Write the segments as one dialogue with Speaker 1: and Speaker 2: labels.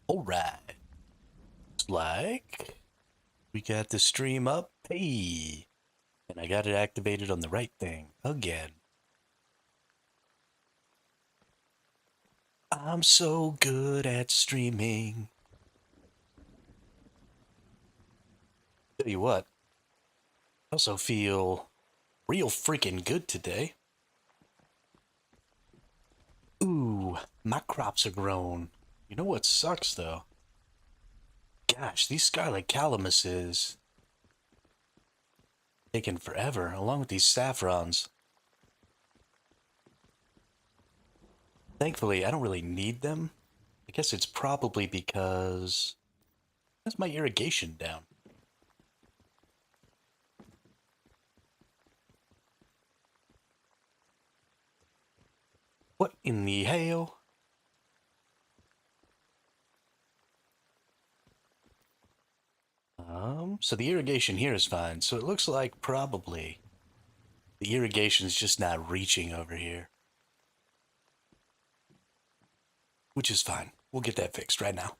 Speaker 1: Alright. Looks like we got the stream up. Hey. And I got it activated on the right thing again. I'm so good at streaming. Tell you what, I also feel real freaking good today. Ooh, my crops are grown. You know what sucks though? Gosh, these scarlet calamuses taking forever, along with these saffrons. Thankfully, I don't really need them. I guess it's probably because that's my irrigation down. What in the hell? So the irrigation here is fine. So it looks like probably the irrigation's just not reaching over here. Which is fine. We'll get that fixed right now.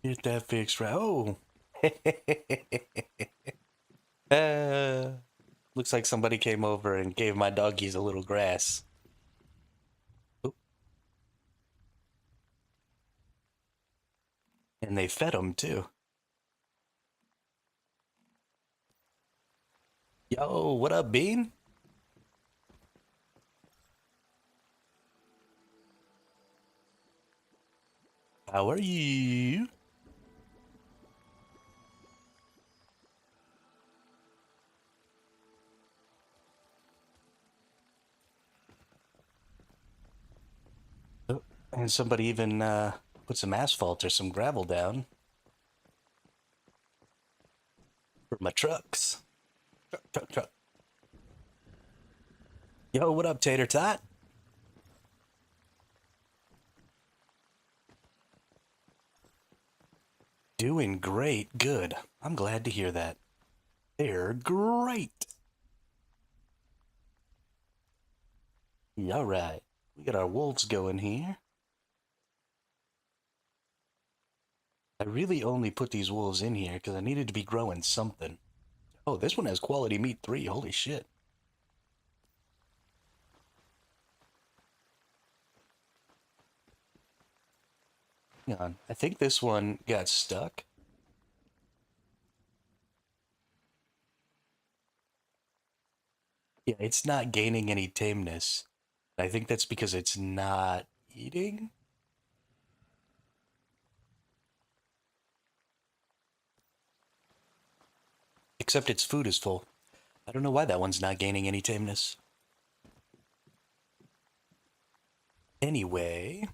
Speaker 1: Get that fixed right. Oh. uh, looks like somebody came over and gave my doggies a little grass. Oop. And they fed them too. Yo, what up, Bean? How are you? Oh, and somebody even put some asphalt or some gravel down for my trucks. Truck. Yo, what up, Tater Tot? Doing great. Good. I'm glad to hear that. They're great. All right. We got our wolves going here. I really only put these wolves in here because I needed to be growing something. Oh, this one has quality meat 3. Holy shit. Hang on. I think this one got stuck. Yeah, it's not gaining any tameness. I think that's because it's not eating. Except its food is full. I don't know why that one's not gaining any tameness. Anyway,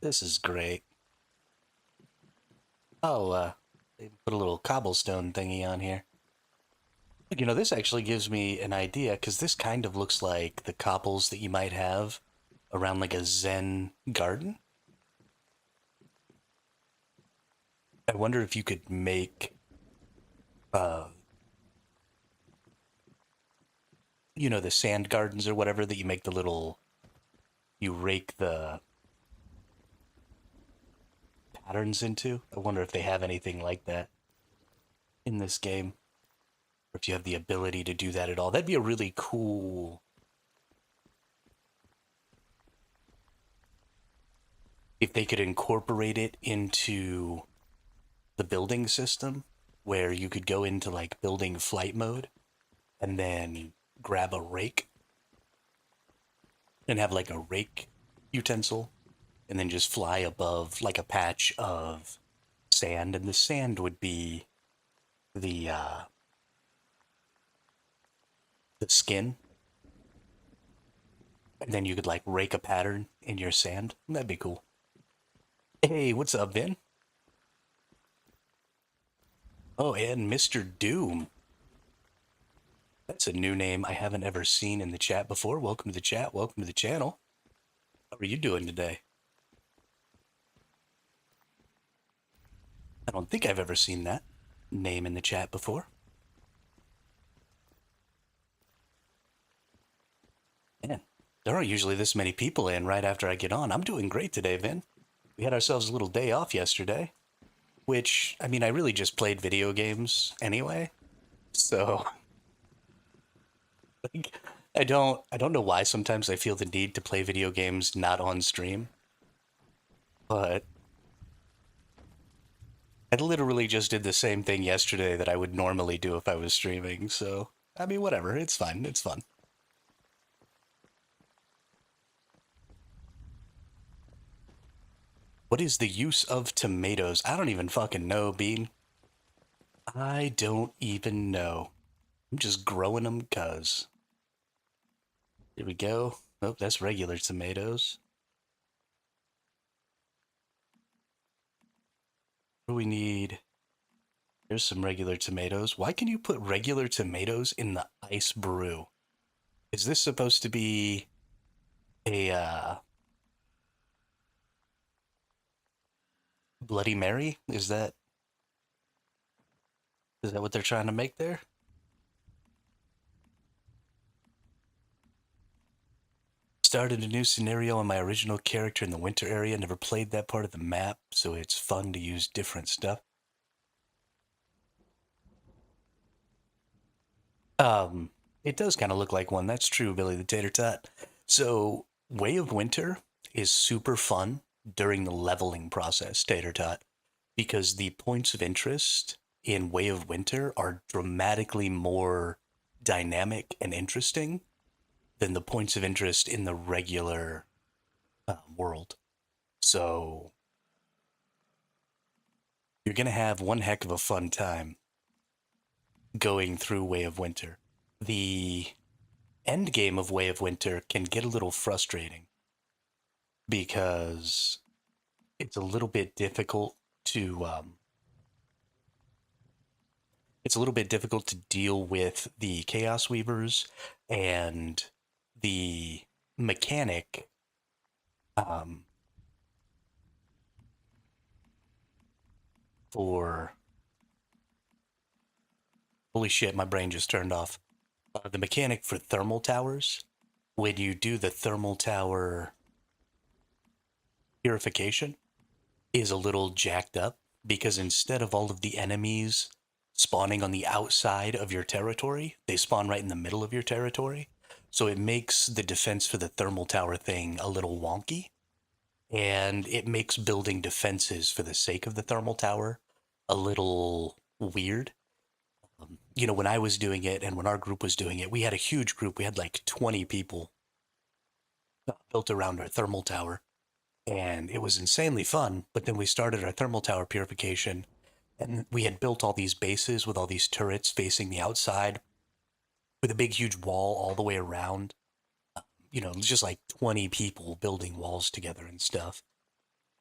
Speaker 1: this is great. Oh, they put a little cobblestone thingy on here. You know, this actually gives me an idea because this kind of looks like the cobbles that you might have around like a Zen garden. I wonder if you could make, uh, you know, the sand gardens or whatever that you make the little, you rake the patterns into. I wonder if they have anything like that in this game, or if you have the ability to do that at all. That'd be a really cool. If they could incorporate it into the building system, where you could go into like building flight mode and then grab a rake and have like a rake utensil and then just fly above like a patch of sand, and the sand would be the uh the skin, and then you could like rake a pattern in your sand. That'd be cool. Hey, what's up, Ben? Oh, and Mr. Doom. That's a new name I haven't ever seen in the chat before. Welcome to the chat. Welcome to the channel. How are you doing today? I don't think I've ever seen that name in the chat before. There aren't usually this many people in right after I get on. I'm doing great today, Vin. We had ourselves a little day off yesterday, which, I mean, I really just played video games anyway. So, like, I don't know why sometimes I feel the need to play video games not on stream, but I literally just did the same thing yesterday that I would normally do if I was streaming. So, I mean, whatever. It's fine. It's fun. What is the use of tomatoes? I don't even fucking know, Bean. I don't even know. I'm just growing them cuz. Here we go. Oh, that's regular tomatoes. What do we need? There's some regular tomatoes. Why can you put regular tomatoes in the ice brew? Is this supposed to be a Bloody Mary? Is that what they're trying to make there? Started a new scenario on my original character in the winter area. Never played that part of the map, so it's fun to use different stuff. Um, it does kind of look like one. That's true, Billy the Tater Tot. So, Way of Winter is super fun during the leveling process, Tater Tot, because the points of interest in Way of Winter are dramatically more dynamic and interesting than the points of interest in the regular world. So, you're going to have one heck of a fun time going through Way of Winter. The end game of Way of Winter can get a little frustrating because it's a little bit difficult to deal with the Chaos Weavers and the mechanic um, for holy shit, my brain just turned off. The mechanic for thermal towers, when you do the thermal tower purification, is a little jacked up because instead of all of the enemies spawning on the outside of your territory, they spawn right in the middle of your territory. So it makes the defense for the thermal tower thing a little wonky, and it makes building defenses for the sake of the thermal tower a little weird. When I was doing it and when our group was doing it, we had a huge group. We had like 20 people built around our thermal tower, and it was insanely fun. But then we started our thermal tower purification, and we had built all these bases with all these turrets facing the outside with a big, huge wall all the way around. Just like 20 people building walls together and stuff.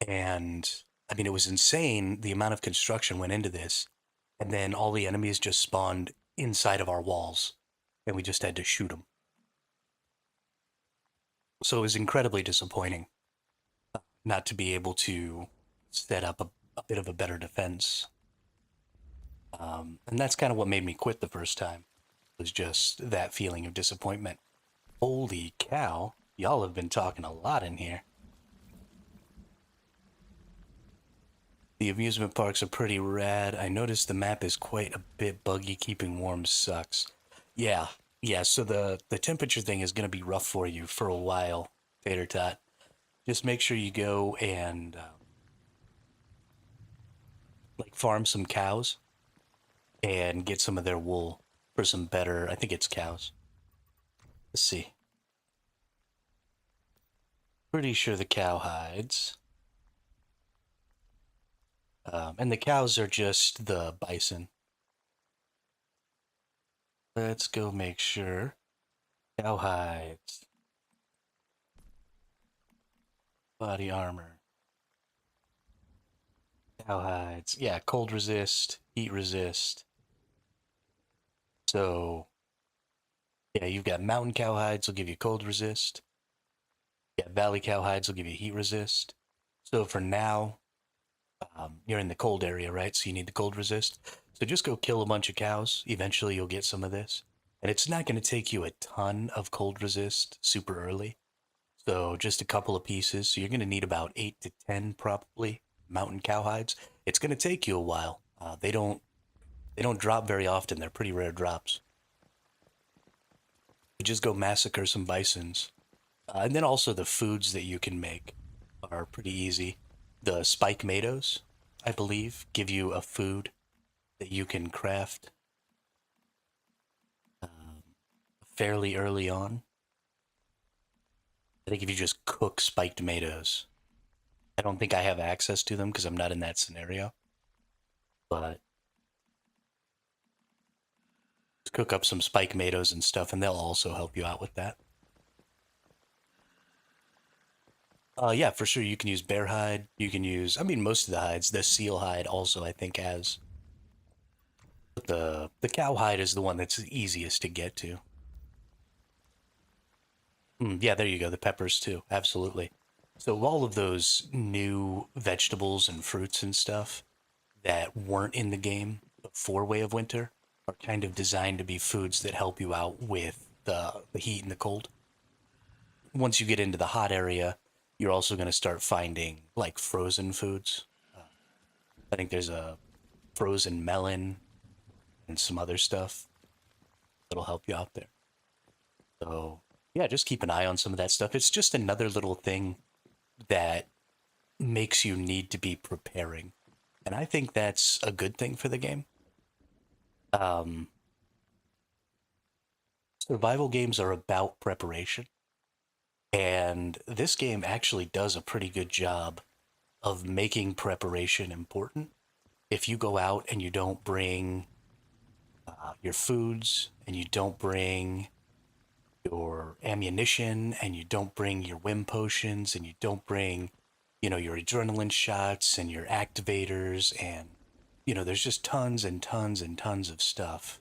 Speaker 1: And I mean, it was insane the amount of construction went into this. And then all the enemies just spawned inside of our walls, and we just had to shoot them. So it was incredibly disappointing not to be able to set up a bit of a better defense. And that's kind of what made me quit the first time, was just that feeling of disappointment. Holy cow, y'all have been talking a lot in here. The amusement parks are pretty rad. I noticed the map is quite a bit buggy. Keeping warm sucks. Yeah, yeah. So the temperature thing is going to be rough for you for a while, Tater Tot. Just make sure you go and like farm some cows and get some of their wool for some better. I think it's cows. Let's see. Pretty sure the cow hides. And the cows are just the bison. Let's go make sure. Cow hides. Body armor. Cow hides. Yeah, cold resist, heat resist. So, yeah, you've got mountain cow hides will give you cold resist. Yeah, valley cow hides will give you heat resist. So for now, you're in the cold area, right? So you need the cold resist. So just go kill a bunch of cows. Eventually you'll get some of this. And it's not going to take you a ton of cold resist super early. So just a couple of pieces. So you're going to need about 8 to 10 probably mountain cowhides. It's going to take you a while. They don't drop very often. They're pretty rare drops. You just go massacre some bisons. And then also the foods that you can make are pretty easy. The spike tomatoes, I believe, give you a food that you can craft fairly early on. I think if you just cook spiked tomatoes, I don't think I have access to them because I'm not in that scenario. But just cook up some spiked tomatoes and stuff, and they'll also help you out with that. Yeah, for sure. You can use bear hide. You can use, I mean, most of the hides. The seal hide also, I think, has. But the cow hide is the one that's the easiest to get to. Yeah, there you go. The peppers too. Absolutely. So all of those new vegetables and fruits and stuff that weren't in the game before Way of Winter are kind of designed to be foods that help you out with the heat and the cold. Once you get into the hot area, you're also going to start finding like frozen foods. I think there's a frozen melon and some other stuff that'll help you out there. So, yeah, just keep an eye on some of that stuff. It's just another little thing that makes you need to be preparing. And I think that's a good thing for the game. Um, Survival games are about preparation. And this game actually does a pretty good job of making preparation important. If you go out and you don't bring your foods and you don't bring your ammunition and you don't bring your whim potions and you don't bring, your adrenaline shots and your activators and, there's just tons and tons and tons of stuff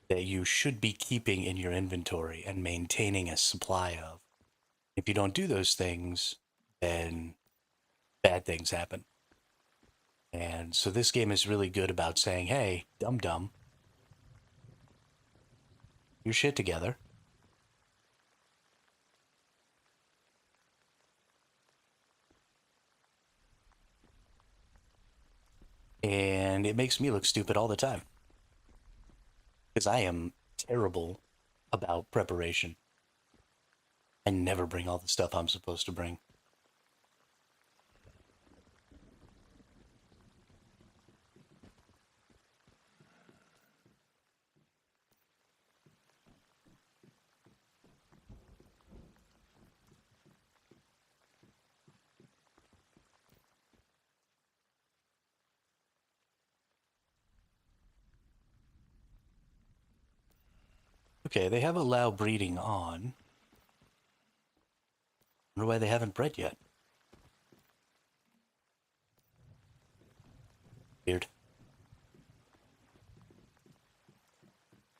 Speaker 1: that you should be keeping in your inventory and maintaining a supply of. If you don't do those things, then bad things happen. And so this game is really good about saying, hey, dum dum, your shit together. And it makes me look stupid all the time because I am terrible about preparation. I never bring all the stuff I'm supposed to bring. Okay, they have allowed breeding on. I wonder why they haven't bred yet. Weird.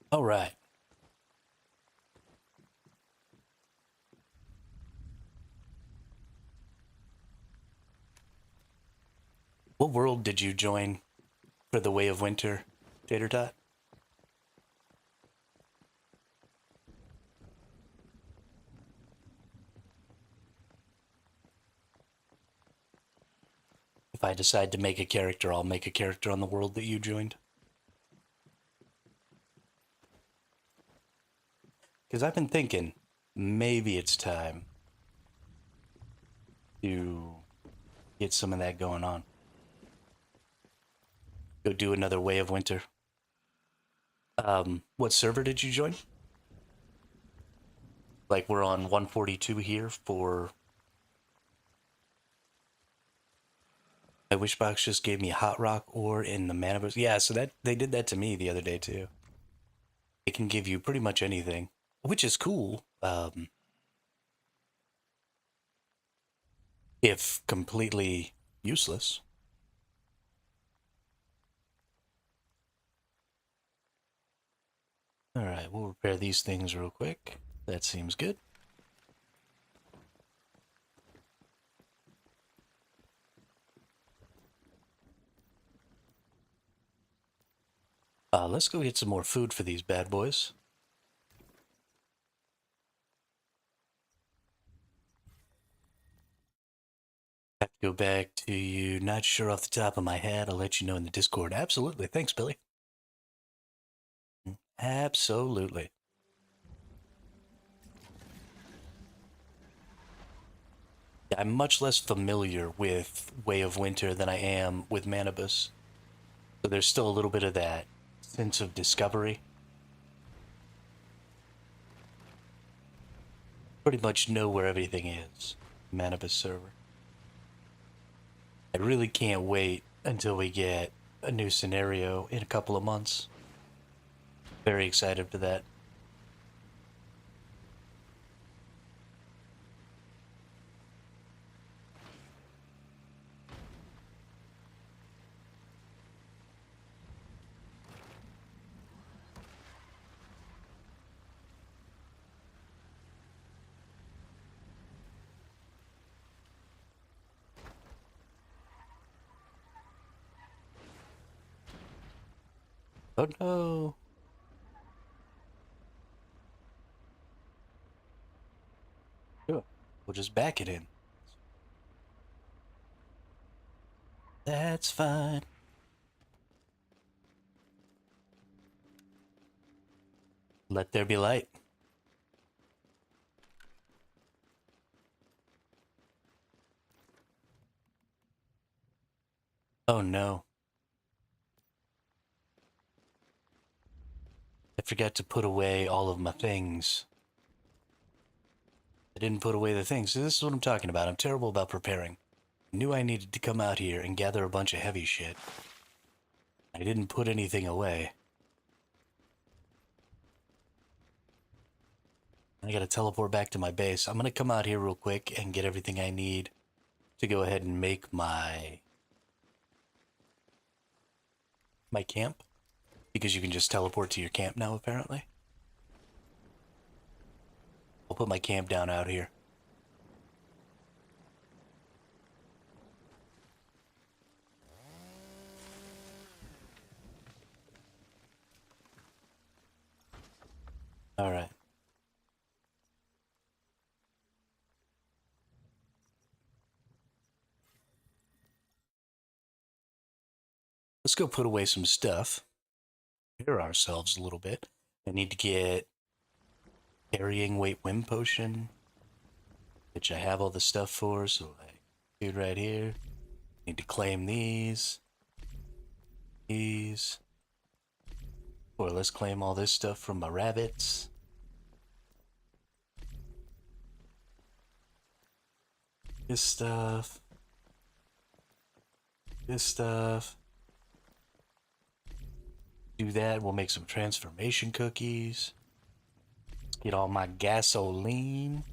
Speaker 1: All right. What world did you join for the Way of Winter, Tater Tot? If I decide to make a character, I'll make a character on the world that you joined. Because I've been thinking, maybe it's time to get some of that going on. Go do another Way of Winter. What server did you join? Like we're on 142 here for. My Wishbox just gave me Hot Rock ore in the Manibus. Yeah, so that they did that to me the other day too. It can give you pretty much anything, which is cool. If completely useless. All right, we'll repair these things real quick. That seems good. Let's go get some more food for these bad boys. Go back to you. Not sure off the top of my head. I'll let you know in the Discord. Absolutely. Thanks, Billy. Absolutely. I'm much less familiar with Way of Winter than I am with Manibus. So there's still a little bit of that sense of discovery. Pretty much know where everything is. Manibus server. I really can't wait until we get a new scenario in a couple of months. Very excited for that. Oh no. Sure. We'll just back it in. That's fine. Let there be light. Oh no. I forgot to put away all of my things. I didn't put away the things. So this is what I'm talking about. I'm terrible about preparing. I knew I needed to come out here and gather a bunch of heavy shit. I didn't put anything away. I gotta teleport back to my base. I'm gonna come out here real quick and get everything I need to go ahead and make my camp. Because you can just teleport to your camp now, apparently. I'll put my camp down out here. Alright. Let's go put away some stuff. Prepare ourselves a little bit. I need to get carrying weight wind potion, which I have all the stuff for, so I dude right here. Need to claim these. Or let's claim all this stuff from my rabbits. This stuff. This stuff. Do that, we'll make some transformation cookies. Let's get all my gasoline.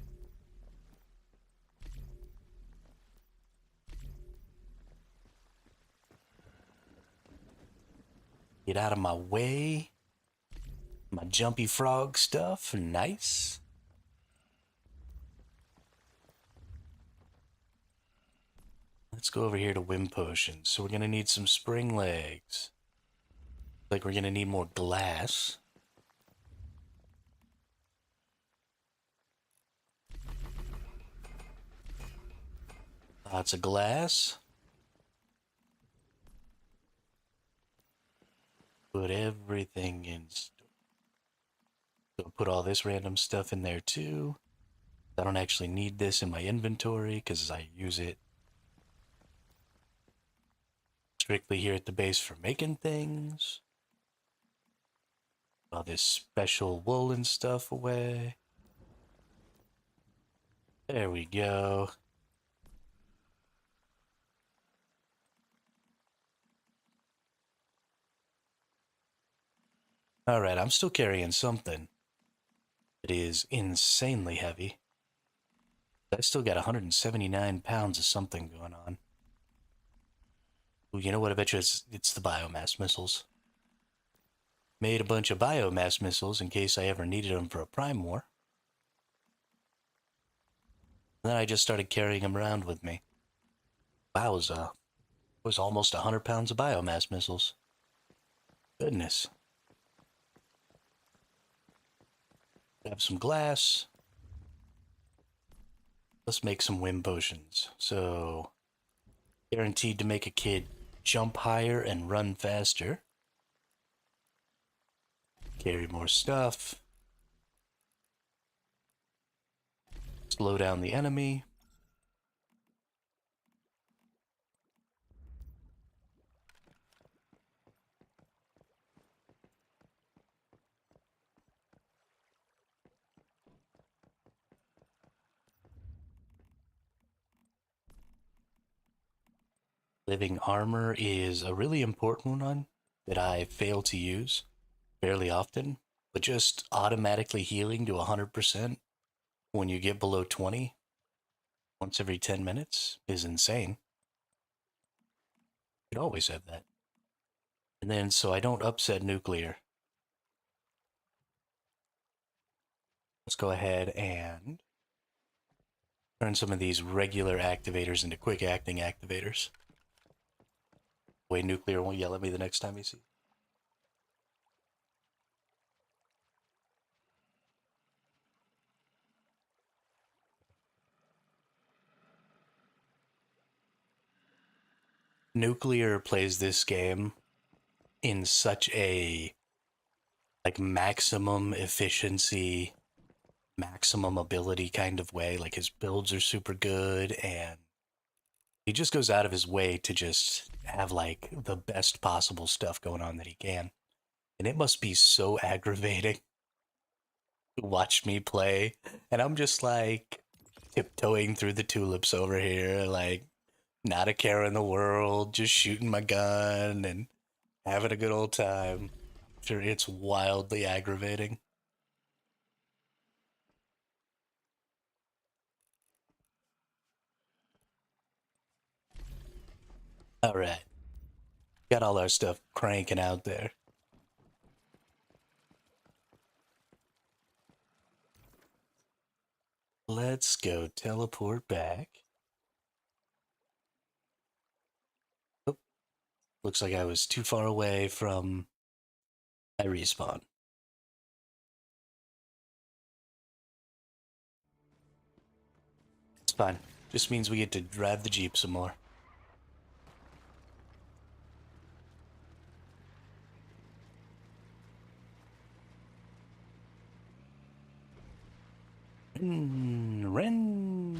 Speaker 1: Get out of my way. My jumpy frog stuff, nice. Let's go over here to wind potions. So we're gonna need some spring legs. Like we're gonna need more glass. Lots of glass. Put everything in. So put all this random stuff in there too. I don't actually need this in my inventory because I use it strictly here at the base for making things. All this special woolen stuff away. There we go. Alright, I'm still carrying something. It is insanely heavy. I still got 179 pounds of something going on. Ooh, you know what? I bet you it's the biomass missiles. Made a bunch of biomass missiles in case I ever needed them for a Prime War. And then I just started carrying them around with me. Wowza. It was almost 100 pounds of biomass missiles. Goodness. Have some glass. Let's make some wind potions. So, Guaranteed to make a kid jump higher and run faster. Carry more stuff. Slow down the enemy. Living armor is a really important one that I fail to use fairly often, but just automatically healing to 100% when you get below 20 once every 10 minutes is insane. You could always have that. And then so I don't upset nuclear, let's go ahead and turn some of these regular activators into quick acting activators. Way nuclear won't yell at me the next time he sees. Nuclear plays this game in such a like maximum efficiency, maximum ability kind of way. Like his builds are super good and he just goes out of his way to just have like the best possible stuff going on that he can. And it must be so aggravating to watch me play. And I'm just like tiptoeing through the tulips over here, like not a care in the world, just shooting my gun and having a good old time. Sure, it's wildly aggravating. All right, got all our stuff cranking out there. Let's go teleport back. Oh, looks like I was too far away from my respawn. It's fine. Just means we get to drive the Jeep some more. Ren.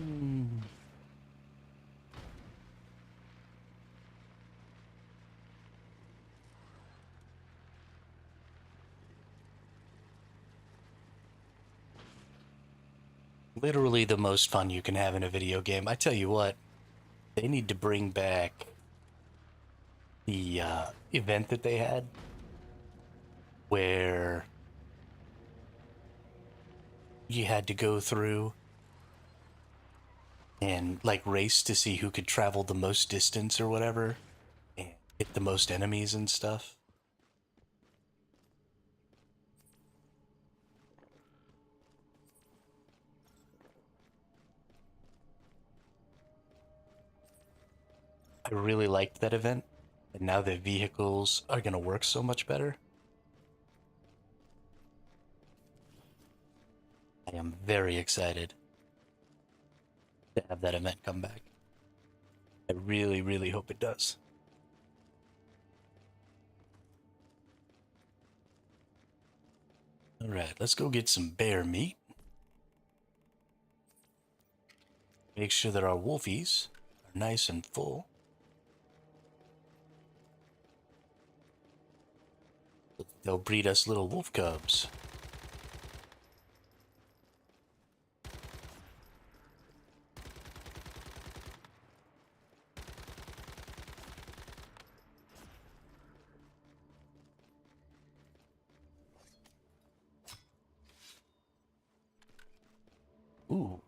Speaker 1: Literally the most fun you can have in a video game. I tell you what, they need to bring back the event that they had where you had to go through and like race to see who could travel the most distance or whatever and hit the most enemies and stuff. I really liked that event, and now that vehicles are going to work so much better, I am very excited to have that event come back. I really, really hope it does. All right, let's go get some bear meat. Make sure that our wolfies are nice and full. They'll breed us little wolf cubs. Ooh,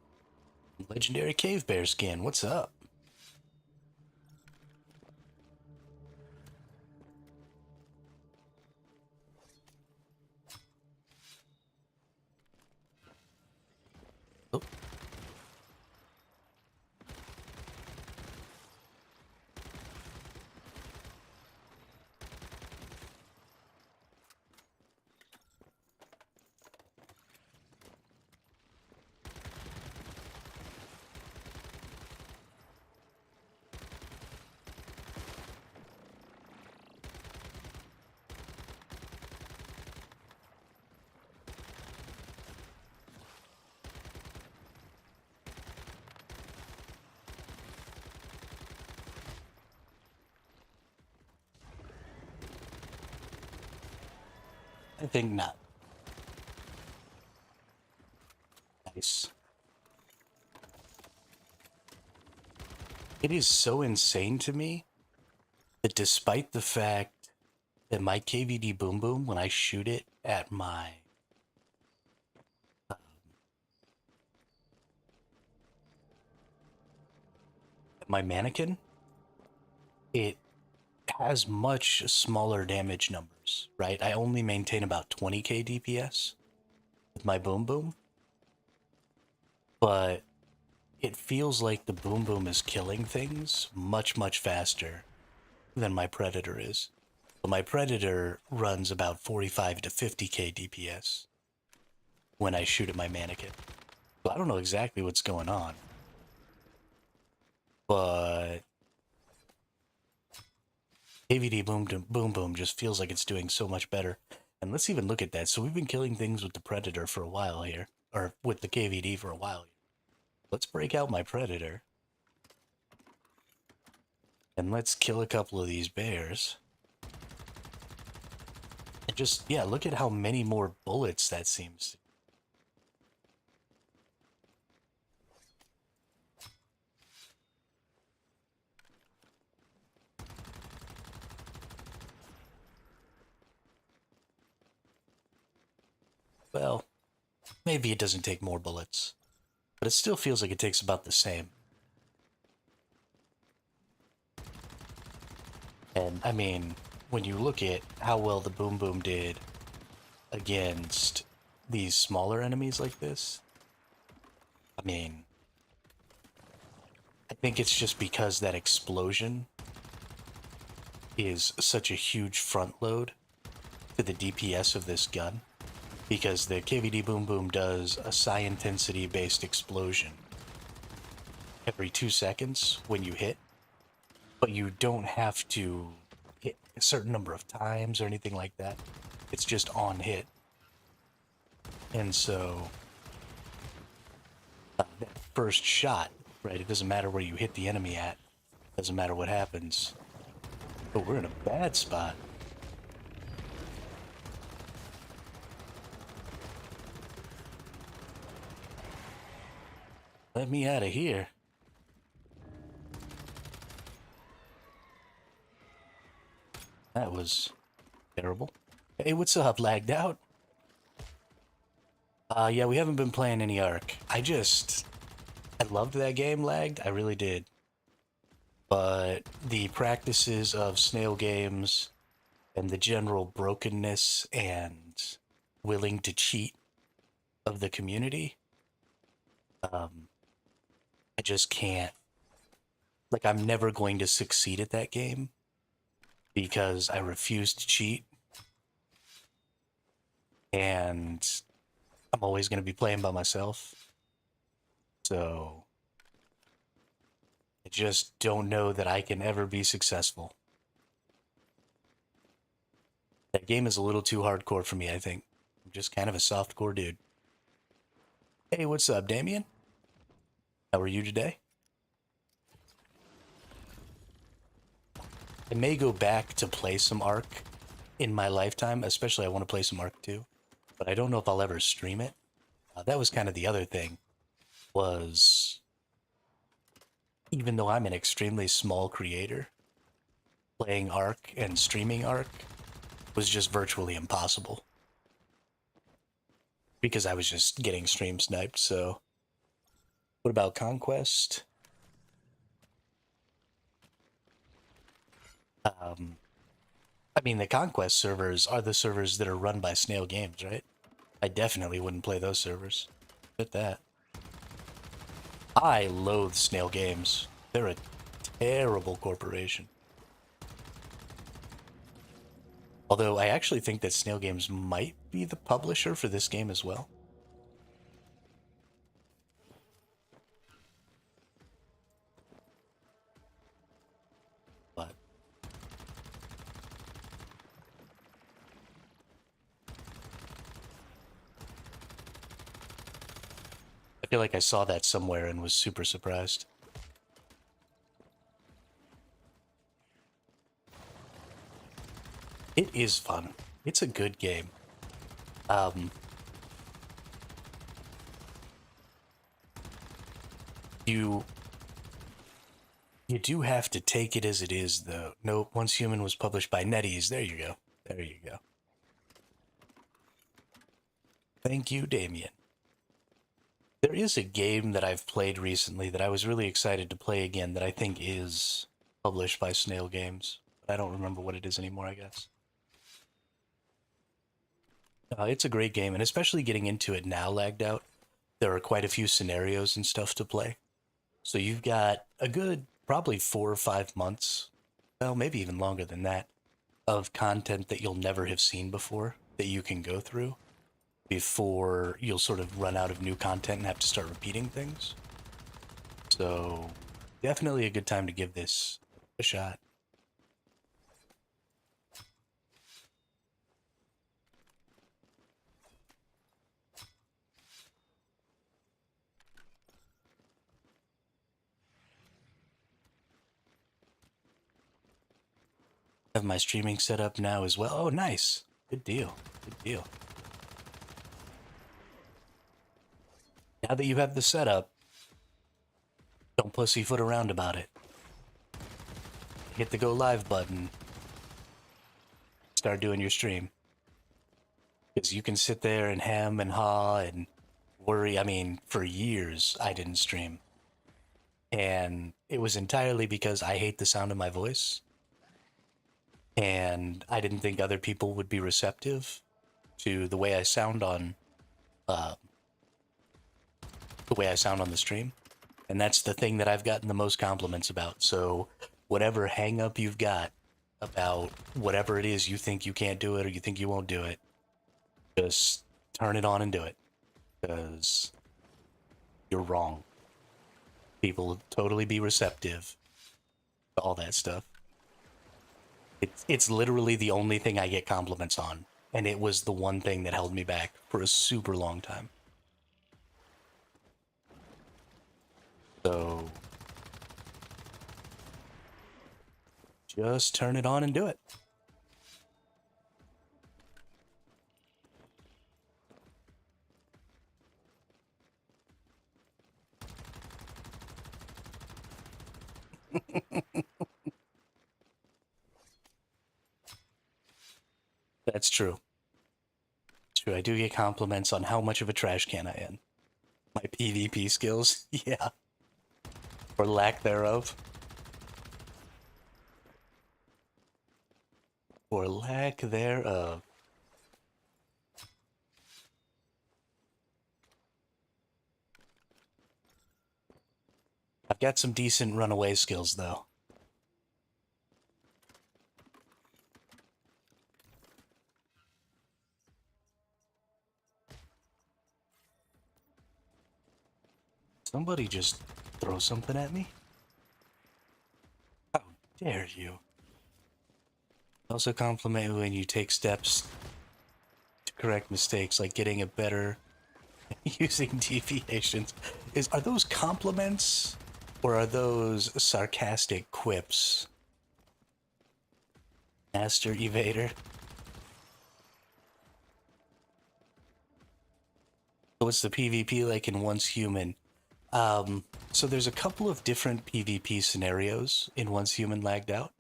Speaker 1: legendary cave bear skin. What's up? Oh, I think not. Nice. It is so insane to me that despite the fact that my KVD Boom Boom, when I shoot it at my mannequin, it has much smaller damage numbers, right? I only maintain about 20k DPS with my Boom Boom, but it feels like the Boom Boom is killing things much, much faster than my Predator is. But my Predator runs about 45 to 50k DPS when I shoot at my mannequin. So I don't know exactly what's going on, but KVD Boom Boom just feels like it's doing so much better. And let's even look at that. So we've been killing things with the Predator for a while here, or with the KVD for a while. Let's break out my Predator. And let's kill a couple of these bears. And just, yeah, look at how many more bullets that seems. Well, maybe it doesn't take more bullets, but it still feels like it takes about the same. And, I mean, when you look at how well the Boom Boom did against these smaller enemies like this, I mean, I think it's just because that explosion is such a huge front load to the DPS of this gun. Because the KVD Boom Boom does a psi intensity based explosion every 2 seconds when you hit, but you don't have to hit a certain number of times or anything like that. It's just on hit. And so that first shot, right, it doesn't matter where you hit the enemy at, doesn't matter what happens. But we're in a bad spot. Let me out of here. That was terrible. Hey, what's up, lagged out? Yeah, we haven't been playing any Ark. I loved that game, lagged. I really did. But the practices of snail games and the general brokenness and willing to cheat of the community, I just can't. Like, I'm never going to succeed at that game because I refuse to cheat. And I'm always going to be playing by myself. So I just don't know that I can ever be successful. That game is a little too hardcore for me, I think. I'm just kind of a softcore dude. Hey, what's up, Damien? How are you today? I may go back to play some Ark in my lifetime, especially I want to play some Ark 2, but I don't know if I'll ever stream it. That was kind of the other thing, was even though I'm an extremely small creator, playing Ark and streaming Ark was just virtually impossible. Because I was just getting stream sniped, so. What about Conquest? I mean, the Conquest servers are the servers that are run by Snail Games, right? I definitely wouldn't play those servers. At that. I loathe Snail Games. They're a terrible corporation. Although I actually think that Snail Games might be the publisher for this game as well. But I feel like I saw that somewhere and was super surprised. It is fun. It's a good game. Um, you you do have to take it as it is, though. Nope, Once Human was published by NetEase. There you go. There you go. Thank you, Damien. There is a game that I've played recently that I was really excited to play again that I think is published by Snail Games. But I don't remember what it is anymore, I guess. It's a great game, and especially getting into it now, lagged out, there are quite a few scenarios and stuff to play. So you've got a good probably 4 or 5 months, well, maybe even longer than that, of content that you'll never have seen before that you can go through before you'll sort of run out of new content and have to start repeating things. So definitely a good time to give this a shot. Have my streaming set up now as well. Oh, nice. Good deal. Good deal. Now that you have the setup, don't pussyfoot around about it. Hit the go live button. Start doing your stream. Because you can sit there and hem and haw and worry. I mean, for years I didn't stream. And it was entirely because I hate the sound of my voice. And I didn't think other people would be receptive to the way I sound on the stream. And that's the thing that I've gotten the most compliments about. So whatever hang up you've got about whatever it is you think you can't do it or you think you won't do it, just turn it on and do it. Because you're wrong. People will totally be receptive to all that stuff. It's literally the only thing I get compliments on. And it was the one thing that held me back for a super long time. So just turn it on and do it. That's true. True, I do get compliments on how much of a trash can I am. My PvP skills, yeah. Or lack thereof. Or lack thereof. I've got some decent runaway skills, though. Somebody just throw something at me? How dare you? Also compliment when you take steps to correct mistakes, like getting a better using deviations. Are those compliments or are those sarcastic quips? Master Evader. What's the PvP like in Once Human? So there's a couple of different PvP scenarios in Once Human lagged out.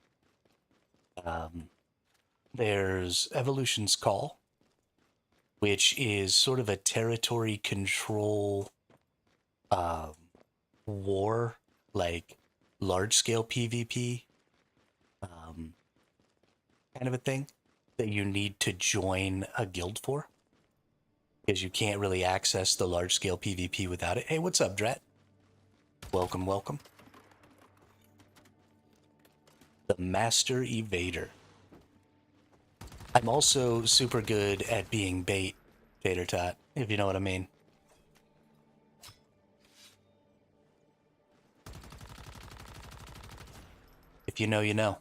Speaker 1: There's Evolution's Call, which is sort of a territory control war, like large-scale PvP kind of a thing that you need to join a guild for, because you can't really access the large-scale PvP without it. Hey, what's up, Drat? Welcome, welcome. The Master Evader. I'm also super good at being bait, Tater Tot, if you know what I mean. If you know, you know.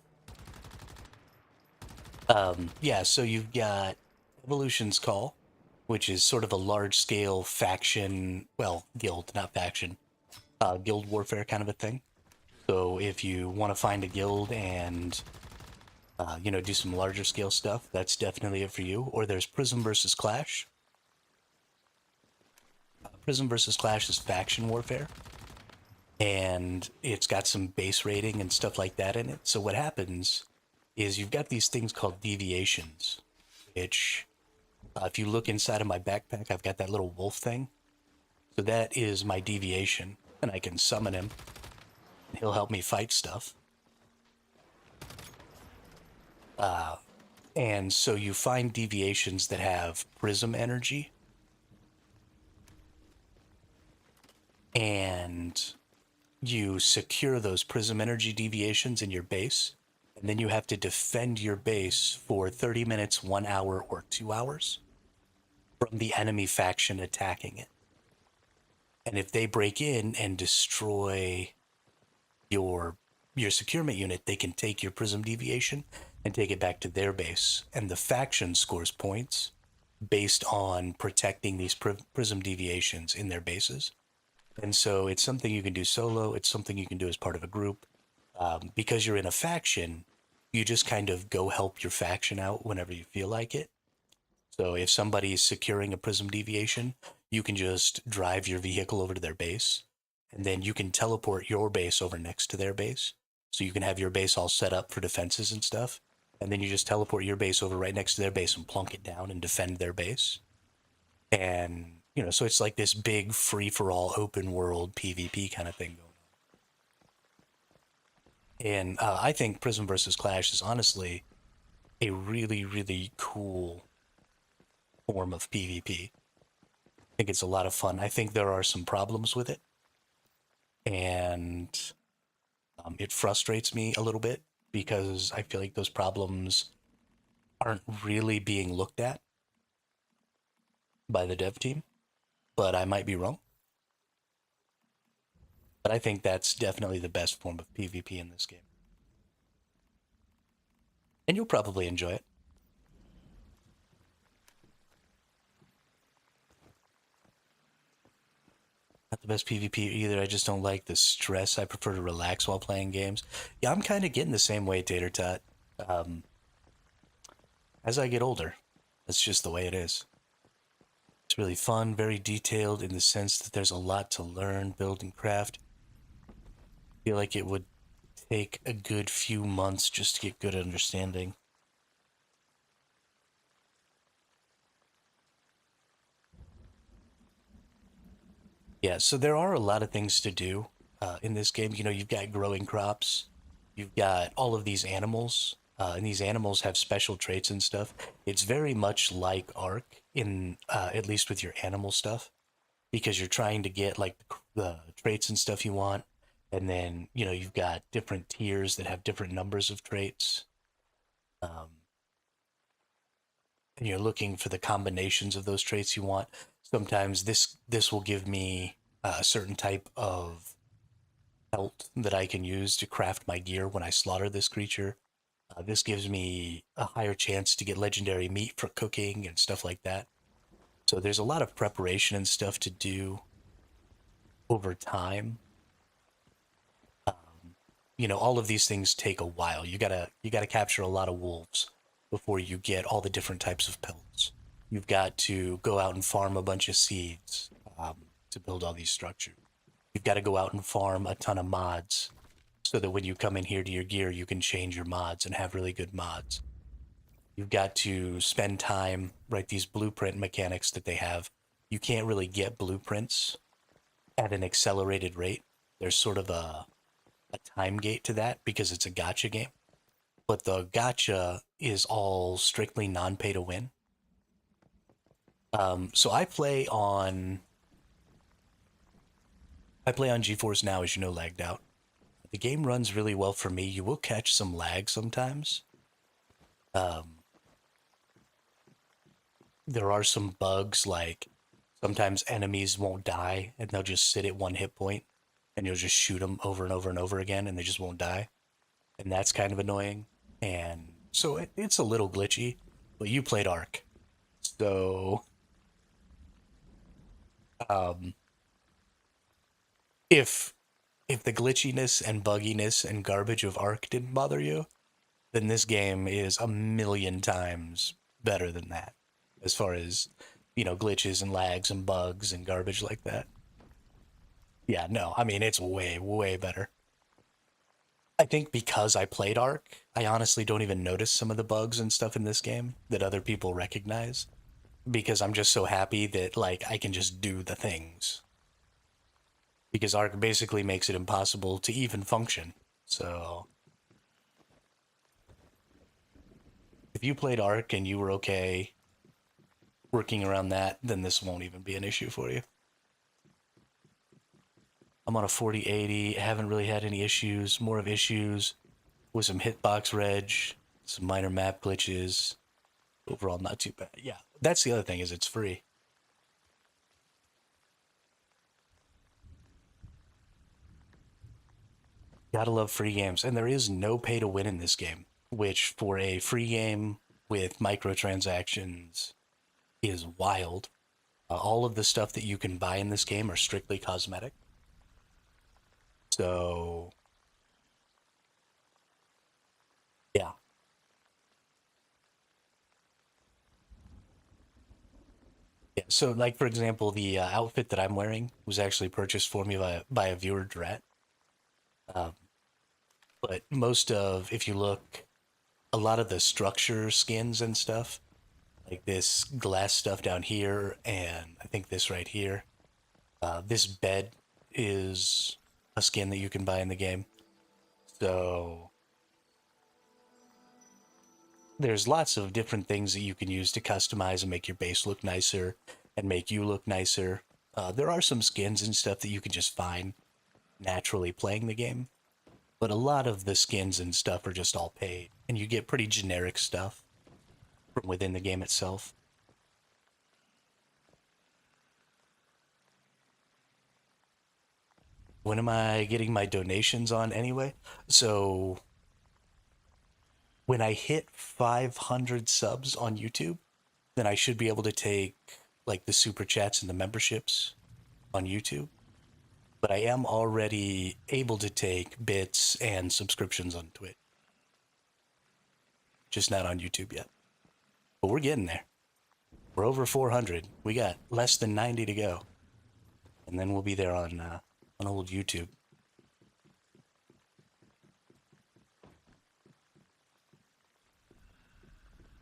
Speaker 1: Yeah, so you've got Evolution's Call, which is sort of a large-scale faction, well, guild, not faction, guild warfare kind of a thing. So if you want to find a guild and, do some larger scale stuff, that's definitely it for you. Or there's Prism versus Clash, Prism versus Clash is faction warfare, and it's got some base rating and stuff like that in it. So what happens is you've got these things called deviations, which if you look inside of my backpack, I've got that little wolf thing. So that is my deviation, and I can summon him. He'll help me fight stuff. And so you find deviations that have prism energy, and you secure those prism energy deviations in your base, and then you have to defend your base for 30 minutes, 1 hour, or 2 hours from the enemy faction attacking it. And if they break in and destroy your securement unit, they can take your prism deviation and take it back to their base. And the faction scores points based on protecting these prism deviations in their bases. And so it's something you can do solo. It's something you can do as part of a group. Because you're in a faction, you just kind of go help your faction out whenever you feel like it. So if somebody is securing a prism deviation, you can just drive your vehicle over to their base, and then you can teleport your base over next to their base. So you can have your base all set up for defenses and stuff, and then you just teleport your base over right next to their base and plunk it down and defend their base. And, so it's like this big free-for-all open world PvP kind of thing going on. And I think Prism versus Clash is honestly a really, really cool form of PvP. I think it's a lot of fun. I think there are some problems with it, and it frustrates me a little bit because I feel like those problems aren't really being looked at by the dev team, but I might be wrong. But I think that's definitely the best form of PvP in this game. And you'll probably enjoy it. Not the best PvP either. I just don't like the stress. I prefer to relax while playing games. Yeah, I'm kind of getting the same way, Tater Tot. As I get older, that's just the way it is. It's really fun, very detailed in the sense that there's a lot to learn, build, and craft. I feel like it would take a good few months just to get good understanding. Yeah, so there are a lot of things to do in this game. You've got growing crops, you've got all of these animals, and these animals have special traits and stuff. It's very much like Ark in at least with your animal stuff, because you're trying to get like the traits and stuff you want, and then you've got different tiers that have different numbers of traits. Um, and you're looking for the combinations of those traits you want. Sometimes this will give me a certain type of pelt that I can use to craft my gear when I slaughter this creature. This gives me a higher chance to get legendary meat for cooking and stuff like that. So there's a lot of preparation and stuff to do over time. All of these things take a while. You gotta capture a lot of wolves before you get all the different types of pelts. You've got to go out and farm a bunch of seeds to build all these structures. You've got to go out and farm a ton of mods so that when you come in here to your gear, you can change your mods and have really good mods. You've got to spend time, write these blueprint mechanics that they have. You can't really get blueprints at an accelerated rate. There's sort of a time gate to that because it's a gacha game. But the gacha is all strictly non-pay to win. So I play on GeForce Now, as you know, lagged out. The game runs really well for me. You will catch some lag sometimes. There are some bugs, like sometimes enemies won't die and they'll just sit at one hit point and you'll just shoot them over and over and over again and they just won't die. And that's kind of annoying. And so it's a little glitchy, but you played Ark. So if the glitchiness and bugginess and garbage of Ark didn't bother you, then this game is a million times better than that as far as glitches and lags and bugs and garbage like that. Yeah, no, I mean, it's way, way better. I think because I played Ark, I honestly don't even notice some of the bugs and stuff in this game that other people recognize because I'm just so happy that, like, I can just do the things. Because Ark basically makes it impossible to even function. So, if you played Ark and you were okay working around that, then this won't even be an issue for you. I'm on a 4080, haven't really had any issues, more of issues with some hitbox reg, some minor map glitches. Overall, not too bad. Yeah, that's the other thing is it's free. Gotta love free games, and there is no pay to win in this game, which for a free game with microtransactions is wild. All of the stuff that you can buy in this game are strictly cosmetic. So, yeah. Yeah. So, like, for example, the outfit that I'm wearing was actually purchased for me by a viewer direct. Um, but most of, if you look, a lot of the structure skins and stuff, like this glass stuff down here, and I think this right here, this bed is a skin that you can buy in the game. So there's lots of different things that you can use to customize and make your base look nicer and make you look nicer. There are some skins and stuff that you can just find naturally playing the game, but a lot of the skins and stuff are just all paid, and you get pretty generic stuff from within the game itself. When am I getting my donations on anyway? So when I hit 500 subs on YouTube, then I should be able to take like the super chats and the memberships on YouTube. But I am already able to take bits and subscriptions on Twitch, just not on YouTube yet. But we're getting there. We're over 400. We got less than 90 to go, and then we'll be there on old YouTube.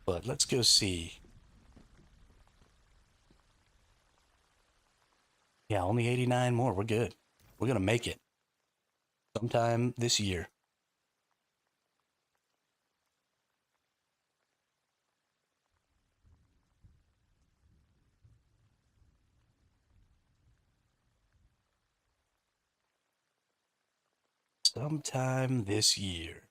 Speaker 1: But let's go see. Yeah, only 89 more. We're good. We're gonna make it sometime this year. Sometime this year.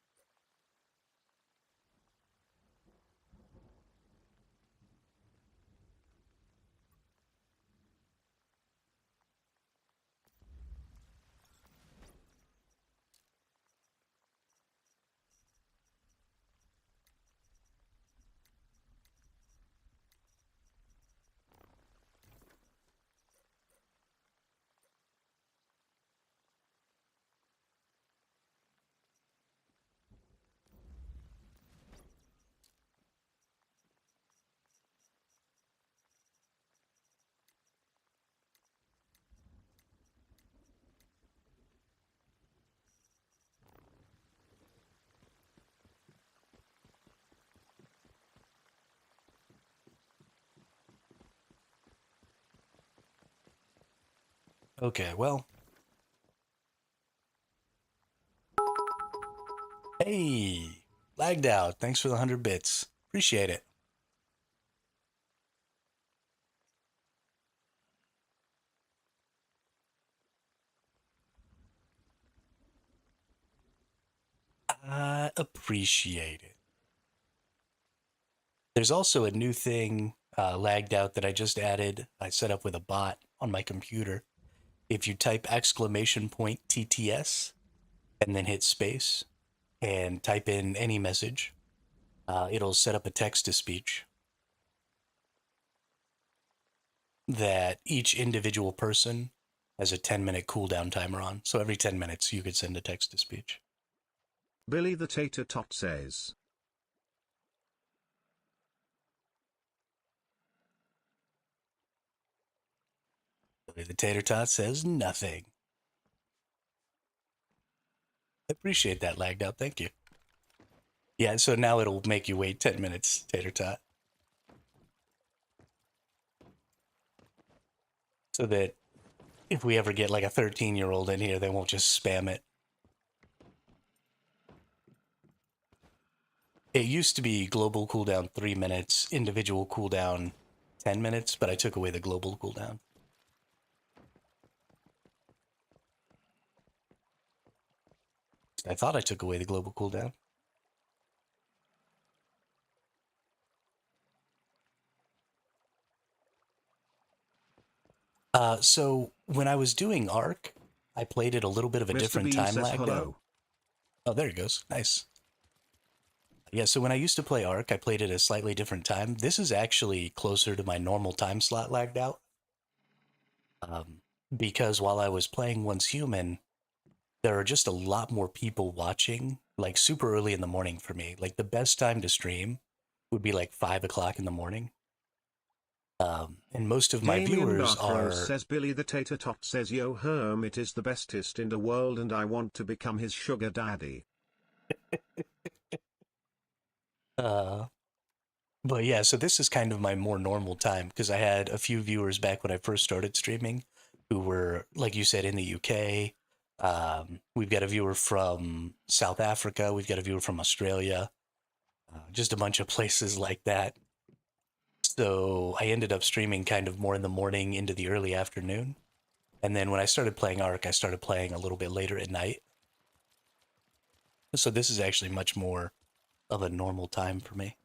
Speaker 1: Okay, well, hey, lagged out. Thanks for the 100 bits. Appreciate it. I appreciate it. There's also a new thing, lagged out, that I just added. I set up with a bot on my computer. If you type exclamation point TTS and then hit space and type in any message, it'll set up a text to speech that each individual person has a 10-minute cooldown timer on. So every 10 minutes, you could send a text to speech.
Speaker 2: Billy the Tater Tot says.
Speaker 1: The tater tot says nothing. I appreciate that, lagged out. Thank you. Yeah, so now it'll make you wait 10 minutes, tater tot. So that if we ever get like a 13-year-old in here, they won't just spam it. It used to be global cooldown 3 minutes, individual cooldown 10 minutes, but I took away the global cooldown. I thought I took away the global cooldown. So when I was doing Arc, I played it a little bit of a
Speaker 2: Mr.
Speaker 1: different
Speaker 2: B
Speaker 1: time
Speaker 2: says
Speaker 1: lagged out.
Speaker 2: hello.
Speaker 1: Oh, there it goes. Nice. Yeah, so when I used to play Arc, I played it a slightly different time. This is actually closer to my normal time slot lagged out. Because while I was playing Once Human, there are just a lot more people watching, like super early in the morning for me. Like the best time to stream would be like 5 o'clock in the morning. And most of my
Speaker 2: Damien
Speaker 1: viewers
Speaker 2: Darkrose
Speaker 1: are.
Speaker 2: says Billy the Tater Tot says yo Hermit is the bestest in the world and I want to become his sugar daddy.
Speaker 1: Uh, but yeah, so this is kind of my more normal time because I had a few viewers back when I first started streaming who were, like you said, in the UK. We've got a viewer from South Africa. We've got a viewer from Australia. Just a bunch of places like that. So I ended up streaming kind of more in the morning into the early afternoon. And then when I started playing Arc, I started playing a little bit later at night. So this is actually much more of a normal time for me.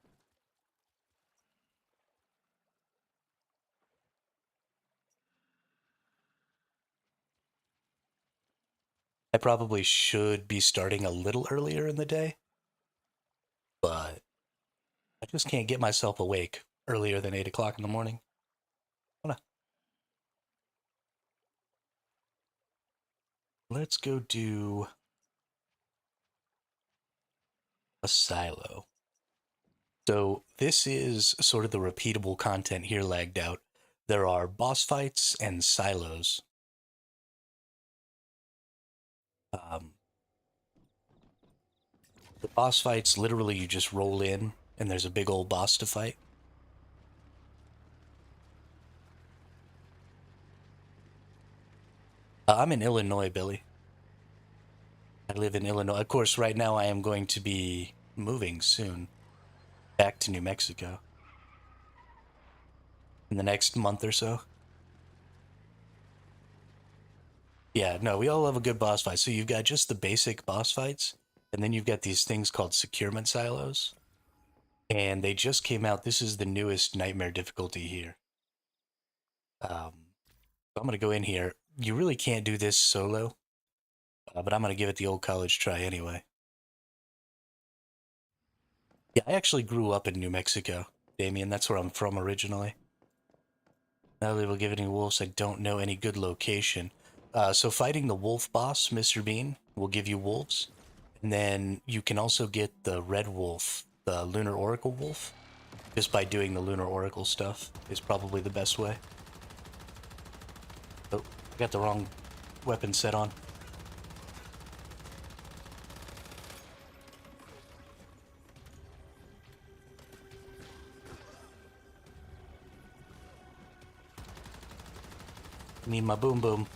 Speaker 1: I probably should be starting a little earlier in the day, but I just can't get myself awake earlier than 8 o'clock in the morning. Let's go do a silo. So this is sort of the repeatable content here lagged out. There are boss fights and silos. Um, the boss fights, literally you just roll in and there's a big old boss to fight. I'm in Illinois, Billy. I live in Illinois. Of course, right now I am going to be moving soon back to New Mexico in the next month or so. Yeah, no, we all love a good boss fight. So you've got just the basic boss fights, and then you've got these things called securement silos. And they just came out. This is the newest nightmare difficulty here. So I'm going to go in here. You really can't do this solo, but I'm going to give it the old college try anyway. Yeah, I actually grew up in New Mexico, Damien. That's where I'm from originally. Now they will give any wolves. I don't know any good location. So fighting the wolf boss, Mr. Bean, will give you wolves. And then you can also get the red wolf, the Lunar Oracle wolf, just by doing the Lunar Oracle stuff is probably the best way. Oh, I got the wrong weapon set on. Need my boom boom.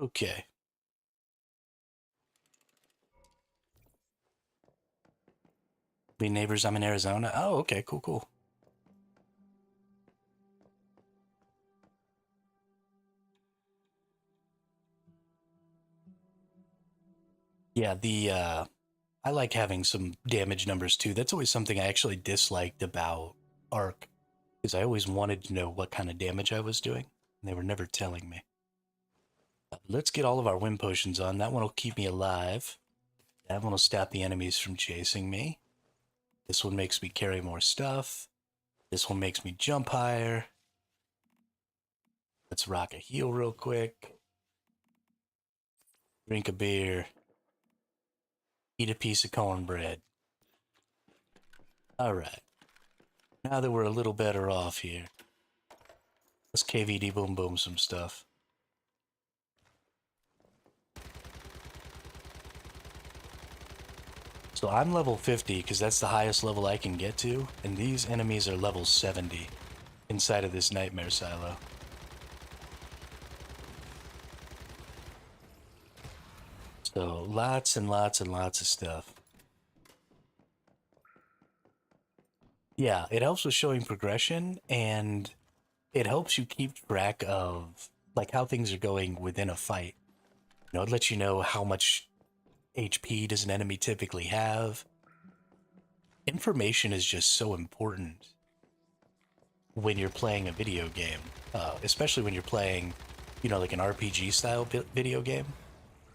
Speaker 1: Okay. We neighbors, I'm in Arizona. Oh, okay, cool, cool. Yeah, I like having some damage numbers too. That's always something I actually disliked about Arc, because I always wanted to know what kind of damage I was doing, and they were never telling me. Let's get all of our wind potions on. That one will keep me alive. That one will stop the enemies from chasing me. This one makes me carry more stuff. This one makes me jump higher. Let's rock a heal real quick. Drink a beer. Eat a piece of cornbread. Alright. Now that we're a little better off here, let's KVD boom boom some stuff. So I'm level 50 because that's the highest level I can get to, and these enemies are level 70 inside of this nightmare silo. So lots and lots and lots of stuff. Yeah, it helps with showing progression, and it helps you keep track of like how things are going within a fight. You know, it lets you know how much HP does an enemy typically have. Information is just so important when you're playing a video game, especially when you're playing, you know, like an RPG style video game.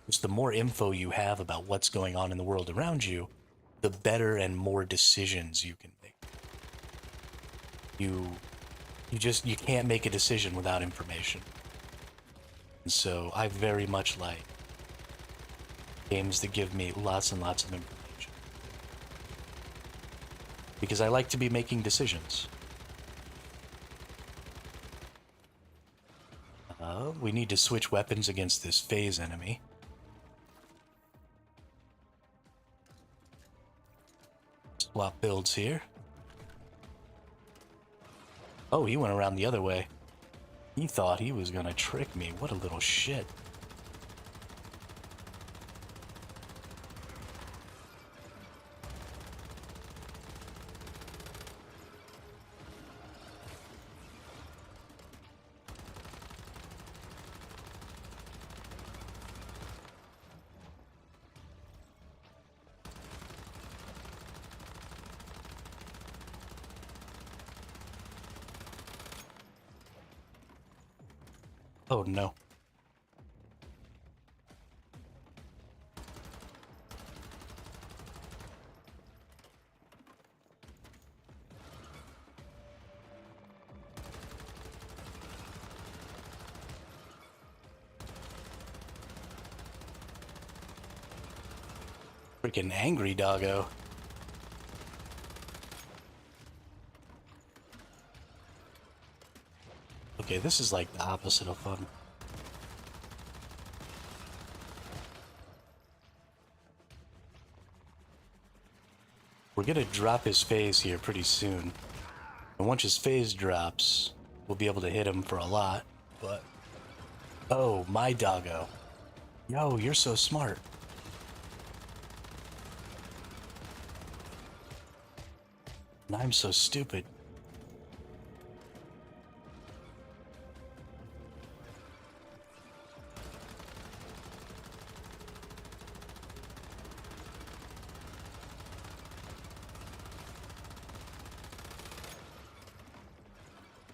Speaker 1: Just the more info you have about what's going on in the world around you, the better and more decisions you can make. You can't make a decision without information. And so I very much like games that give me lots and lots of information, because I like to be making decisions. We need to switch weapons against this phase enemy. Swap builds here. Oh, he went around the other way. He thought he was gonna trick me. What a little shit. Oh no. Freaking angry doggo. Okay, this is like the opposite of fun. We're gonna drop his phase here pretty soon. And once his phase drops, we'll be able to hit him for a lot, but... Oh, my doggo. Yo, you're so smart. And I'm so stupid.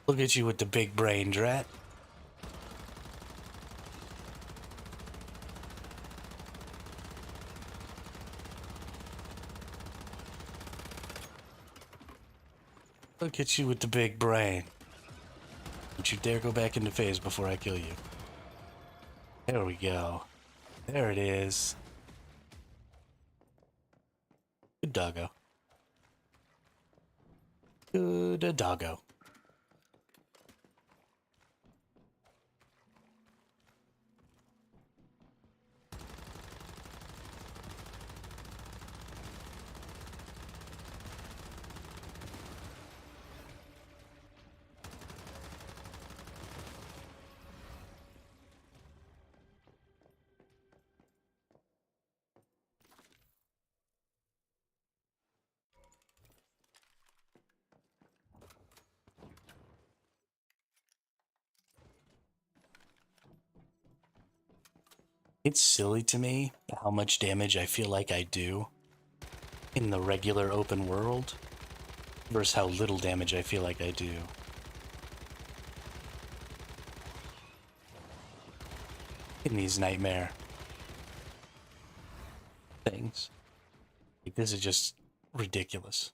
Speaker 1: Look at you with the big brain, Drat. Look at you with the big brain. Don't you dare go back into phase before I kill you. There we go. There it is. Good doggo. Good doggo. It's silly to me how much damage I feel like I do in the regular open world versus how little damage I feel like I do in these nightmare things. Like, this is just ridiculous.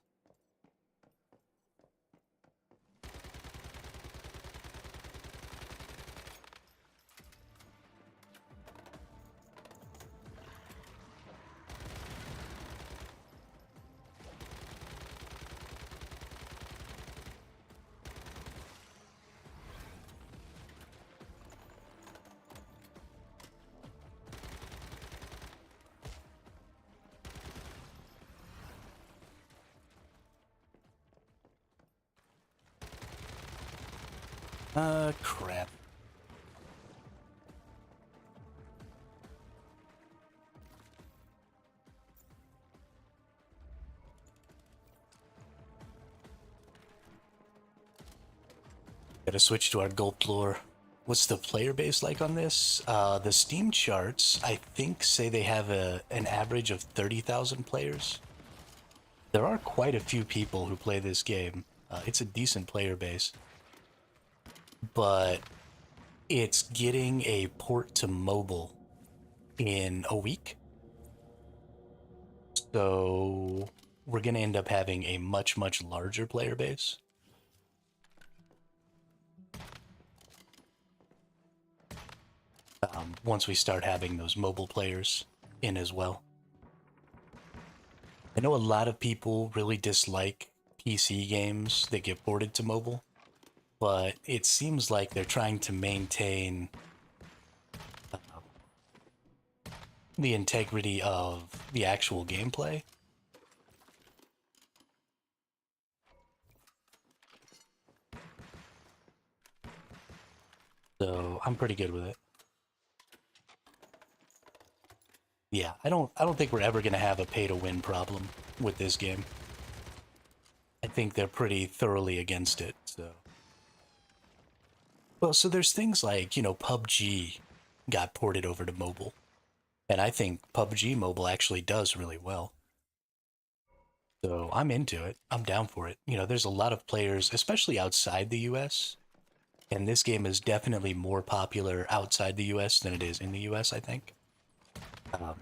Speaker 1: Crap. Gotta switch to our gold floor. What's the player base like on this? The Steam charts, I think, say they have an average of 30,000 players. There are quite a few people who play this game. It's a decent player base. But it's getting a port to mobile in a week. So we're going to end up having a much, much larger player base. Once we start having those mobile players in as well. I know a lot of people really dislike PC games that get ported to mobile, but it seems like they're trying to maintain the integrity of the actual gameplay. So I'm pretty good with it. Yeah, I don't think we're ever gonna have a pay to win problem with this game. I think they're pretty thoroughly against it, so. Well, so there's things like, PUBG got ported over to mobile. And I think PUBG Mobile actually does really well. So I'm into it. I'm down for it. There's a lot of players, especially outside the US, and this game is definitely more popular outside the US than it is in the US, I think. Um,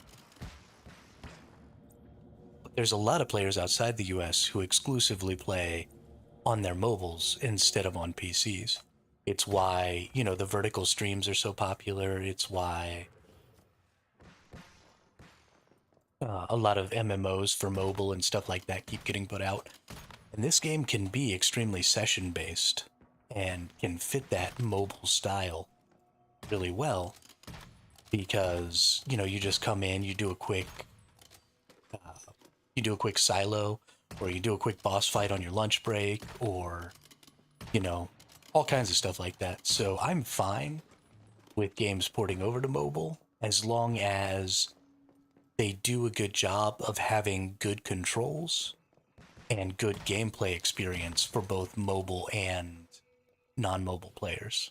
Speaker 1: there's a lot of players outside the US who exclusively play on their mobiles instead of on PCs. It's why, the vertical streams are so popular. It's why a lot of MMOs for mobile and stuff like that keep getting put out. And this game can be extremely session based and can fit that mobile style really well because, you just come in, you do a quick silo, or you do a quick boss fight on your lunch break, or, all kinds of stuff like that. So I'm fine with games porting over to mobile as long as they do a good job of having good controls and good gameplay experience for both mobile and non-mobile players.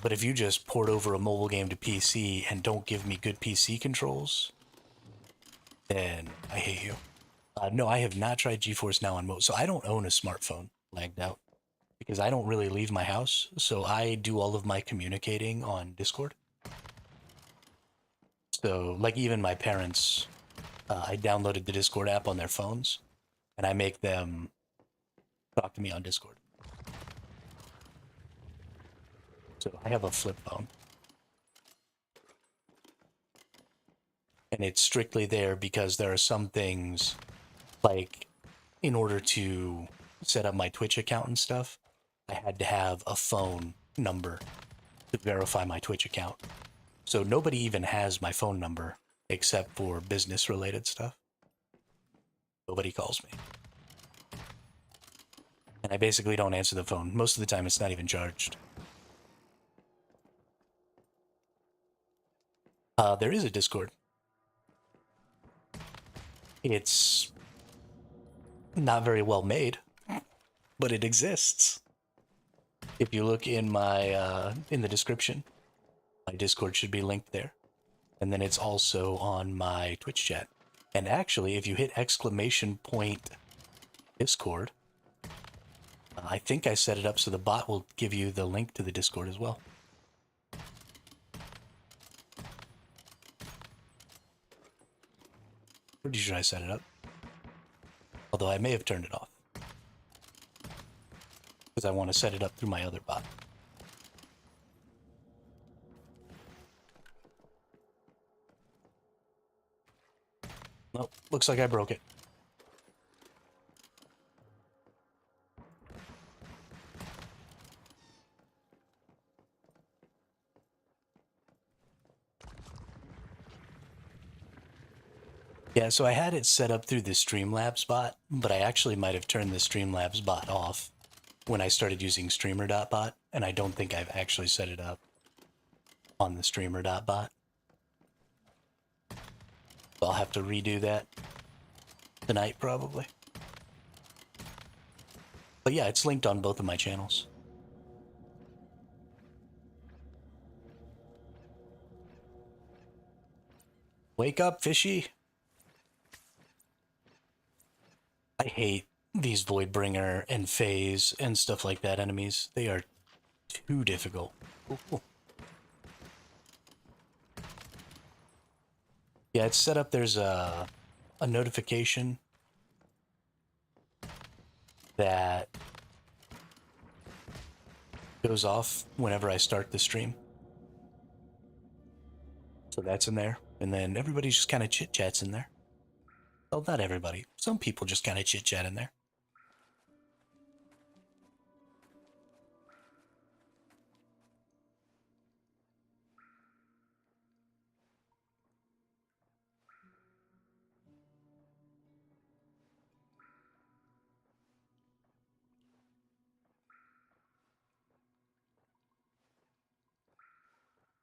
Speaker 1: But if you just port over a mobile game to PC and don't give me good PC controls, then I hate you. No, I have not tried GeForce Now on mobile, so I don't own a smartphone, lagged out, because I don't really leave my house, so I do all of my communicating on Discord. So, like, even my parents, I downloaded the Discord app on their phones, and I make them talk to me on Discord. So I have a flip phone. And it's strictly there because there are some things, like, in order to set up my Twitch account and stuff, I had to have a phone number to verify my Twitch account. So nobody even has my phone number except for business related stuff. Nobody calls me. And I basically don't answer the phone. Most of the time it's not even charged. There is a Discord. It's not very well made, but it exists. If you look in my in the description, my Discord should be linked there. And then it's also on my Twitch chat. And actually, if you hit exclamation point Discord, I think I set it up so the bot will give you the link to the Discord as well. Pretty sure I set it up. Although I may have turned it off. Because I want to set it up through my other bot. Nope, looks like I broke it. Yeah, so I had it set up through the Streamlabs bot, but I actually might have turned the Streamlabs bot off when I started using streamer.bot, and I don't think I've actually set it up on the streamer.bot. I'll have to redo that tonight probably. But yeah, it's linked on both of my channels. Wake up, fishy! I hate these Voidbringer and Phase and stuff like that enemies. They are too difficult. Ooh. Yeah, it's set up. There's a notification that goes off whenever I start the stream. So that's in there. And then everybody just kind of chit-chats in there. Well, not everybody. Some people just kind of chit-chat in there.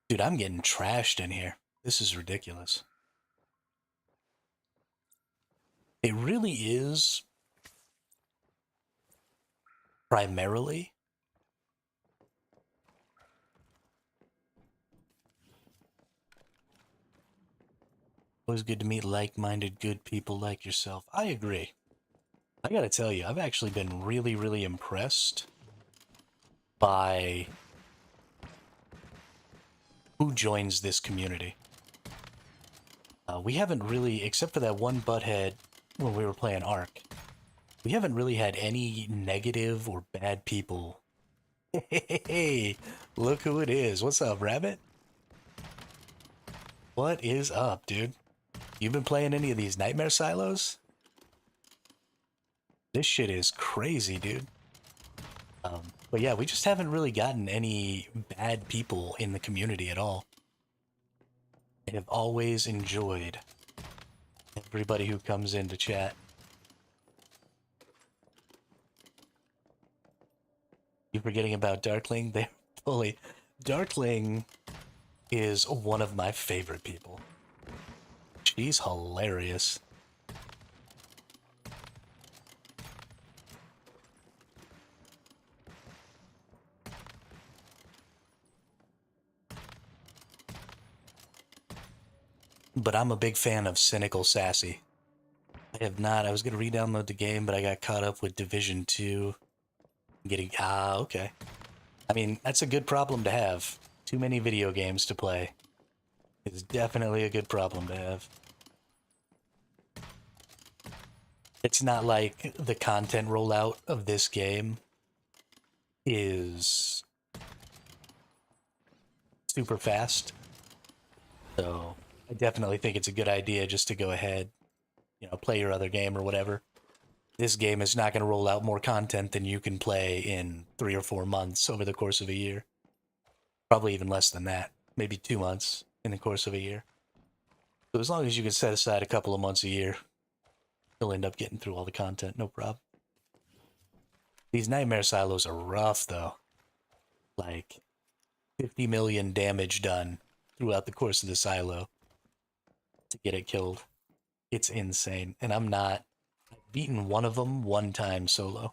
Speaker 1: Dude, I'm getting trashed in here. This is ridiculous. It really is primarily always good to meet like-minded good people like yourself. I agree. I gotta tell you, I've actually been really, really impressed by who joins this community. We haven't really, except for that one butthead when we were playing Ark, we haven't really had any negative or bad people. Hey, look who it is. What's up, Rabbit? What is up, dude? You been playing any of these Nightmare Silos? This shit is crazy, dude. But yeah, we just haven't really gotten any bad people in the community at all. I have always enjoyed everybody who comes in to chat. You forgetting about Darkling? They're fully... Darkling is one of my favorite people. She's hilarious. But I'm a big fan of Cynical Sassy. I have not. I was going to re-download the game, but I got caught up with Division 2. Getting... okay. I mean, that's a good problem to have. Too many video games to play. It's definitely a good problem to have. It's not like the content rollout of this game is super fast. So I definitely think it's a good idea just to go ahead, you know, play your other game or whatever. This game is not going to roll out more content than you can play in 3 or 4 months over the course of a year. Probably even less than that. Maybe 2 months in the course of a year. So as long as you can set aside a couple of months a year, you'll end up getting through all the content, no problem. These Nightmare Silos are rough, though. Like, 50 million damage done throughout the course of the silo to get it killed. It's insane. And I'm not... I've beaten one of them one time solo.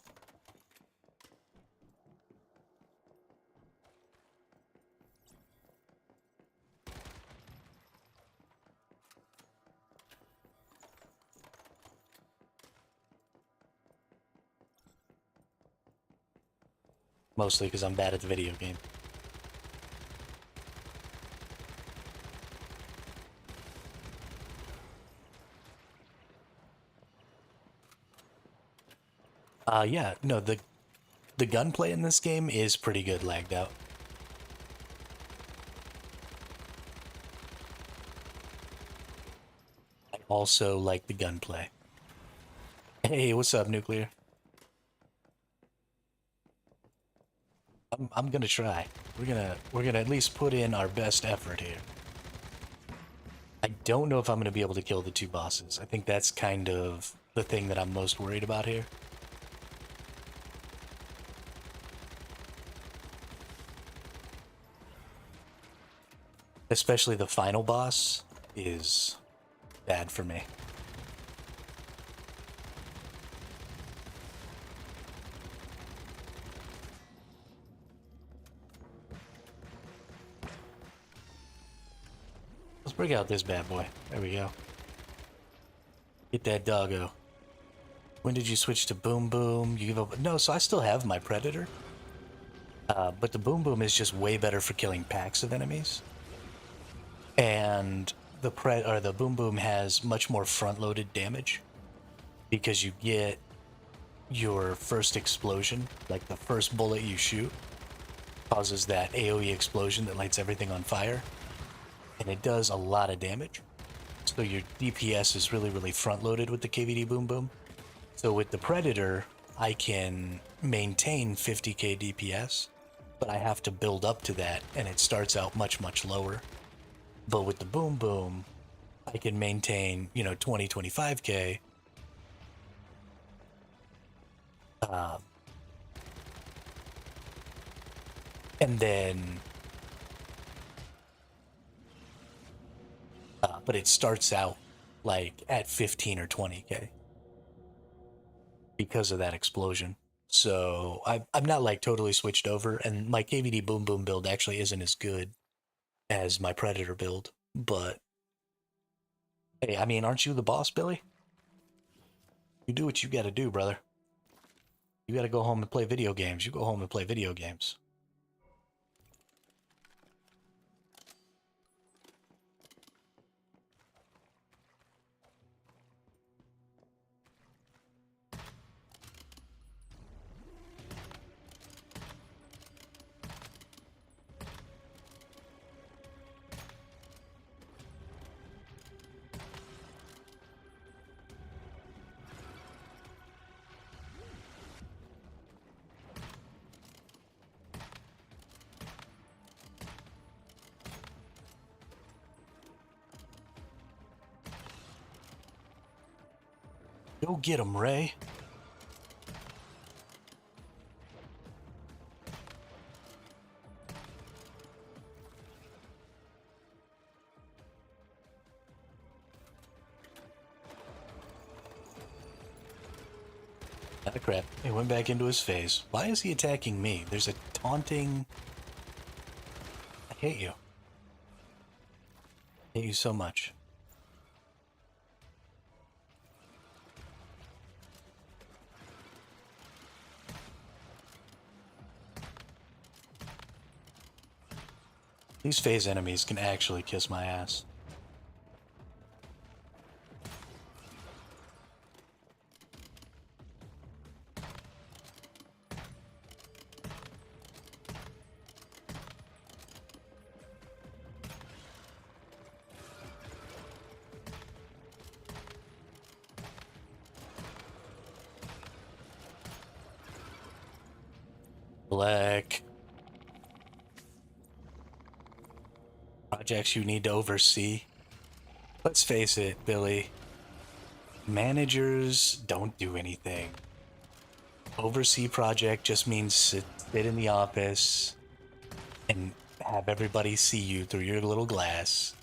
Speaker 1: Mostly because I'm bad at the video game. Yeah, no, the gunplay in this game is pretty good lagged out. I also like the gunplay. Hey, what's up, Nuclear? I'm gonna try. We're gonna at least put in our best effort here. I don't know if I'm gonna be able to kill the 2 bosses. I think that's kind of the thing that I'm most worried about here. Especially the final boss is bad for me. Let's bring out this bad boy. There we go. Get that doggo. When did you switch to Boom Boom? You give up? No, so I still have my Predator. But the Boom Boom is just way better for killing packs of enemies. And the Boom Boom has much more front-loaded damage because you get your first explosion, like the first bullet you shoot, causes that AoE explosion that lights everything on fire, and it does a lot of damage. So your DPS is really, really front-loaded with the KVD Boom Boom. So with the Predator, I can maintain 50k DPS, but I have to build up to that, and it starts out much, much lower. But with the Boom Boom, I can maintain, 20, 25k. And then, but it starts out like at 15 or 20k because of that explosion. So I'm not like totally switched over, and my KVD Boom Boom build actually isn't as good as my Predator build. But hey, I mean, aren't you the boss, Billy? You do what you gotta do, brother. You gotta go home and play video games. You go home and play video games. Go get him, Ray. Ah, crap. He went back into his phase. Why is he attacking me? There's a taunting... I hate you. I hate you so much. These phase enemies can actually kiss my ass. Black. Projects you need to oversee. Let's face it, Billy. Managers don't do anything. Oversee project just means sit in the office and have everybody see you through your little glass.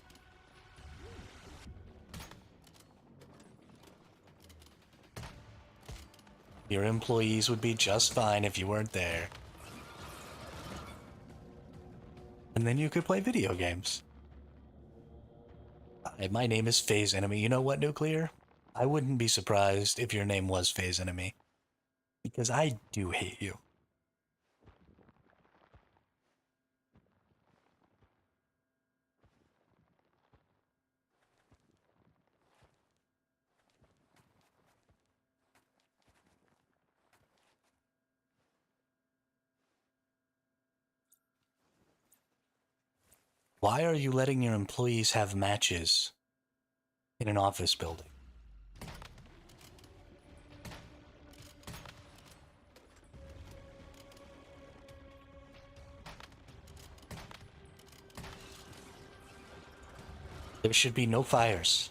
Speaker 1: Your employees would be just fine if you weren't there. And then you could play video games. Hi, my name is Phase Enemy. You know what, Nuclear? I wouldn't be surprised if your name was Phase Enemy. Because I do hate you. Why are you letting your employees have matches in an office building? There should be no fires.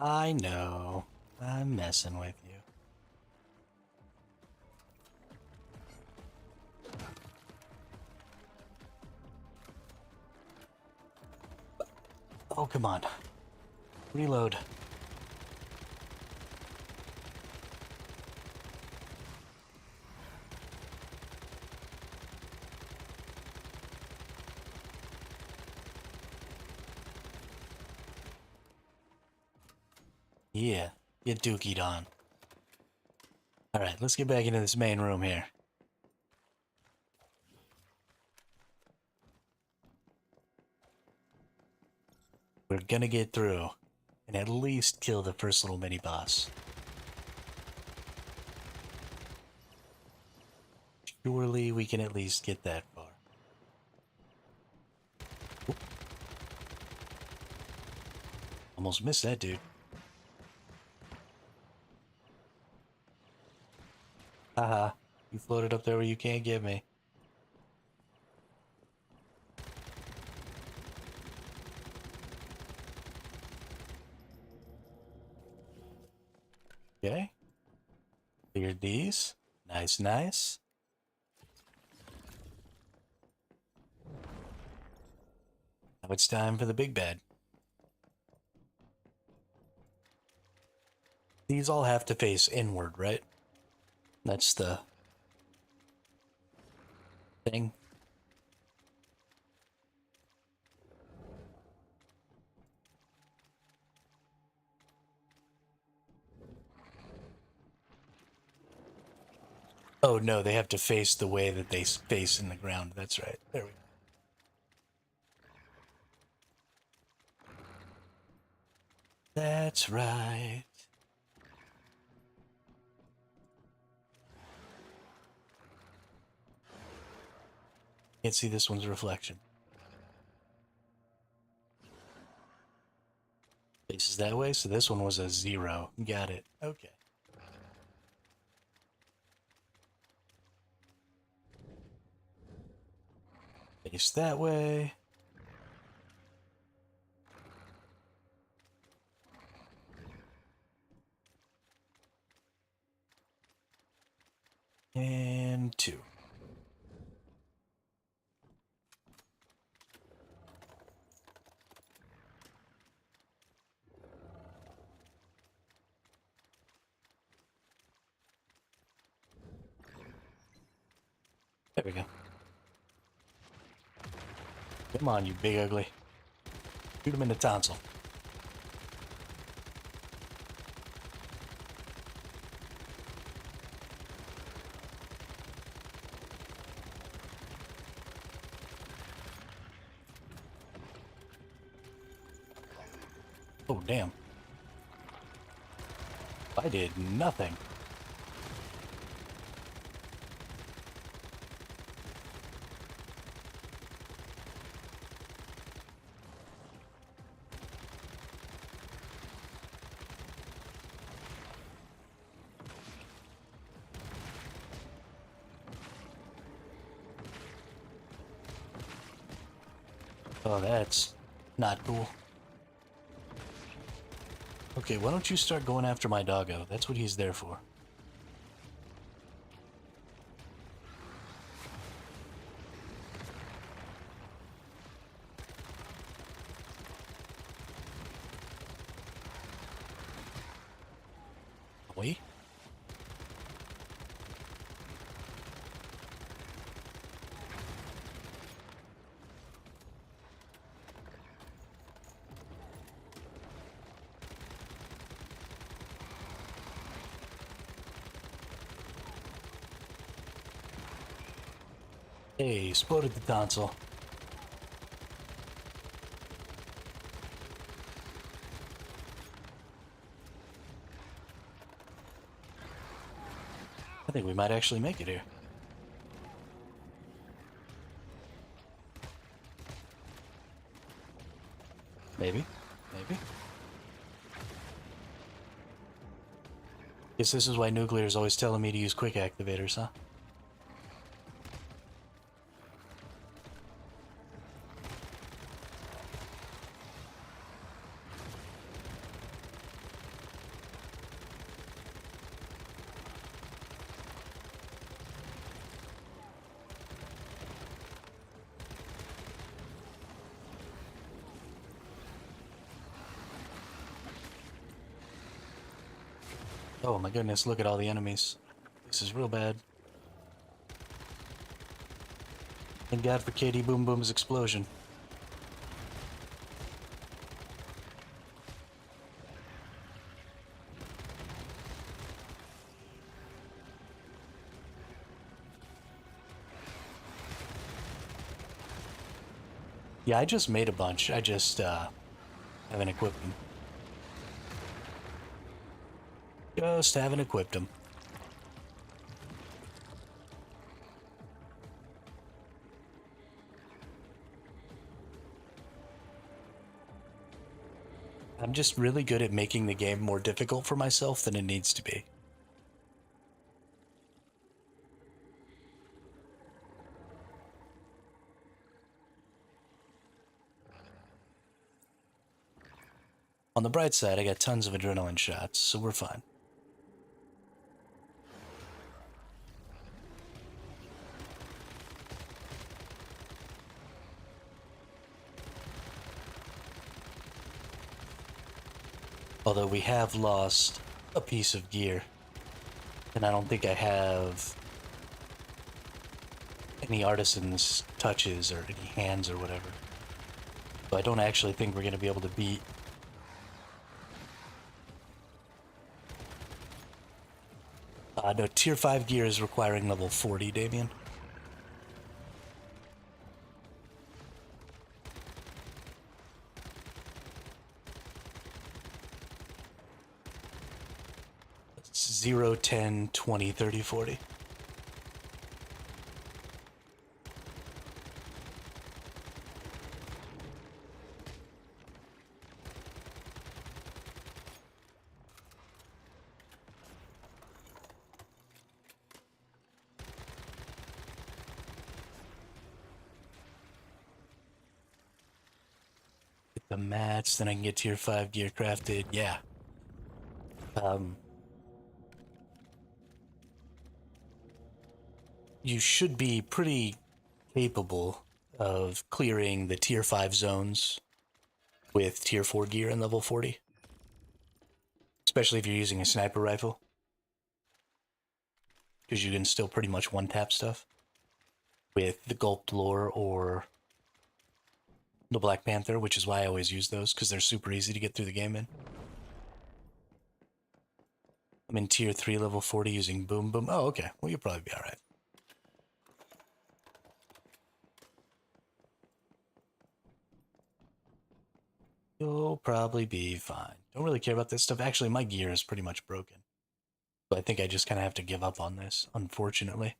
Speaker 1: I know. I'm messing with you. Oh, come on. Reload. Yeah, get dookied on. Alright, let's get back into this main room here. We're gonna get through and at least kill the first little mini boss. Surely we can at least get that far. Oop. Almost missed that dude. Haha, you floated up there where you can't get me. Okay. Cleared these. Nice, nice. Now it's time for the big bad. These all have to face inward, right? That's the thing. Oh no, they have to face the way that they face in the ground. That's right. There we go. That's right. Can't see this one's reflection. Faces that way, so this one was a 0. Got it. Okay. Face that way. And 2. There we go. Come on, you big ugly. Shoot him in the tonsil. Oh, damn. I did nothing. Oh, that's not cool. Okay, why don't you start going after my doggo? That's what he's there for. We? Hey, exploded the tonsil. I think we might actually make it here. Maybe. Maybe. Guess this is why Nuclear is always telling me to use quick activators, huh? Oh my goodness, look at all the enemies. This is real bad. Thank God for Katie Boom Boom's explosion. Yeah, I just made a bunch. I just haven't equipped them. Just haven't equipped them. I'm just really good at making the game more difficult for myself than it needs to be. On the bright side, I got tons of adrenaline shots, so we're fine. Although we have lost a piece of gear, and I don't think I have any artisan's touches or any hands or whatever. So I don't actually think we're going to be able to beat. No, tier 5 gear is requiring level 40, Damien. It's 0, 10, 20, 30, 40. Get the mats, then I can get tier 5 gear crafted. Yeah. Um, you should be pretty capable of clearing the tier 5 zones with tier 4 gear and level 40. Especially if you're using a sniper rifle. Because you can still pretty much one-tap stuff with the Gulp Lore or the Black Panther, which is why I always use those, because they're super easy to get through the game in. I'm in tier 3 level 40 using Boom Boom. Oh, okay. Well, you'll probably be alright. You'll probably be fine. Don't really care about this stuff. Actually, my gear is pretty much broken. So I think I just kind of have to give up on this, unfortunately.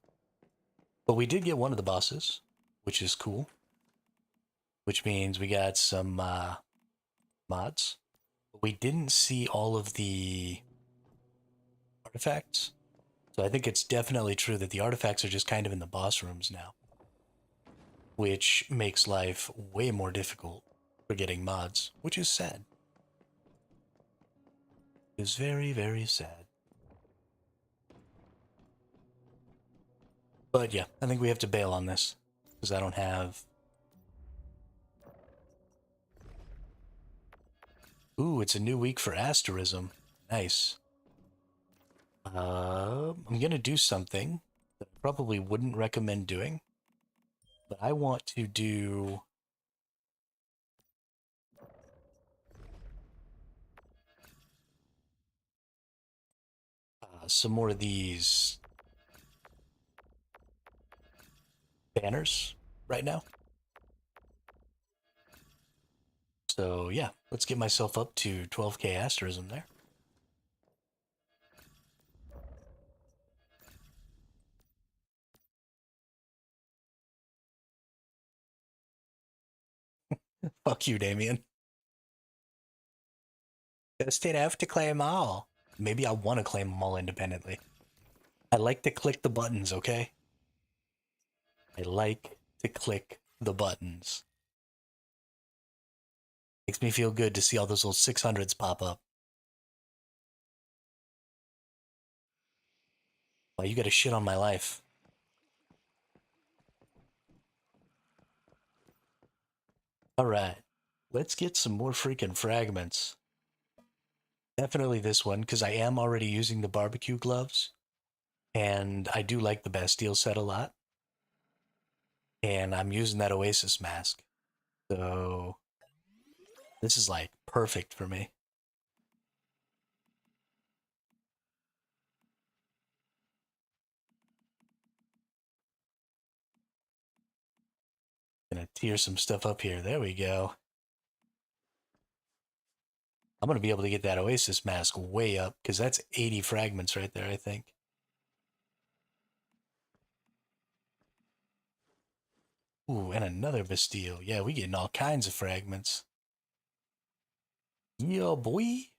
Speaker 1: But we did get one of the bosses, which is cool. Which means we got some mods. But we didn't see all of the artifacts. So I think it's definitely true that the artifacts are just kind of in the boss rooms now. Which makes life way more difficult for getting mods, which is sad. It's very, very sad. But yeah, I think we have to bail on this. Because I don't have... Ooh, it's a new week for asterism. Nice. I'm gonna do something that I probably wouldn't recommend doing. But I want to do... some more of these banners right now. So yeah, let's get myself up to 12k asterism there. Fuck you, Damien. Instead, I have to claim all. Maybe I want to claim them all independently. I like to click the buttons, okay? I like to click the buttons. Makes me feel good to see all those little 600s pop up. Wow, you gotta shit on my life. Alright, let's get some more freaking fragments. Definitely this one, because I am already using the barbecue gloves, and I do like the Bastille set a lot, and I'm using that Oasis mask. So this is like perfect for me. Gonna tear some stuff up here. There we go. I'm gonna be able to get that Oasis mask way up, because that's 80 fragments right there, I think. Ooh, and another Bastille. Yeah, we getting all kinds of fragments. Yeah, boy.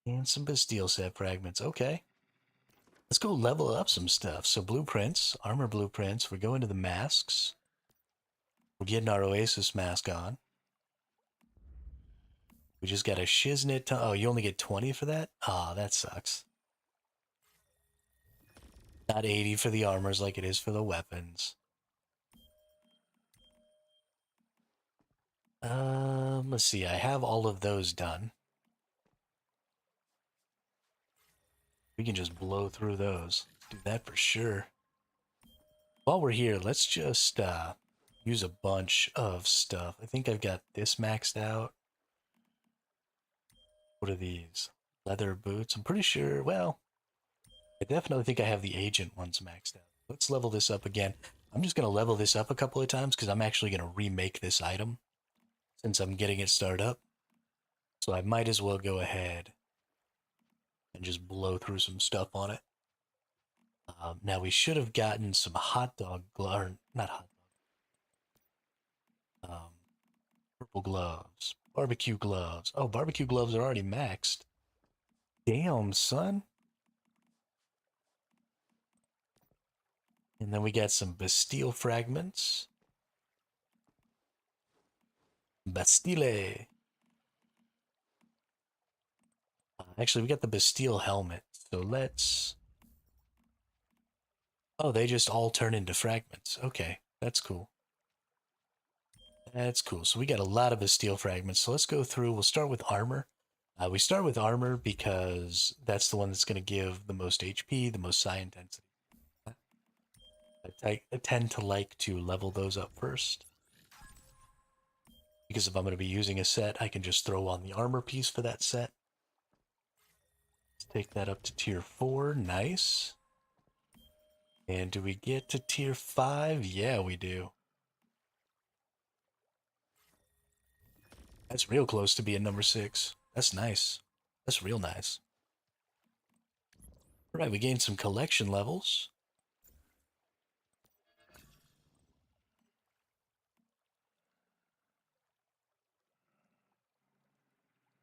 Speaker 1: And some Bastille set fragments. Okay. Let's go level up some stuff. So blueprints, armor blueprints. We're going to the masks. We're getting our Oasis mask on. We just got a shiznit. Oh, you only get 20 for that? Ah, oh, that sucks. Not 80 for the armors like it is for the weapons. Let's see. I have all of those done. We can just blow through those. Do that for sure. While we're here, let's just use a bunch of stuff. I think I've got this maxed out. What are these? Leather boots. I'm pretty sure, well, I definitely think I have the agent ones maxed out. Let's level this up again. I'm just going to level this up a couple of times because I'm actually going to remake this item since I'm getting it started up. So I might as well go ahead and just blow through some stuff on it. Now we should have gotten some hot dog gloves, not hot dog, purple gloves, barbecue gloves. Oh, barbecue gloves are already maxed. Damn, son. And then we got some Bastille fragments. Bastille. Actually, we got the Bastille helmet. So let's... Oh, they just all turn into fragments. Okay, that's cool. That's cool. So we got a lot of Bastille fragments. So let's go through. We'll start with armor. We start with armor because that's the one that's going to give the most HP, the most psi intensity. I tend to like to level those up first. Because if I'm going to be using a set, I can just throw on the armor piece for that set. Let's take that up to tier 4. Nice. And do we get to tier 5? Yeah, we do. That's real close to being number 6. That's nice. That's real nice. All right, we gained some collection levels.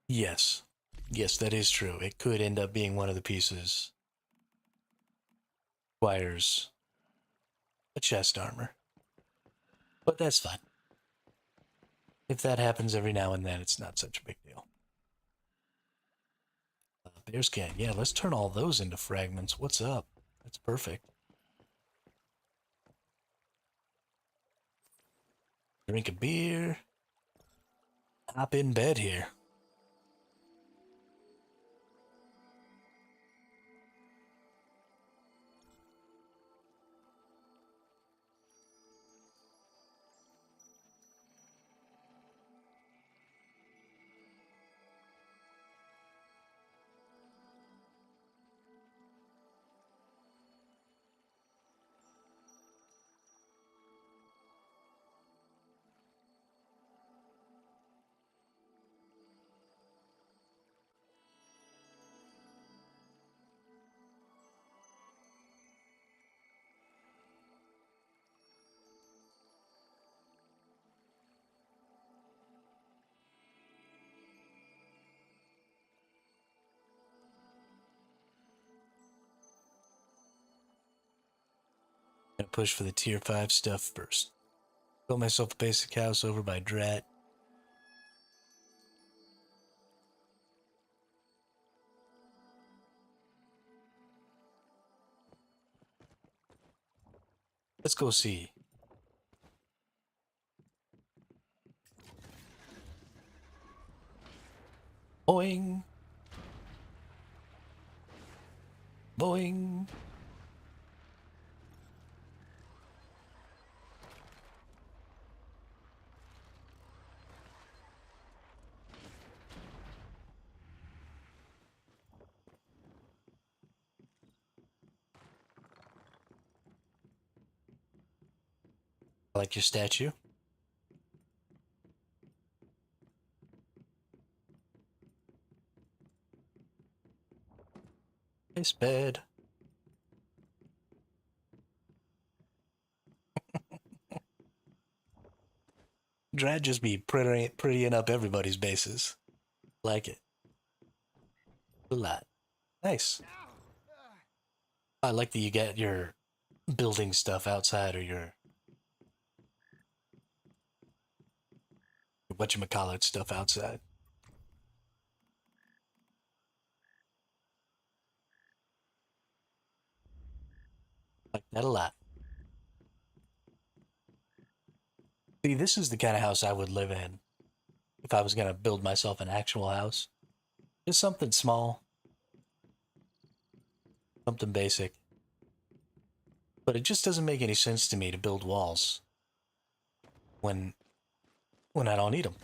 Speaker 1: Yes. Yes, that is true. It could end up being one of the pieces. Requires a chest armor. But that's fine. If that happens every now and then, it's not such a big deal. Bearskin. Yeah, let's turn all those into fragments. What's up? That's perfect. Drink a beer. Hop in bed here. Gonna push for the tier 5 stuff first. Built myself a basic house over by Drat. Let's go see. Boing. Boing. I like your statue. Nice bed. Drag just be prettying up everybody's bases. Like it. A lot. Nice. I like that you get your building stuff outside or your whatchamacallit stuff outside. Like that a lot. See, this is the kind of house I would live in if I was going to build myself an actual house. Just something small, something basic. But it just doesn't make any sense to me to build walls when I don't need them.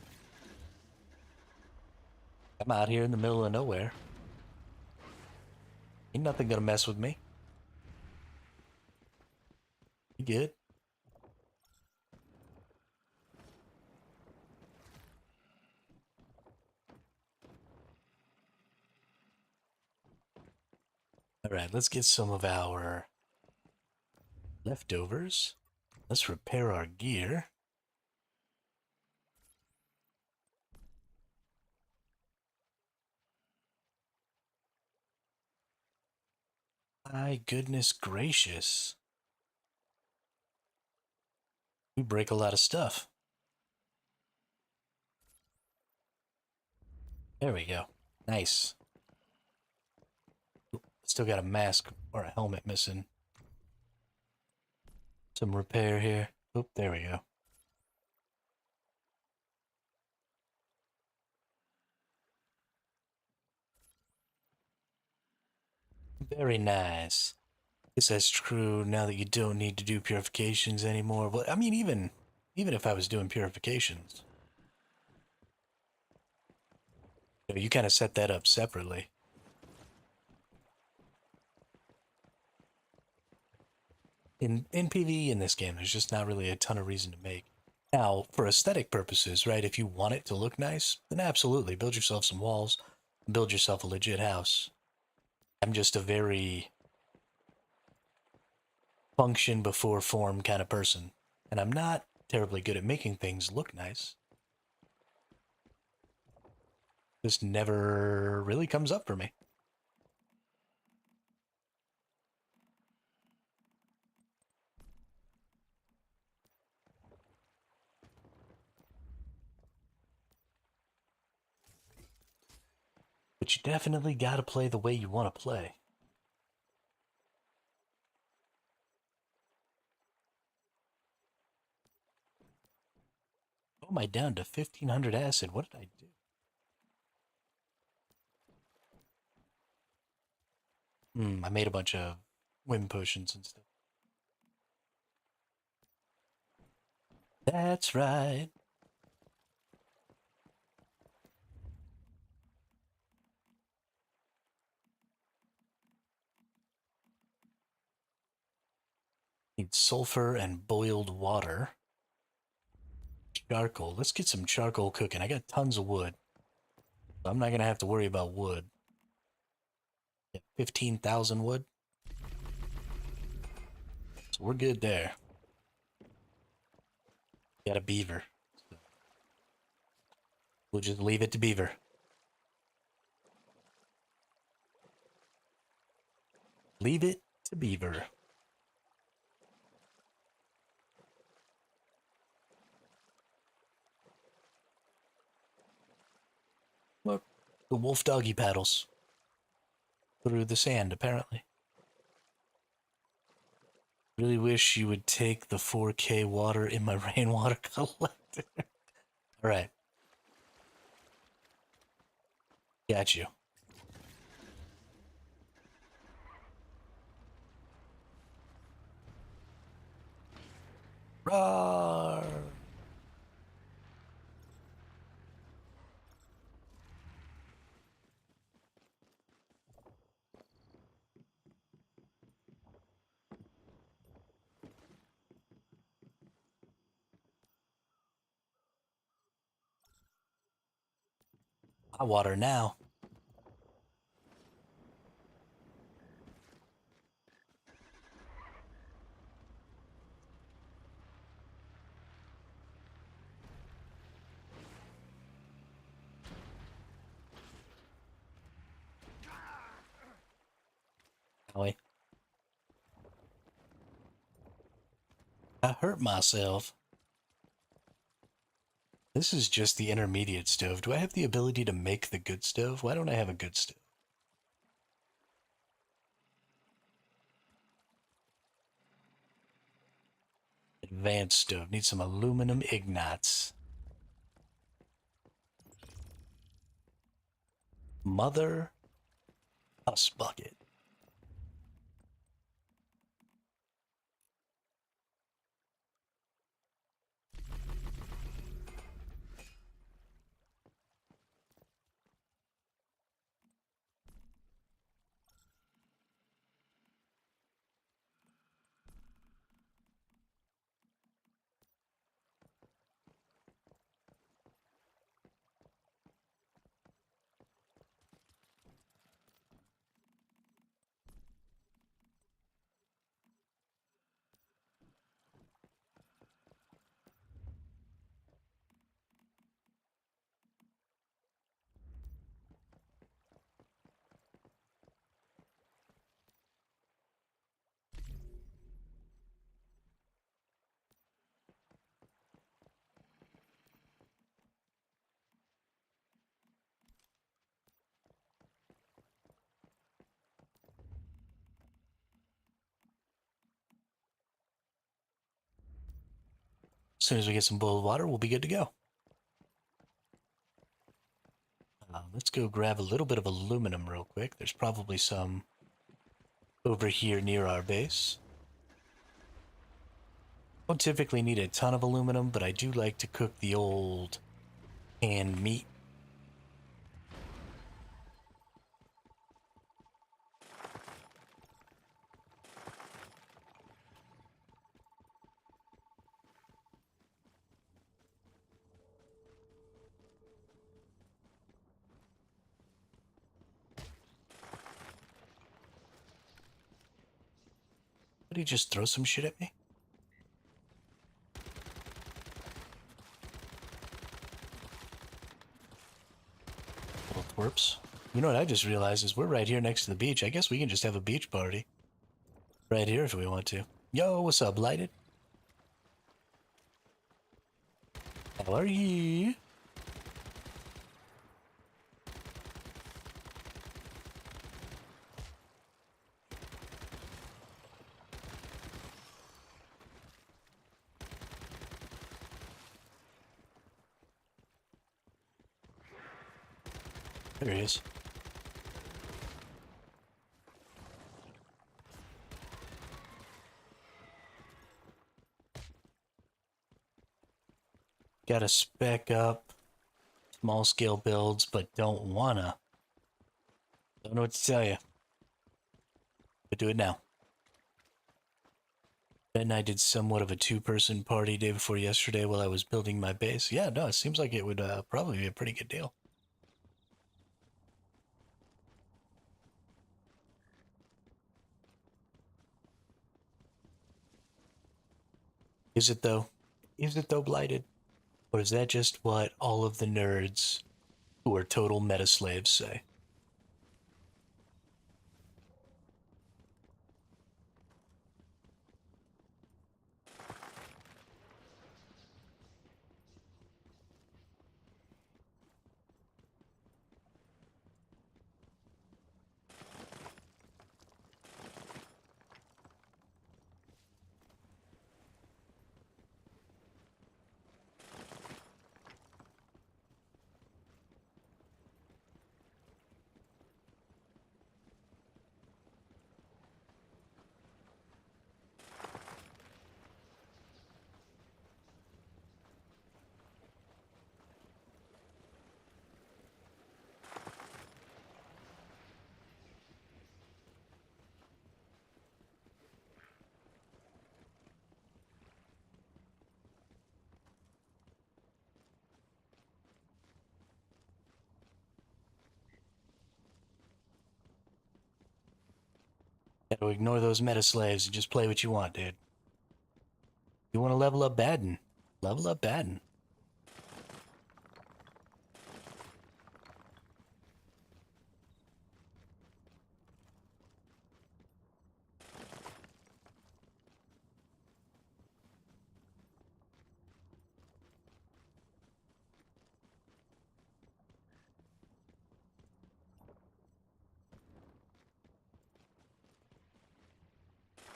Speaker 1: I'm out here in the middle of nowhere. Ain't nothing gonna mess with me. You good? All right, let's get some of our leftovers. Let's repair our gear. My goodness gracious. We break a lot of stuff. There we go. Nice. Still got a mask or a helmet missing. Some repair here. Oop, there we go. Very nice. Guess that's true now that you don't need to do purifications anymore. Well, I mean, even if I was doing purifications, you kind of set that up separately. In PvE in this game, there's just not really a ton of reason to make. Now, for aesthetic purposes, right? If you want it to look nice, then absolutely build yourself some walls, build yourself a legit house. I'm just a very function before form kind of person, and I'm not terribly good at making things look nice. This never really comes up for me. But you definitely gotta play the way you want to play. Oh, am I down to 1500 acid? What did I do? I made a bunch of wind potions and stuff. That's right. Need sulfur and boiled water. Charcoal. Let's get some charcoal cooking. I got tons of wood. So I'm not going to have to worry about wood. Yeah, 15,000 wood. So we're good there. Got a beaver. So we'll just leave it to beaver. Leave it to beaver. Look, the wolf doggy paddles through the sand, apparently. Really wish you would take the 4K water in my rainwater collector. All right. Got you. Roar! Hot water now. Owie. I hurt myself. This is just the intermediate stove. Do I have the ability to make the good stove? Why don't I have a good stove? Advanced stove. Need some aluminum ignites. Mother Us bucket. As soon as we get some boiled water, we'll be good to go. Let's go grab a little bit of aluminum real quick. There's probably some over here near our base. Don't typically need a ton of aluminum, but I do like to cook the old canned meat. Did he just throw some shit at me? Little twerps. You know what I just realized is we're right here next to the beach. I guess we can just have a beach party. Right here if we want to. Yo, what's up, Lighted? How are you? There he is. Gotta spec up small scale builds, but don't wanna. Don't know what to tell you. But do it now. Ben and I did somewhat of a two-person party day before yesterday while I was building my base. Yeah, no, it seems like it would probably be a pretty good deal. Is it though? Is it though, Blighted? Or is that just what all of the nerds who are total meta slaves say? Gotta ignore those meta slaves and just play what you want, dude. You want to level up Baden? Level up Baden.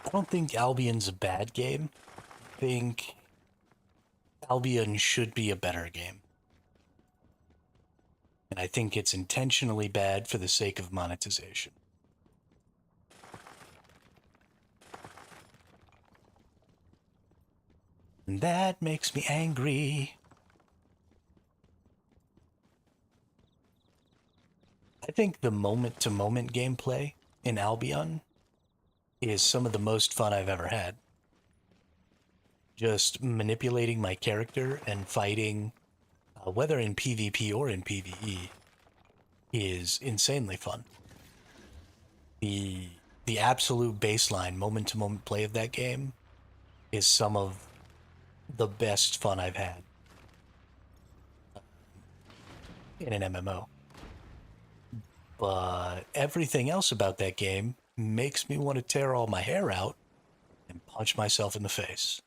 Speaker 1: I don't think Albion's a bad game. I think Albion should be a better game. And I think it's intentionally bad for the sake of monetization. And that makes me angry. I think the moment-to-moment gameplay in Albion is some of the most fun I've ever had. Just manipulating my character and fighting, whether in PvP or in PvE, is insanely fun. The the absolute baseline moment-to-moment play of that game is some of the best fun I've had in an MMO. But everything else about that game makes me want to tear all my hair out and punch myself in the face.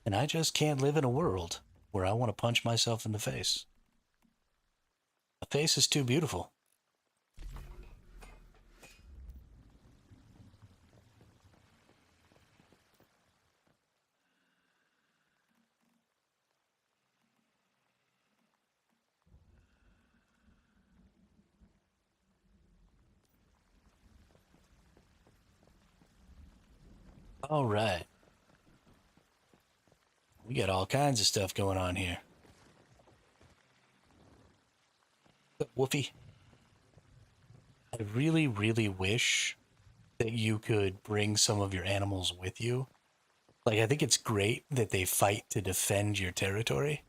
Speaker 1: And I just can't live in a world where I want to punch myself in the face. A face is too beautiful. All right. We got all kinds of stuff going on here. Woofy. I really, really wish that you could bring some of your animals with you. Like, I think it's great that they fight to defend your territory,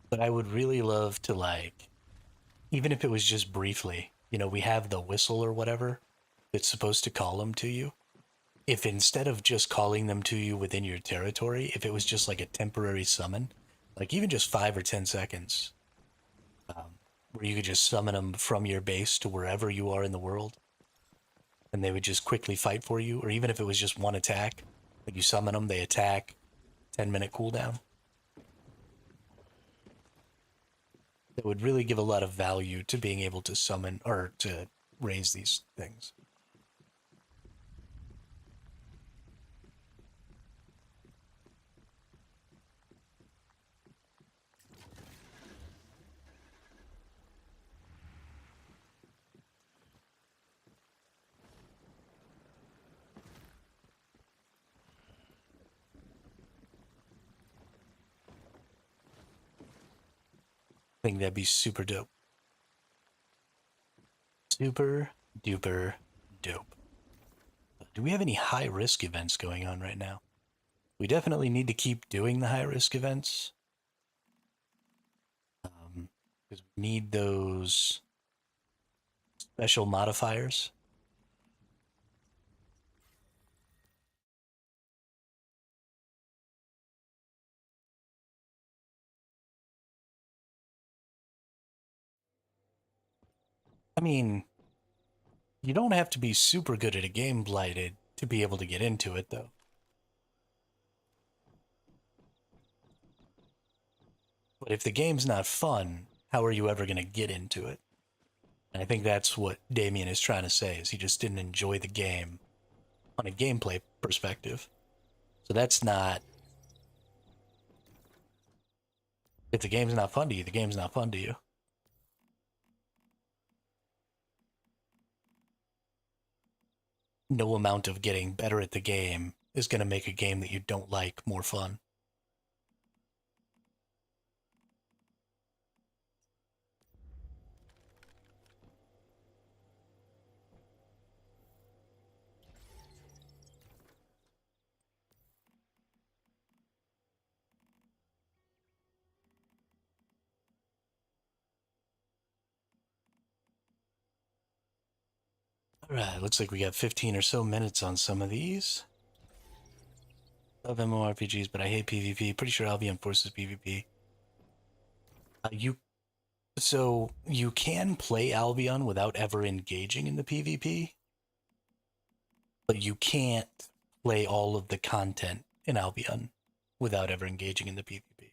Speaker 1: but I would really love to, like, even if it was just briefly, we have the whistle or whatever that's supposed to call them to you. If instead of just calling them to you within your territory, if it was just like a temporary summon, like even just 5 or 10 seconds, where you could just summon them from your base to wherever you are in the world, and they would just quickly fight for you, or even if it was just one attack, like you summon them, they attack, 10-minute cooldown. That would really give a lot of value to being able to summon or to raise these things. I think that'd be super dope. Super duper dope. Do we have any high risk events going on right now? We definitely need to keep doing the high risk events. Because we need those special modifiers. I mean, you don't have to be super good at a game blighted to be able to get into it, though. But if the game's not fun, how are you ever going to get into it? And I think that's what Damien is trying to say, is he just didn't enjoy the game on a gameplay perspective. So that's not... If the game's not fun to you, the game's not fun to you. No amount of getting better at the game is going to make a game that you don't like more fun. Right, looks like we got 15 or so minutes on some of these. Love MMORPGs, but I hate PvP. Pretty sure Albion forces PvP. So you can play Albion without ever engaging in the PvP, but you can't play all of the content in Albion without ever engaging in the PvP.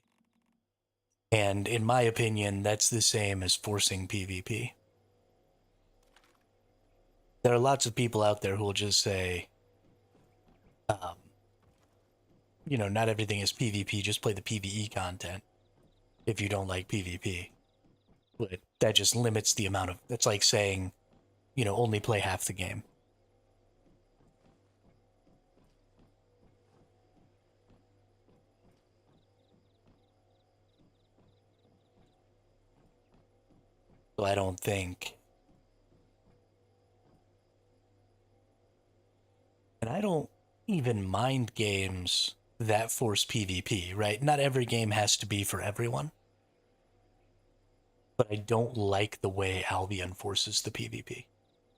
Speaker 1: And in my opinion, that's the same as forcing PvP. There are lots of people out there who will just say, um, not everything is PvP, just play the PvE content if you don't like PvP. But that just limits the amount of, it's like saying, only play half the game. So I don't think, and I don't even mind games that force PvP, right? Not every game has to be for everyone, but I don't like the way Albion forces the PvP.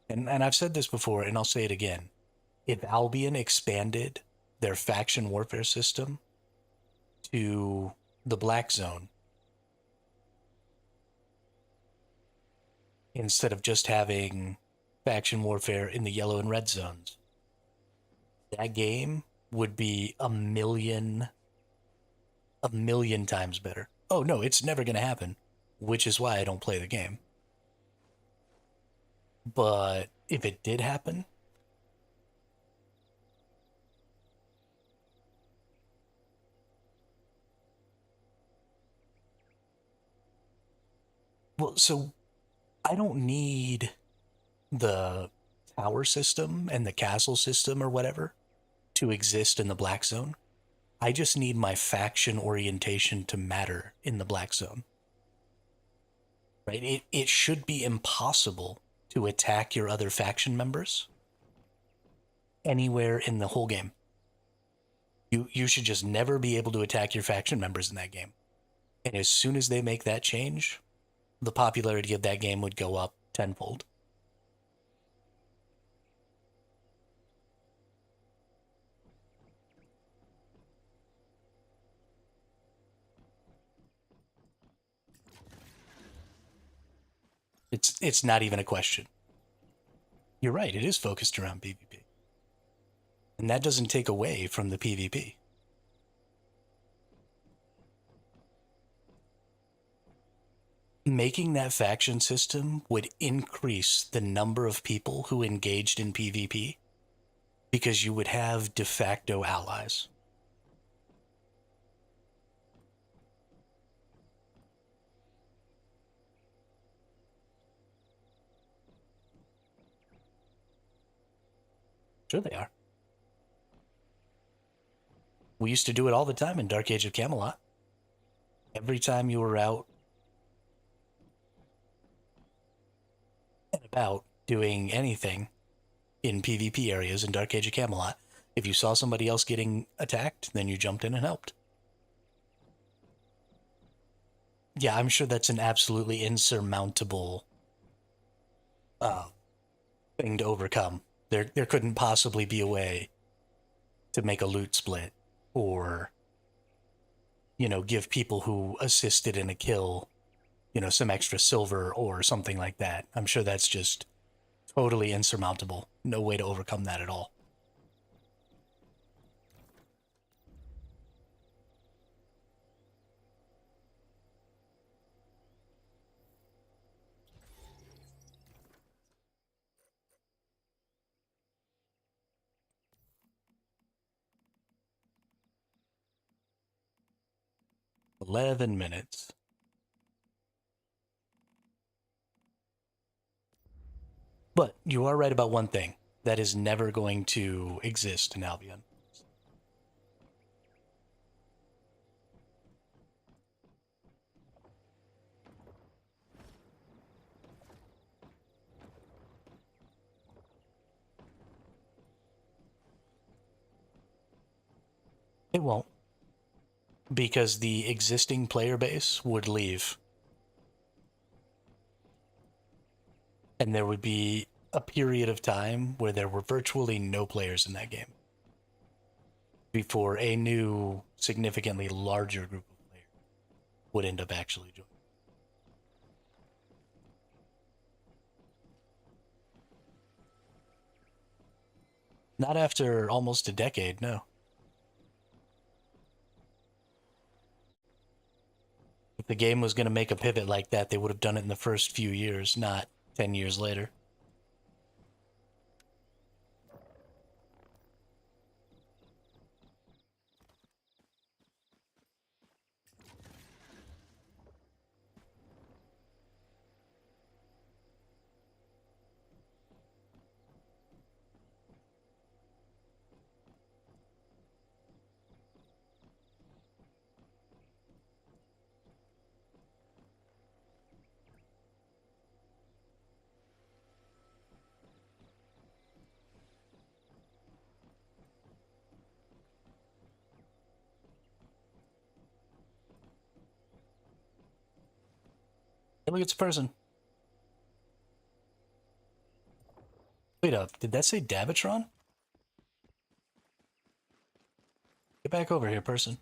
Speaker 1: And I've said this before, and I'll say it again. If Albion expanded their faction warfare system to the Black Zone, instead of just having faction warfare in the yellow and red zones, that game would be a million times better. Oh no, it's never going to happen, which is why I don't play the game. But if it did happen, well, so I don't need the tower system and the castle system or whatever to exist in the Black Zone. I just need my faction orientation to matter in the Black Zone. Right? It should be impossible to attack your other faction members anywhere in the whole game. You should just never be able to attack your faction members in that game. And as soon as they make that change, the popularity of that game would go up tenfold. It's not even a question. You're right, it is focused around PvP. And that doesn't take away from the PvP. Making that faction system would increase the number of people who engaged in PvP because you would have de facto allies. Sure, they are. We used to do it all the time in Dark Age of Camelot. Every time you were out and about doing anything in PvP areas in Dark Age of Camelot, if you saw somebody else getting attacked, then you jumped in and helped. Yeah, I'm sure that's an absolutely insurmountable uh, thing to overcome. There couldn't possibly be a way to make a loot split or, give people who assisted in a kill, some extra silver or something like that. I'm sure that's just totally insurmountable. No way to overcome that at all. $11. But you are right about one thing. That is never going to exist in Albion. It won't. Because the existing player base would leave. And there would be a period of time where there were virtually no players in that game before a new, significantly larger group of players would end up actually joining. Not after almost a decade, no. If the game was going to make a pivot like that, they would have done it in the first few years, not 10 years later. Hey, look, it's a person. Wait up, did that say Davatron? Get back over here, person.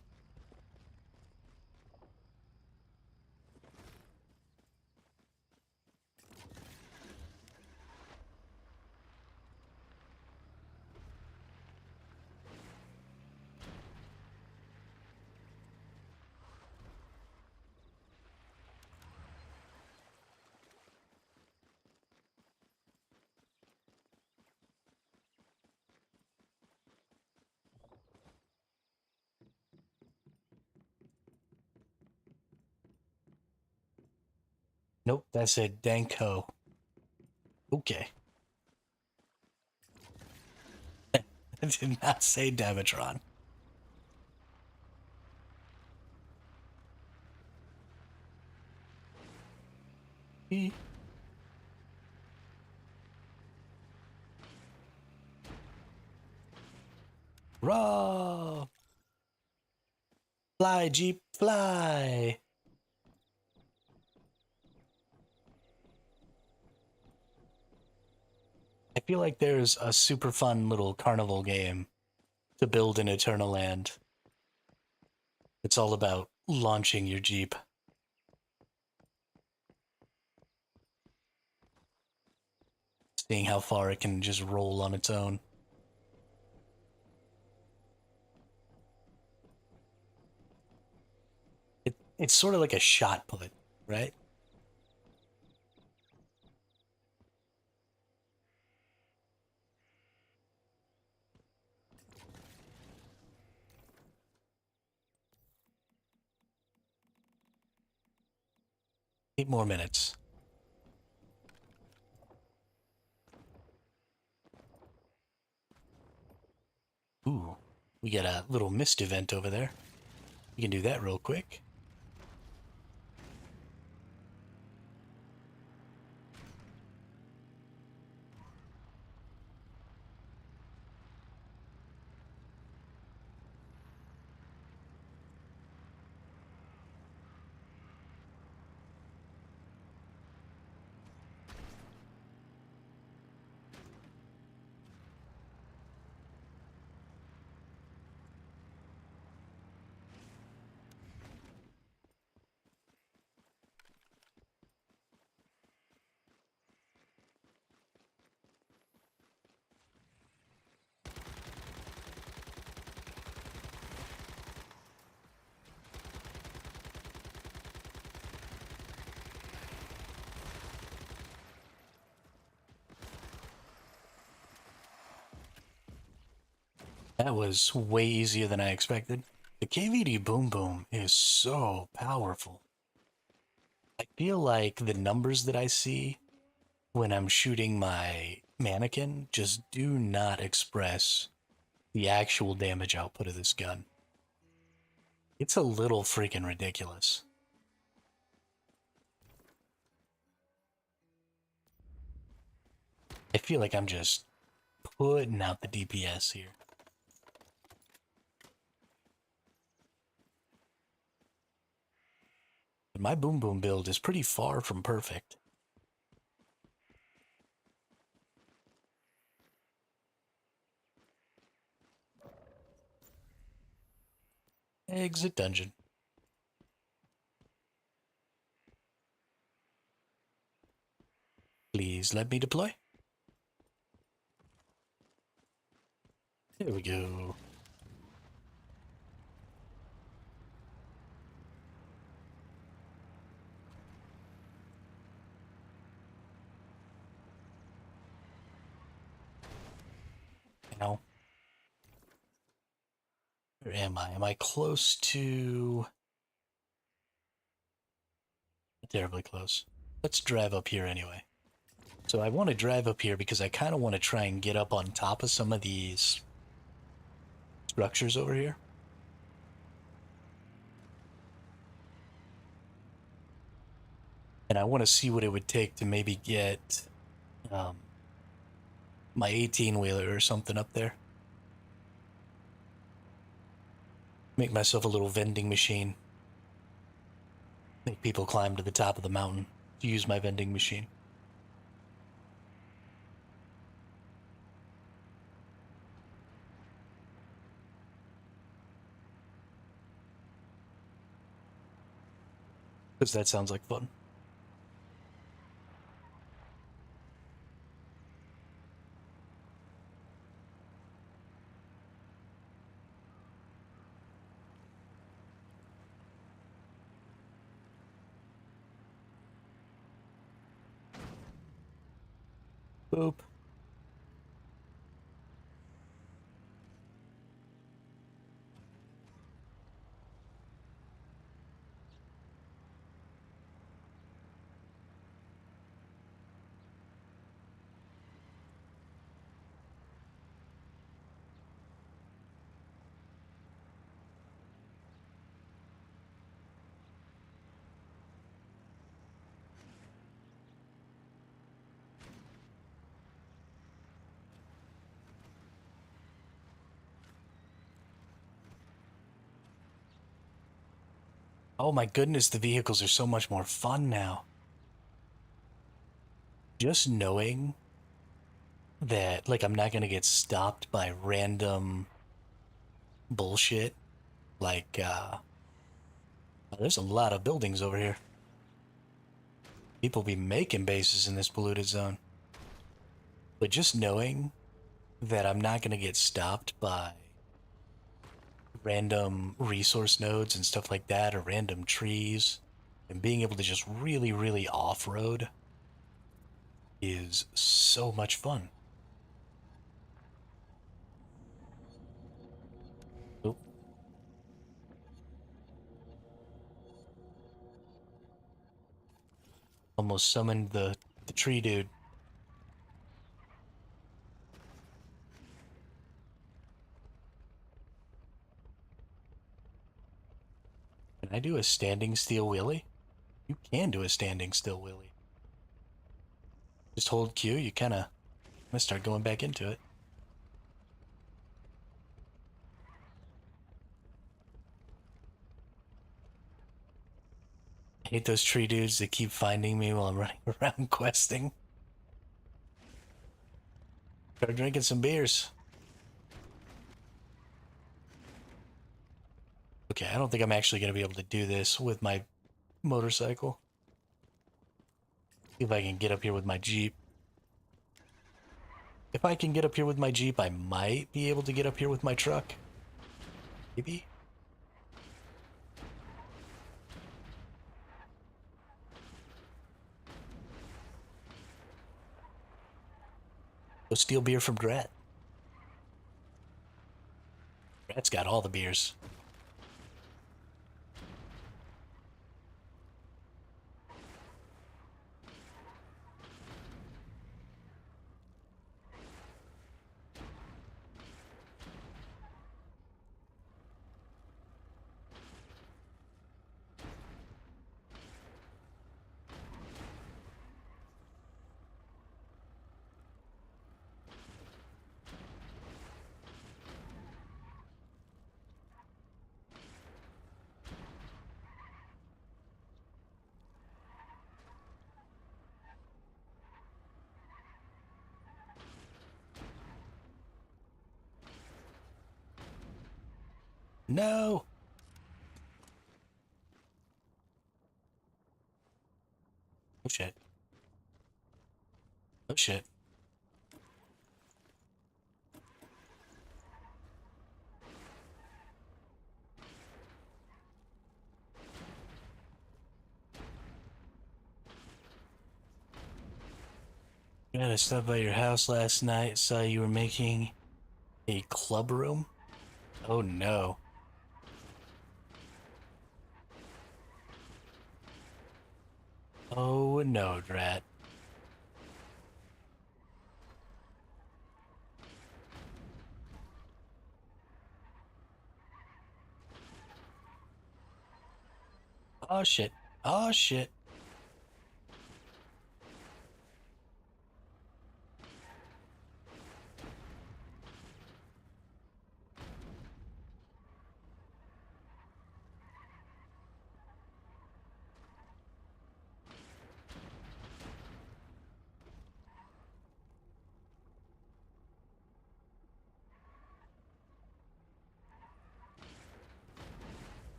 Speaker 1: Nope, that said Danko. Okay. I did not say Davatron. Raw! Fly, Jeep, fly! I feel like there's a super fun little carnival game to build in Eternal Land. It's all about launching your Jeep. Seeing how far it can just roll on its own. It's sort of like a shot put, right? 8 more minutes. Ooh, we got a little mist event over there. We can do that real quick. That was way easier than I expected. The KVD Boom Boom is so powerful. I feel like the numbers that I see when I'm shooting my mannequin just do not express the actual damage output of this gun. It's a little freaking ridiculous. I feel like I'm just putting out the DPS here. But my Boom Boom build is pretty far from perfect. Exit dungeon. Please let me deploy. There we go. Now, where am I? Am I close to... Terribly close. Let's drive up here anyway. So I want to drive up here because I kind of want to try and get up on top of some of these structures over here. And I want to see what it would take to maybe get my 18-wheeler or something up there. Make myself a little vending machine. Make people climb to the top of the mountain to use my vending machine. Because that sounds like fun. Boop. Oh my goodness, the vehicles are so much more fun now. Just knowing that, like, I'm not going to get stopped by random bullshit. Like, there's a lot of buildings over here. People be making bases in this polluted zone. But just knowing that I'm not going to get stopped by random resource nodes and stuff like that, or random trees, and being able to just really, really off-road is so much fun. Oh, almost summoned the tree dude. Can I do a standing steel wheelie? You can do a standing steel wheelie. Just hold Q, you kinda start going back into it. I hate those tree dudes that keep finding me while I'm running around questing. Start drinking some beers. Okay, I don't think I'm actually going to be able to do this with my motorcycle. See if I can get up here with my Jeep. If I can get up here with my Jeep, I might be able to get up here with my truck. Maybe? Go steal beer from Grat. Grat's got all the beers. No! shit. Oh shit. Yeah, I stopped by your house last night, saw you were making a club room. Oh no. Oh no, Drat. Oh shit. Oh shit.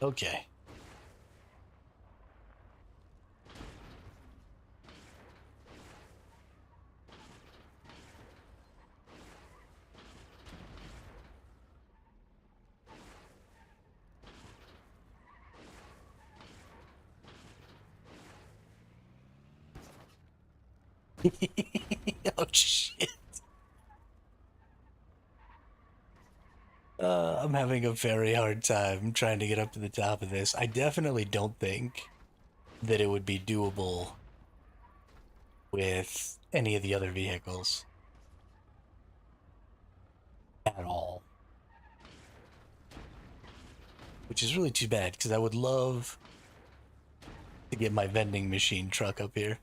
Speaker 1: Okay. Oh shit. I'm having a very hard time trying to get up to the top of this. I definitely don't think that it would be doable with any of the other vehicles at all. Which is really too bad because I would love to get my vending machine truck up here.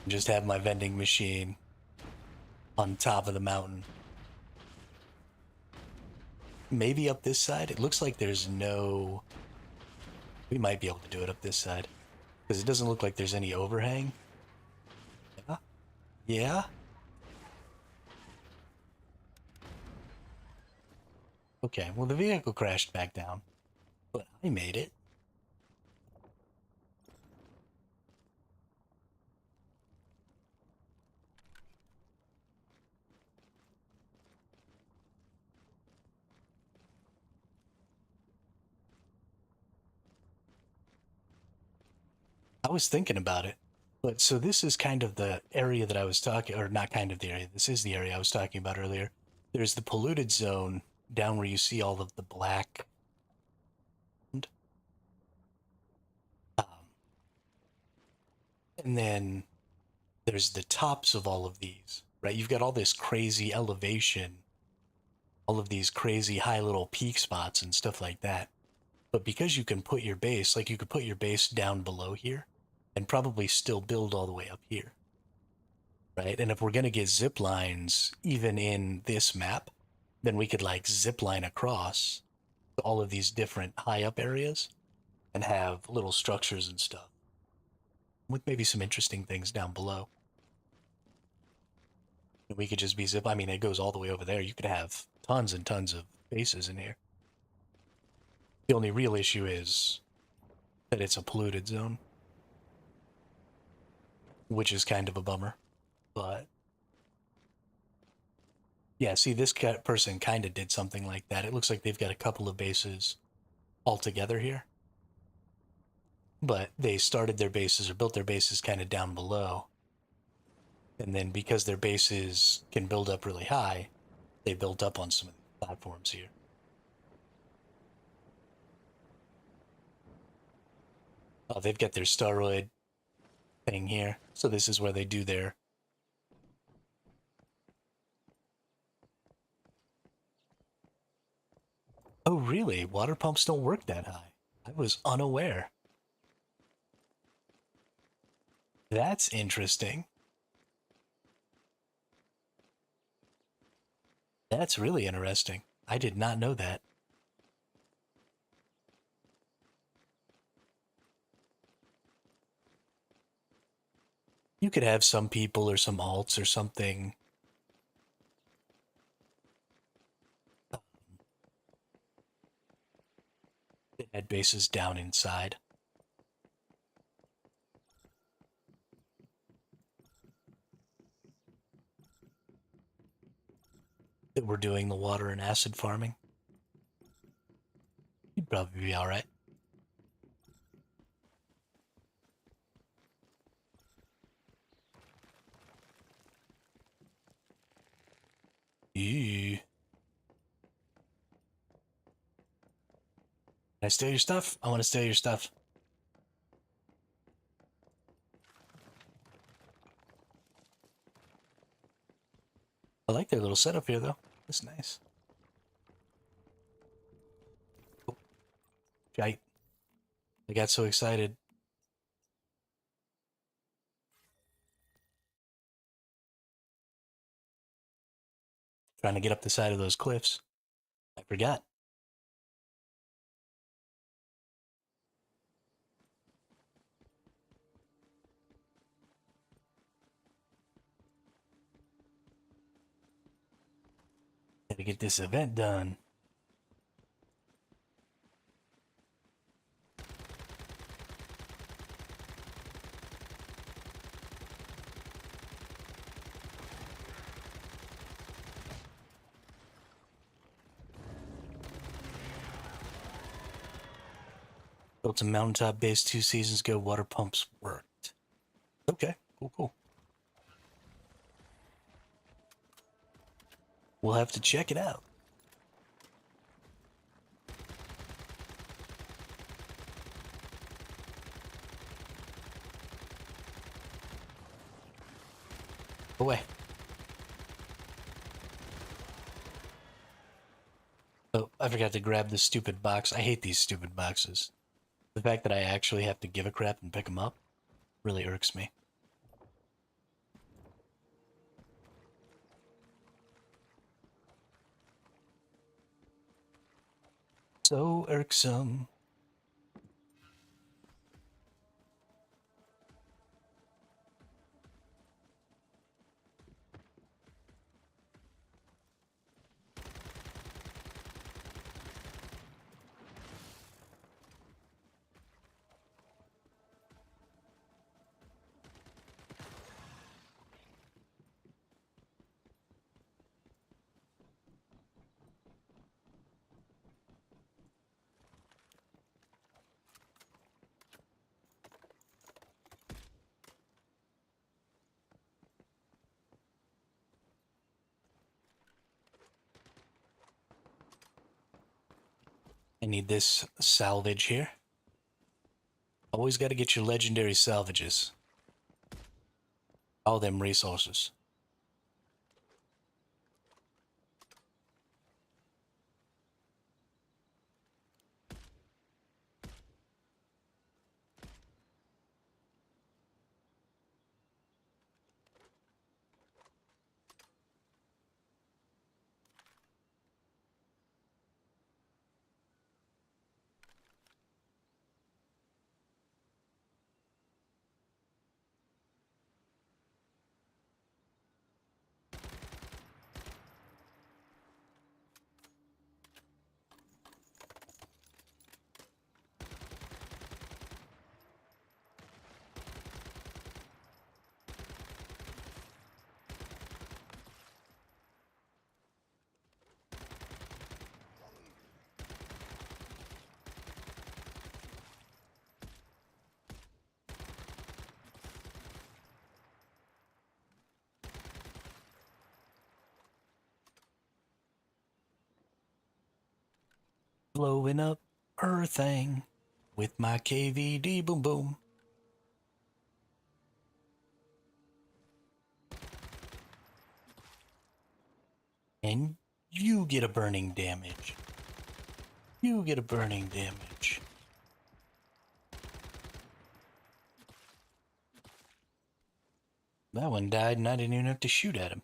Speaker 1: And just have my vending machine on top of the mountain. Maybe up this side? It looks like there's no... We might be able to do it up this side. Because it doesn't look like there's any overhang. Yeah? Yeah? Okay, well the vehicle crashed back down. But I made it. I was thinking about it. But so this is kind of the area that I was talking, or not kind of the area, this is the area I was talking about earlier. There's the polluted zone down where you see all of the black. Um, and then there's the tops of all of these, right? You've got all this crazy elevation, all of these crazy high little peak spots and stuff like that. But because you can put your base, like you could put your base down below here and probably still build all the way up here, right? And if we're going to get zip lines even in this map, then we could like zip line across all of these different high up areas and have little structures and stuff with maybe some interesting things down below. And we could just be zip. I mean, it goes all the way over there. You could have tons and tons of bases in here. The only real issue is that it's a polluted zone, which is kind of a bummer. But yeah, see, this person kind of did something like that. It looks like they've got a couple of bases all together here, but they started their bases or built their bases kind of down below. And then because their bases can build up really high, they built up on some of the platforms here. Oh, they've got their steroid thing here. So this is where they do their... Oh, really? Water pumps don't work that high. I was unaware. That's interesting. That's really interesting. I did not know that. You could have some people or some alts or something that Med base is down inside. That we're doing the water and acid farming. You'd probably be alright. Ew. Can I steal your stuff? I want to steal your stuff. I like their little setup here, though. It's nice. Oh, shite. I got so excited. Trying to get up the side of those cliffs. I forgot. Gotta get this event done. Built a mountaintop base 2 seasons ago. Water pumps worked. Okay, cool, cool. We'll have to check it out. Away. Oh, I forgot to grab this stupid box. I hate these stupid boxes. The fact that I actually have to give a crap and pick them up really irks me. So irksome. I need this salvage here. Always got to get your legendary salvages. All them resources. Blowing up everything with my KVD boom boom. And you get a burning damage. You get a burning damage. That one died and I didn't even have to shoot at him.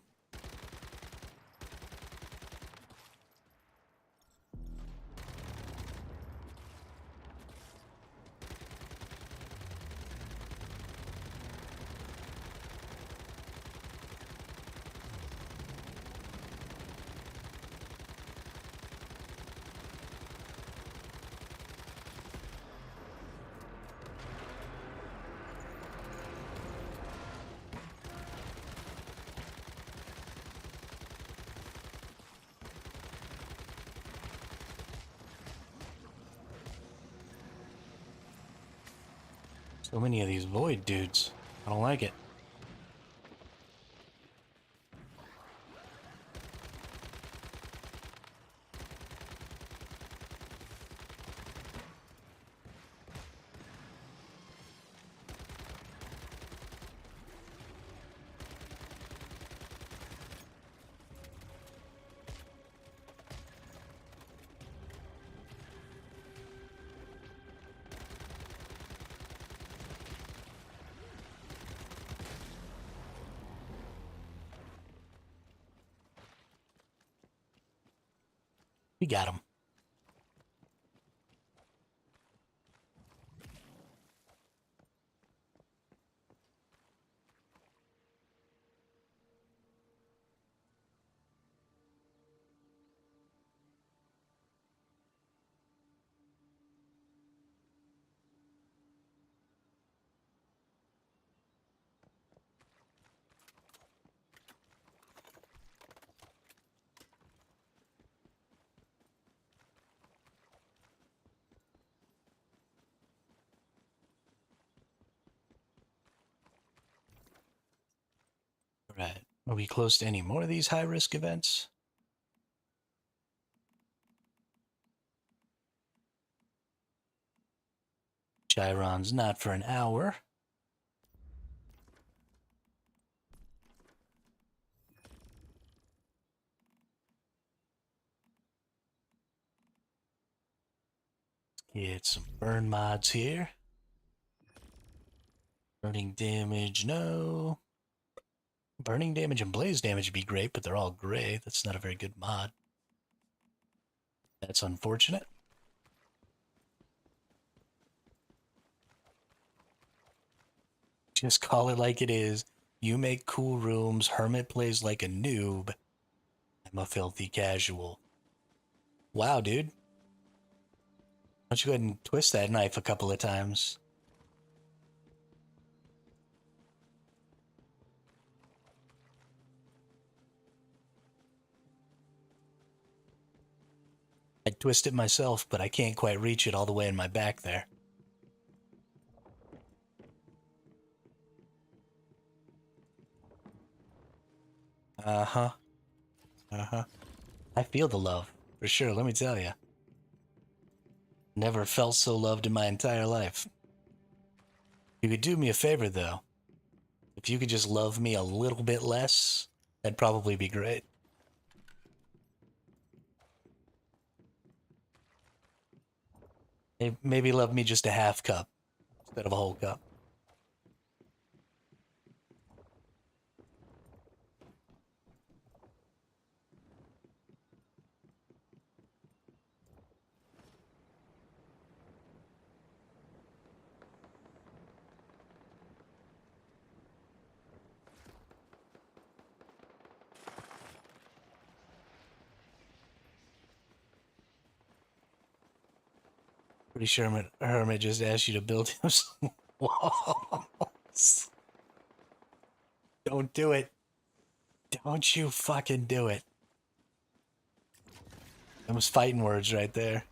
Speaker 1: So many of these void dudes. I don't like it. We got him. Right. Are we close to any more of these high-risk events? Chiron's not for an hour. Get some burn mods here. Burning damage, no. Burning damage and blaze damage would be great, but they're all gray. That's not a very good mod. That's unfortunate. Just call it like it is. You make cool rooms. Hermit plays like a noob. I'm a filthy casual. Wow, dude. Why don't you go ahead and twist that knife a couple of times? I'd twist it myself, but I can't quite reach it all the way in my back there. Uh-huh. Uh-huh. I feel the love, for sure, let me tell you. Never felt so loved in my entire life. You could do me a favor, though. If you could just love me a little bit less, that'd probably be great. Maybe love me just a half cup instead of a whole cup. Pretty sure Hermit just asked you to build him some walls. Don't do it. Don't you fucking do it. That was fighting words right there.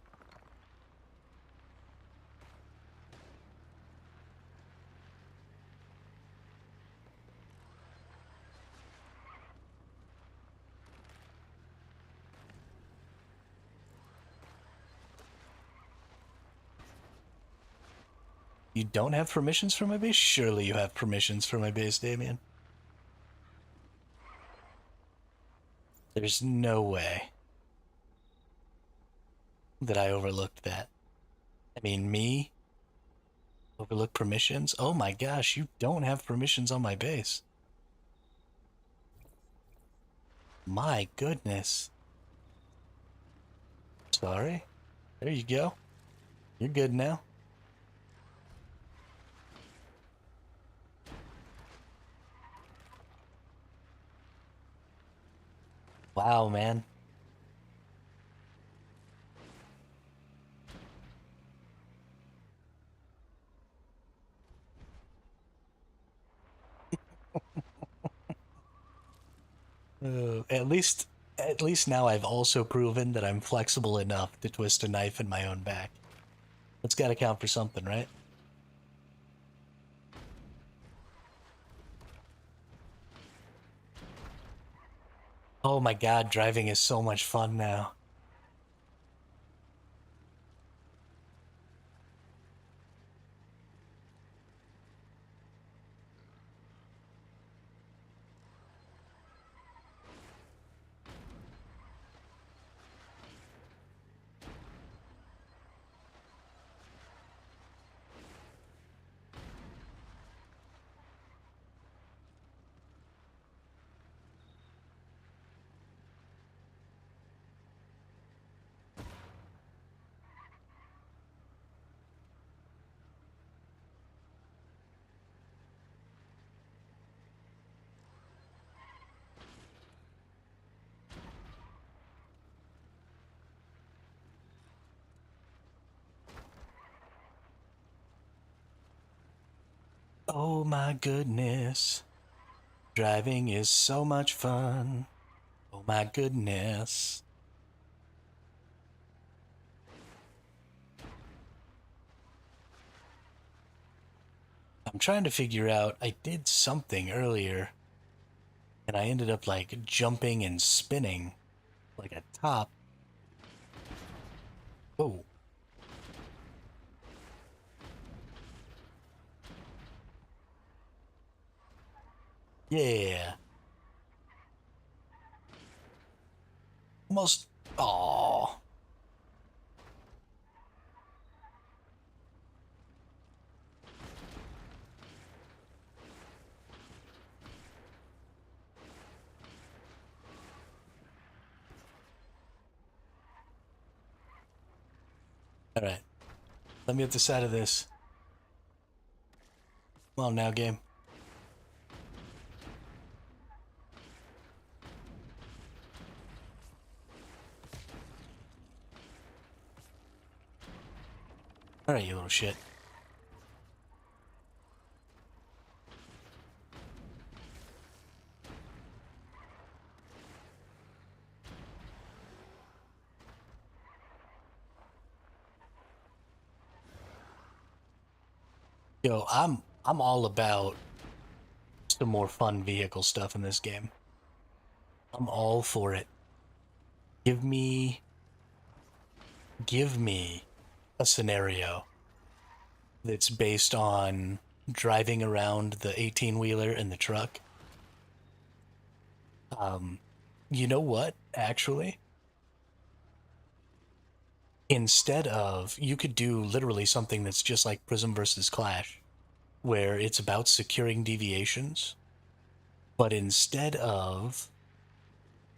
Speaker 1: You don't have permissions for my base? Surely you have permissions for my base, Damien. There's no way that I overlooked that. I mean, me? Overlook permissions? Oh my gosh, you don't have permissions on my base. My goodness. Sorry. There you go. You're good now. Wow, man. At least now I've also proven that I'm flexible enough to twist a knife in my own back. That's got to count for something, right? Oh my god, driving is so much fun now. Oh my goodness. Driving is so much fun. Oh my goodness. I'm trying to figure out, I did something earlier and I ended up like jumping and spinning like a top. Oh, yeah. Almost. Oh. All right. Let me at the side of this. Come on now, game. All right, you little shit. Yo, I'm all about some more fun vehicle stuff in this game. I'm all for it. Give me give me a scenario that's based on driving around the 18-wheeler and the truck. Um, you know what? Actually, instead of you could do literally something that's just like Prism versus Clash, where it's about securing deviations, but instead of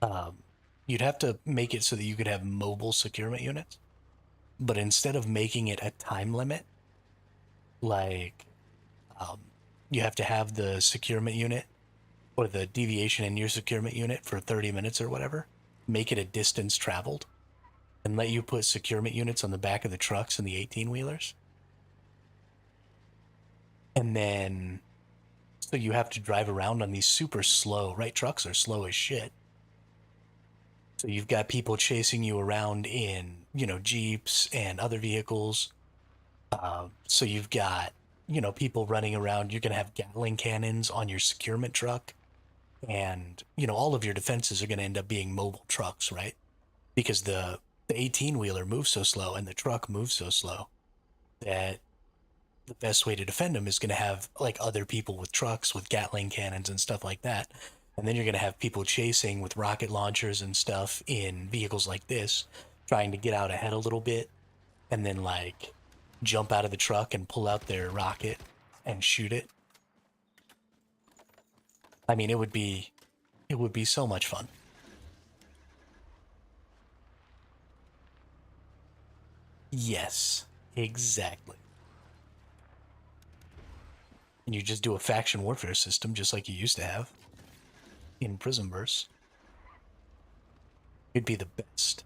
Speaker 1: um, you'd have to make it so that you could have mobile securement units, but instead of making it a time limit, like um, you have to have the securement unit or the deviation in your securement unit for 30 minutes or whatever, make it a distance traveled and let you put securement units on the back of the trucks and the 18 wheelers. And then, so you have to drive around on these super slow, right? Trucks are slow as shit. So you've got people chasing you around in, Jeeps and other vehicles. So you've got, people running around. You're going to have Gatling cannons on your securement truck. And, all of your defenses are going to end up being mobile trucks, right? Because the 18 wheeler moves so slow and the truck moves so slow that the best way to defend them is going to have like other people with trucks with Gatling cannons and stuff like that. And then you're going to have people chasing with rocket launchers and stuff in vehicles like this, trying to get out ahead a little bit and then like jump out of the truck and pull out their rocket and shoot it. I mean, it would be so much fun. Yes, exactly. And you just do a faction warfare system just like you used to have in Prismverse. It'd be the best.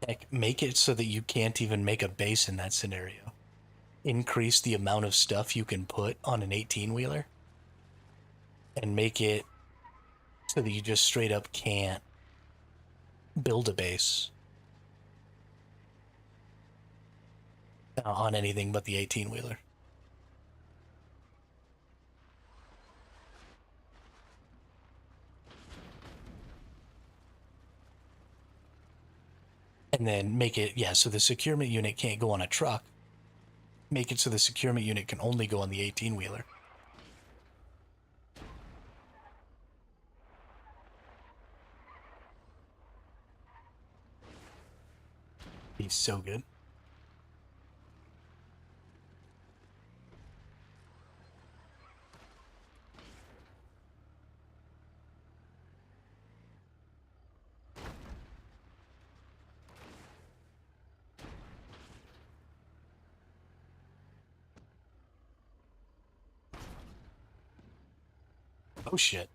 Speaker 1: Heck, make it so that you can't even make a base in that scenario. Increase the amount of stuff you can put on an 18 wheeler and make it so that you just straight up can't build a base on anything but the 18-wheeler. And then make it, yeah, so the securement unit can't go on a truck. Make it so the securement unit can only go on the 18-wheeler. He's so good. Oh shit.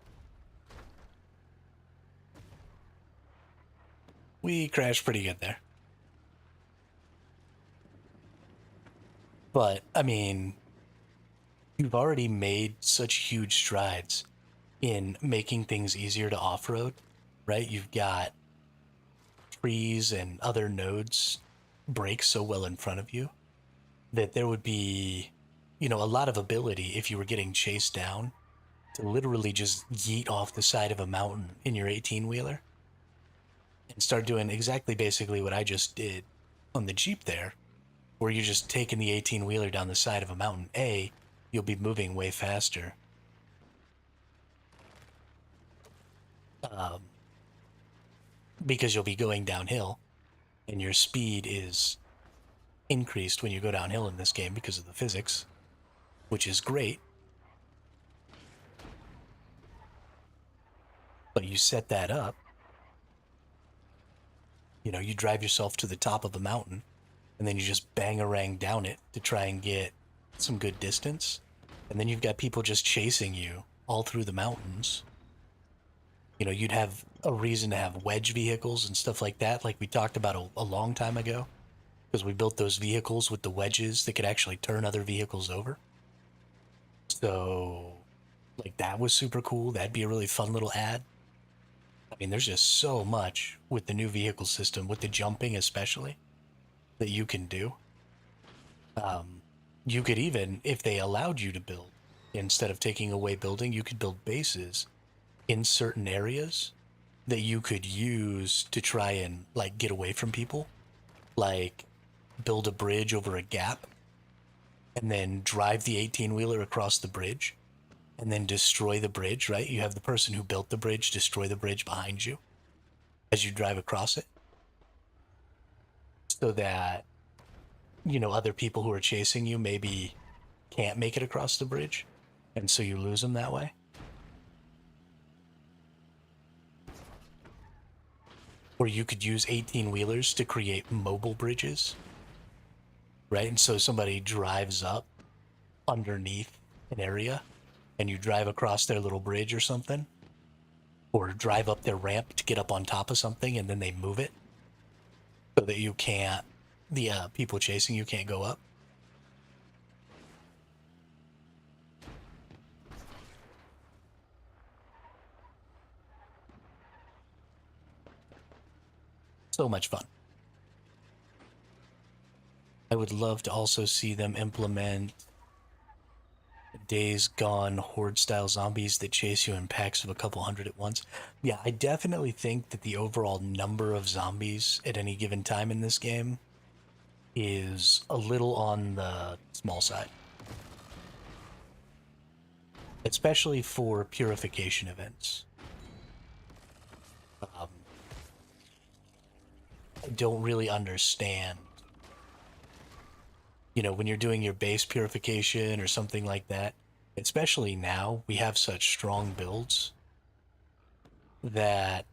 Speaker 1: We crashed pretty good there. But, I mean, you've already made such huge strides in making things easier to off-road, right? You've got trees and other nodes break so well in front of you that there would be, a lot of ability if you were getting chased down to literally just yeet off the side of a mountain in your 18-wheeler and start doing exactly basically what I just did on the Jeep there, where you're just taking the 18-wheeler down the side of a mountain. You'll be moving way faster. Um, because you'll be going downhill, and your speed is increased when you go downhill in this game because of the physics, which is great. But you set that up, you drive yourself to the top of a mountain, and then you just bang-a-rang down it to try and get some good distance. And then you've got people just chasing you all through the mountains. You'd have a reason to have wedge vehicles and stuff like that, like we talked about a long time ago, because we built those vehicles with the wedges that could actually turn other vehicles over. So, like, that was super cool. That'd be a really fun little ad. I mean, there's just so much with the new vehicle system, with the jumping especially, that you can do. You could even, if they allowed you to build, instead of taking away building, you could build bases in certain areas that you could use to try and, like, get away from people. Like, build a bridge over a gap and then drive the 18-wheeler across the bridge and then destroy the bridge, right? You have the person who built the bridge destroy the bridge behind you as you drive across it, so that, other people who are chasing you maybe can't make it across the bridge, and so you lose them that way. Or you could use 18-wheelers to create mobile bridges, right? And so somebody drives up underneath an area and you drive across their little bridge or something, or drive up their ramp to get up on top of something, and then they move it so that you can't, the people chasing you can't go up. So much fun. I would love to also see them implement Days Gone horde-style zombies that chase you in packs of a couple hundred at once. Yeah, I definitely think that the overall number of zombies at any given time in this game is a little on the small side. Especially for purification events. I don't really understand. When you're doing your base purification or something like that, especially now, we have such strong builds that,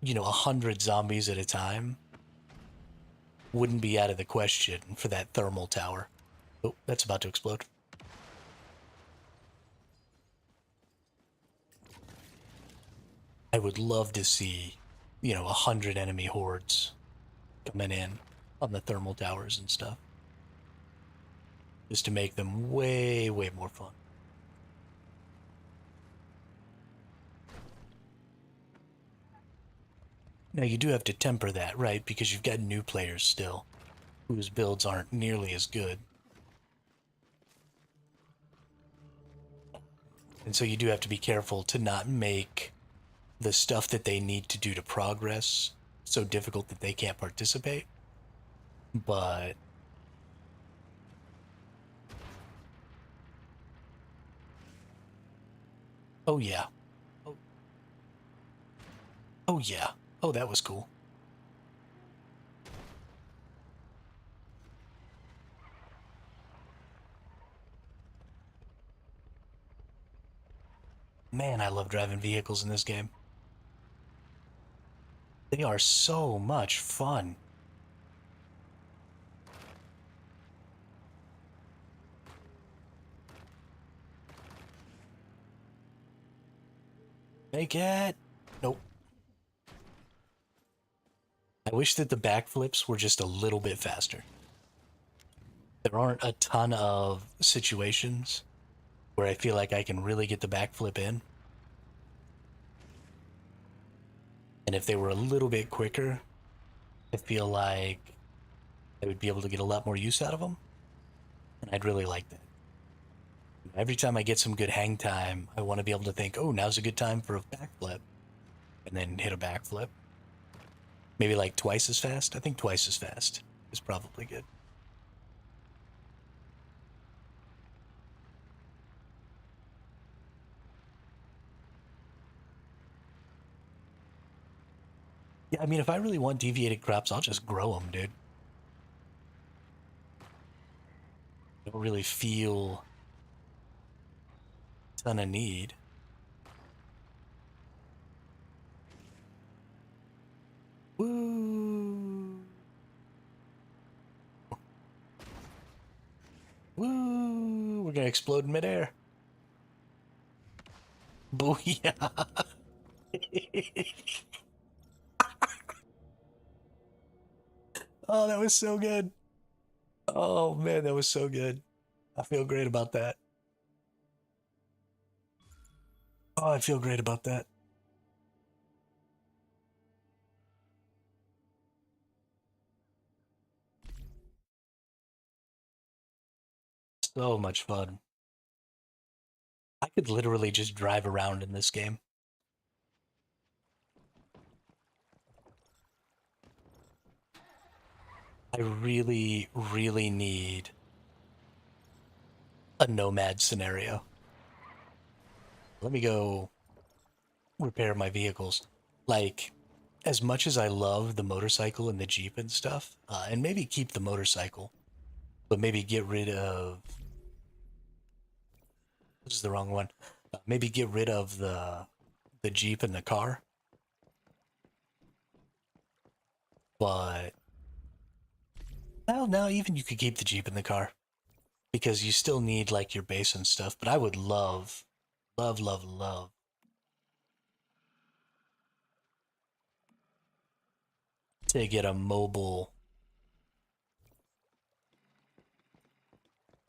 Speaker 1: 100 zombies at a time wouldn't be out of the question for that thermal tower. Oh, that's about to explode. I would love to see, 100 enemy hordes coming in on the thermal towers and stuff, just to make them way, way more fun. Now, you do have to temper that, right? Because you've got new players still, whose builds aren't nearly as good. And so you do have to be careful to not make the stuff that they need to do to progress so difficult that they can't participate. But oh yeah. Oh, oh yeah. Oh, that was cool. Man, I love driving vehicles in this game. They are so much fun. Make it. Nope. I wish that the backflips were just a little bit faster. There aren't a ton of situations where I feel like I can really get the backflip in. And if they were a little bit quicker, I feel like I would be able to get a lot more use out of them. And I'd really like that. Every time I get some good hang time, I want to be able to think, oh, now's a good time for a backflip. And then hit a backflip. Maybe like twice as fast. I think twice as fast is probably good. Yeah, I mean, if I really want deviated crops, I'll just grow them, dude. I don't really feel a ton of need. Woo! Woo! We're gonna explode in midair. Booyah! Oh, that was so good. Oh man, that was so good. I feel great about that. Oh, I feel great about that. So much fun. I could literally just drive around in this game. I really, really need a nomad scenario. Let me go repair my vehicles. Like, as much as I love the motorcycle and the Jeep and stuff, and maybe keep the motorcycle, but maybe get rid of. This is the wrong one. Maybe get rid of the Jeep and the car. But well, now even you could keep the Jeep and the car because you still need like your base and stuff. But I would love, love, love, love to get a mobile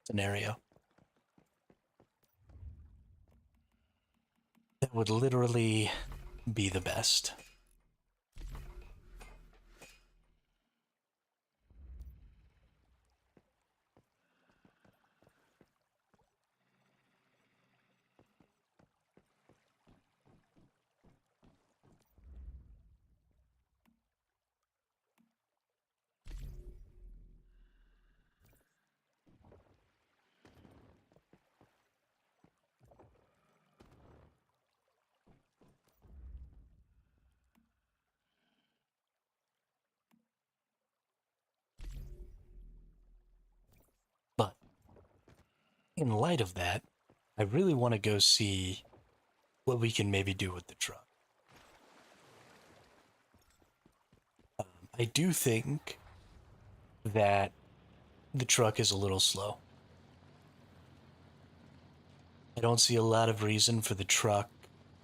Speaker 1: scenario. That would literally be the best. But in light of that, I really want to go see what we can maybe do with the truck. I do think that the truck is a little slow. I don't see a lot of reason for the truck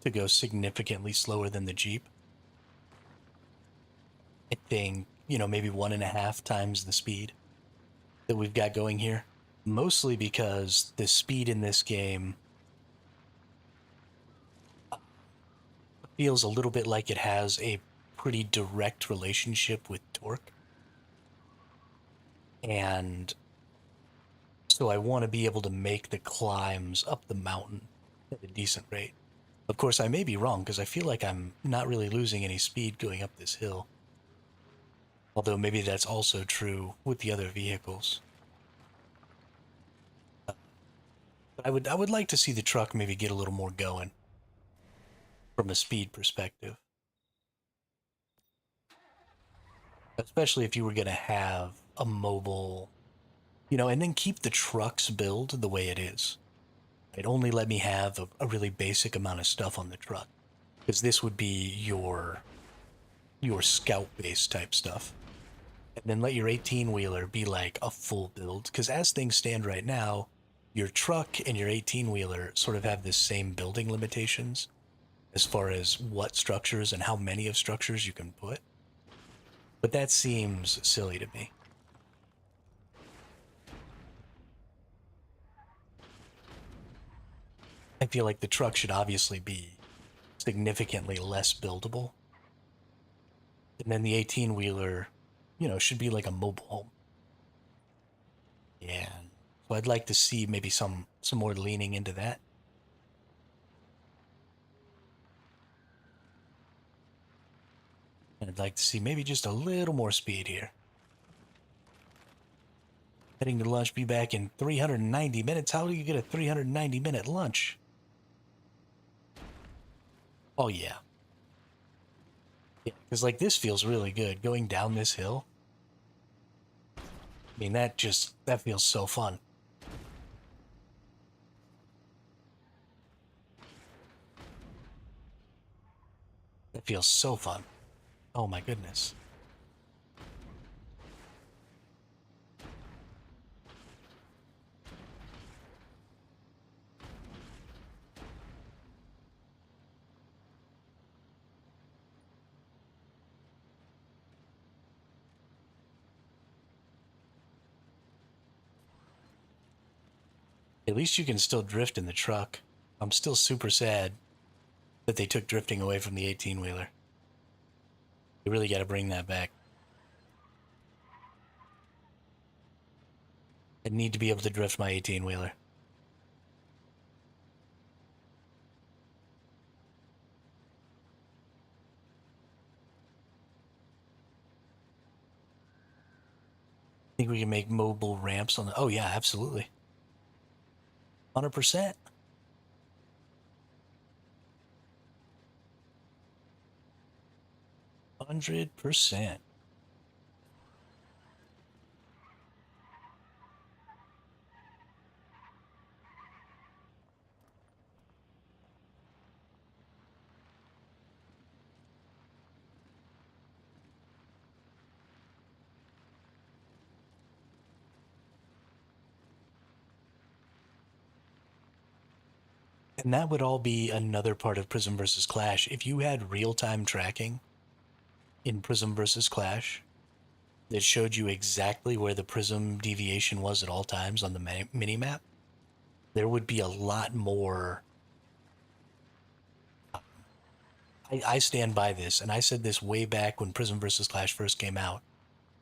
Speaker 1: to go significantly slower than the Jeep. I think, maybe 1.5 times the speed that we've got going here. Mostly because the speed in this game feels a little bit like it has a pretty direct relationship with torque. And so I want to be able to make the climbs up the mountain at a decent rate. Of course, I may be wrong because I feel like I'm not really losing any speed going up this hill. Although maybe that's also true with the other vehicles. But I would like to see the truck maybe get a little more going from a speed perspective. Especially if you were going to have a mobile, and then keep the truck's build the way it is. It only let me have a really basic amount of stuff on the truck. Because this would be your scout base type stuff. And then let your 18-wheeler be like a full build. Because as things stand right now, your truck and your 18-wheeler sort of have the same building limitations as far as what structures and how many of structures you can put. But that seems silly to me. I feel like the truck should obviously be significantly less buildable. And then the 18-wheeler, should be like a mobile home. Yeah. So I'd like to see maybe some more leaning into that. And I'd like to see maybe just a little more speed here. Heading to lunch, be back in 390 minutes. How do you get a 390-minute lunch? Oh, yeah. Yeah, because like this feels really good. Going down this hill. I mean, that feels so fun. That feels so fun. Oh my goodness. At least you can still drift in the truck. I'm still super sad that they took drifting away from the 18-wheeler. You really got to bring that back. I need to be able to drift my 18-wheeler. Think we can make mobile ramps on the... Oh, yeah, absolutely. 100%. %. And that would all be another part of Prism versus Clash. If you had real-time tracking in Prism versus Clash that showed you exactly where the prism deviation was at all times on the mini-map, there would be a lot more... I stand by this, and I said this way back when Prism versus Clash first came out.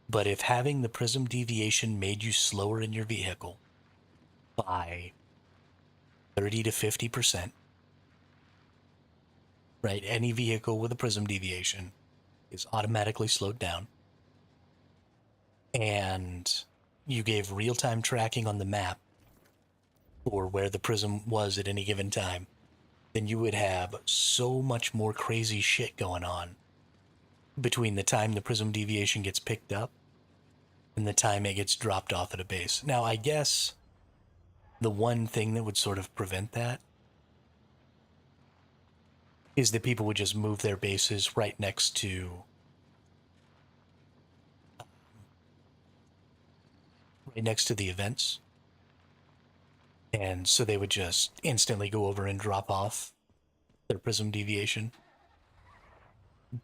Speaker 1: But if having the prism deviation made you slower in your vehicle by 30 to 50%, right? Any vehicle with a prism deviation is automatically slowed down. And you gave real-time tracking on the map for where the prism was at any given time, then you would have so much more crazy shit going on between the time the prism deviation gets picked up and the time it gets dropped off at a base. Now, I guess the one thing that would sort of prevent that is that people would just move their bases right next to the events. And so they would just instantly go over and drop off their prism deviation.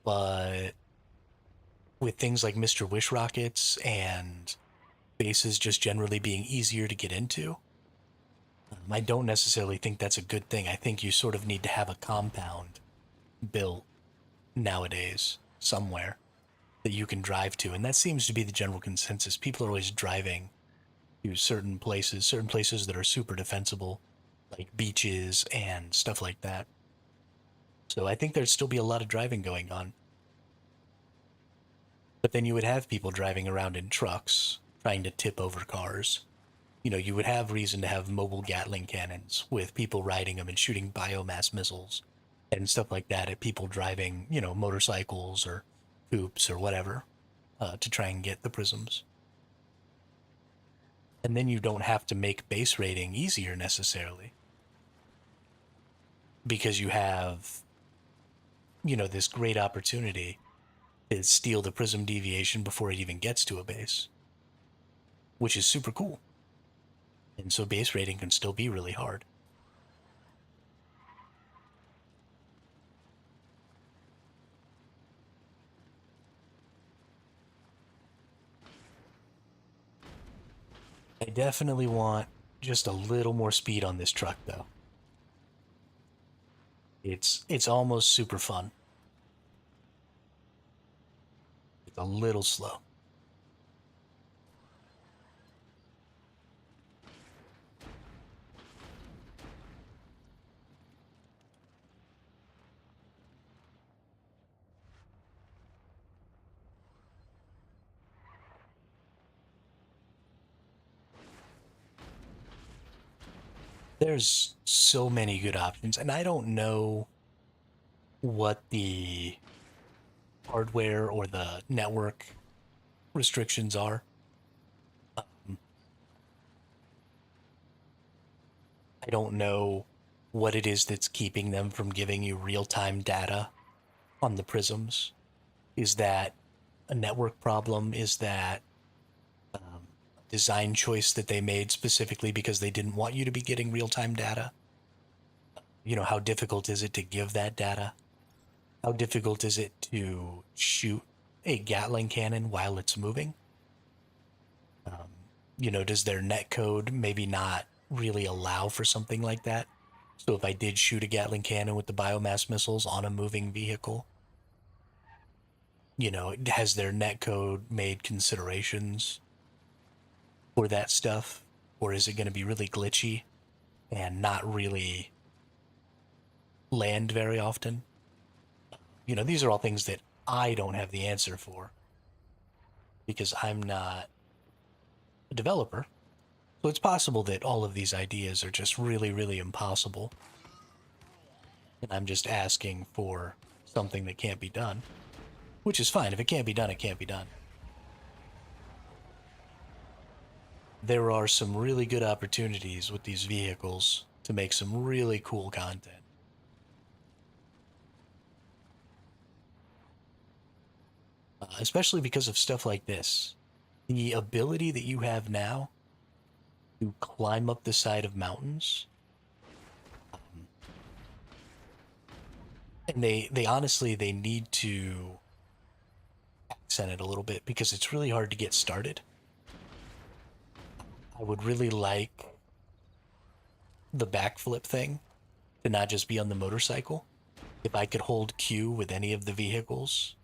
Speaker 1: But with things like Mr. Wish rockets and bases just generally being easier to get into, I don't necessarily think that's a good thing. I think you sort of need to have a compound built nowadays somewhere that you can drive to. And that seems to be the general consensus. People are always driving to certain places that are super defensible, like beaches and stuff like that. So I think there'd still be a lot of driving going on. But then you would have people driving around in trucks trying to tip over cars. You know, you would have reason to have mobile Gatling cannons with people riding them and shooting biomass missiles and stuff like that at people driving, you know, motorcycles or hoops or whatever to try and get the prisms. And then you don't have to make base raiding easier necessarily because you have, you know, this great opportunity to steal the prism deviation before it even gets to a base, which is super cool. And so base raiding can still be really hard. I definitely want just a little more speed on this truck though. It's almost super fun. It's a little slow. There's so many good options, and I don't know what the hardware or the network restrictions are. I don't know what it is that's keeping them from giving you real-time data on the prisms. Is that a network problem? Is that a design choice that they made specifically because they didn't want you to be getting real-time data? You know, how difficult is it to give that data? How difficult is it to shoot a Gatling cannon while it's moving? You know, does their netcode maybe not really allow for something like that? So if I did shoot a Gatling cannon with the biomass missiles on a moving vehicle, you know, has their netcode made considerations for that stuff? Or is it going to be really glitchy and not really land very often? You know, these are all things that I don't have the answer for because I'm not a developer. So it's possible that all of these ideas are just really, really impossible. And I'm just asking for something that can't be done, which is fine. If it can't be done, it can't be done. There are some really good opportunities with these vehicles to make some really cool content. Especially because of stuff like this. The ability that you have now to climb up the side of mountains. And they honestly, they need to accent it a little bit because it's really hard to get started. I would really like the backflip thing to not just be on the motorcycle. If I could hold Q with any of the vehicles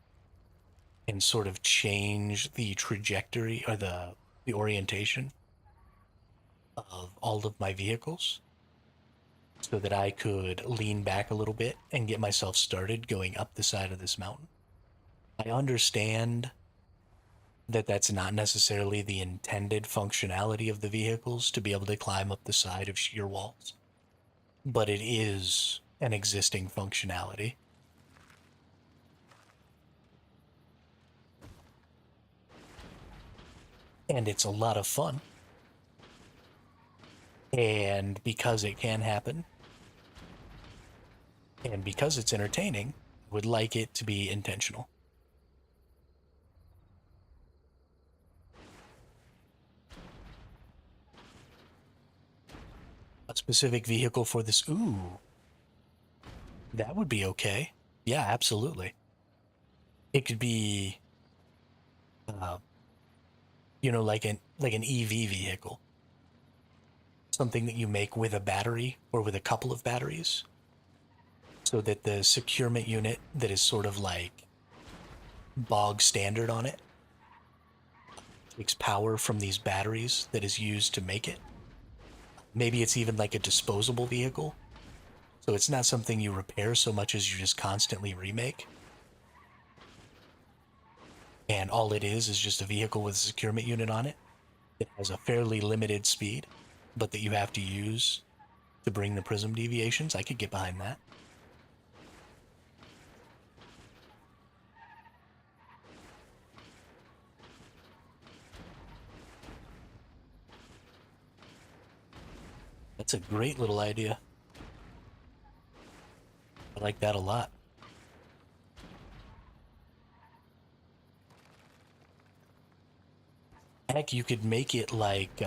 Speaker 1: and sort of change the trajectory or the orientation of all of my vehicles so that I could lean back a little bit and get myself started going up the side of this mountain. I understand that that's not necessarily the intended functionality of the vehicles to be able to climb up the side of sheer walls, but it is an existing functionality. And it's a lot of fun. And because it can happen, and because it's entertaining, I would like it to be intentional. A specific vehicle for this, ooh, that would be okay. Yeah, absolutely. It could be, uh, you know, like an EV vehicle, something that you make with a battery or with a couple of batteries, so that the securement unit that is sort of like bog standard on it. It takes power from these batteries that is used to make it. Maybe it's even like a disposable vehicle. So it's not something you repair so much as you just constantly remake. And all it is just a vehicle with a securement unit on it. It has a fairly limited speed, but that you have to use to bring the prism deviations. I could get behind that. That's a great little idea. I like that a lot. Heck, you could make it like,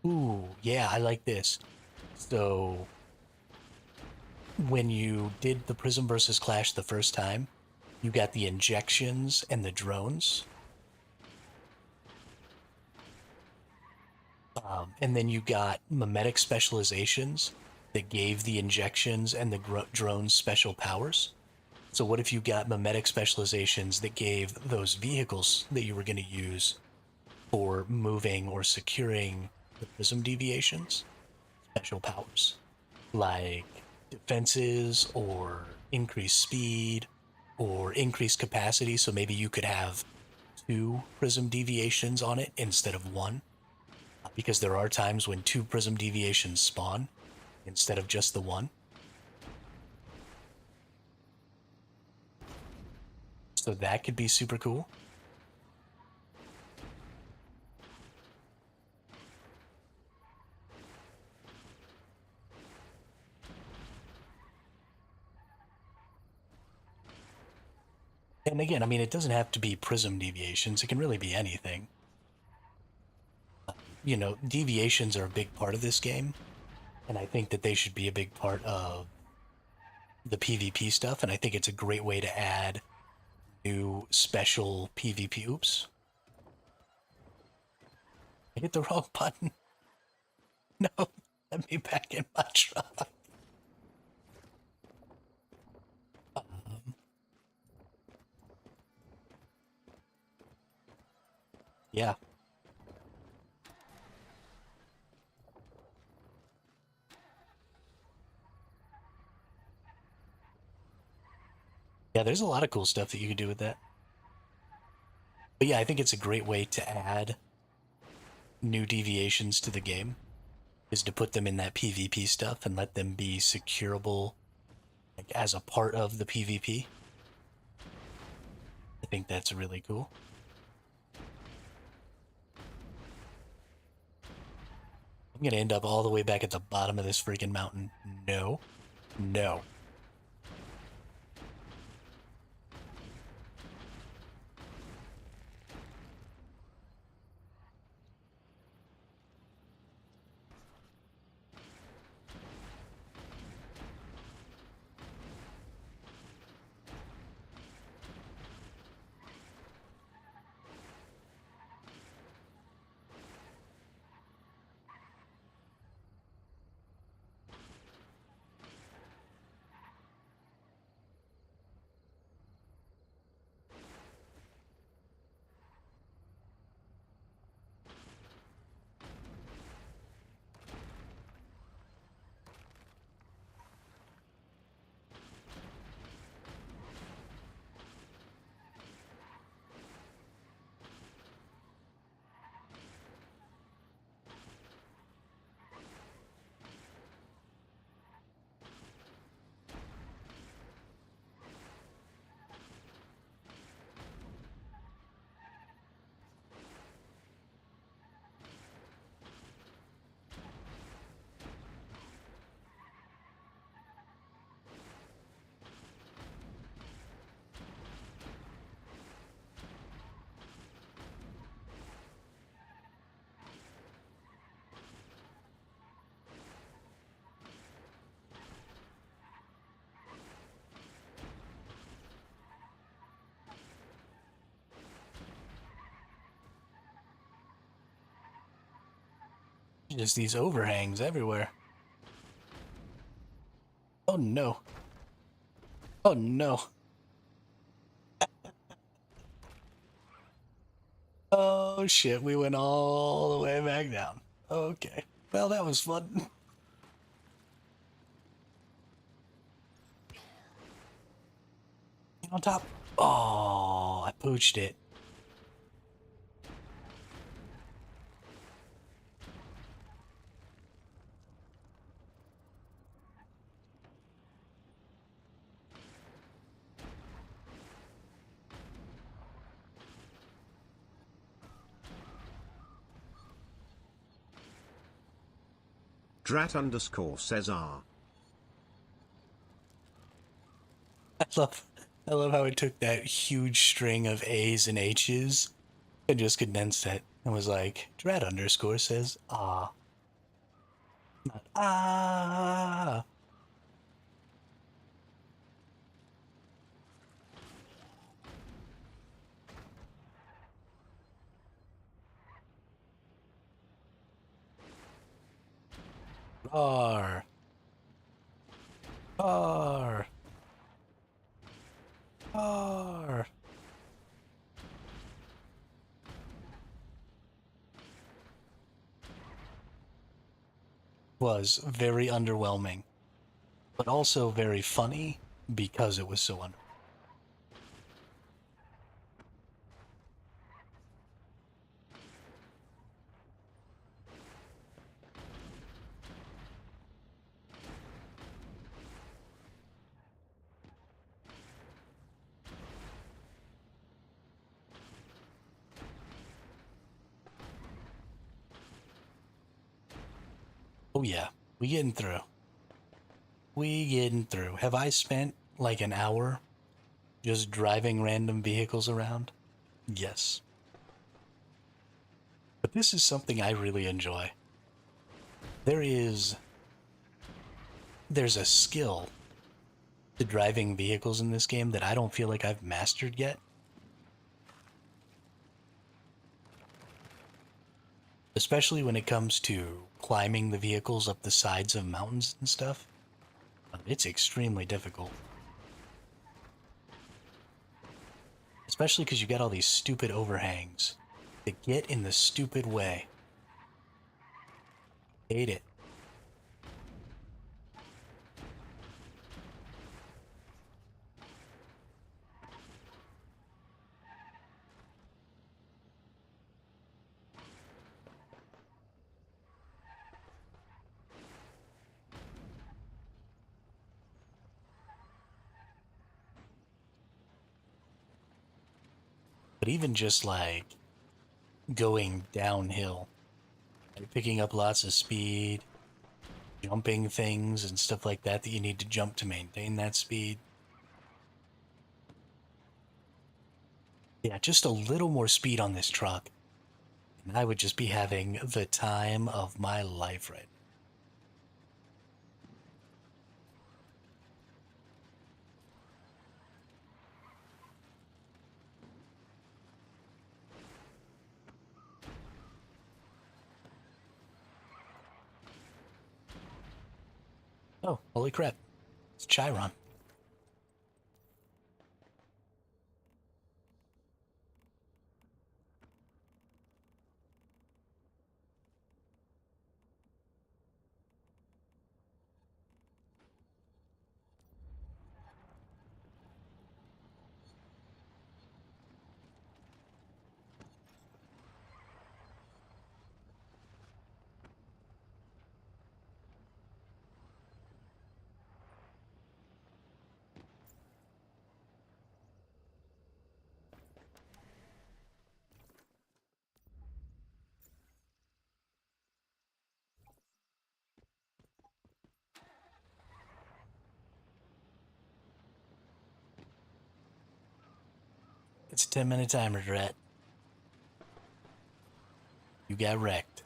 Speaker 1: ooh, yeah, I like this. So, when you did the Prism versus Clash the first time, you got the injections and the drones. And then you got mimetic specializations that gave the injections and the drones special powers. So what if you got mimetic specializations that gave those vehicles that you were going to use for moving or securing the prism deviations special powers? Like defenses or increased speed or increased capacity. So maybe you could have two prism deviations on it instead of one. Because there are times when two prism deviations spawn instead of just the one. So that could be super cool. And again, I mean, it doesn't have to be prism deviations. It can really be anything. You know, deviations are a big part of this game. And I think that they should be a big part of the PvP stuff. And I think it's a great way to add new special PvP. Oops. I hit the wrong button. No, let me back in my truck. Yeah. Yeah, there's a lot of cool stuff that you could do with that. But yeah, I think it's a great way to add new deviations to the game is to put them in that PvP stuff and let them be securable like as a part of the PvP. I think that's really cool. I'm gonna end up all the way back at the bottom of this freaking mountain. No. No. Just these overhangs everywhere. Oh no. Oh no. Oh shit, we went all the way back down. Okay. Well, that was fun. On top. Oh, I pooched it.
Speaker 2: Drat underscore says R.
Speaker 1: I love I love how it took that huge string of A's and H's and just condensed it and was like, Drat underscore says ah. Not ah. R. R. R. Was very underwhelming, but also very funny because it was so underwhelming. Oh yeah, we getting through. We getting through. Have I spent like an hour just driving random vehicles around? Yes. But this is something I really enjoy. There is there's a skill to driving vehicles in this game that I don't feel like I've mastered yet. Especially when it comes to climbing the vehicles up the sides of mountains and stuff. It's extremely difficult. Especially because you got all these stupid overhangs that get in the stupid way. Hate it. But even just like going downhill, like picking up lots of speed, jumping things and stuff like that that you need to jump to maintain that speed. Yeah, just a little more speed on this truck, and I would just be having the time of my life right now. Oh, holy crap. It's Chiron. It's a 10-minute timer, Drat. You got wrecked.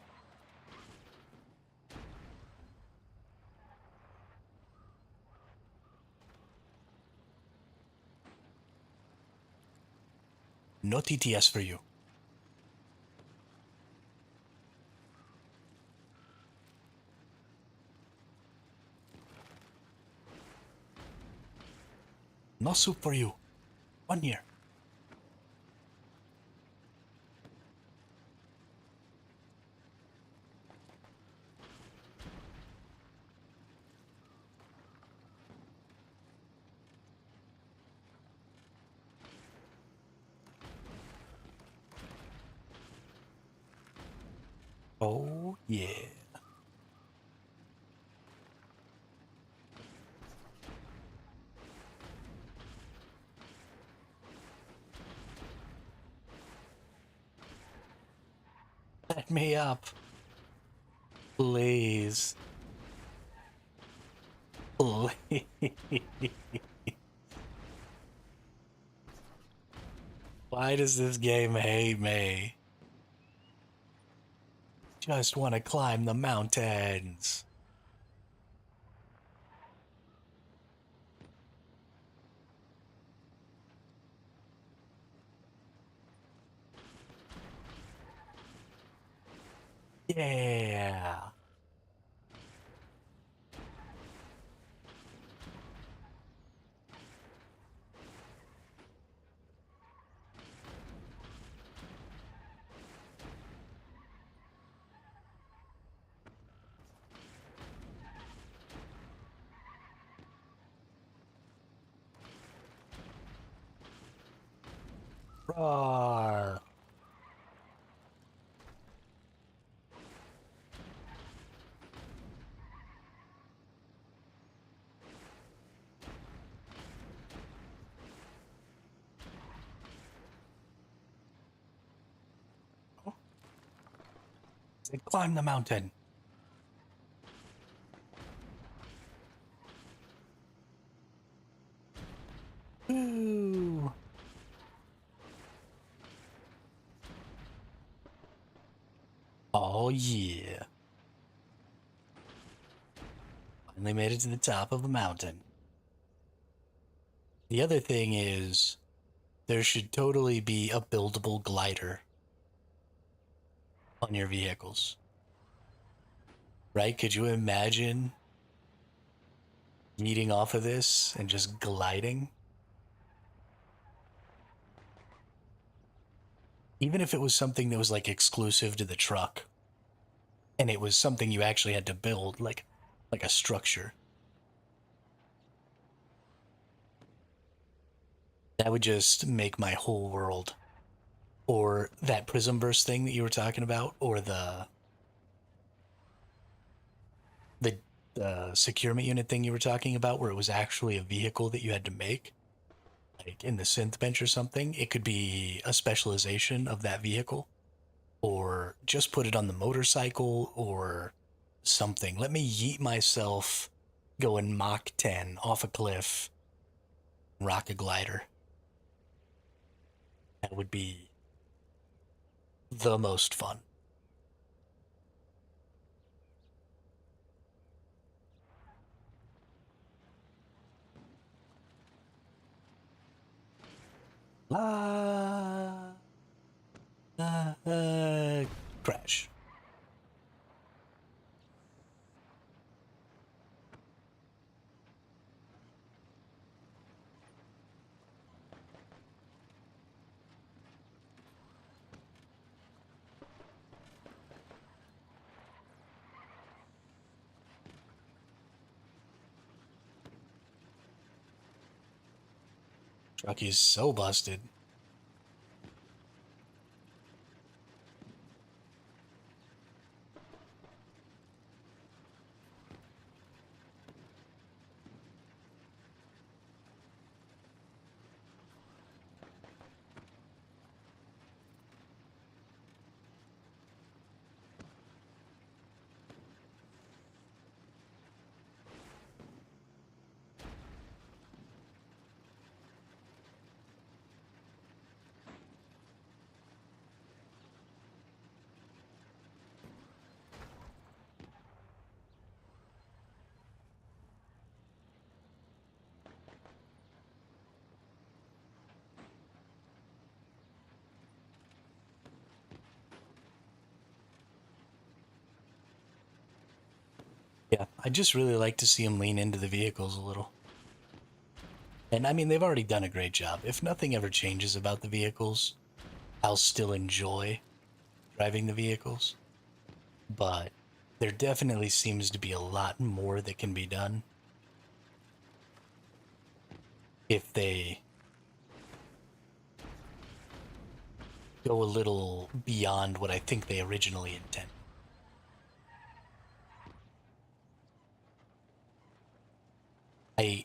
Speaker 1: No TTS for you. No soup for you. One here. Oh, yeah. Let me up. Please. Please. Why does this game hate me? Just want to climb the mountains. Yeah. Roar. Climb the mountain. Ooh. Oh, yeah. Finally made it to the top of the mountain. The other thing is, there should totally be a buildable glider on your vehicles. Right? Could you imagine eating off of this and just gliding? Even if it was something that was like exclusive to the truck and it was something you actually had to build, like a structure. That would just make my whole world. Or that prism burst thing that you were talking about, or the securement unit thing you were talking about, where it was actually a vehicle that you had to make, like in the synth bench or something. It could be a specialization of that vehicle, or just put it on the motorcycle or something. Let me yeet myself going Mach 10 off a cliff, rock a glider. That would be the most fun. La crash. Truck is so busted. Yeah, I just really like to see him lean into the vehicles a little. And I mean, they've already done a great job. If nothing ever changes about the vehicles, I'll still enjoy driving the vehicles. But there definitely seems to be a lot more that can be done if they go a little beyond what I think they originally intended. I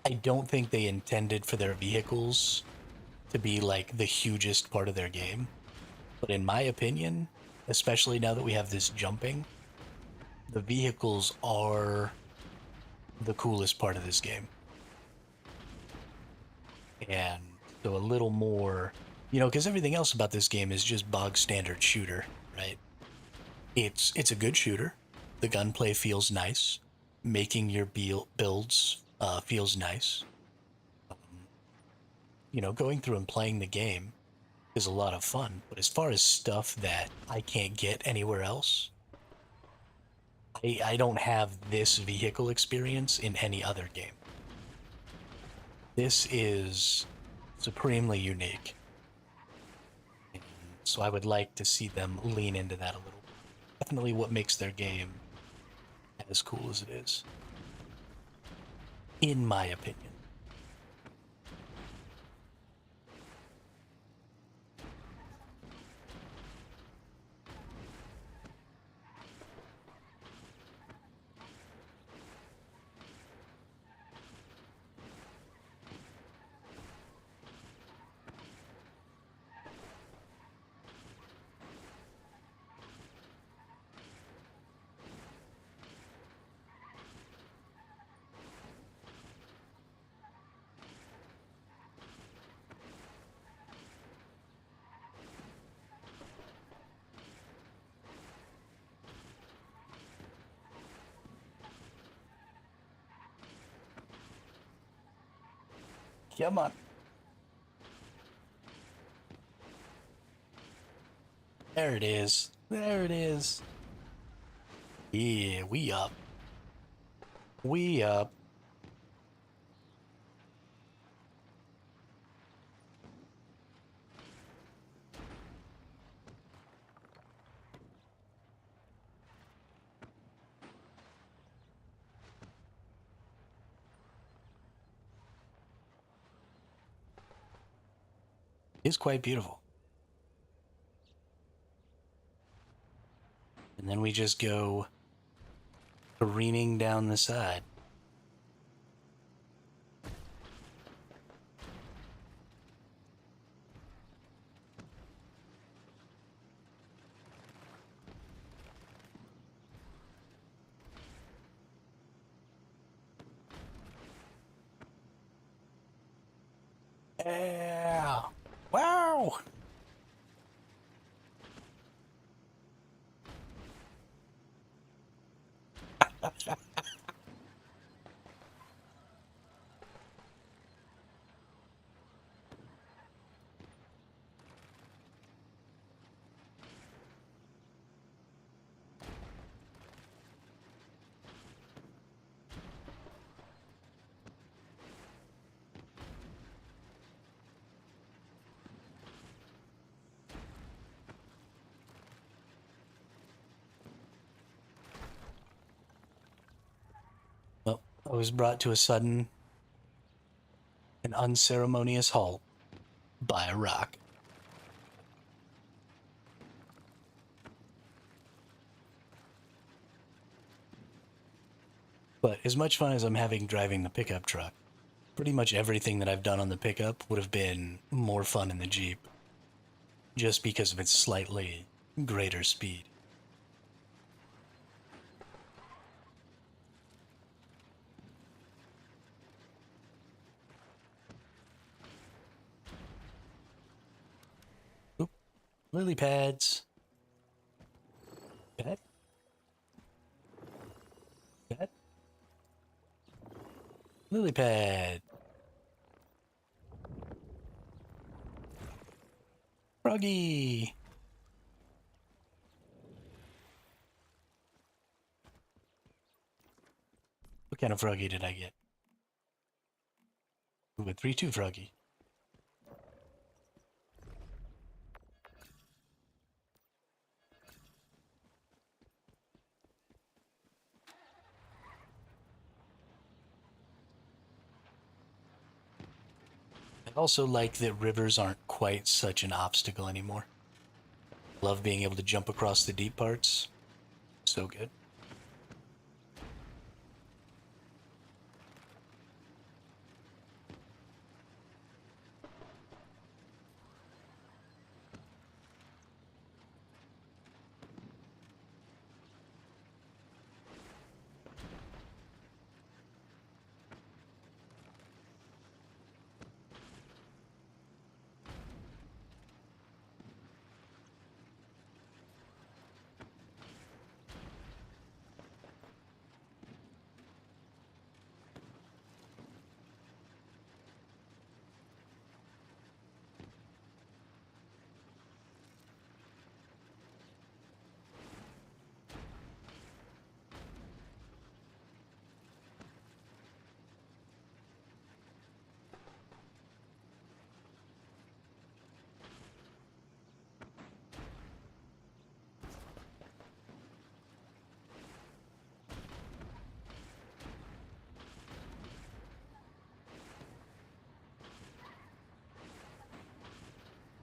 Speaker 1: I don't think they intended for their vehicles to be like the hugest part of their game. But in my opinion, especially now that we have this jumping, the vehicles are the coolest part of this game. And so a little more, because everything else about this game is just bog standard shooter, right? It's a good shooter. The gunplay feels nice. Making your builds feels nice. Going through and playing the game is a lot of fun. But as far as stuff that I can't get anywhere else, I don't have this vehicle experience in any other game. This is supremely unique. And so I would like to see them lean into that a little bit. Definitely what makes their game as cool as it is, in my opinion. Come on. There it is. There it is. Yeah, we up. We up. It's quite beautiful. And then we just go careening down the side. Yeah. Wow. Well, I was brought to a sudden and unceremonious halt by a rock. But as much fun as I'm having driving the pickup truck, pretty much everything that I've done on the pickup would have been more fun in the Jeep, just because of its slightly greater speed. Oop, lily pads. Pet, pet, lily pad. Froggy. What kind of froggy did I get? Ooh, a 3-2 froggy. I also like that rivers aren't quite such an obstacle anymore. Love being able to jump across the deep parts. So good.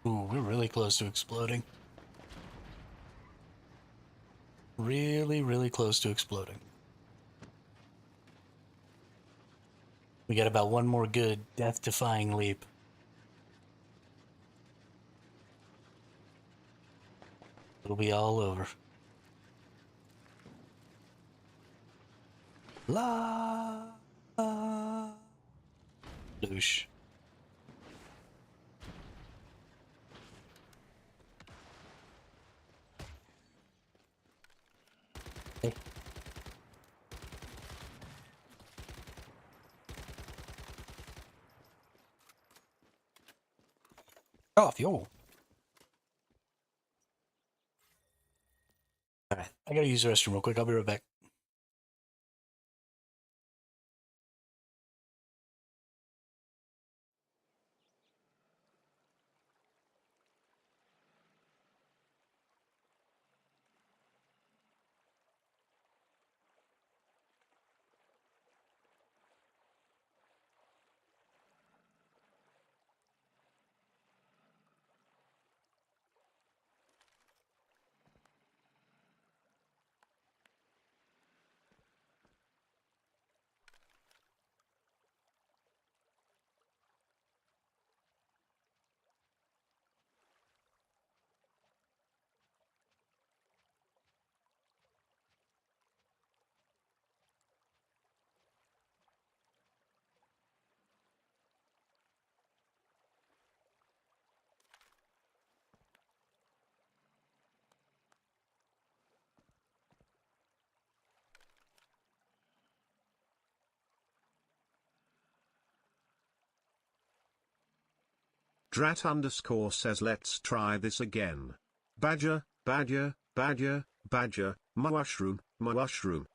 Speaker 1: Ooh, we're really close to exploding. Really, really close to exploding. We got about one more good death-defying leap. It'll be all over. La. Douche. Hey. Off, yo. Alright, I gotta use the restroom real quick. I'll be right back.
Speaker 2: Drat underscore says let's try this again. Badger, badger, badger, badger, mushroom, mushroom.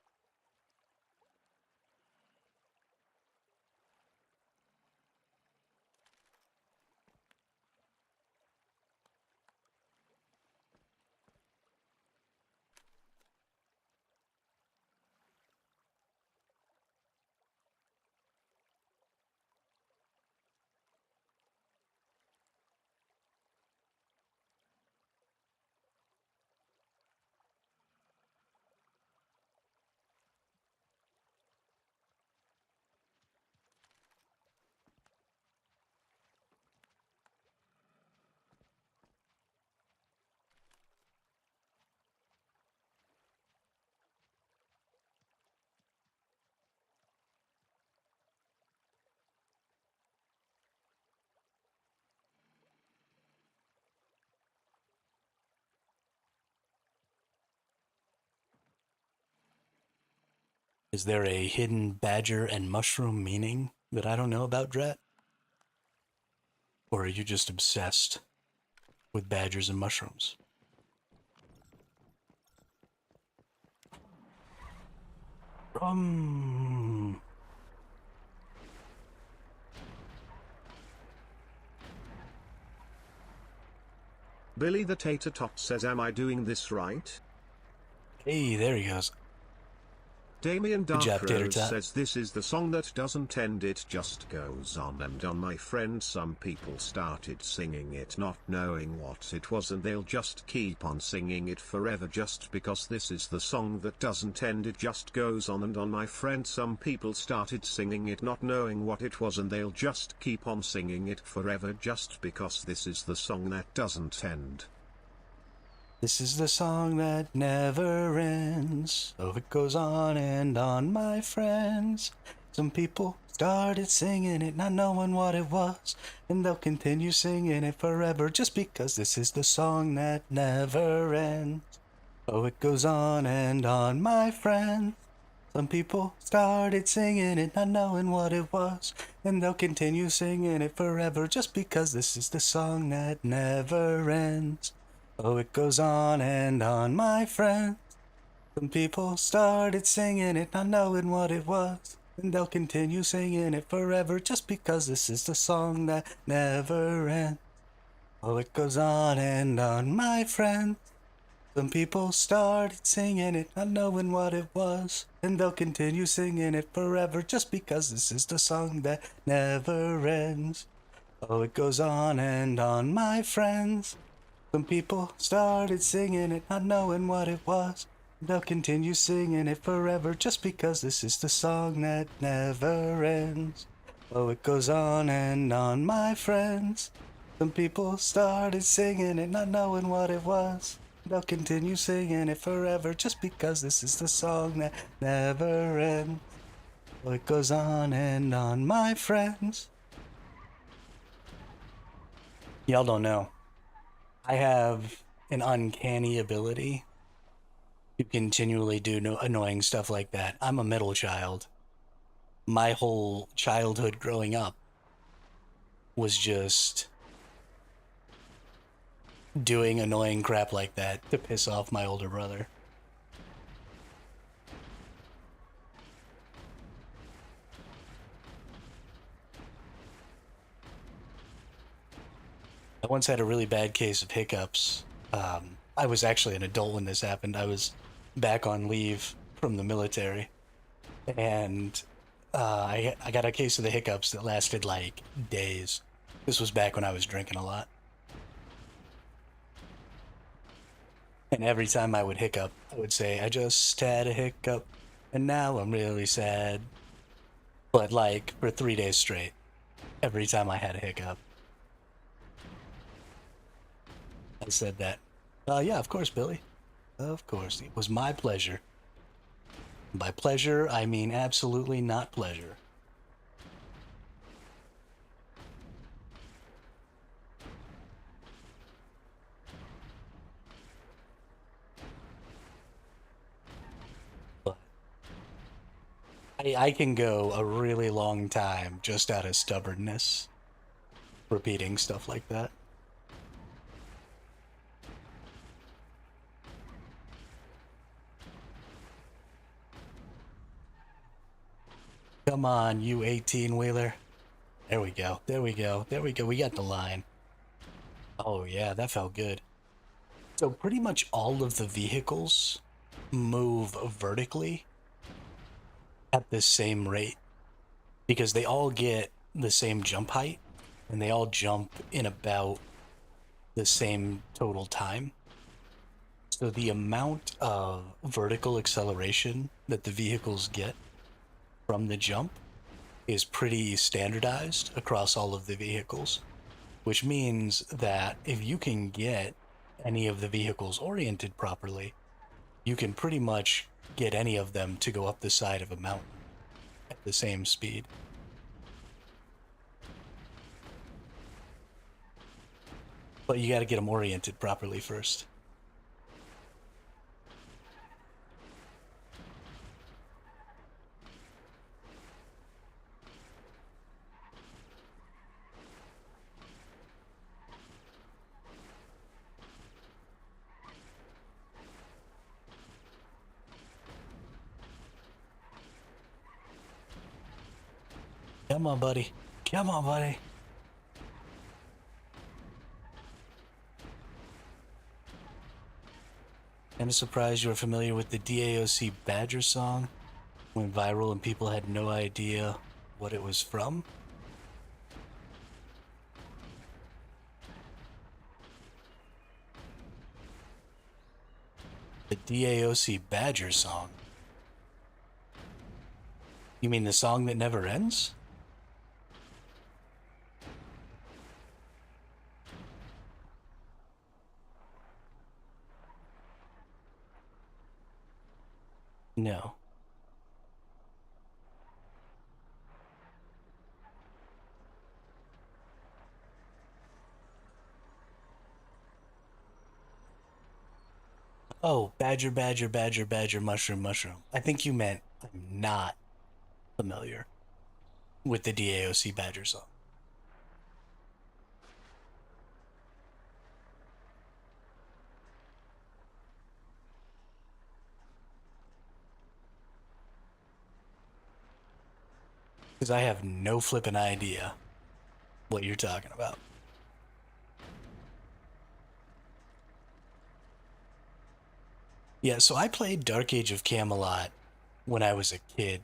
Speaker 1: Is there a hidden badger and mushroom meaning that I don't know about, Drat? Or are you just obsessed with badgers and mushrooms? Um.
Speaker 2: Billy the Tater Tot says, am I doing this right?
Speaker 1: Hey, there he goes.
Speaker 2: Damien
Speaker 1: Good job, Tater
Speaker 2: Darkrose
Speaker 1: Tot.
Speaker 2: says this is the song that doesn't end, it just goes on and on. My friend, some people started singing it not knowing what it was, and they'll just keep on singing it forever just because this is the song that doesn't end, it just goes on and on. My friend, some people started singing it not knowing what it was, and they'll just keep on singing it forever just because this is the song that doesn't end.
Speaker 1: This is the song that never ends. Oh, it goes on and on, my friends. Some people started singing it, not knowing what it was, and they'll continue singing it forever just because this is the song that never ends. Oh, it goes on and on, my friends. Some people started singing it, not knowing what it was, and they'll continue singing it forever just because this is the song that never ends. Oh, it goes on and on, my friend. Some people started singing it, not knowing what it was, and they'll continue singing it forever just because this is the song that never ends. Oh, it goes on and on, my friend. Some people started singing it, not knowing what it was, and they'll continue singing it forever just because this is the song that never ends. Oh, it goes on and on, my friends. Some people started singing it, not knowing what it was. They'll continue singing it forever just because this is the song that never ends. Oh, it goes on and on, my friends. Some people started singing it, not knowing what it was. They'll continue singing it forever just because this is the song that never ends. Oh, it goes on and on, my friends. Y'all don't know. I have an uncanny ability to continually do annoying stuff like that. I'm a middle child. My whole childhood growing up was just doing annoying crap like that to piss off my older brother. I once had a really bad case of hiccups. I was actually an adult when this happened. I was back on leave from the military, and I got a case of the hiccups that lasted like days. This was back when I was drinking a lot. And every time I would hiccup, I would say, I just had a hiccup, and now I'm really sad. But like for 3 days straight, every time I had a hiccup, I said that. Yeah, of course, Billy. Of course. It was my pleasure. By pleasure, I mean absolutely not pleasure. But I can go a really long time just out of stubbornness, repeating stuff like that. Come on, you 18-wheeler. There we go. There we go. There we go. We got the line. Oh, yeah, that felt good. So pretty much all of the vehicles move vertically at the same rate because they all get the same jump height and they all jump in about the same total time. So the amount of vertical acceleration that the vehicles get from the jump is pretty standardized across all of the vehicles, which means that if you can get any of the vehicles oriented properly, you can pretty much get any of them to go up the side of a mountain at the same speed. But you got to get them oriented properly first. Come on, buddy. Come on, buddy. I'm surprised you were familiar with the DAOC Badger song. Went viral and people had no idea what it was from. The DAOC Badger song. You mean the song that never ends? No. Oh, badger, badger, badger, badger, mushroom, mushroom. I think you meant I'm not familiar with the DAOC Badger song. Because I have no flippin' idea what you're talking about. Yeah, so I played Dark Age of Camelot when I was a kid.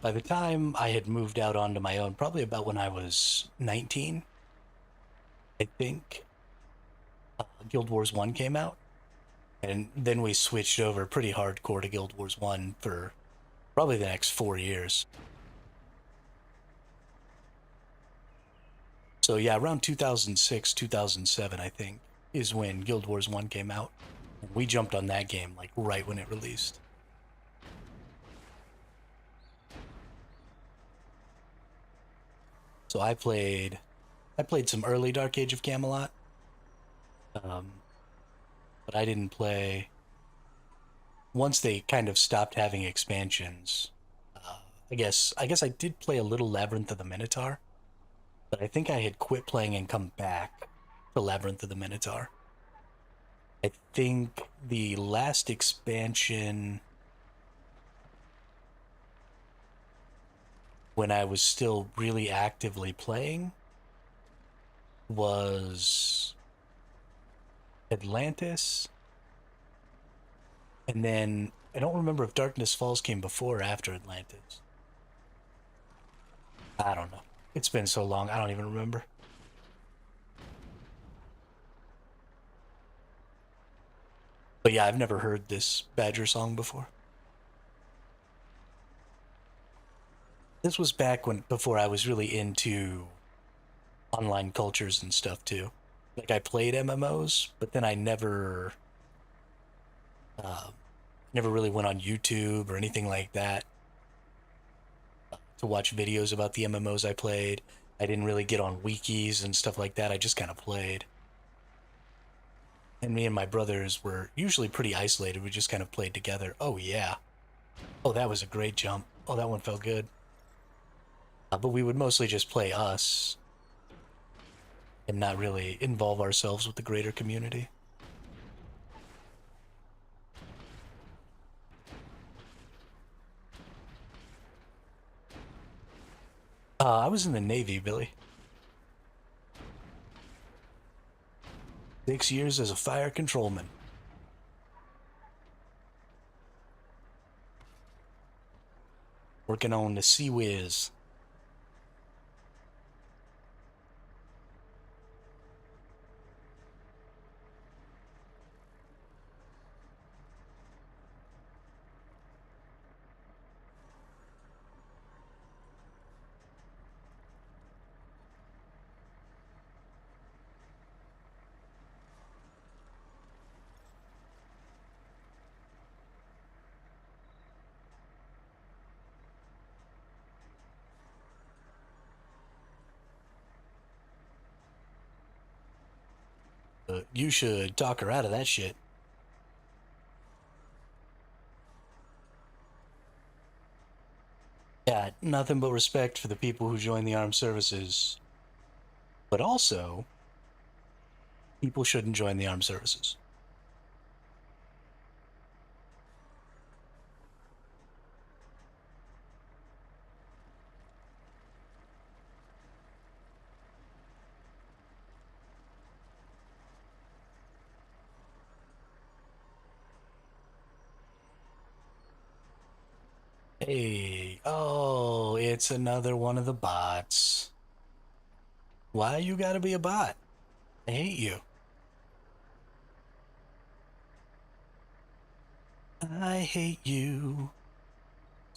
Speaker 1: By the time I had moved out onto my own, probably about when I was 19, I think, Guild Wars 1 came out. And then we switched over pretty hardcore to Guild Wars 1 for probably the next 4 years. So yeah, around 2006, 2007, I think, is when Guild Wars 1 came out. We jumped on that game like right when it released. So I played some early Dark Age of Camelot, um, but I didn't play once they kind of stopped having expansions. Uh, I guess I did play a little Labyrinth of the Minotaur, but I think I had quit playing and come back to Labyrinth of the Minotaur. I think the last expansion when I was still really actively playing was Atlantis, and then I don't remember if Darkness Falls came before or after Atlantis. I don't know. It's been so long, I don't even remember. But yeah, I've never heard this Badger song before. This was back when before I was really into online cultures and stuff too. Like I played MMOs, but then I uh, never really went on YouTube or anything like that to watch videos about the MMOs I played. I didn't really get on wikis and stuff like that. I just kind of played. And me and my brothers were usually pretty isolated. We just kind of played together. Oh, yeah. Oh, that was a great jump. Oh, that one felt good. But we would mostly just play us and not really involve ourselves with the greater community. I was in the Navy, Billy. 6 years as a fire controlman. Working on the Sea Whiz. You should talk her out of that shit. Yeah, nothing but respect for the people who join the armed services. But also, people shouldn't join the armed services. Hey, oh, it's another one of the bots. Why you gotta be a bot? I hate you. I hate you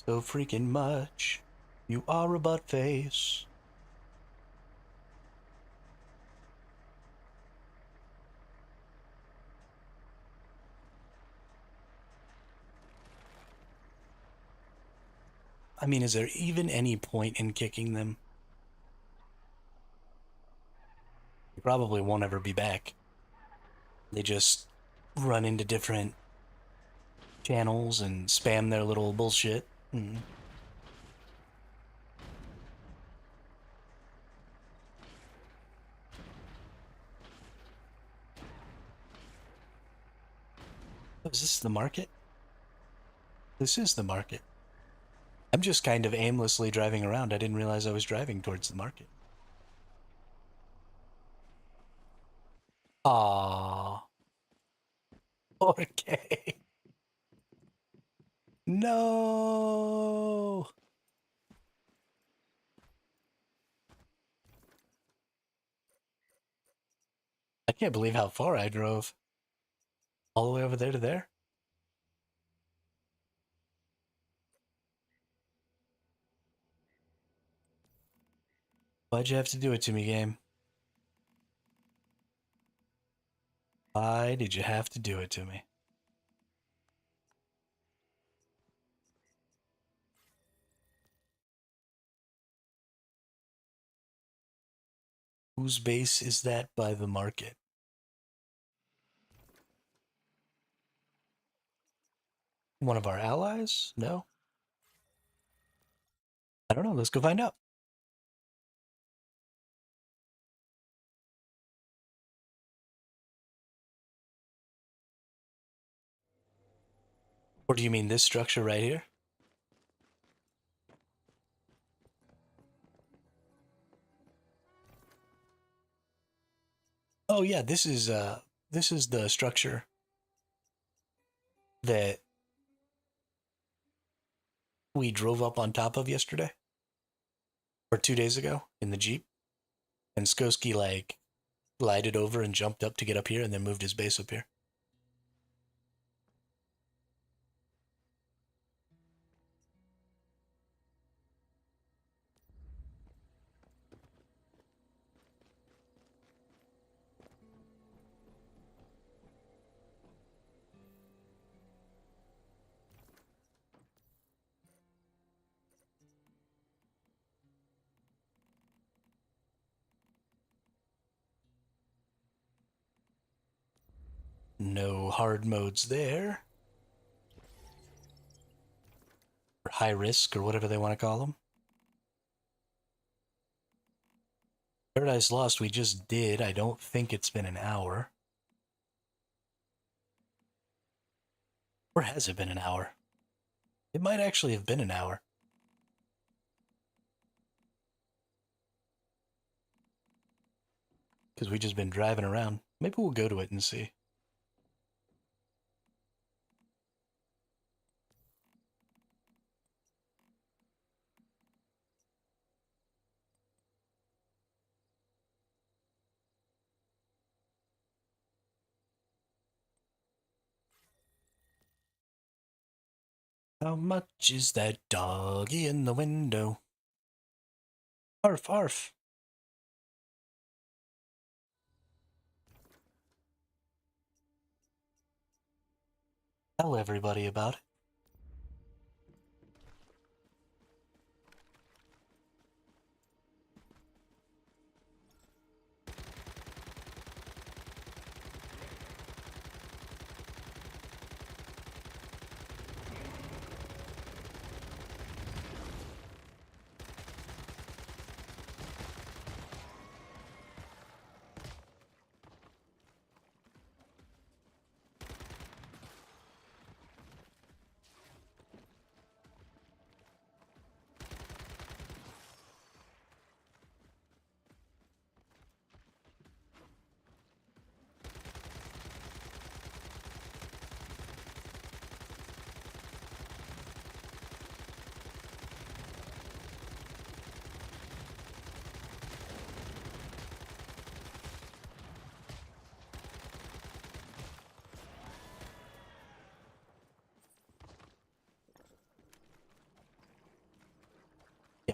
Speaker 1: so freaking much. You are a butt face. I mean, is there even any point in kicking them? They probably won't ever be back. They just run into different channels and spam their little bullshit. Oh, is this the market? This is the market. I'm just kind of aimlessly driving around. I didn't realize I was driving towards the market. Aww. Okay. No. I can't believe how far I drove. All the way over there to there? Why'd you have to do it to me, game? Why did you have to do it to me? Whose base is that by the market? One of our allies? No? I don't know. Let's go find out. Or do you mean this structure right here? Oh yeah, this is the structure that we drove up on top of yesterday or 2 days ago in the Jeep. And Skoski like glided over and jumped up to get up here and then moved his base up here. No hard modes there. Or high risk or whatever they want to call them. Paradise Lost we just did. I don't think it's been an hour. Or has it been an hour? It might actually have been an hour. Because we just been driving around. Maybe we'll go to it and see. How much is that doggy in the window? Arf, arf. Tell everybody about it.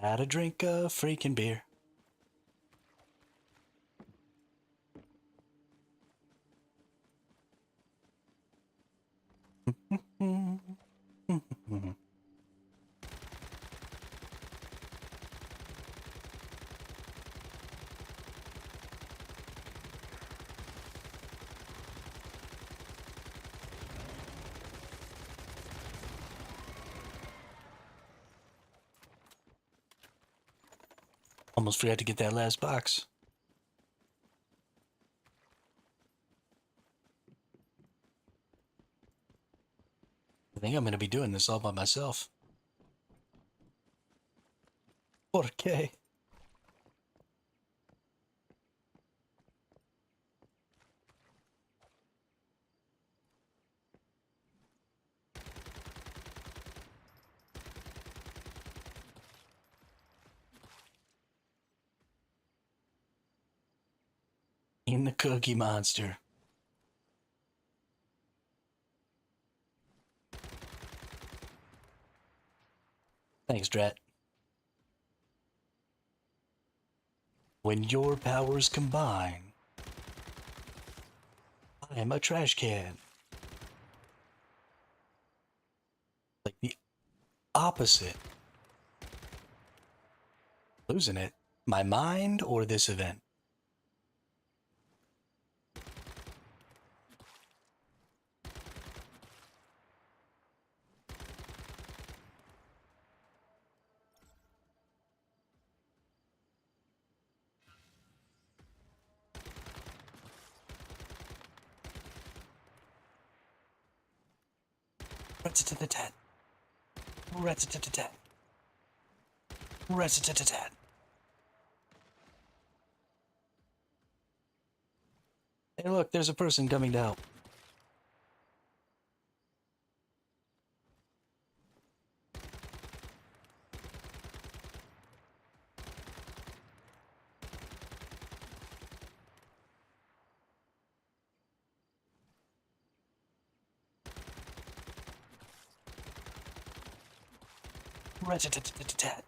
Speaker 1: Gotta drink a freaking beer. Almost forgot to get that last box. I think I'm going to be doing this all by myself. 4K. In the Cookie Monster. Thanks, Drat. When your powers combine, I am a trash can. Like the opposite. Losing it. My mind or this event? Rat-a-tat-tat. Rat-a-tat-tat. Rat-a-tat-tat. Hey, look, there's a person coming to help. Rat-a-tat-tat-tat.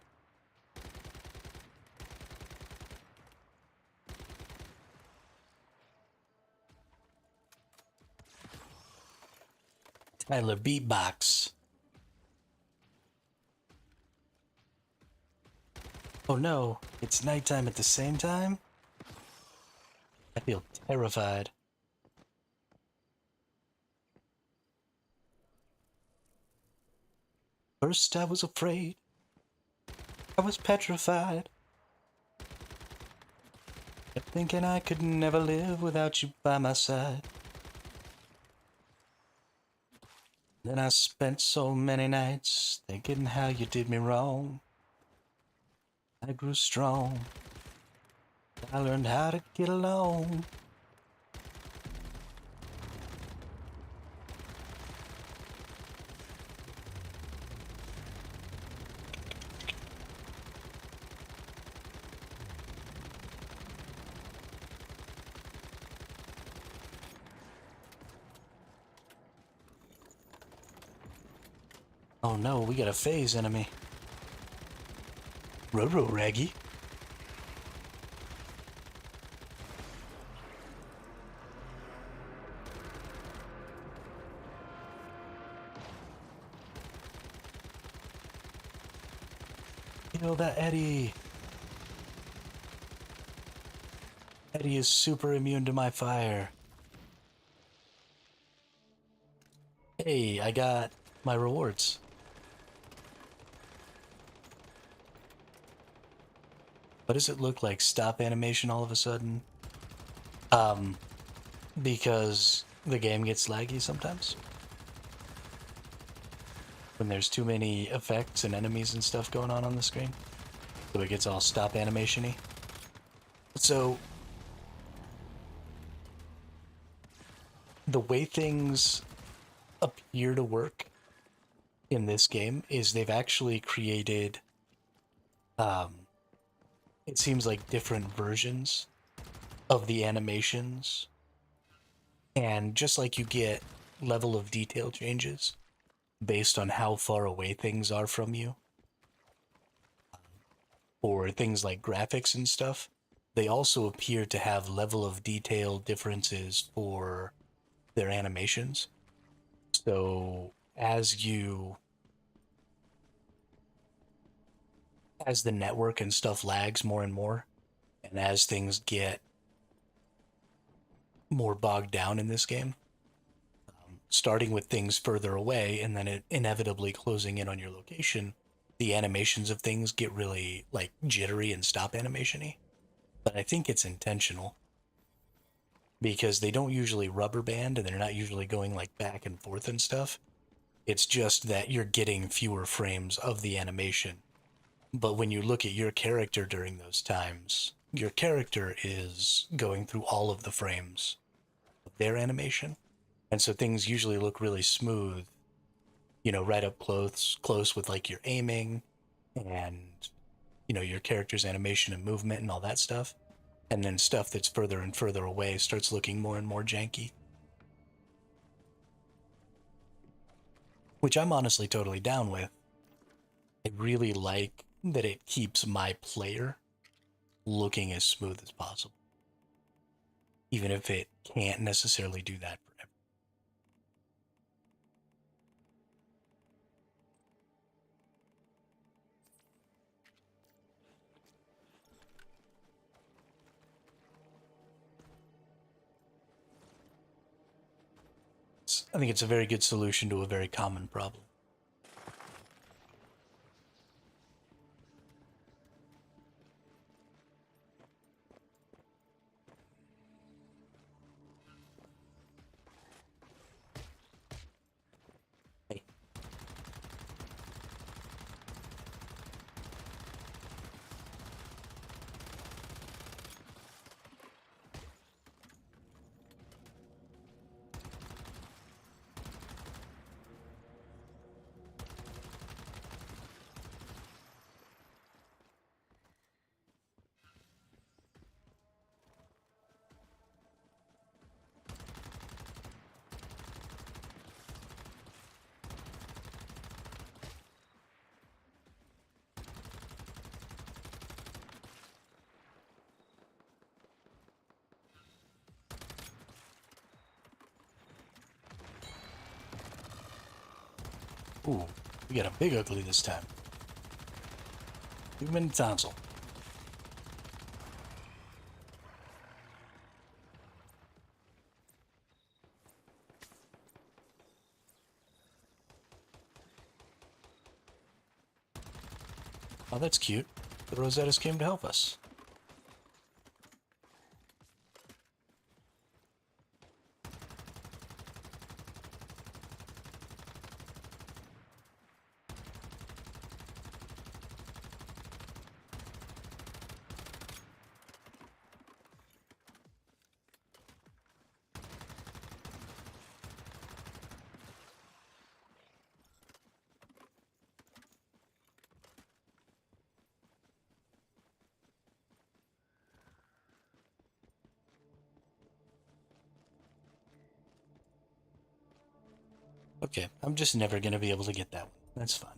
Speaker 1: Tyler beatbox. Oh no, it's nighttime at the same time? I feel terrified. First I was afraid. I was petrified. Kept thinking I could never live without you by my side. Then I spent so many nights thinking how you did me wrong. I grew strong. I learned how to get along. Oh no, we got a phase enemy. Roro Raggy. Kill that Eddie. Eddie is super immune to my fire. Hey, I got my rewards. What does it look like? Stop animation all of a sudden? Because the game gets laggy sometimes. When there's too many effects and enemies and stuff going on the screen. So it gets all stop animation-y. So the way things appear to work in this game is they've actually created, it seems like different versions of the animations. And just like you get level of detail changes based on how far away things are from you, for things like graphics and stuff, they also appear to have level of detail differences for their animations. So as the network and stuff lags more and more, and as things get more bogged down in this game, starting with things further away and then it inevitably closing in on your location, the animations of things get really like jittery and stop animation-y. But I think it's intentional because they don't usually rubber band and they're not usually going like back and forth and stuff. It's just that you're getting fewer frames of the animation. But when you look at your character during those times, your character is going through all of the frames of their animation. And so things usually look really smooth, right up close with like your aiming and your character's animation and movement and all that stuff. And then stuff that's further and further away starts looking more and more janky, which I'm honestly totally down with. I really like that it keeps my player looking as smooth as possible, even if it can't necessarily do that forever. I think it's a very good solution to a very common problem. Hey, ooh, we got a big ugly this time. Human tonsil. Oh, that's cute. The Rosettas came to help us. Okay, I'm just never gonna be able to get that one. That's fine.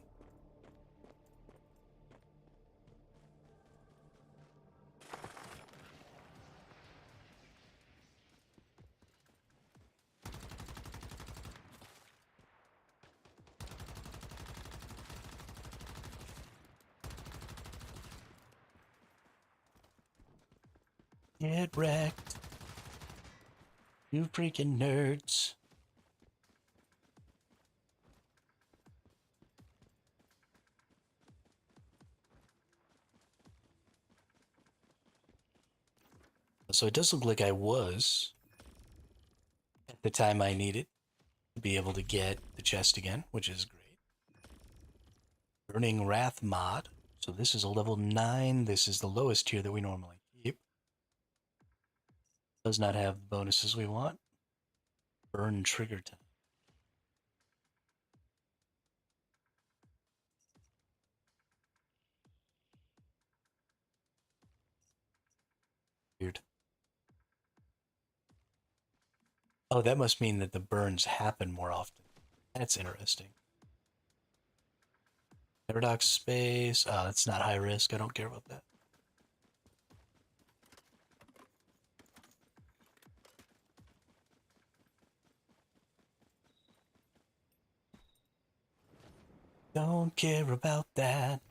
Speaker 1: Get wrecked, you freaking nerds. So it does look like I was, at the time I needed, to be able to get the chest again, which is great. Burning Wrath mod. So this is a level 9. This is the lowest tier that we normally keep. Does not have the bonuses we want. Burn trigger time. Weird. Oh, that must mean that the burns happen more often. That's interesting. Paradox space. That's not high risk. I don't care about that. Don't care about that.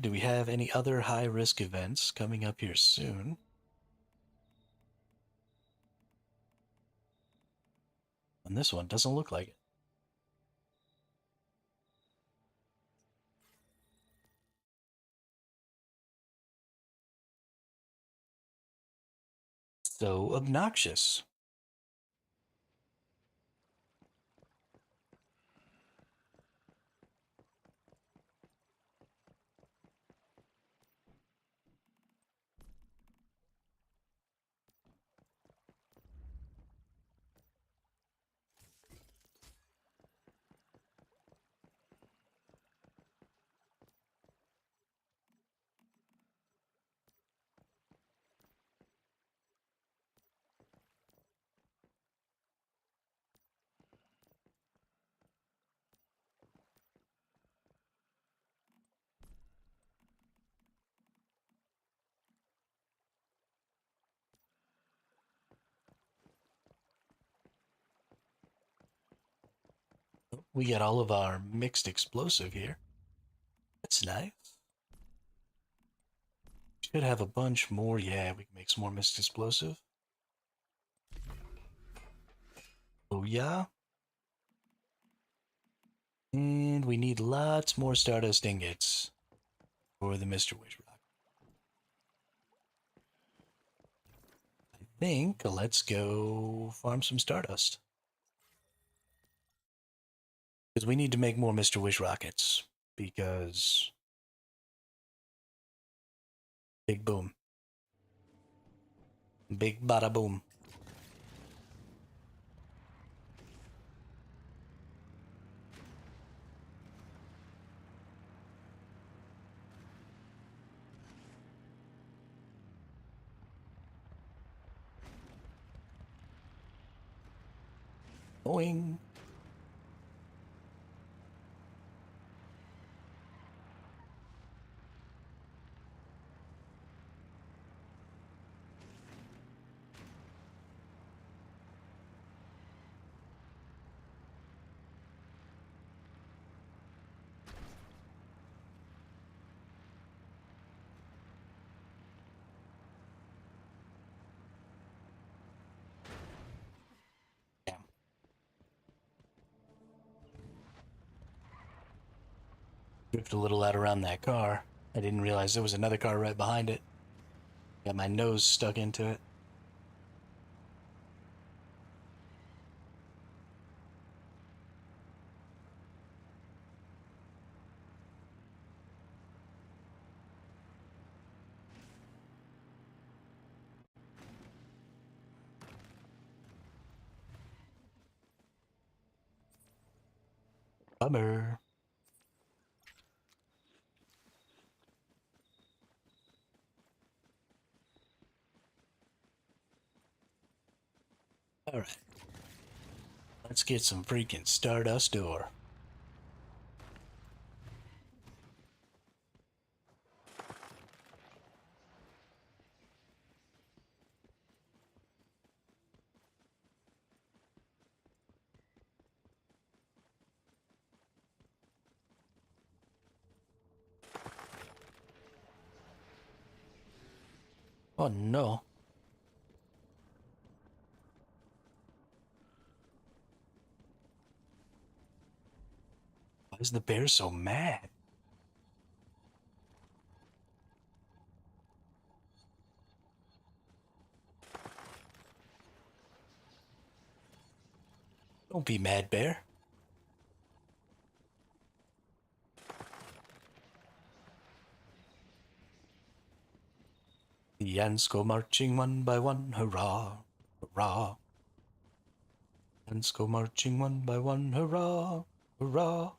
Speaker 1: Do we have any other high risk events coming up here soon? On this one, doesn't look like it. So obnoxious. We got all of our mixed explosive here. That's nice. Should have a bunch more. Yeah, we can make some more mixed explosive. Oh yeah. And we need lots more Stardust ingots for the Mr. Wish rock. I think let's go farm some Stardust. Because we need to make more Mr. Wish rockets. Because big boom. Big bada boom. Boing. Damn. Drift a little out around that car. I didn't realize there was another car right behind it. Got my nose stuck into it. Bummer. Alright. Let's get some freaking Stardust ore. Oh no. Why is the bear so mad? Don't be mad, bear. The ants go marching one by one, hurrah, hurrah. Ants go marching one by one, hurrah, hurrah.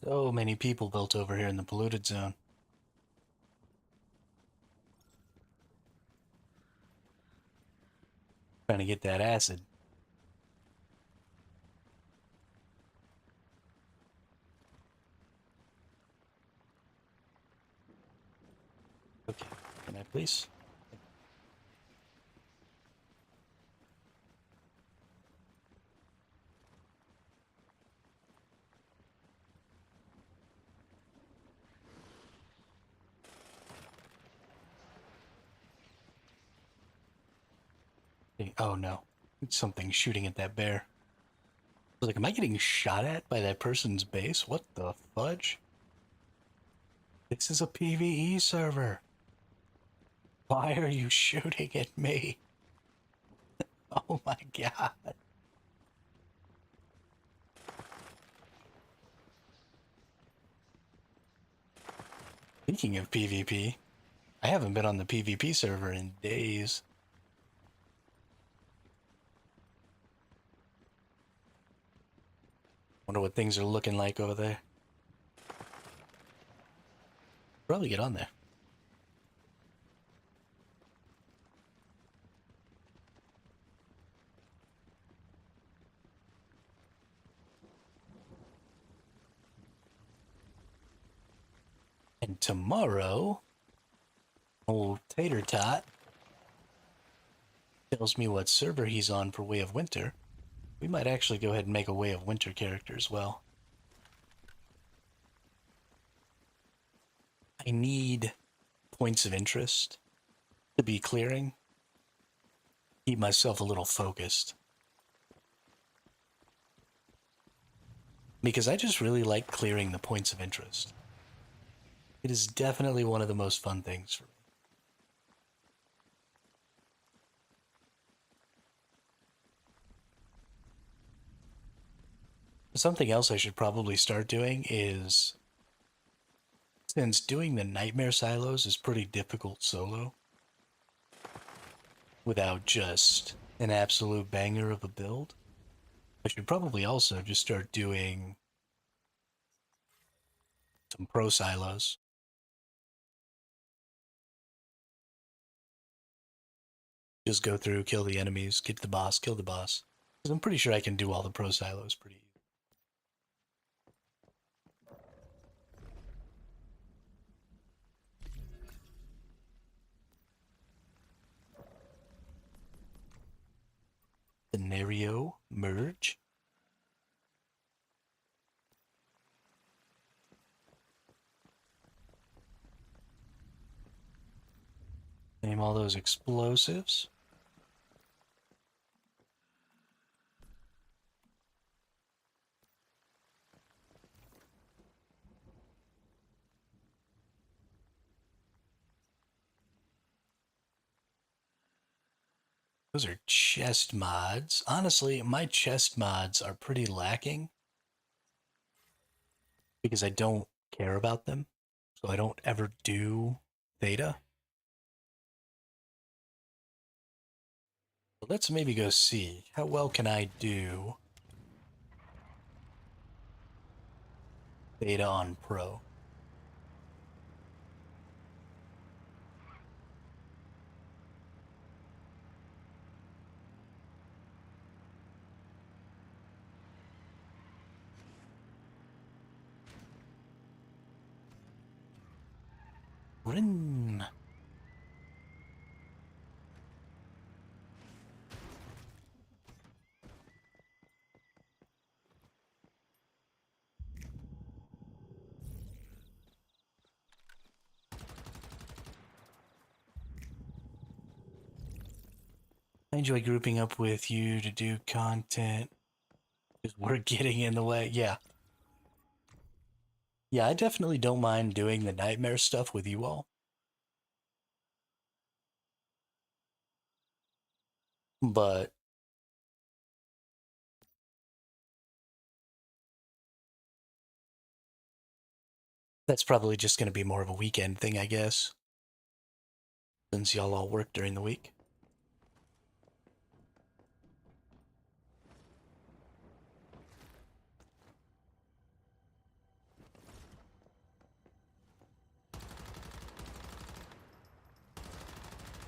Speaker 1: So many people built over here in the polluted zone. Trying to get that acid. Okay, can I please? Oh no, it's something shooting at that bear. I was like, am I getting shot at by that person's base? What the fudge? This is a PvE server. Why are you shooting at me? Oh my god. Speaking of PvP, I haven't been on the PvP server in days. Wonder what things are looking like over there. Probably get on there. And tomorrow, old Tater Tot tells me what server he's on for Way of Winter. We might actually go ahead and make a Way of Winter character as well. I need points of interest to be clearing. Keep myself a little focused. Because I just really like clearing the points of interest. It is definitely one of the most fun things for me. Something else I should probably start doing is, since doing the nightmare silos is pretty difficult solo, without just an absolute banger of a build, I should probably also just start doing some pro silos. Just go through, kill the enemies, get to the boss, kill the boss. Because I'm pretty sure I can do all the pro silos pretty easy. Scenario merge. Name all those explosives. Those are chest mods. Honestly, my chest mods are pretty lacking because I don't care about them. So I don't ever do theta. But let's maybe go see how well can I do theta on pro. Rin. I enjoy grouping up with you to do content because we're getting in the way. Yeah. Yeah, I definitely don't mind doing the nightmare stuff with you all. But that's probably just going to be more of a weekend thing, I guess, since y'all all work during the week.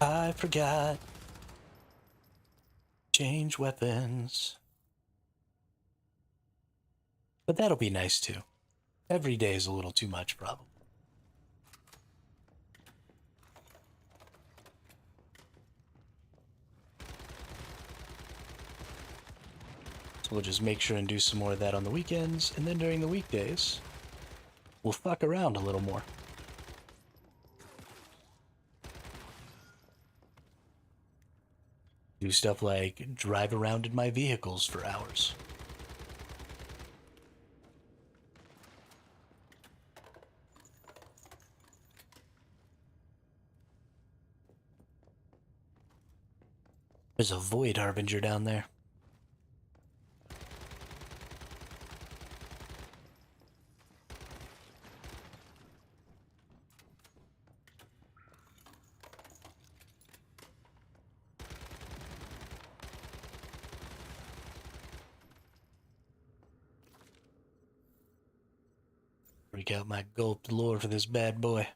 Speaker 1: I forgot. Change weapons. But that'll be nice too. Every day is a little too much, probably. So we'll just make sure and do some more of that on the weekends, and then during the weekdays, we'll fuck around a little more. Do stuff like drive around in my vehicles for hours. There's a Void Harbinger down there. Break out my gulped lore for this bad boy.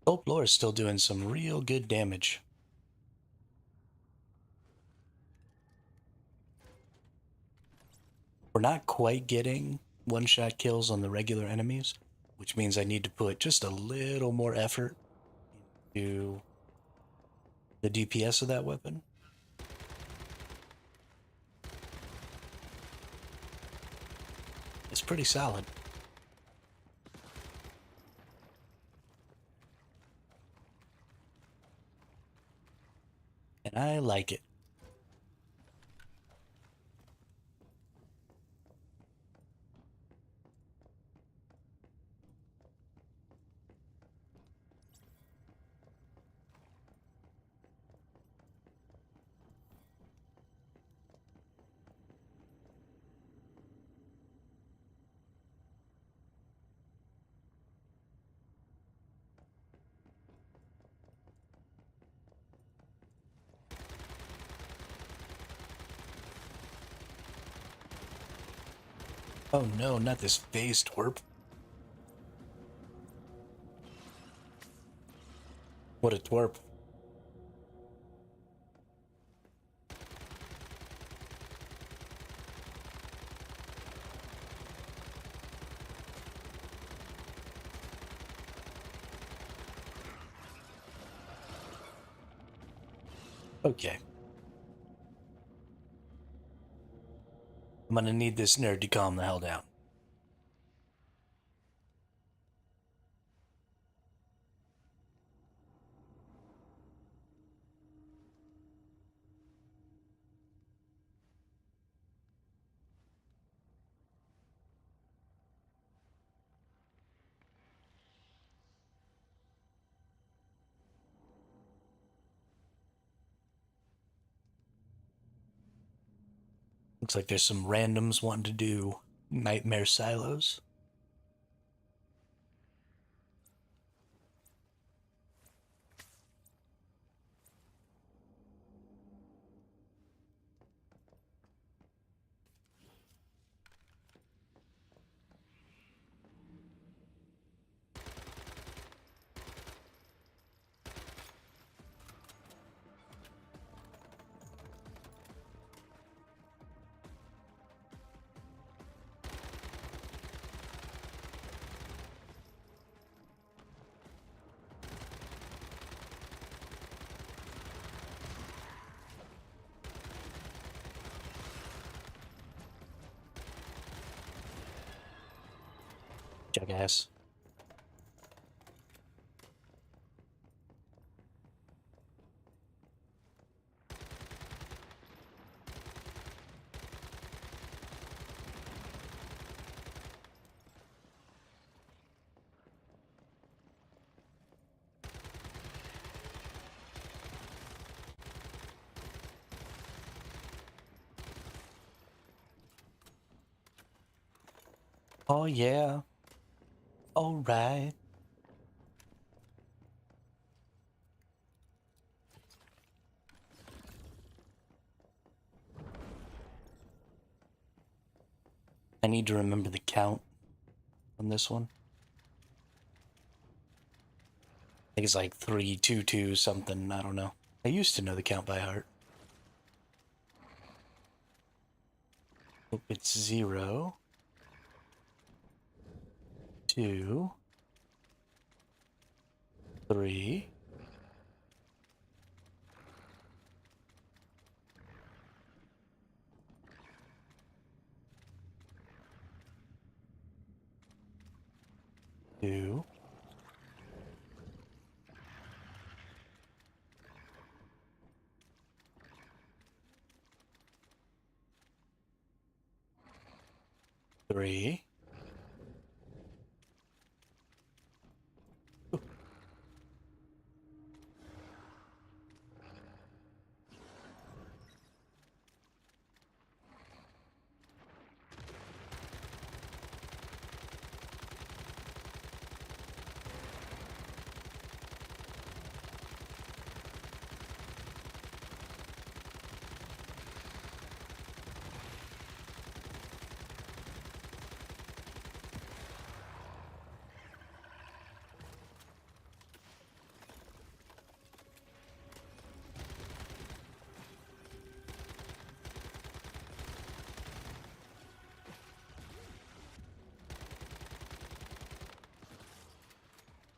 Speaker 1: Gulped lore is still doing some real good damage. We're not quite getting one-shot kills on the regular enemies, which means I need to put just a little more effort into the DPS of that weapon. It's pretty solid. And I like it. Oh no, not this phase twerp. What a twerp. Okay. I'm gonna need this nerd to calm the hell down. Looks like there's some randoms wanting to do nightmare silos. Jackass. Oh yeah. All right. I need to remember the count on this one. I think it's like 322 something. I don't know. I used to know the count by heart. Hope it's 0, 2, 3. 2, 3.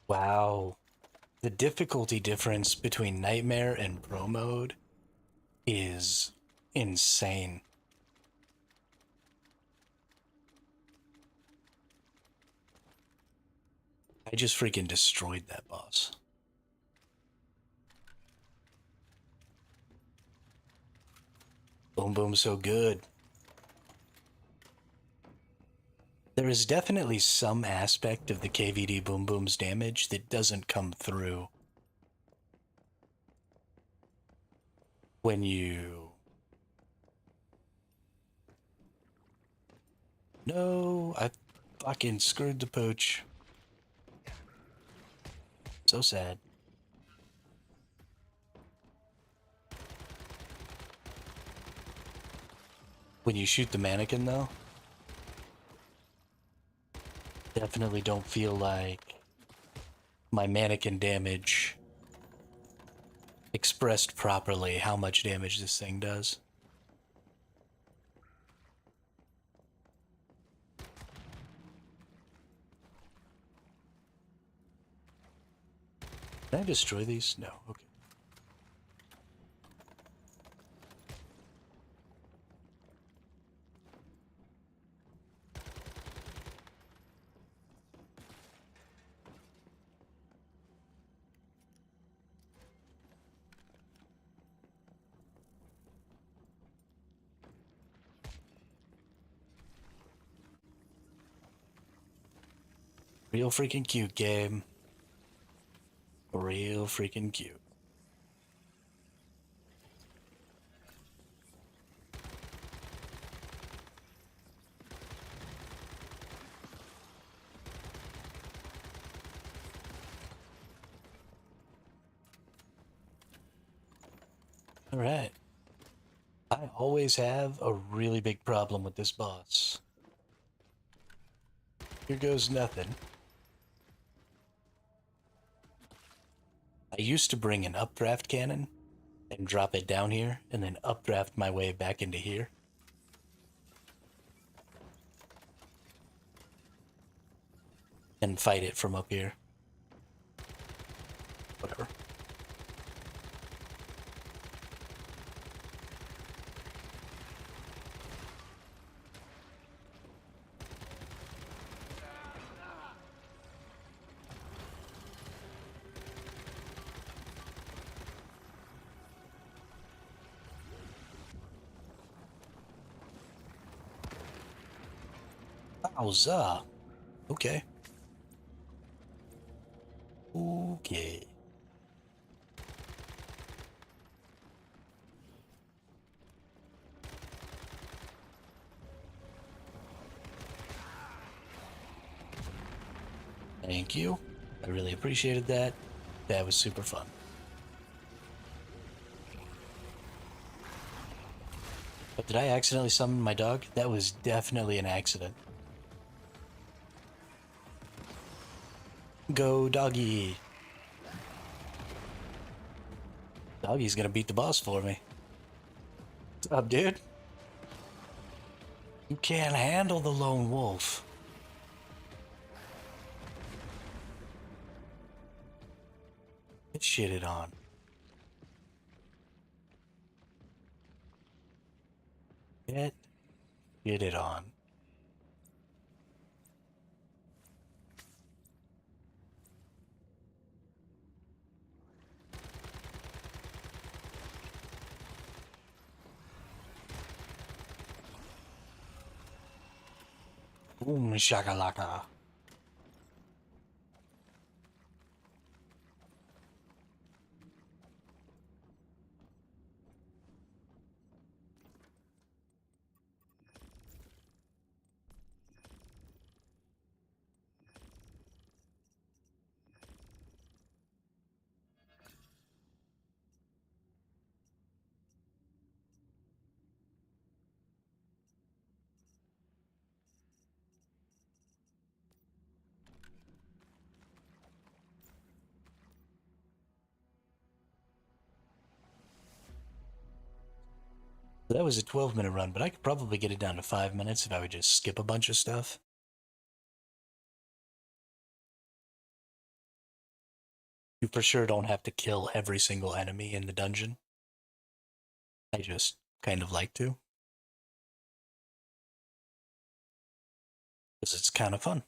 Speaker 1: Wow. The difficulty difference between Nightmare and Pro Mode is insane. I just freaking destroyed that boss. Boom Boom so good. There is definitely some aspect of the KVD Boom Boom's damage that doesn't come through when you... No, I fucking screwed the pooch. So sad. When you shoot the mannequin, though, definitely don't feel like my mannequin damage expressed properly how much damage this thing does. Can I destroy these? No, okay. Real freaking cute game. Real freaking cute. Alright. I always have a really big problem with this boss. Here goes nothing. I used to bring an updraft cannon and drop it down here and then updraft my way back into here. And fight it from up here. Whatever. Howza? Okay. Okay. Thank you. I really appreciated that. That was super fun. But did I accidentally summon my dog? That was definitely an accident. Go, doggy. Doggy's gonna beat the boss for me. What's up, dude? You can't handle the lone wolf. Get shitted on. Get shitted on. Boom shakalaka. So that was a 12-minute run, but I could probably get it down to 5 minutes if I would just skip a bunch of stuff. You for sure don't have to kill every single enemy in the dungeon. I just kind of like to, because it's kind of fun.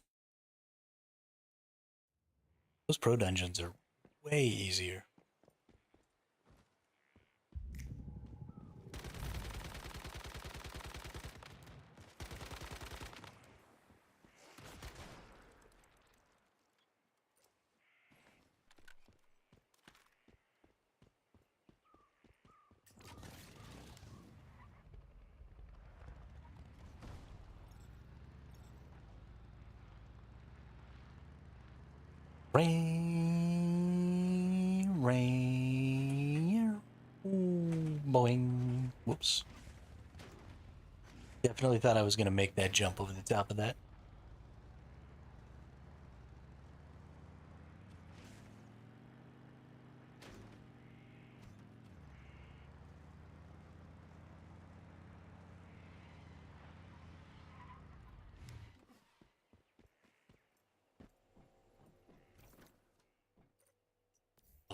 Speaker 1: Those pro dungeons are way easier. Rain, rain, boing. Whoops. Definitely thought I was going to make that jump over the top of that.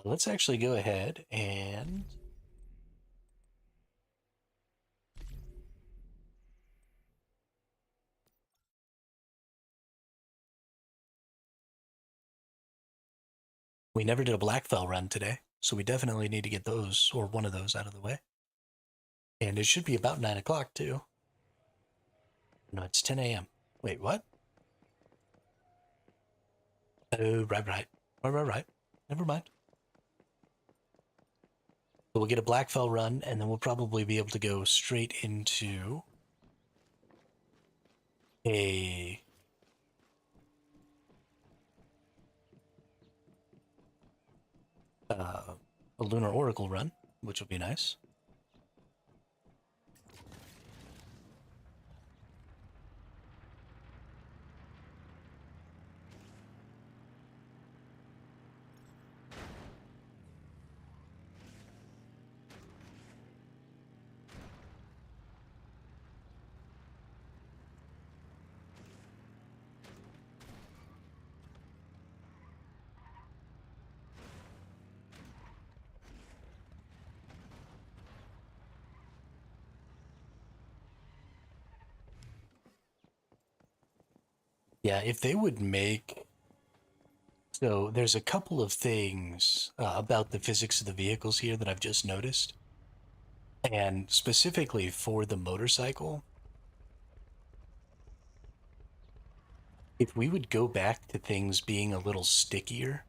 Speaker 1: Let's actually go ahead and we never did a Blackfell run today, so we definitely need to get those or one of those out of the way. And it should be about 9 o'clock too. No, it's 10 a.m. Wait, what? Oh, right. Never mind. So we'll get a Blackfell run, and then we'll probably be able to go straight into a uh, a Lunar Oracle run, which will be nice. Yeah, if they would make so there's a couple of things about the physics of the vehicles here that I've just noticed, and specifically for the motorcycle. if we would go back to things being a little stickier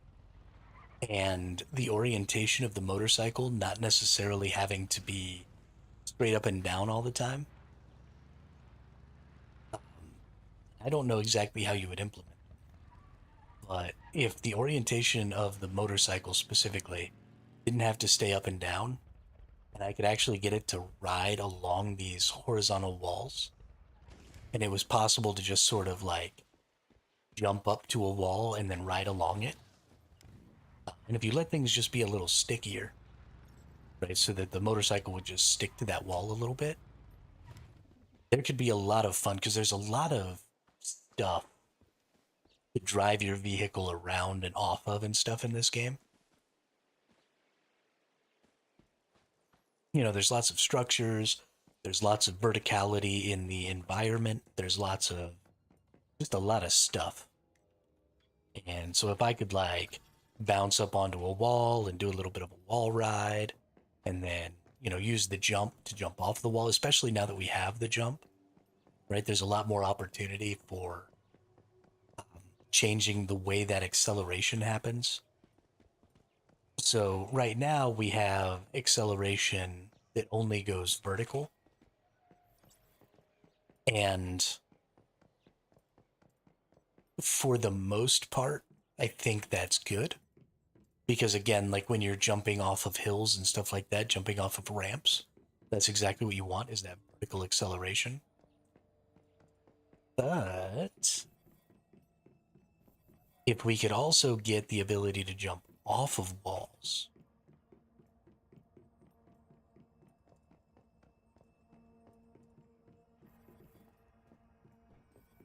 Speaker 1: and the orientation of the motorcycle not necessarily having to be straight up and down all the time, I don't know exactly how you would implement it, but if the orientation of the motorcycle specifically didn't have to stay up and down, and I could actually get it to ride along these horizontal walls, and it was possible to just sort of like jump up to a wall and then ride along it. And if you let things just be a little stickier, right, so that the motorcycle would just stick to that wall a little bit, there could be a lot of fun because there's a lot of stuff to drive your vehicle around and off of and stuff in this game. There's lots of structures, there's lots of verticality in the environment, there's lots of just a lot of stuff. And so if I could like bounce up onto a wall and do a little bit of a wall ride and then, use the jump to jump off the wall, especially now that we have the jump, right? There's a lot more opportunity for changing the way that acceleration happens. So right now we have acceleration that only goes vertical. And for the most part, I think that's good. Because again, like when you're jumping off of hills and stuff like that, jumping off of ramps, that's exactly what you want is that vertical acceleration. But if we could also get the ability to jump off of walls,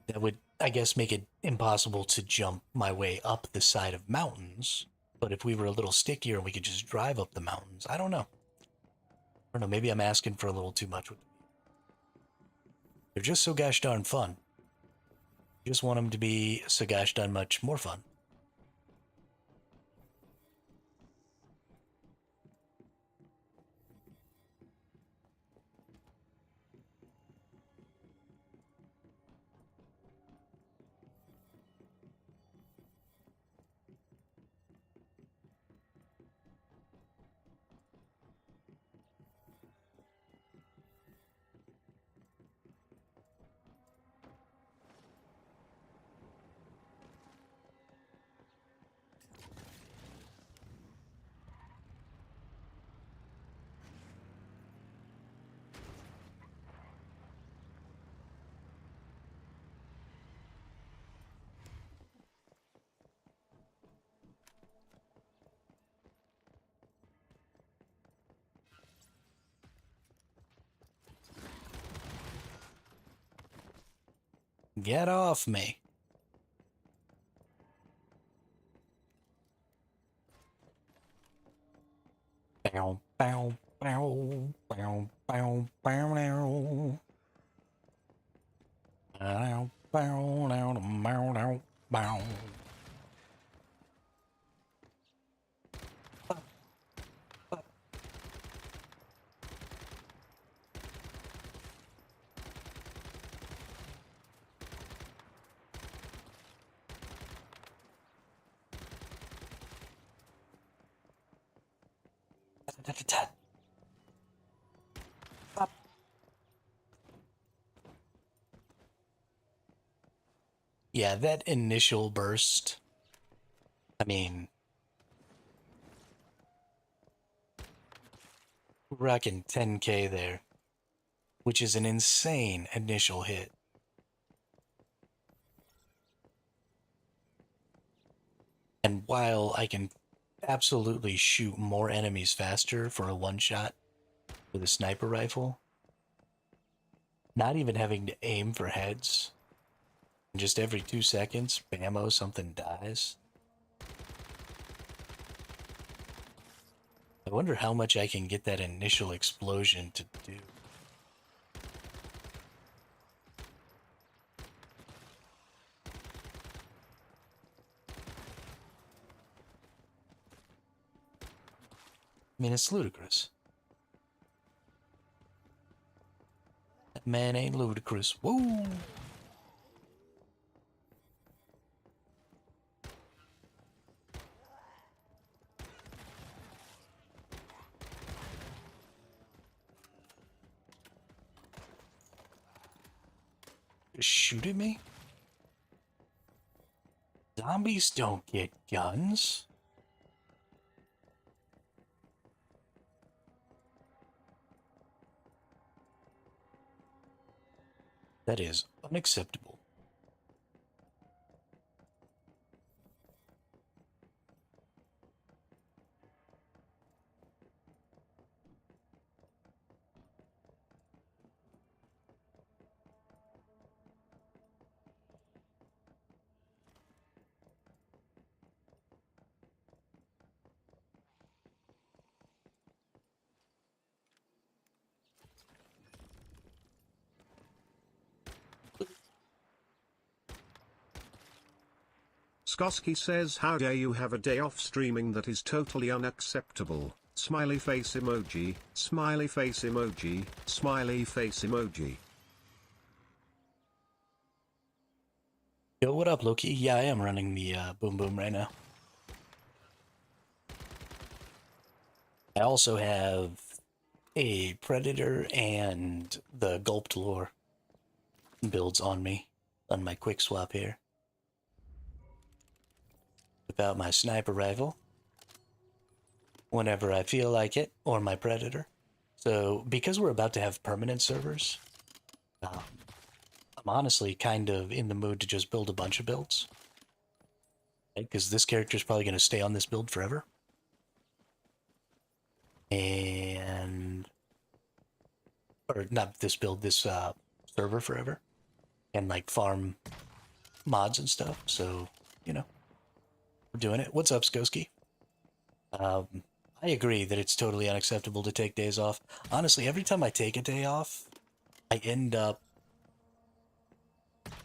Speaker 1: that would, I guess, make it impossible to jump my way up the side of mountains. But if we were a little stickier and we could just drive up the mountains, I don't know. I don't know, maybe I'm asking for a little too much. They're just so gosh darn fun. You just want them to be so gosh darn much more fun. Get off me. Bow, bow, bow, bow, bow, bow, now. Bow, bow, bow, bow, bow, bow. Yeah, that initial burst, I mean, rocking 10K there, which is an insane initial hit. And while I can absolutely shoot more enemies faster for a one shot with a sniper rifle, not even having to aim for heads, just every 2 seconds, bammo, something dies. I wonder how much I can get that initial explosion to do. I mean, it's ludicrous. That man ain't ludicrous. Woo! to shoot at me? Zombies don't get guns. That is unacceptable.
Speaker 2: Skoski says, how dare you have a day off streaming? That is totally unacceptable. Smiley face emoji, smiley face emoji, smiley face emoji.
Speaker 1: Yo, what up, Loki? Yeah, I am running the Boom Boom right now. I also have a Predator and the Gulped Lore builds on me on my quick swap here. Without my sniper rifle whenever I feel like it, or my Predator. So, because we're about to have permanent servers, I'm honestly kind of in the mood to just build a bunch of builds. Because this character's probably going to stay on this build forever. And... or not this build, this server forever. And like farm mods and stuff. So, you know, we're doing it. What's up, Skoski? I agree that it's totally unacceptable to take days off. Honestly, every time I take a day off, I end up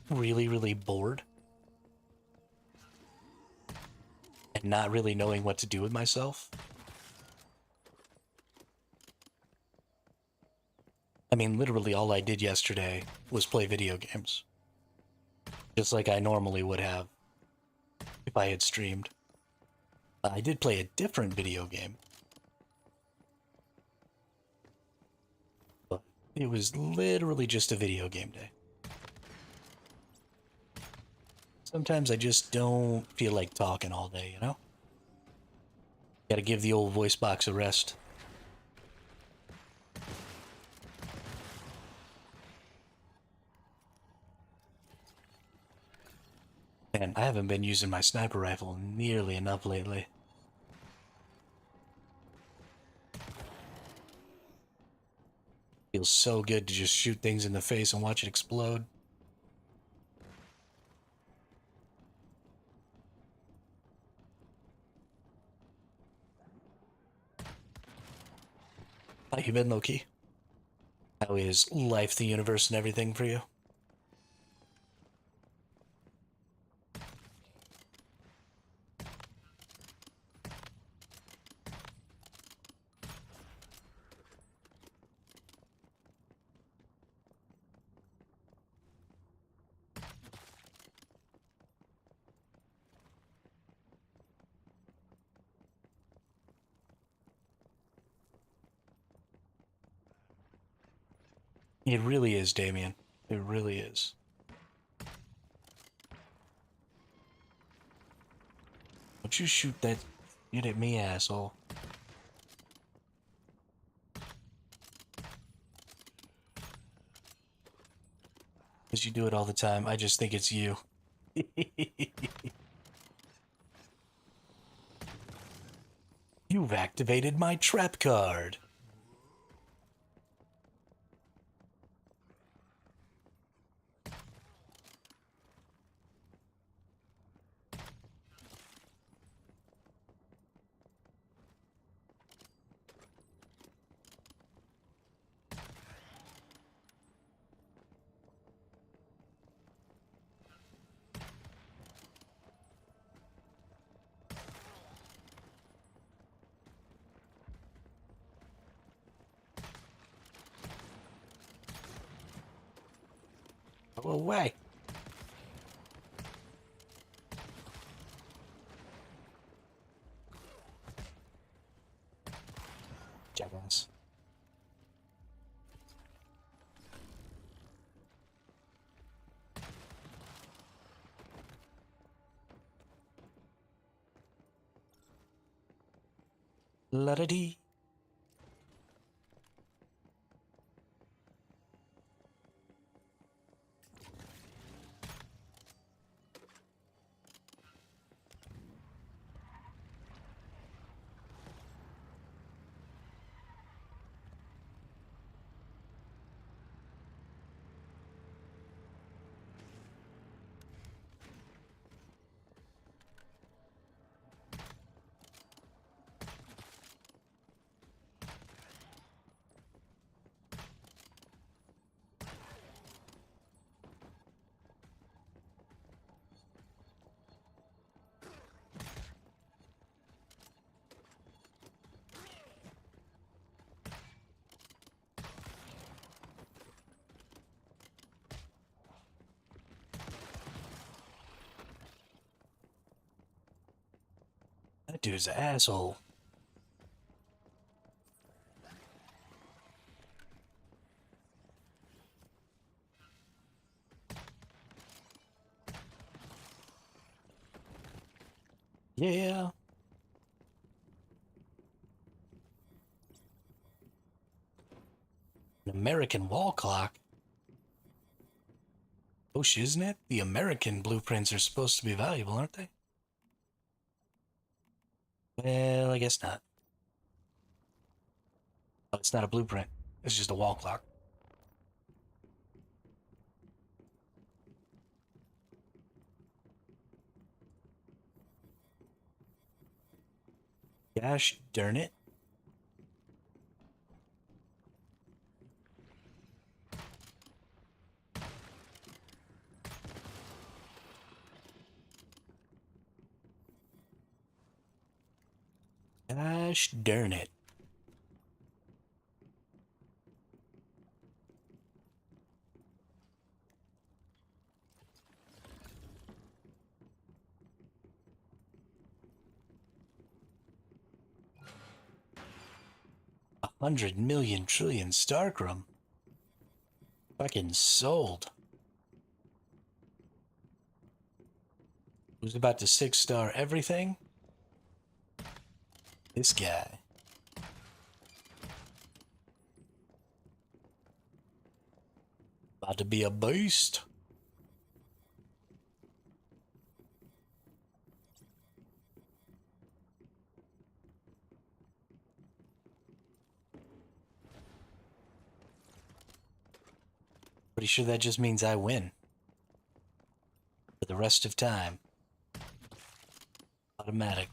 Speaker 1: really, really bored. And not really knowing what to do with myself. I mean, literally all I did yesterday was play video games. Just like I normally would have if I had streamed. I did play a different video game. But it was literally just a video game day. Sometimes I just don't feel like talking all day, you know? Gotta give the old voice box a rest. Man, I haven't been using my sniper rifle nearly enough lately. Feels so good to just shoot things in the face and watch it explode. How you been, Loki? How is life, the universe, and everything for you? It really is, Damien. It really is. Don't you shoot that shit at me, asshole. Because you do it all the time. I just think it's you. You've activated my trap card. Go away. Jackass. La-da-dee. That dude's an asshole. Yeah. An American wall clock. Oh, shit, isn't it? The American blueprints are supposed to be valuable, aren't they? Well, I guess not. Oh, it's not a blueprint. It's just a wall clock. Gosh darn it. Gosh darn it. $100 million trillion Starcrum. Fucking sold. Who's about to 6-star everything? This guy. About to be a beast. Pretty sure that just means I win. For the rest of time. Automatic.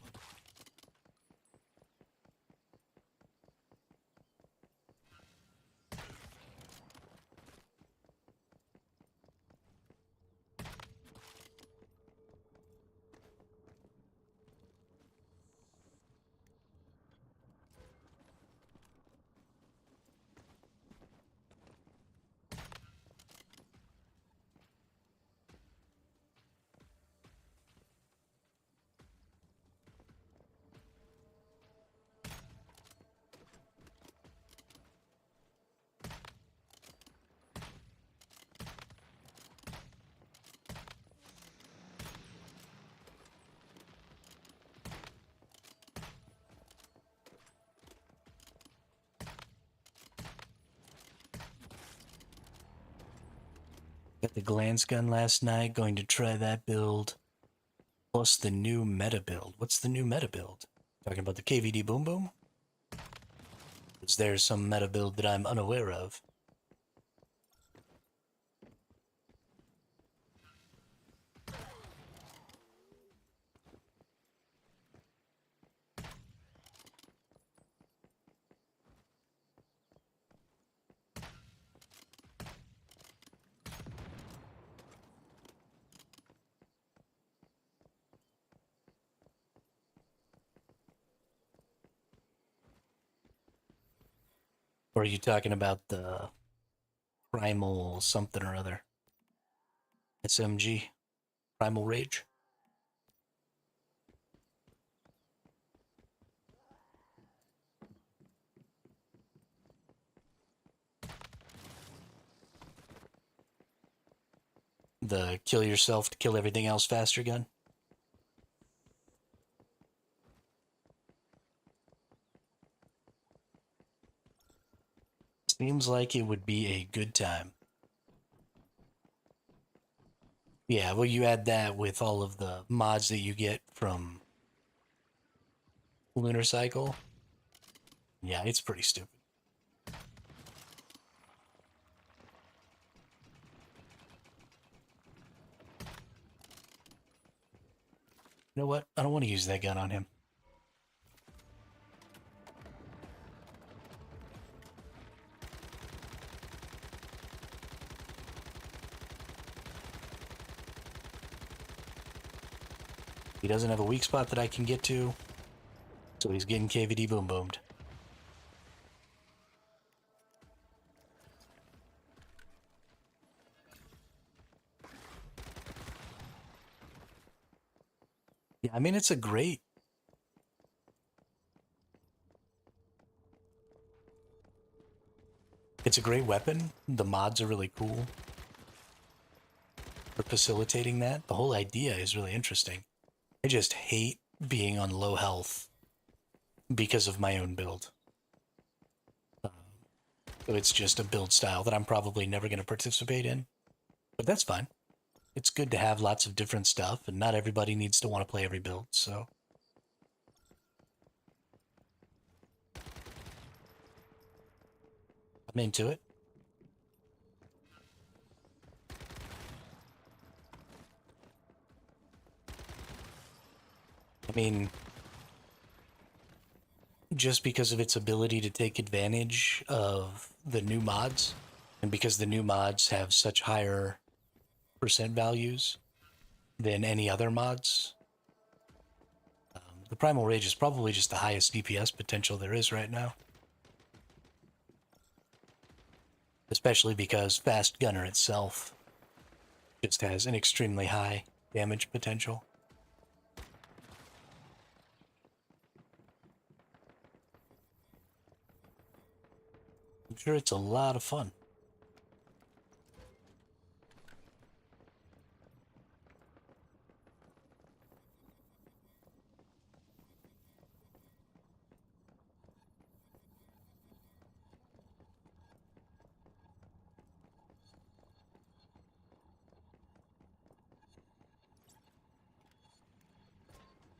Speaker 1: Got the glance gun last night, going to try that build. Plus the new meta build. What's the new meta build? Talking about the KVD Boom Boom? Is there some meta build that I'm unaware of? Or are you talking about the Primal something or other? SMG? Primal Rage? The kill yourself to kill everything else faster gun? Seems like it would be a good time. Yeah, well, you add that with all of the mods that you get from Lunar Cycle. Yeah, it's pretty stupid. You know what? I don't want to use that gun on him. He doesn't have a weak spot that I can get to, so he's getting KVD boom boomed. Yeah, I mean, it's a great weapon. The mods are really cool for facilitating that. The whole idea is really interesting. I just hate being on low health because of my own build. So it's just a build style that I'm probably never going to participate in. But that's fine. It's good to have lots of different stuff, and not everybody needs to want to play every build, so I'm into it. I mean, just because of its ability to take advantage of the new mods, and because the new mods have such higher percent values than any other mods, the Primal Rage is probably just the highest DPS potential there is right now. Especially because Fast Gunner itself just has an extremely high damage potential. I'm sure it's a lot of fun.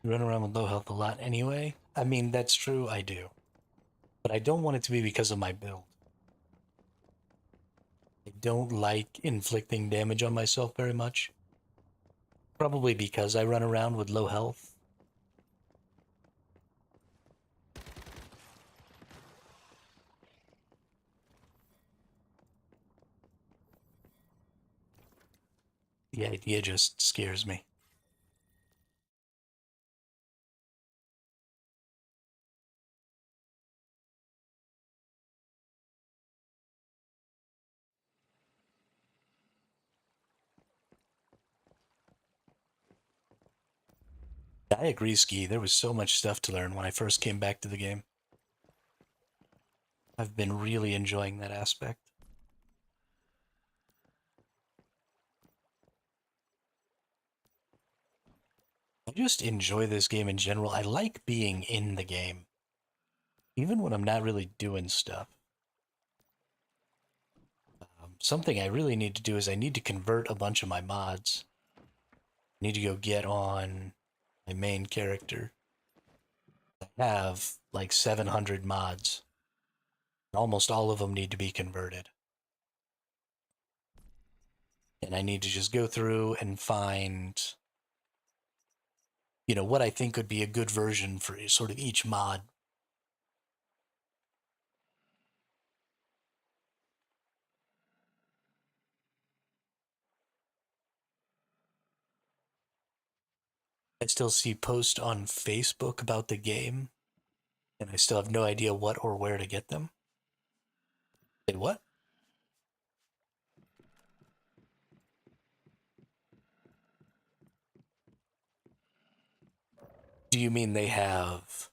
Speaker 1: You run around with low health a lot anyway. I mean, that's true, I do. But I don't want it to be because of my build. I don't like inflicting damage on myself very much. Probably because I run around with low health. The idea just scares me. I agree, Ski. There was so much stuff to learn when I first came back to the game. I've been really enjoying that aspect. I just enjoy this game in general. I like being in the game, even when I'm not really doing stuff. Something I really need to do is I need to convert a bunch of my mods. I need to go get on my main character. I have like 700 mods. Almost all of them need to be converted. And I need to just go through and find, what I think would be a good version for sort of each mod. I still see posts on Facebook about the game, and I still have no idea what or where to get them. Say what? Do you mean they have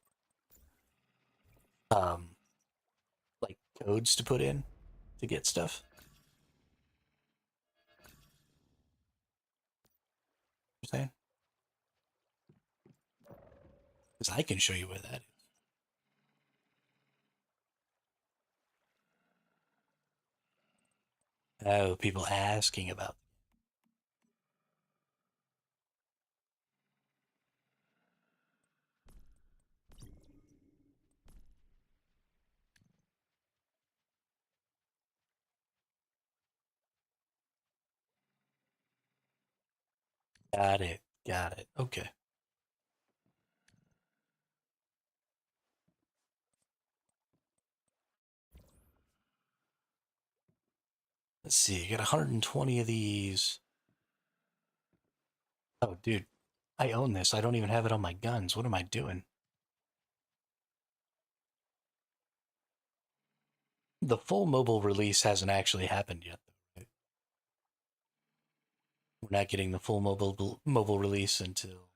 Speaker 1: um like codes to put in to get stuff? You're saying? Because I can show you where that is. Oh, people asking about. Got it. Got it. Okay. Let's see. I got 120 of these. Oh, dude. I own this. I don't even have it on my guns. What am I doing? The full mobile release hasn't actually happened yet. Right? We're not getting the full mobile release until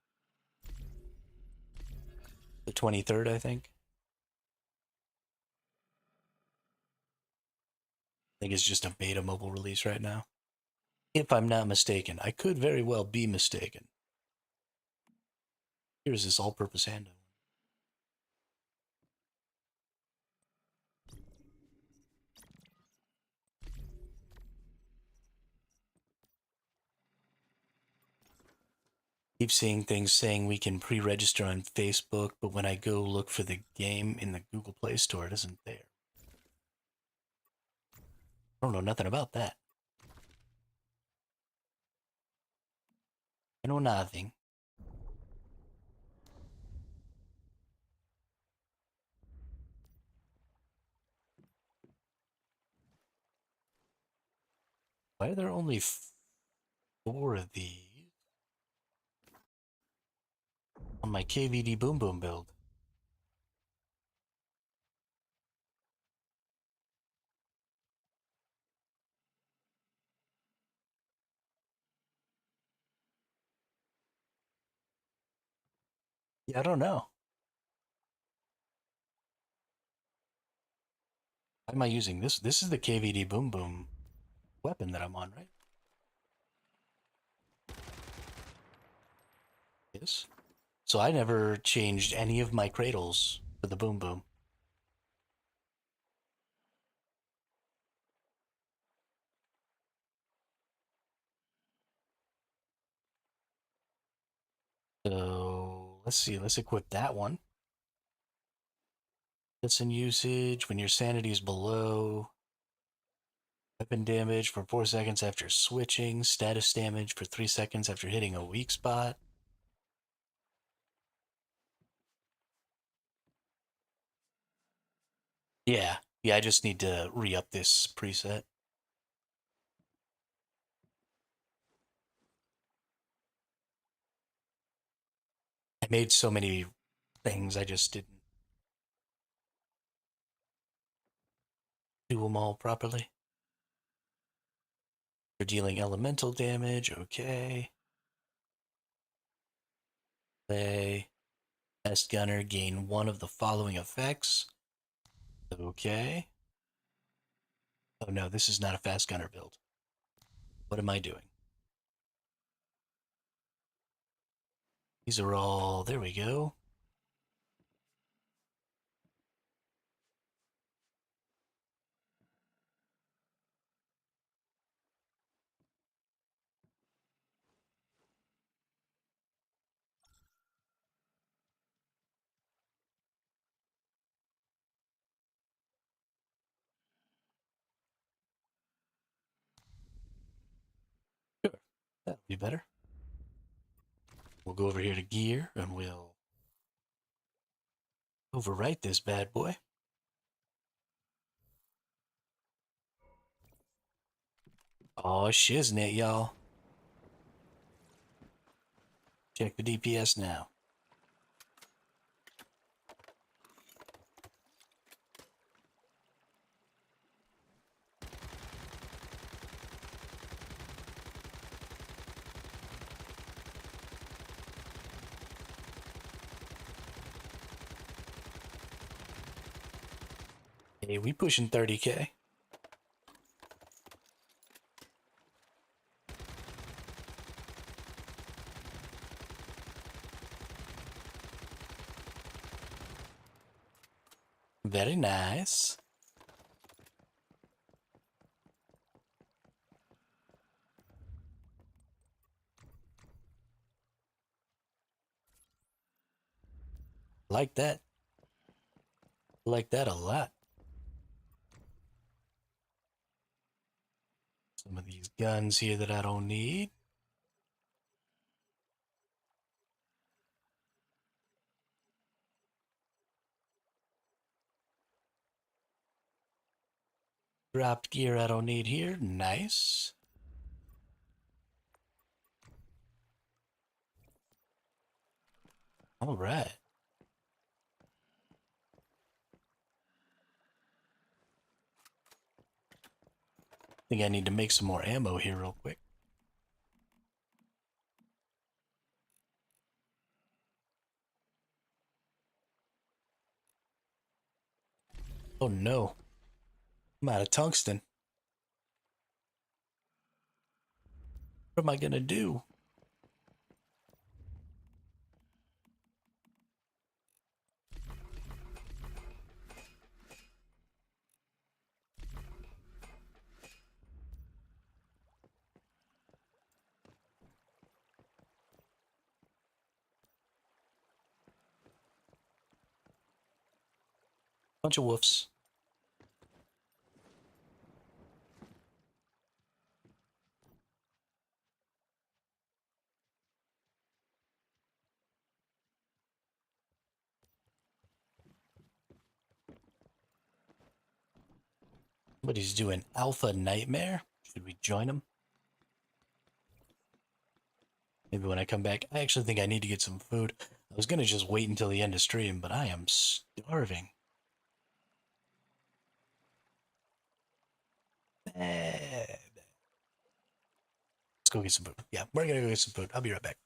Speaker 1: the 23rd, I think. I think it's just a beta mobile release right now. If I'm not mistaken, I could very well be mistaken. Here's this all-purpose handle. Keep seeing things saying we can pre-register on Facebook, but when I go look for the game in the Google Play Store, it isn't there. I don't know nothing about that. I know nothing. Why are there only 4 of these on my KVD Boom Boom build? Yeah, I don't know. Why am I using this? This is the KVD Boom Boom weapon that I'm on, right? Yes. So I never changed any of my cradles for the Boom Boom. So let's see. Let's equip that one. Listen usage when your sanity is below. Weapon damage for 4 seconds after switching. Status damage for 3 seconds after hitting a weak spot. Yeah. Yeah, I just need to re-up this preset. I made so many things, I just didn't do them all properly. You're dealing elemental damage. Okay. Play. Best gunner gain 1 of the following effects. Okay. Oh no, this is not a fast gunner build. What am I doing? These are all, there we go. Sure. That'll be better. We'll go over here to gear and we'll overwrite this bad boy. Oh, shiznit, y'all. Check the DPS now. Hey, we pushing 30K. Very nice. Like that. Like that a lot. Some of these guns here that I don't need. Dropped gear I don't need here. Nice. All right. Think I need to make some more ammo here real quick. Oh no. I'm out of tungsten. What am I gonna do? Bunch of woofs. Somebody's doing Alpha Nightmare. Should we join them? Maybe when I come back. I actually think I need to get some food. I was gonna just wait until the end of stream, but I am starving. Let's go get some food. Yeah, we're gonna go get some food. I'll be right back.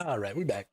Speaker 1: All right, we're back.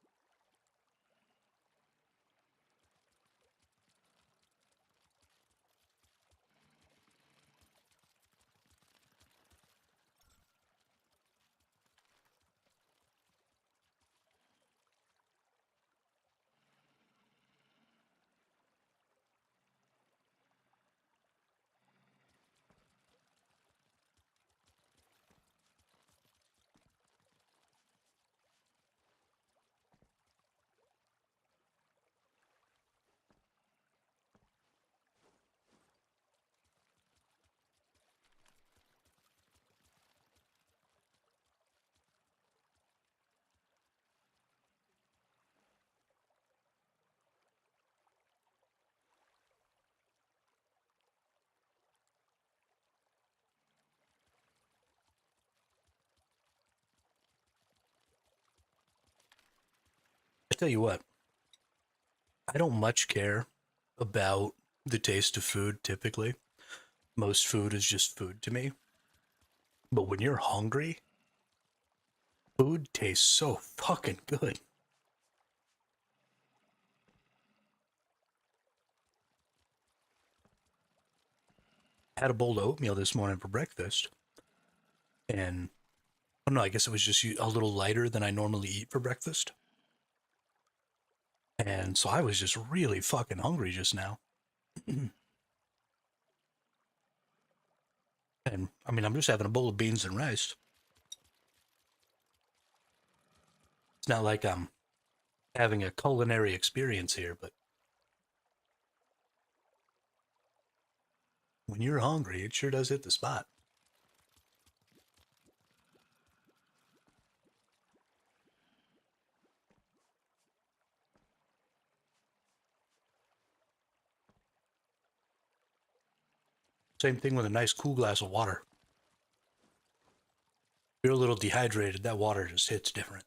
Speaker 1: I tell you what, I don't much care about the taste of food typically. Most food is just food to me. But when you're hungry, food tastes so fucking good. I had a bowl of oatmeal this morning for breakfast, and I don't know, I guess it was just a little lighter than I normally eat for breakfast. And so I was just really fucking hungry just now. And I mean, I'm just having a bowl of beans and rice. It's not like I'm having a culinary experience here, but when you're hungry, it sure does hit the spot. Same thing with a nice cool glass of water. If you're a little dehydrated, that water just hits different.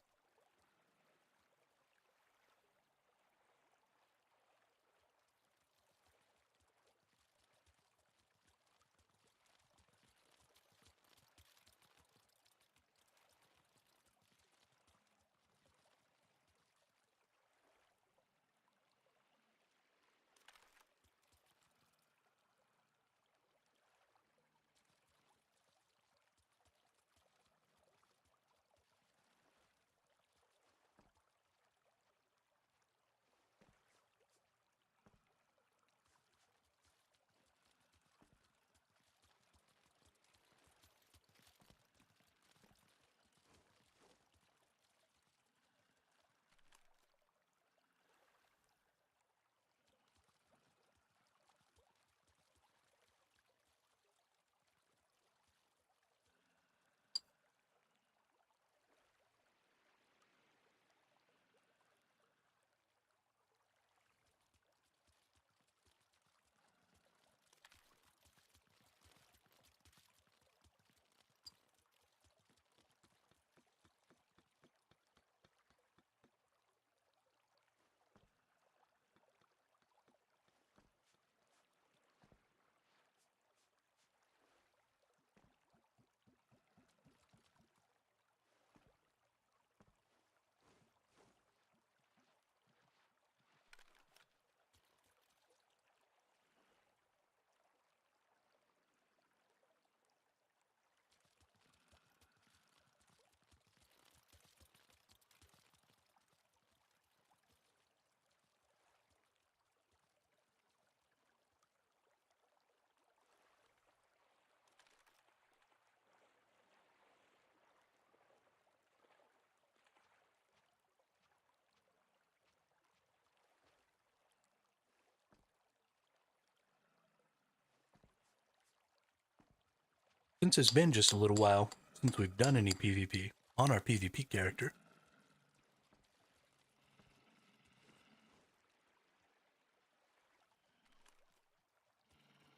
Speaker 1: Since it's been just a little while since we've done any PvP on our PvP character,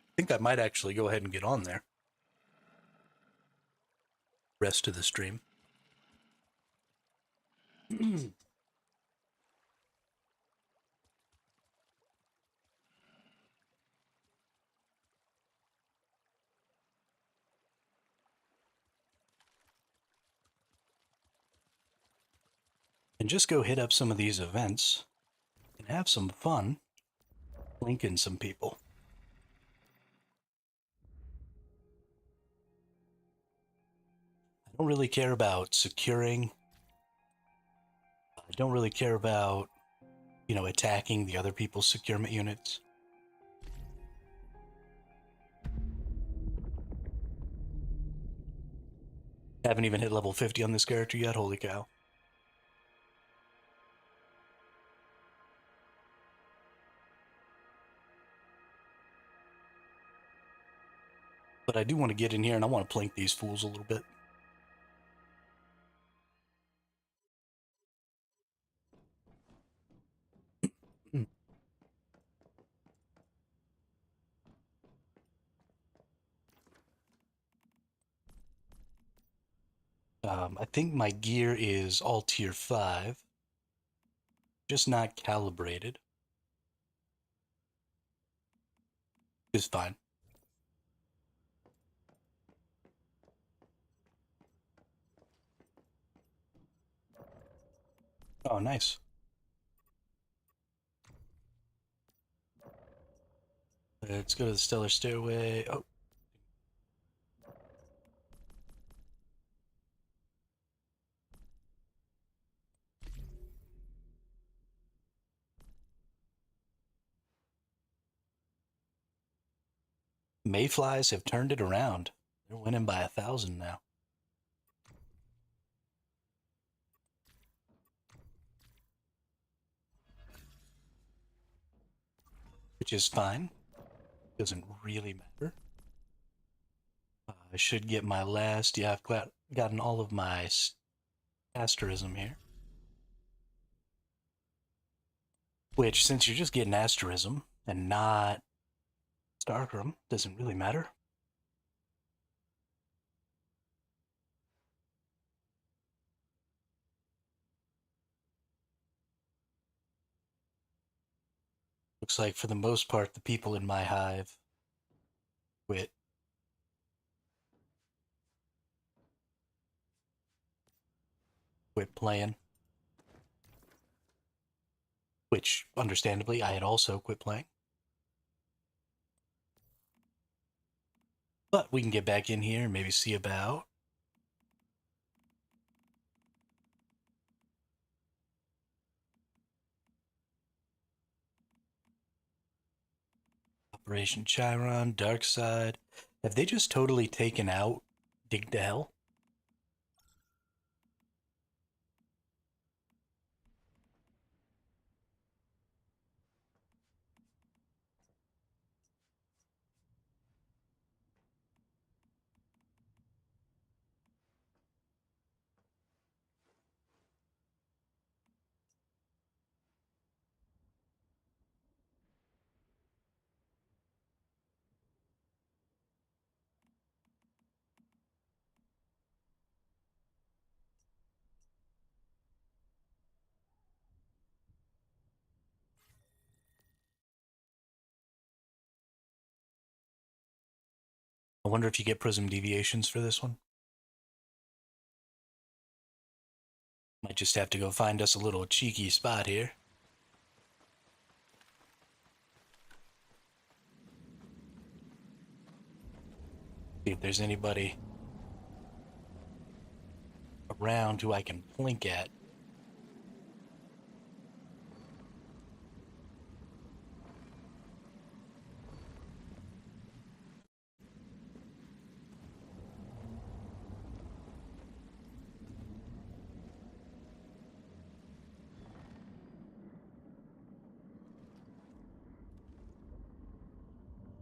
Speaker 1: I think I might actually go ahead and get on there. Rest of the stream. and just go hit up some of these events and have some fun linking some people. I don't really care about securing. I don't really care about, attacking the other people's securement units. Haven't even hit level 50 on this character yet, holy cow. But I do want to get in here and I want to plink these fools a little bit. I think my gear is all tier 5, just not calibrated. Is fine. Oh, nice. Let's go to the Stellar Stairway. Oh. Mayflies have turned it around. They're winning by 1,000 now. Which is fine. Doesn't really matter. I should get my last. Yeah, I've gotten all of my asterism here. Which, since you're just getting asterism and not Stargrim, doesn't really matter. Looks like for the most part, the people in my hive quit. Quit playing. Which, understandably, I had also quit playing. But we can get back in here and maybe see about Operation Chiron, Dark Side. Have they just totally taken out Dig to Hell? I wonder if you get prism deviations for this one. Might just have to go find us a little cheeky spot here. See if there's anybody around who I can blink at.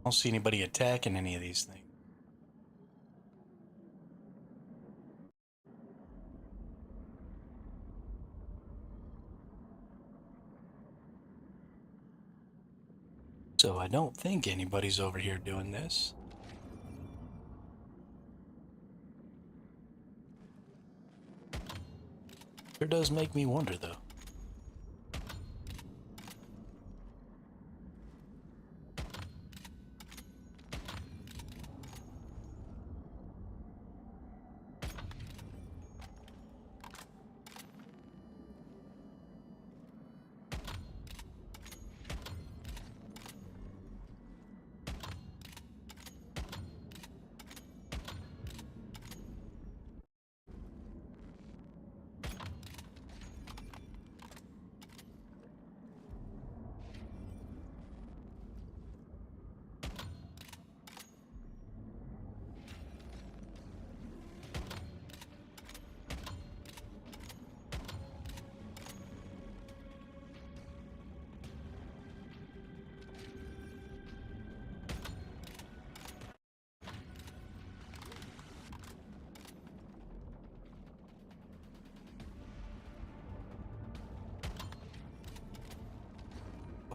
Speaker 1: I don't see anybody attacking any of these things. So I don't think anybody's over here doing this. Sure does make me wonder, though.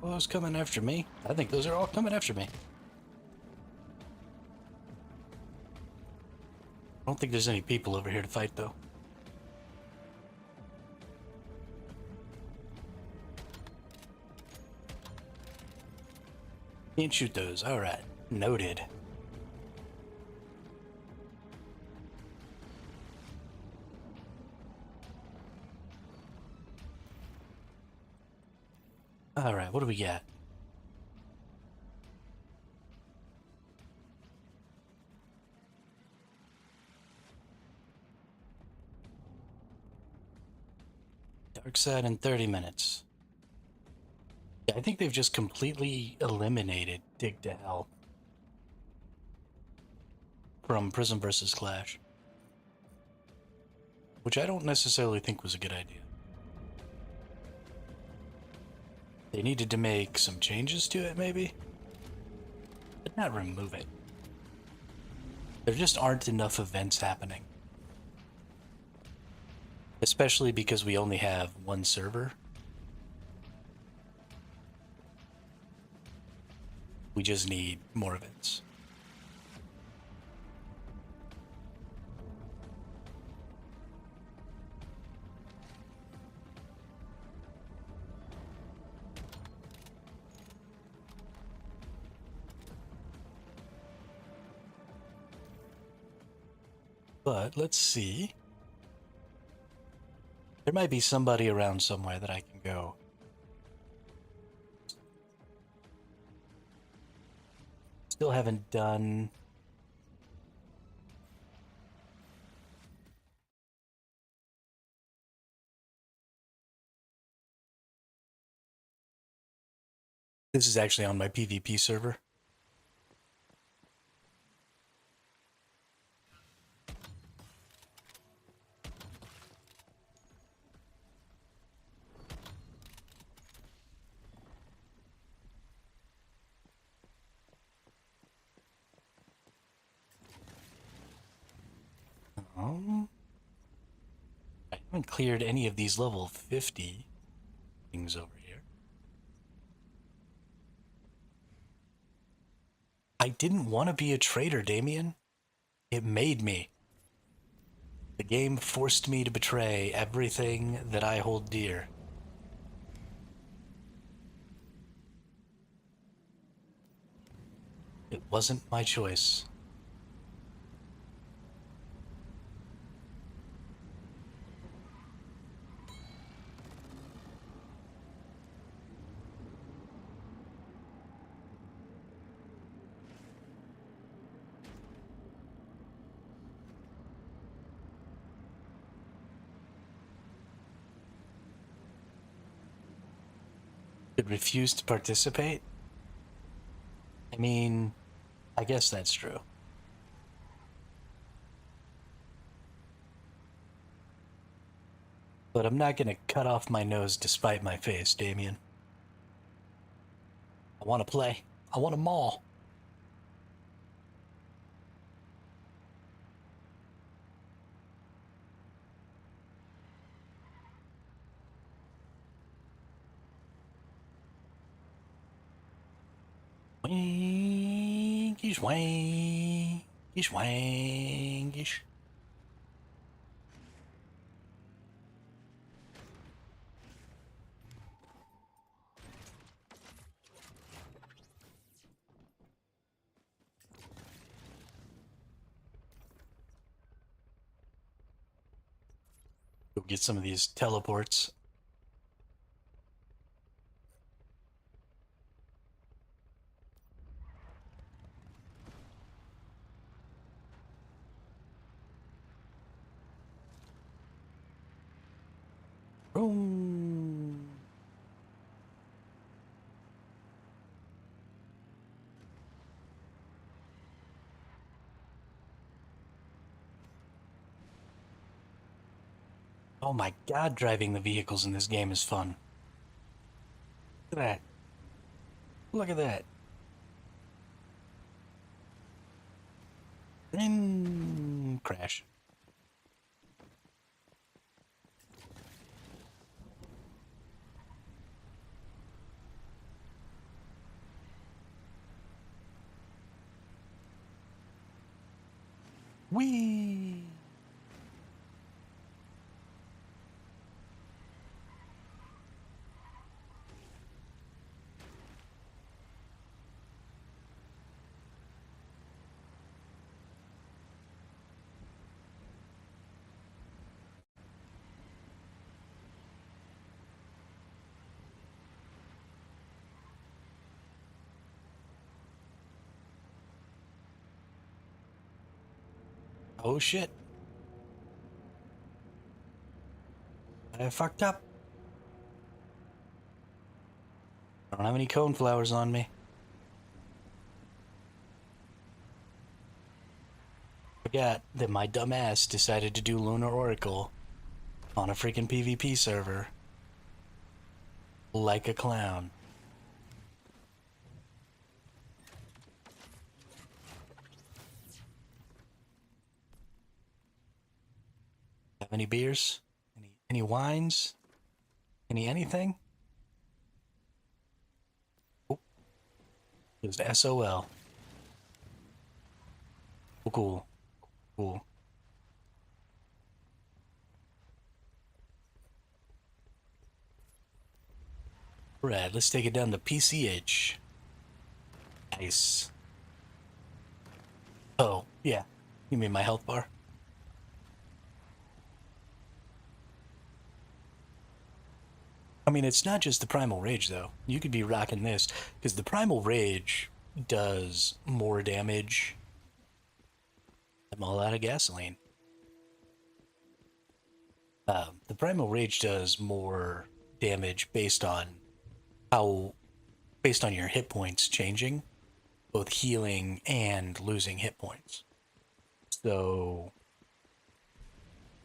Speaker 1: Oh, those coming after me? I think those are all coming after me. I don't think there's any people over here to fight, though. Can't shoot those. Alright. Noted. Alright, what do we got? Dark side in 30 minutes. Yeah, I think they've just completely eliminated Dig to Hell from Prism vs. Clash. Which I don't necessarily think was a good idea. They needed to make some changes to it, maybe? But not remove it. There just aren't enough events happening. Especially because we only have one server. We just need more events. But let's see. There might be somebody around somewhere that I can go. Still haven't done... This is actually on my PvP server. I haven't cleared any of these level 50 things over here. I didn't want to be a traitor, Damien. It made me. The game forced me to betray everything that I hold dear. It wasn't my choice. It refused to participate? I mean, I guess that's true. But I'm not gonna cut off my nose to spite my face, Damien. I want to play. I want to maul. Wankish, wankish, wankish. Go get some of these teleports. Boom. Oh my god, driving the vehicles in this game is fun. Look at that. Look at that. And crash. Whee! Oh shit. I fucked up. I don't have any coneflowers on me. Forgot that my dumb ass decided to do Lunar Oracle on a freaking PvP server. Like a clown. Have any beers? Any wines? Anything? Oh, it was SOL. Oh, cool. Cool. Alright, let's take it down to PCH. Nice. Oh, yeah. You mean my health bar? I mean, it's not just the Primal Rage, though. You could be rocking this, because the Primal Rage does more damage. I'm all out of gasoline. The Primal Rage does more damage how, based on your hit points changing, both healing and losing hit points. So,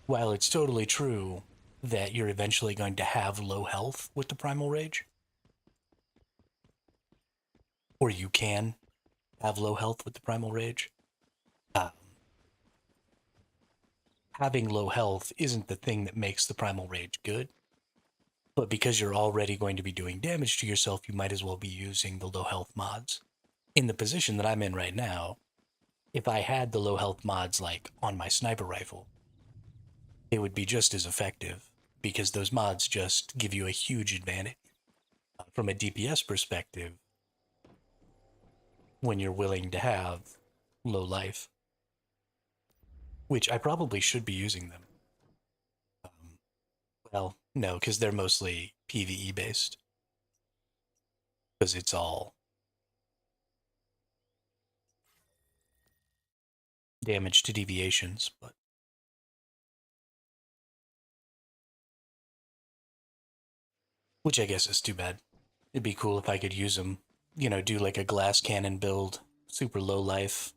Speaker 1: while it's totally true that you're eventually going to have low health with the Primal Rage, or you can have low health with the Primal Rage, uh, having low health isn't the thing that makes the Primal Rage good. But because you're already going to be doing damage to yourself, you might as well be using the low health mods. In the position that I'm in right now, if I had the low health mods like on my sniper rifle, it would be just as effective because those mods just give you a huge advantage. From a DPS perspective, when you're willing to have low life, which I probably should be using them. Well, no, because they're mostly PvE based, because it's all damage to deviations, but which I guess is too bad. It'd be cool if I could use them, do like a glass cannon build, super low life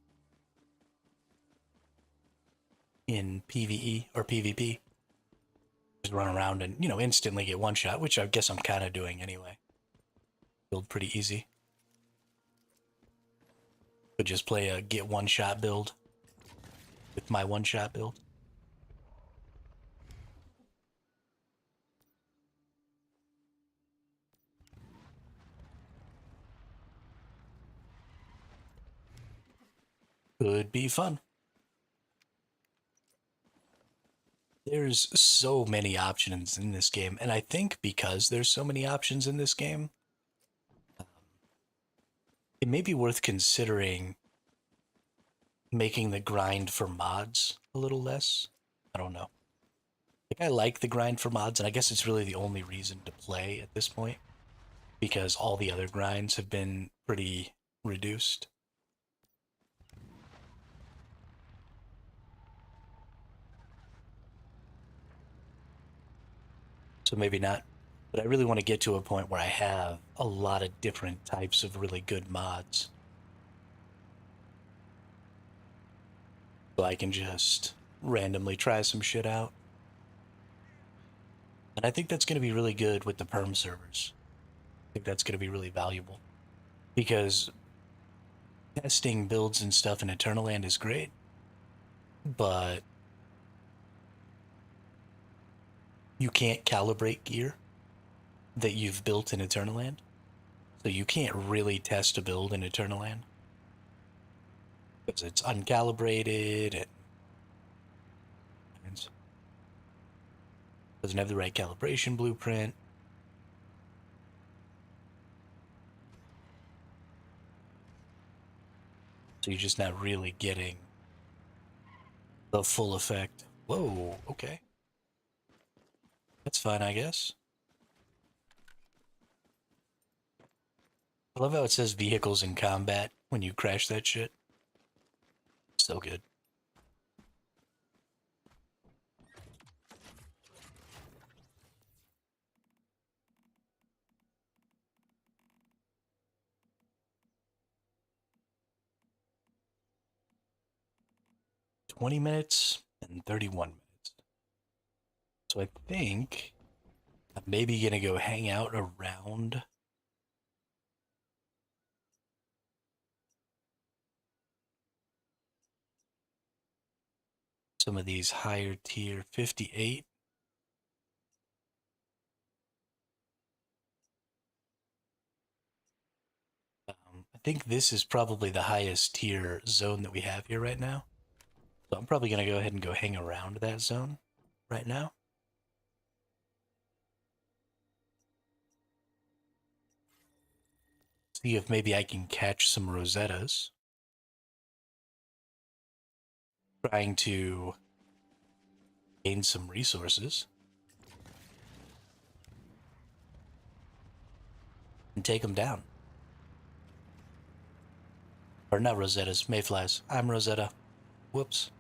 Speaker 1: in PvE or PvP. Just run around and, instantly get one shot, which I guess I'm kind of doing anyway. Build pretty easy. But just play a get one shot build with my one shot build. Could be fun. There's so many options in this game, and I think because there's so many options in this game, it may be worth considering making the grind for mods a little less. I don't know. Like, I like the grind for mods, and I guess it's really the only reason to play at this point, because all the other grinds have been pretty reduced. So maybe not. But I really want to get to a point where I have a lot of different types of really good mods. So I can just randomly try some shit out. And I think that's going to be really good with the perm servers. I think that's going to be really valuable. Because testing builds and stuff in Eternal is great, but you can't calibrate gear that you've built in Eternal. So you can't really test a build in Eternal because it's uncalibrated. And Doesn't have the right calibration blueprint. So you're just not really getting the full effect. Whoa, okay. That's fine, I guess. I love how it says vehicles in combat when you crash that shit. So good. $20 and 31 minutes. So I think I'm maybe gonna go hang out around some of these higher tier 58. I think this is probably the highest tier zone that we have here right now. So I'm probably gonna go ahead and go hang around that zone right now. See if maybe I can catch some Rosettas. Trying to gain some resources and take them down. Or not Rosettas, Mayflies. I'm Rosetta. Whoops.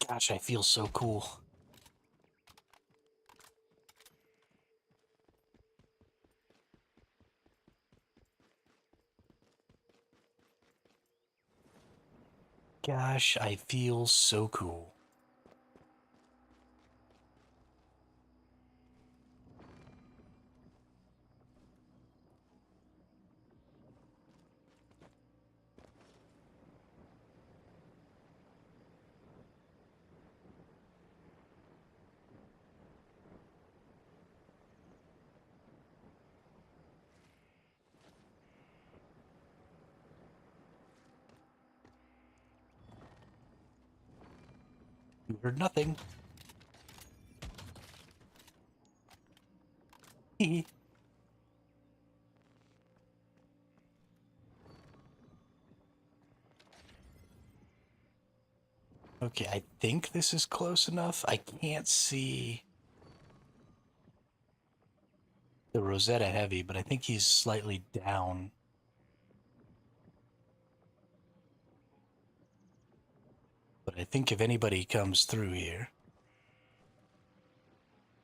Speaker 1: Gosh, I feel so cool. Gosh, I feel so cool. You heard nothing. Okay, I think this is close enough. I can't see the Rosetta Heavy, but I think he's slightly down. But I think if anybody comes through here,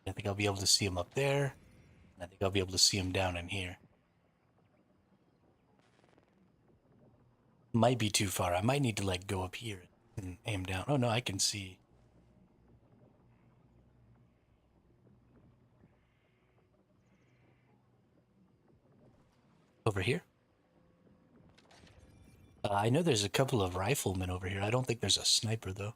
Speaker 1: I think I'll be able to see him up there. And I think I'll be able to see him down in here. Might be too far. I might need to like go up here and aim down. Oh no, I can see. Over here? I know there's a couple of riflemen over here. I don't think there's a sniper though.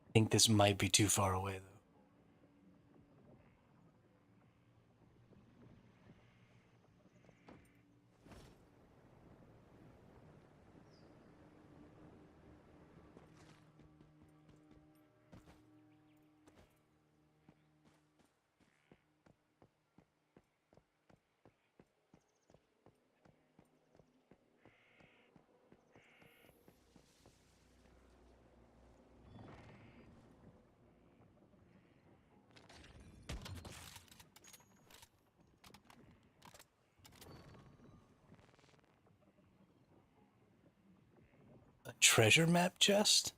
Speaker 1: I think this might be too far away though. A treasure map chest?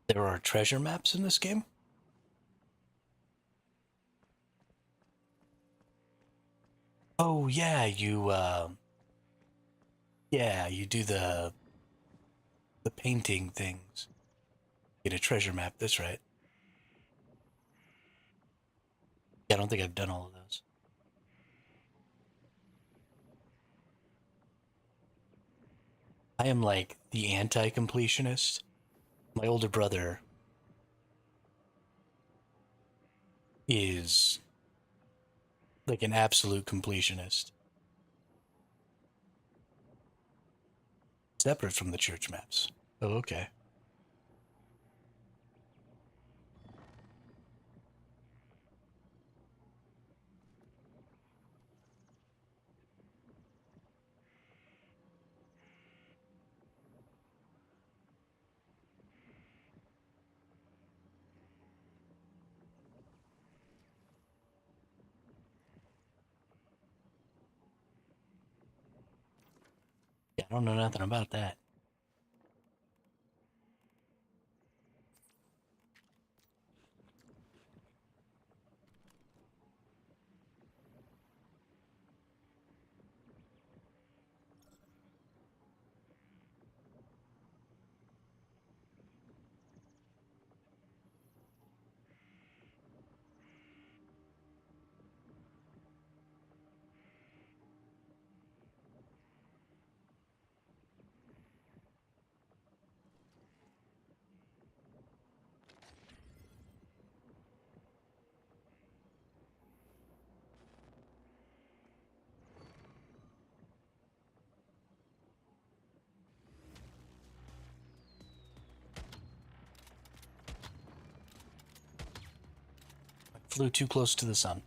Speaker 1: There are treasure maps in this game? Oh yeah, yeah, you do the painting things. Get a treasure map. That's right. Yeah, I don't think I've done all of those. I am like the anti-completionist. My older brother is like an absolute completionist, separate from the church maps. Oh, okay. Yeah, I don't know nothing about that. I flew too close to the sun.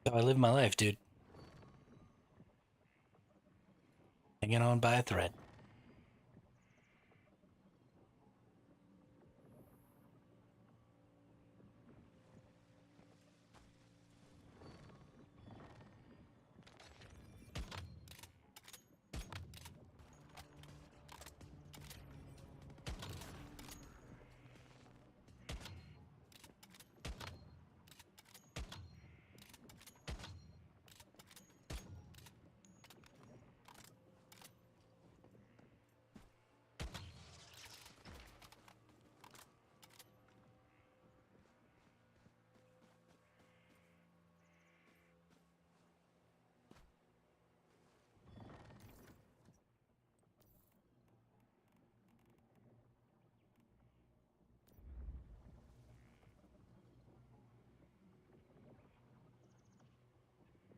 Speaker 1: So I live my life, dude. Hanging on by a thread.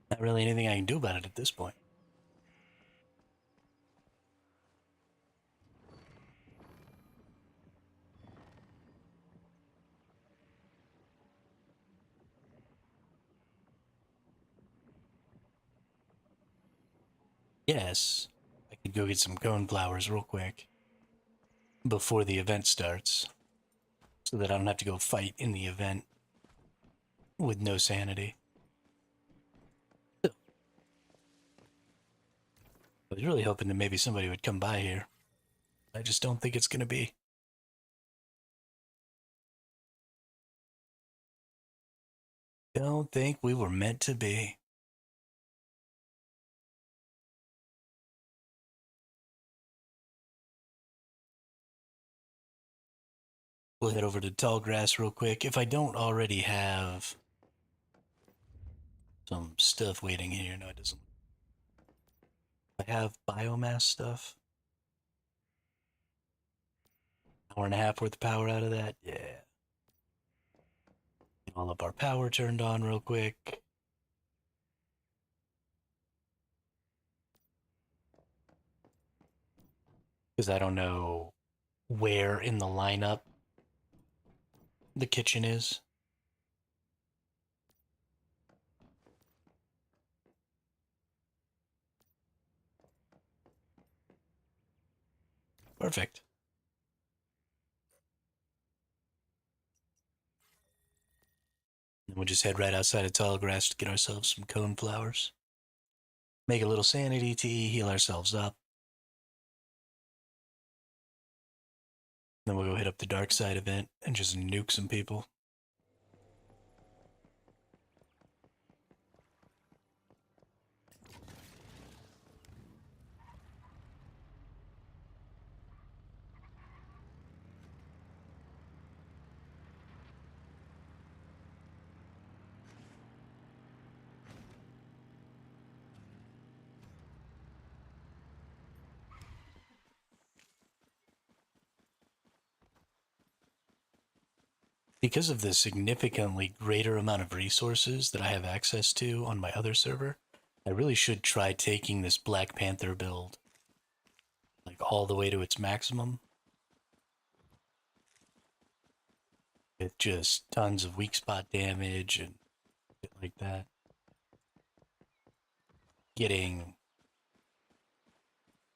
Speaker 1: Not really anything I can do about it at this point. Yes, I could go get some cone flowers real quick before the event starts so that I don't have to go fight in the event with no sanity. I was really hoping that maybe somebody would come by here. I just don't think it's gonna be. Don't think we were meant to be. We'll head over to Tallgrass real quick. If I don't already have some stuff waiting here, no, it doesn't. I have biomass stuff. Hour and a half worth of power out of that. Yeah. Get all of our power turned on real quick. Because I don't know where in the lineup the kitchen is. Perfect. And we'll just just head right outside of Tallgrass to get ourselves some cone flowers. Make a little sanity tea, heal ourselves up. Then we'll go hit up the dark side event and just nuke some people. Because of the significantly greater amount of resources that I have access to on my other server, I really should try taking this Black Panther build like all the way to its maximum. With just tons of weak spot damage and shit like that. Getting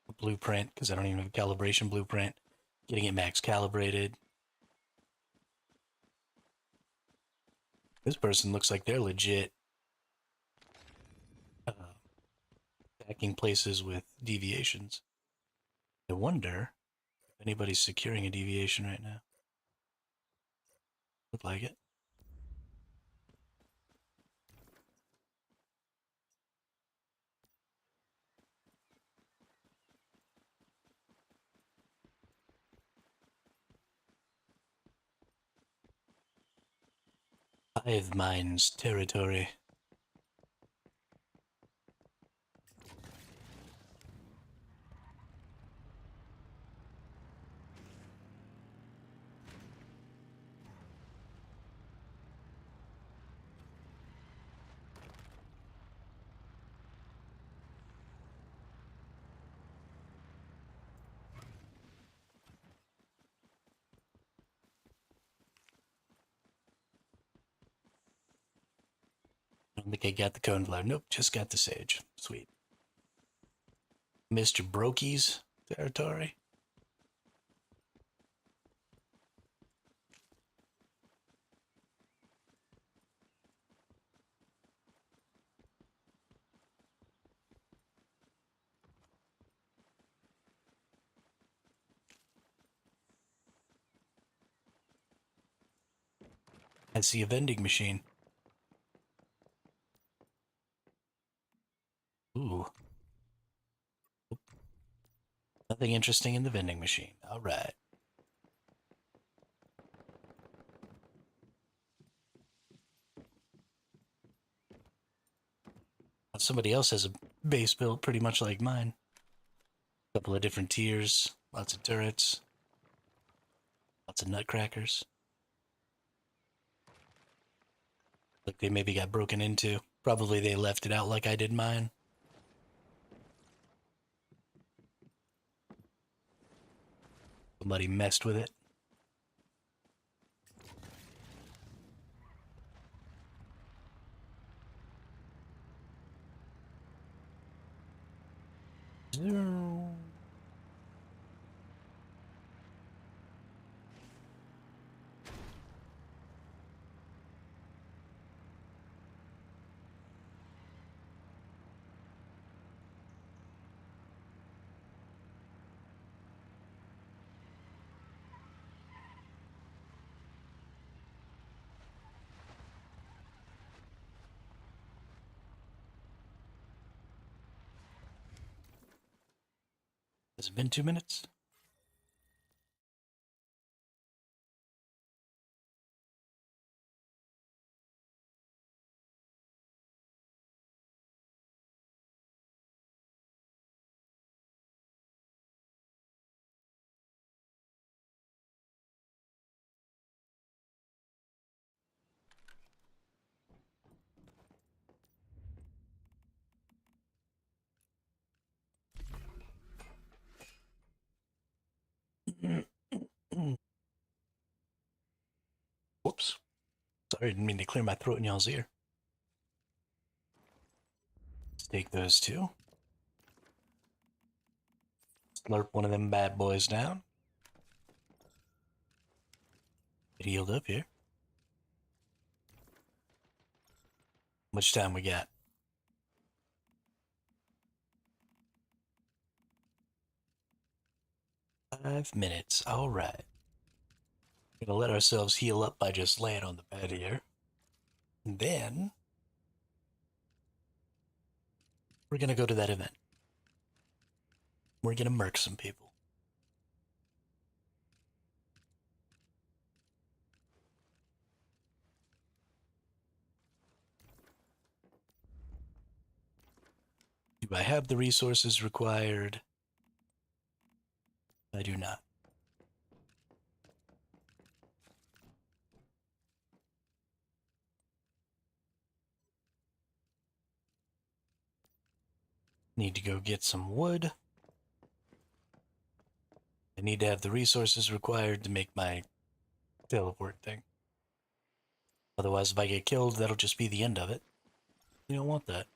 Speaker 1: a blueprint, because I don't even have a calibration blueprint. Getting it max calibrated. This person looks like they're legit uh, attacking places with deviations. I wonder if anybody's securing a deviation right now. Look like it. Hive Minds territory. I don't think I got the coneflower. Nope, just got the sage. Sweet. Mr. Brokey's territory. I see a vending machine. Ooh. Nothing interesting in the vending machine. All right. Somebody else has a base built pretty much like mine. A couple of different tiers, lots of turrets, lots of nutcrackers. Like they maybe got broken into. Probably they left it out like I did mine. Somebody messed with it. Zero. Has it been 2 minutes? Whoops. Sorry, I didn't mean to clear my throat in y'all's ear. Let's take those two. Slurp one of them bad boys down. Get healed up here. Much time we got? 5 minutes. All right. We're gonna let ourselves heal up by just laying on the bed here. And then we're gonna go to that event. We're gonna murk some people. Do I have the resources required? I do not. Need to go get some wood. I need to have the resources required to make my teleport thing. Otherwise, if I get killed, that'll just be the end of it. You don't want that.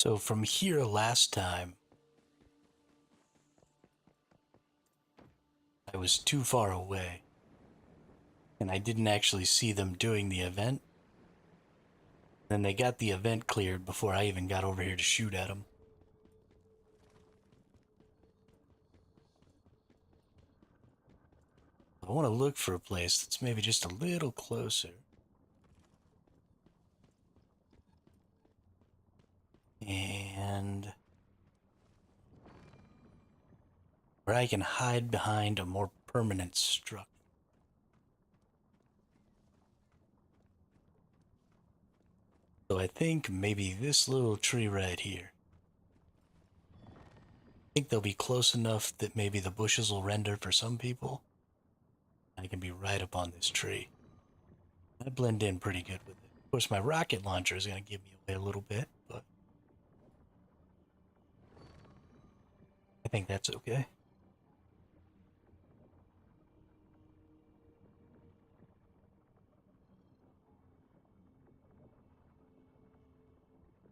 Speaker 1: So from here last time, I was too far away. And I didn't actually see them doing the event. Then they got the event cleared before I even got over here to shoot at them. I want to look for a place that's maybe just a little closer. And where I can hide behind a more permanent structure. So I think maybe this little tree right here. I think they'll be close enough that maybe the bushes will render for some people. I can be right up on this tree. I blend in pretty good with it. Of course, my rocket launcher is going to give me away a little bit, but I think that's okay.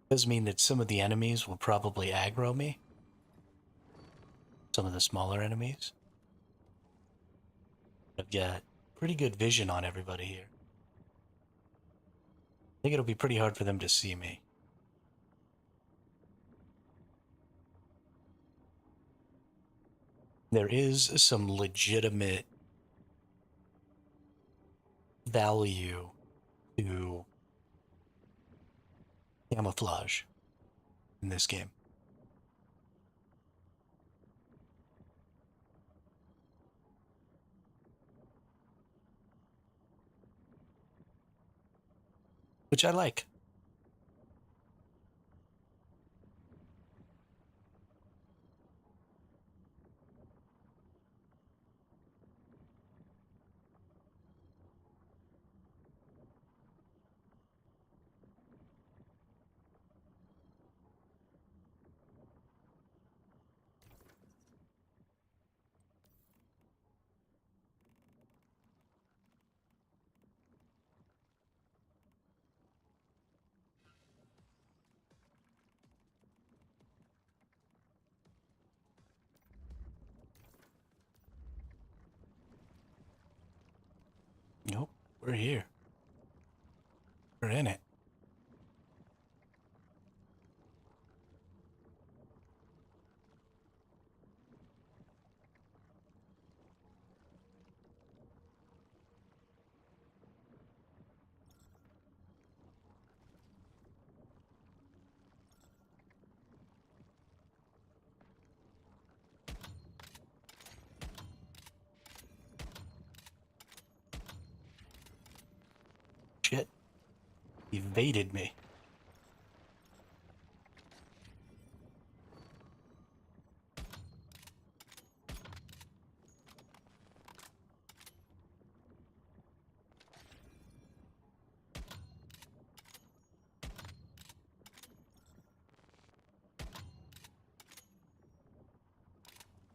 Speaker 1: Does mean that some of the enemies will probably aggro me. Some of the smaller enemies. I've got pretty good vision on everybody here. I think it'll be pretty hard for them to see me. There is some legitimate value to camouflage in this game. Which I like. We're here. We're in it. Shit. Evaded me.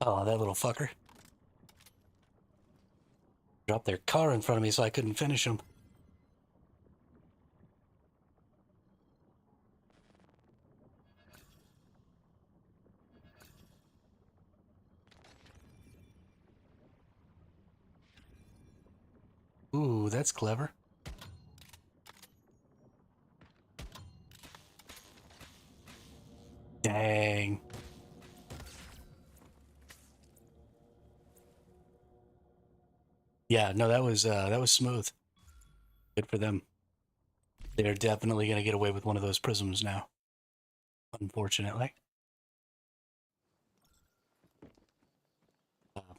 Speaker 1: Oh, that little fucker. Dropped their car in front of me so I couldn't finish them. Ooh, that's clever. Dang. Yeah, no, that was smooth. Good for them. They're definitely gonna get away with one of those prisms now. Unfortunately.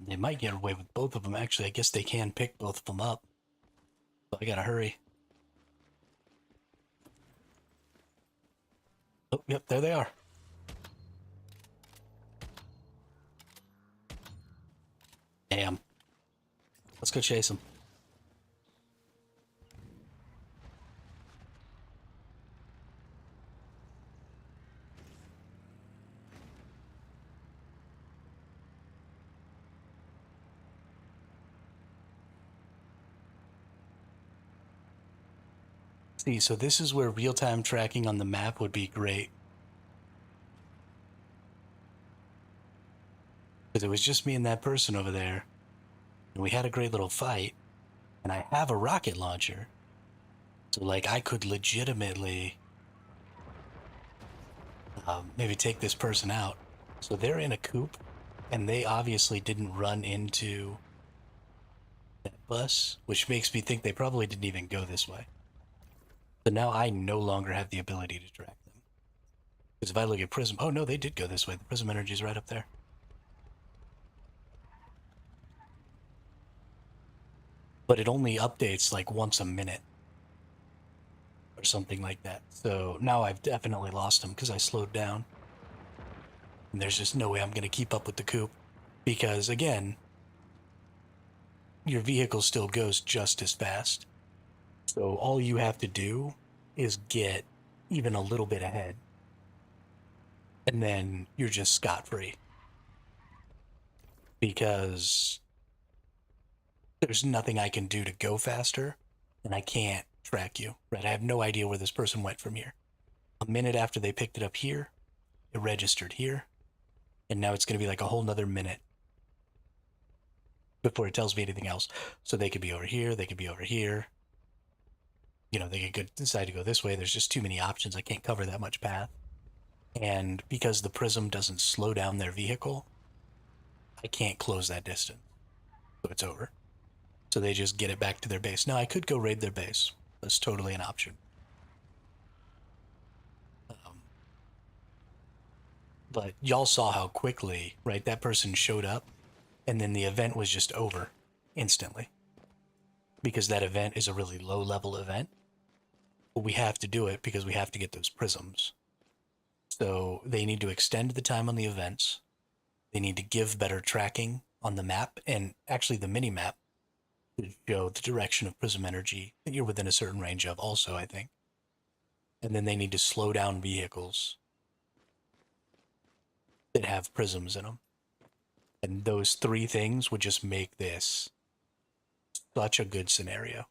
Speaker 1: They might get away with both of them. Actually, I guess they can pick both of them up. So I gotta hurry. Oh, yep, there they are. Damn. Let's go chase them. See, so this is where real-time tracking on the map would be great. Because it was just me and that person over there. And we had a great little fight. And I have a rocket launcher. So, like, I could legitimately maybe take this person out. So they're in a coop. And they obviously didn't run into that bus. Which makes me think they probably didn't even go this way. So now I no longer have the ability to track them. Because if I look at Prism... Oh, no, they did go this way. The Prism energy is right up there. But it only updates like once a minute. Or something like that. So now I've definitely lost them because I slowed down. And there's just no way I'm going to keep up with the coupe. Because, again, your vehicle still goes just as fast. So all you have to do is get even a little bit ahead. And then you're just scot-free. Because there's nothing I can do to go faster. And I can't track you, right? I have no idea where this person went from here. A minute after they picked it up here, it registered here. And now it's going to be like a whole nother minute before it tells me anything else. So they could be over here, they could be over here. You know, they could decide to go this way. There's just too many options. I can't cover that much path. And because the prism doesn't slow down their vehicle, I can't close that distance. So it's over. So they just get it back to their base. Now, I could go raid their base. That's totally an option. But y'all saw how quickly, right, that person showed up, and then the event was just over instantly. Because that event is a really low-level event. But we have to do it because we have to get those prisms. So they need to extend the time on the events. They need to give better tracking on the map, and actually the mini-map to show the direction of prism energy that you're within a certain range of also, I think. And then they need to slow down vehicles that have prisms in them. And those three things would just make this such a good scenario.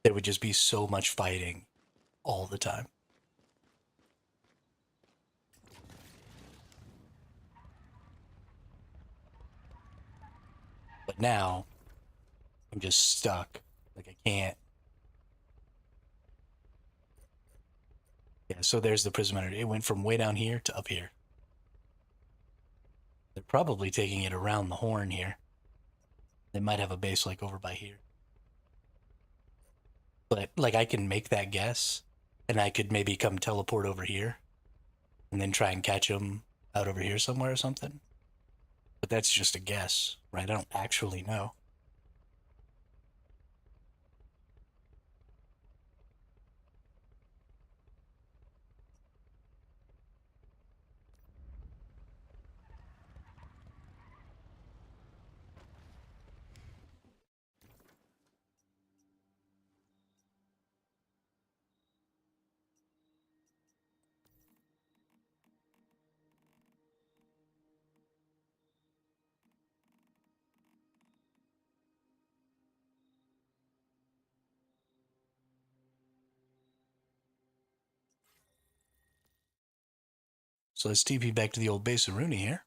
Speaker 1: There would just be so much fighting all the time. now I'm just stuck. Like I can't. Yeah, so there's the prism. It went from way down here to up here. They're probably taking it around the horn here. They might have a base like over by here. But like I can make that guess, and I could maybe come teleport over here, and then try and catch them out over here somewhere or something. But that's just a guess, right? I don't actually know. So let's TP back to the old base of Rooney here.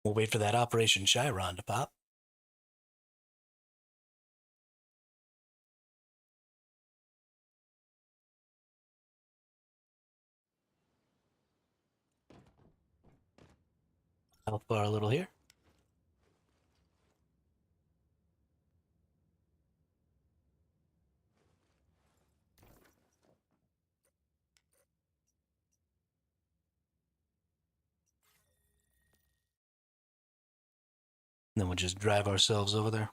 Speaker 1: We'll wait for that Operation Chiron to pop. Health bar a little here. Then we'll just drive ourselves over there.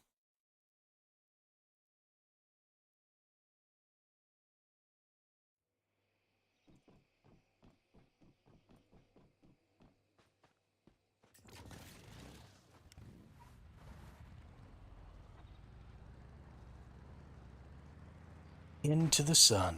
Speaker 1: Into the sun.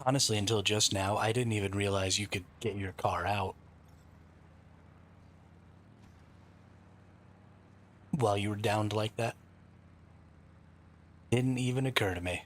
Speaker 1: Honestly, until just now, I didn't even realize you could get your car out while you were downed like that. Didn't even occur to me.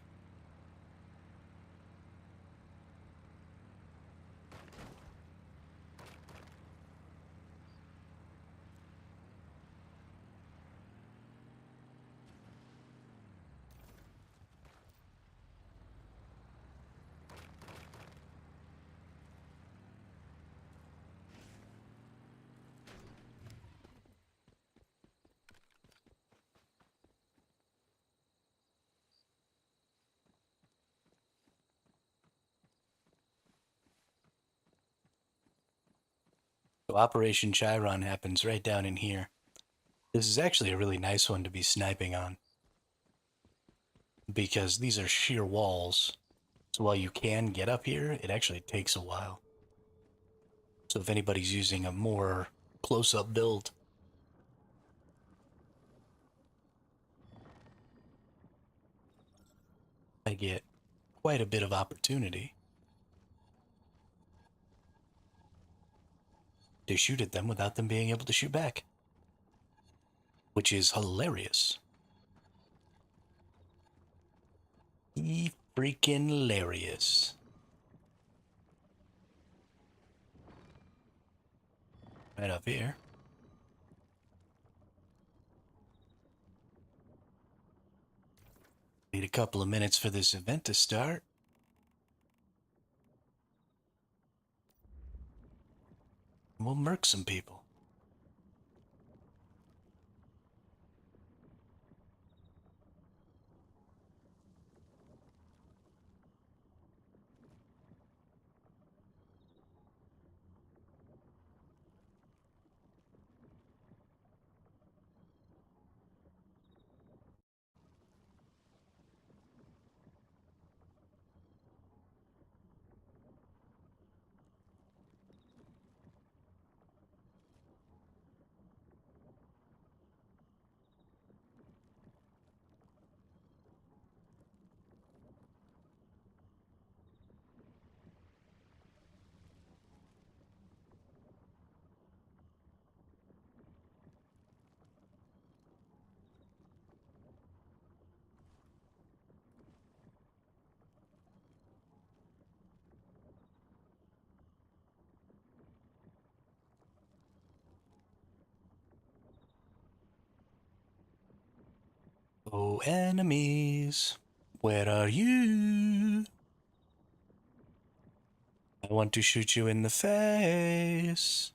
Speaker 1: So Operation Chiron happens right down in here. This is actually a really nice one to be sniping on, because these are sheer walls. So while you can get up here, it actually takes a while. So if anybody's using a more close-up build, I get quite a bit of opportunity to shoot at them without them being able to shoot back, which is hilarious. Freaking hilarious. Right up here. Need a couple of minutes for this event to start. We'll murk some people. Oh, enemies, where are you? I want to shoot you in the face.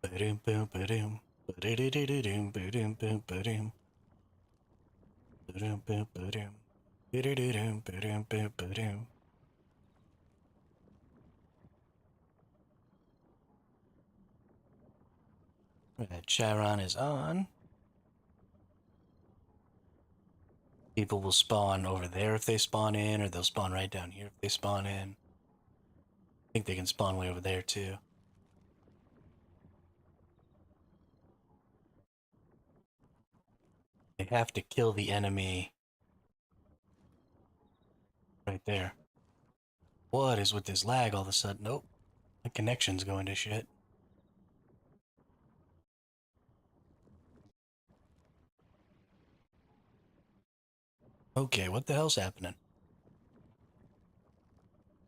Speaker 1: Ba-doom, boom, ba-doom. Ba-da-da-da-da-doom, ba-doom, boom, ba-doom. Ba-doom, boom, ba-doom. Ba-da-da-doom, ba-doom, boom, ba-doom. Chiron is on. People will spawn over there if they spawn in, or they'll spawn right down here if they spawn in. I think they can spawn way over there too. They have to kill the enemy right there. What is with this lag all of a sudden? Nope. My connection's going to shit. Okay, what the hell's happening?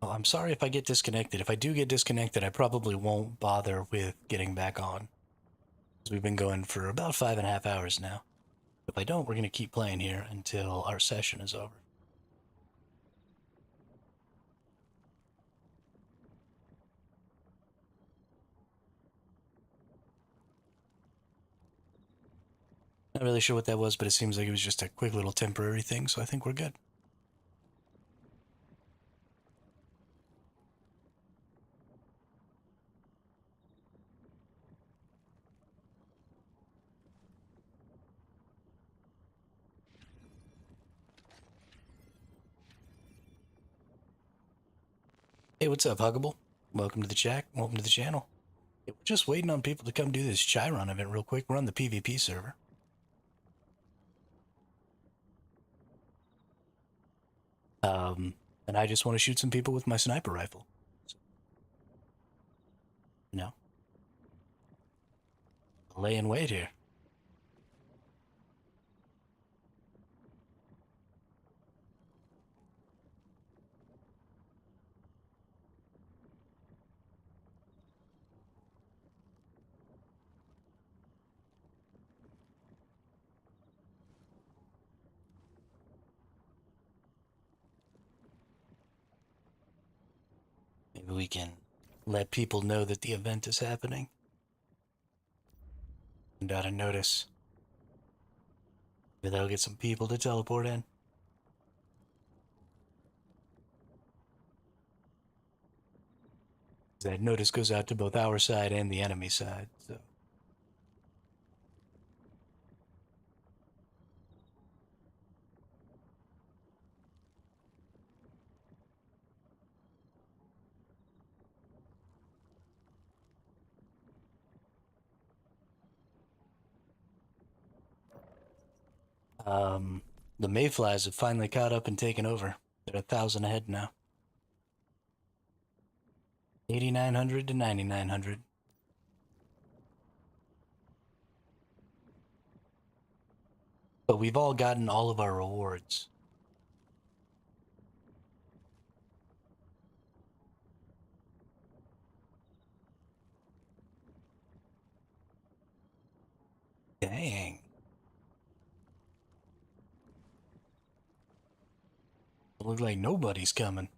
Speaker 1: Well, I'm sorry if I get disconnected. If I do get disconnected, I probably won't bother with getting back on. We've been going for about 5.5 hours now. If I don't, we're going to keep playing here until our session is over. Not really sure what that was, but it seems like it was just a quick little temporary thing, so I think we're good. Hey, what's up, Huggable? Welcome to the chat. Welcome to the channel. We're just waiting on people to come do this Chiron event real quick. We're on the PvP server. And I just want to shoot some people with my sniper rifle. So, you know, lay in wait here. Maybe we can let people know that the event is happening. And out of notice. Maybe that'll get some people to teleport in. That notice goes out to both our side and the enemy side, so. Um, the Mayflies have finally caught up and taken over. They're 1,000 ahead now. 8,900 to 9,900. But we've all gotten all of our rewards. Dang. It looks like nobody's coming.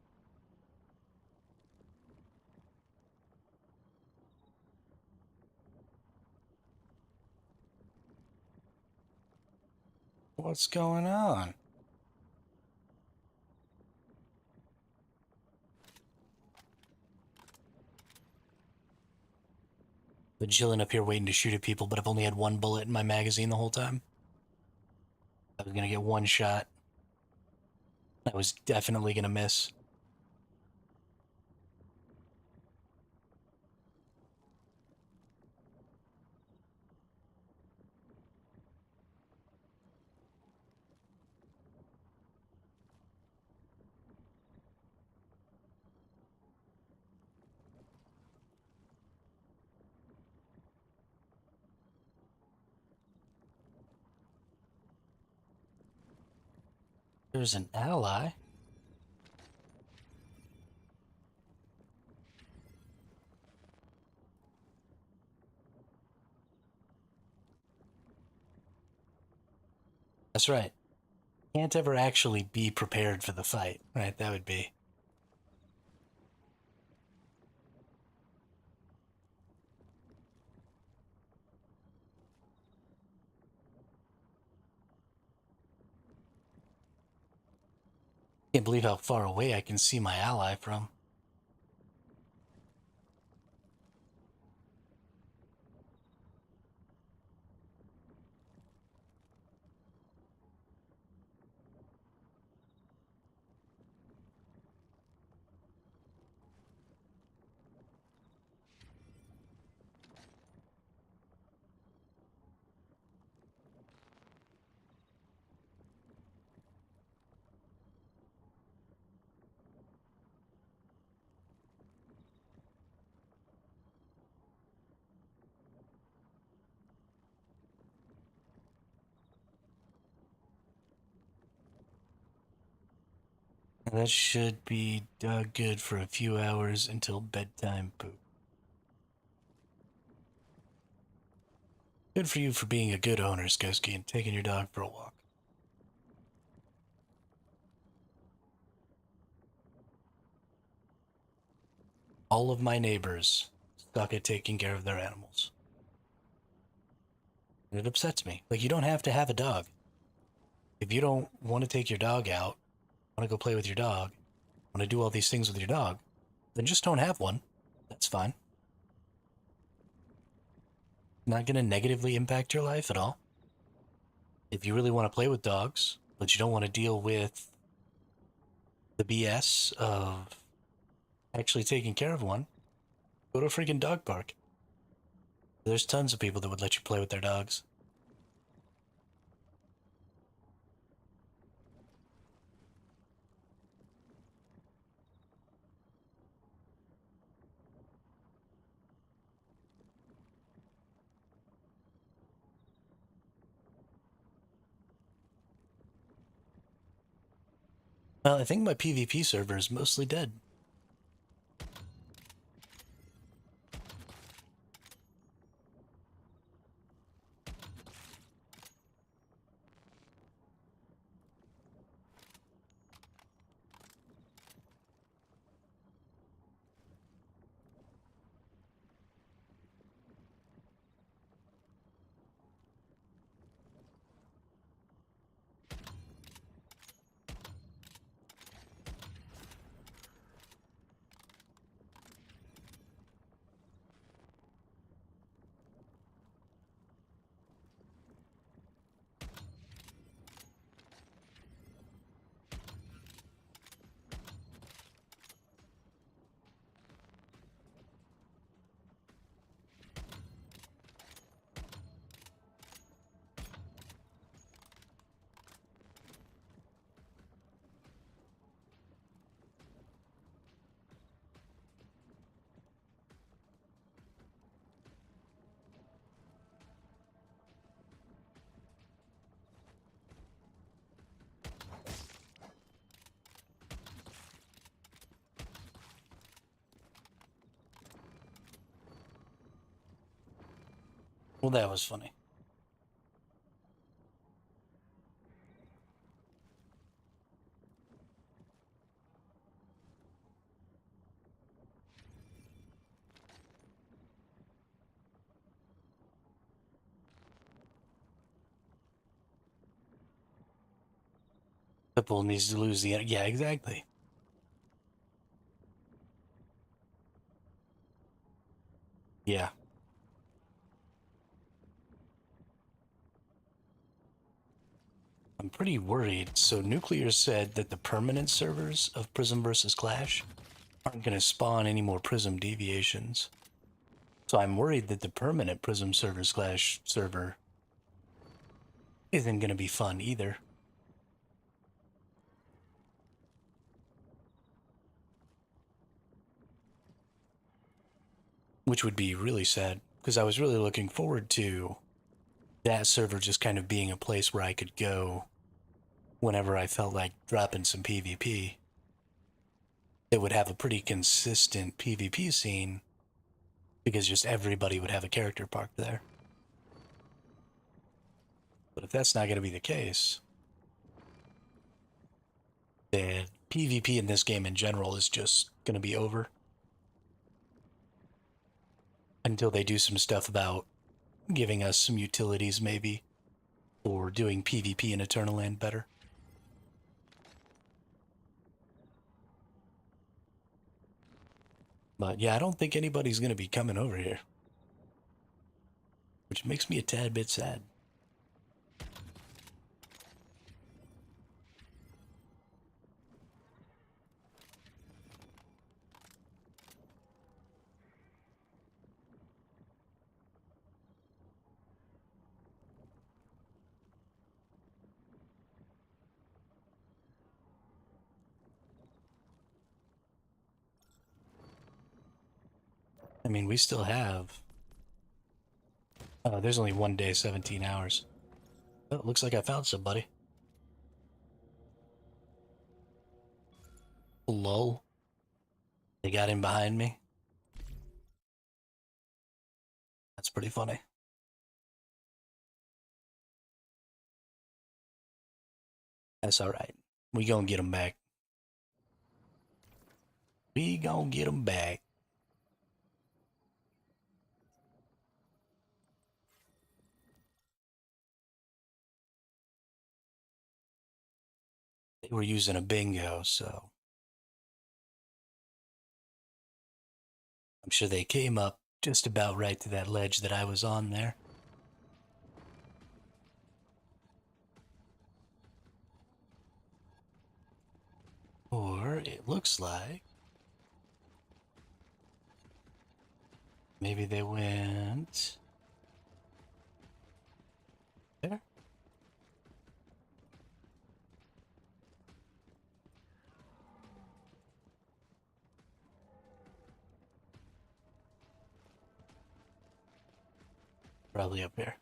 Speaker 1: What's going on? Been chilling up here waiting to shoot at people, but I've only had one bullet in my magazine the whole time. I was gonna get one shot. I was definitely gonna miss. There's an ally. That's right. Can't ever actually be prepared for the fight, right? That would be. Can't believe how far away I can see my ally from. That should be good for a few hours until bedtime poop. Good for you for being a good owner, Skoski, and taking your dog for a walk. All of my neighbors suck at taking care of their animals. And it upsets me. Like, you don't have to have a dog. If you don't want to take your dog out, want to go play with your dog, want to do all these things with your dog, then just don't have one. That's fine. Not going to negatively impact your life at all. If you really want to play with dogs, but you don't want to deal with the BS of actually taking care of one, go to a freaking dog park. There's tons of people that would let you play with their dogs. Well, I think my PvP server is mostly dead. Well, that was funny. Pitbull needs to lose the... Yeah, exactly. Yeah. I'm pretty worried. So Nuclear said that the permanent servers of Prism versus Clash aren't going to spawn any more Prism deviations. So I'm worried that the permanent Prism servers Clash server isn't going to be fun either. Which would be really sad, because I was really looking forward to that server just kind of being a place where I could go whenever I felt like dropping some PvP. It would have a pretty consistent PvP scene, because just everybody would have a character parked there. But if that's not going to be the case, then PvP in this game in general is just going to be over until they do some stuff about giving us some utilities, maybe, or doing PvP in Eternal Land better. But yeah, I don't think anybody's going to be coming over here, which makes me a tad bit sad. I mean, we still have... there's only one day, 17 hours. Oh, it looks like I found somebody. Lol. They got in behind me. That's pretty funny. That's alright. We gonna get them back. We gonna get them back. They were using a bingo, so... I'm sure they came up just about right to that ledge that I was on there. Or it looks like maybe they went there. Probably up here.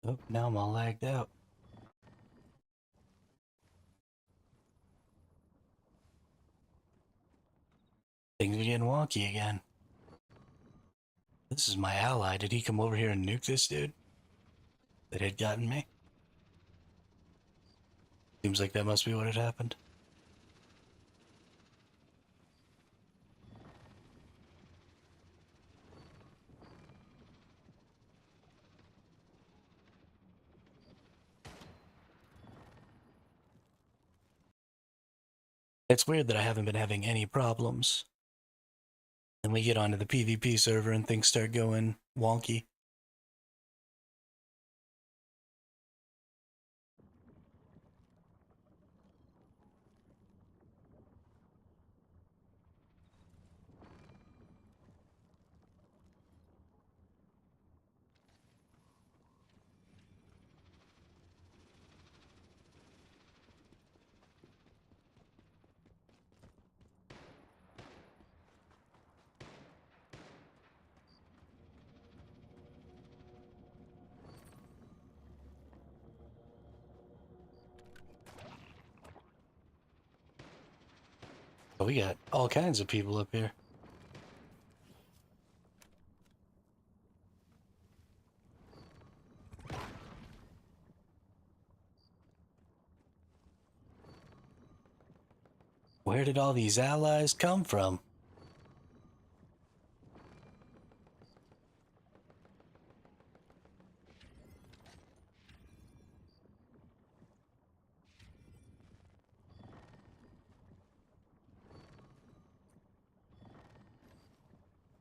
Speaker 1: Oh, now I'm all lagged out. Things are getting wonky again. This is my ally. Did he come over here and nuke this dude that had gotten me? Seems like that must be what had happened. It's weird that I haven't been having any problems. Then we get onto the PvP server and things start going wonky. But we got all kinds of people up here. Where did all these allies come from?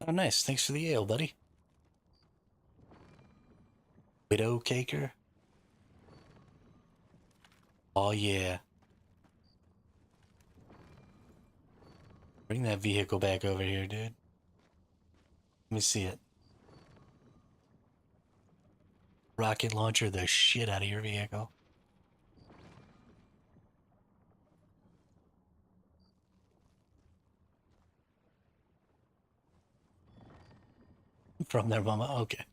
Speaker 1: Oh, nice. Thanks for the ale, buddy. Widow caker. Oh, yeah. Bring that vehicle back over here, dude. Let me see it. Rocket launcher the shit out of your vehicle. From their mama. Okay.